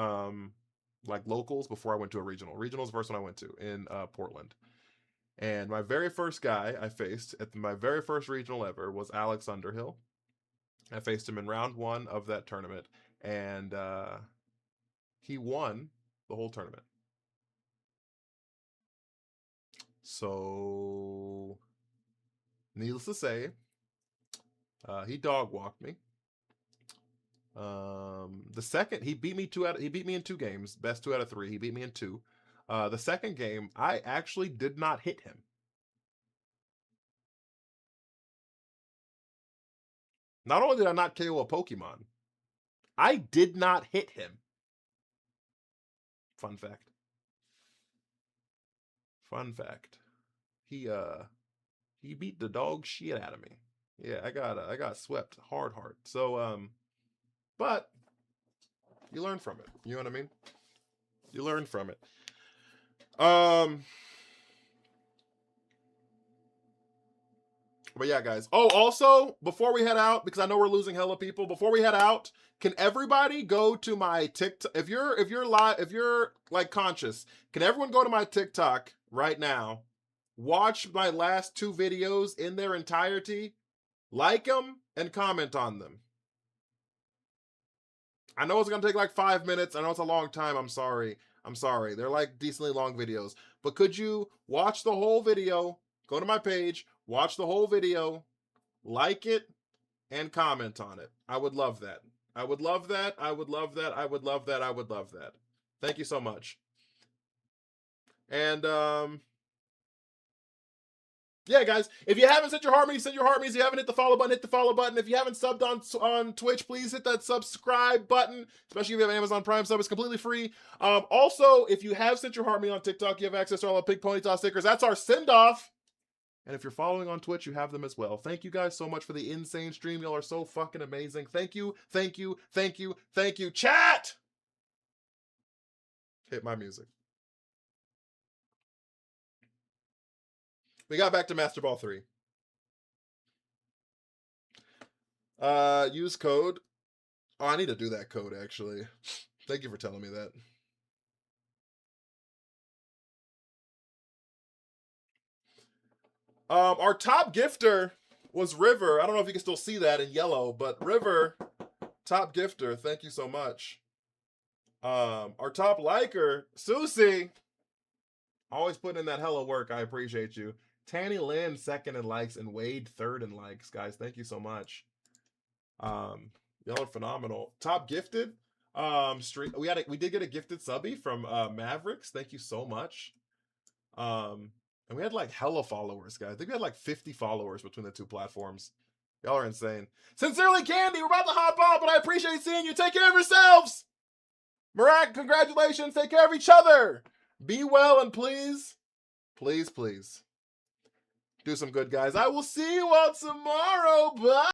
like locals before I went to a regional. Regional's the first one I went to in Portland. And my very first guy I faced at my very first regional ever was Alex Underhill. I faced him in round 1 of that tournament, and he won the whole tournament. So, needless to say, he dog walked me. The second, he beat me in 2 games, best 2 out of 3. He beat me in 2. The second game, I actually did not hit him. Not only did I not KO a Pokemon, I did not hit him. Fun fact. He beat the dog shit out of me. Yeah, I got swept hard. So but you learn from it. You know what I mean? You learn from it. But yeah, guys. Oh, also, before we head out, because I know we're losing hella people, before we head out, can everybody go to my TikTok? If you're like conscious, can everyone go to my TikTok right now? Watch my last 2 videos in their entirety Like them and comment on them. I know it's going to take like 5 minutes. I know it's a long time. I'm sorry. They're like decently long videos. But could you watch the whole video? Go to my page, watch the whole video, like it, and comment on it. I would love that. I would love that. I would love that. I would love that. I would love that. Thank you so much. And yeah, guys, if you haven't sent your heart me's, send your heart me's. If you haven't hit the follow button, hit the follow button. If you haven't subbed on Twitch, please hit that subscribe button, especially if you have Amazon Prime sub. It's completely free. Also, if you have sent your heart me on TikTok, you have access to all the Pig Ponyta stickers. That's our send-off. And if you're following on Twitch, you have them as well. Thank you guys so much for the insane stream. Y'all are so fucking amazing. Thank you, thank you, thank you, thank you. Chat! Hit my music. We got back to Master Ball 3. Use code. Oh, I need to do that code, actually. Thank you for telling me that. Our top gifter was River. I don't know if you can still see that in yellow, but River, top gifter, thank you so much. Our top liker, Susie. Always putting in that hella work. I appreciate you. Tanny Lynn, second in likes, and Wade, third in likes. Guys, thank you so much. Y'all are phenomenal. Top gifted. We did get a gifted subby from Mavericks. Thank you so much. And we had like hella followers, guys. I think we had like 50 followers between the two platforms. Y'all are insane. Sincerely, Candy, we're about to hop off, but I appreciate seeing you. Take care of yourselves. Marak, congratulations. Take care of each other. Be well, and please, please, please do some good, guys. I will see you all tomorrow. Bye.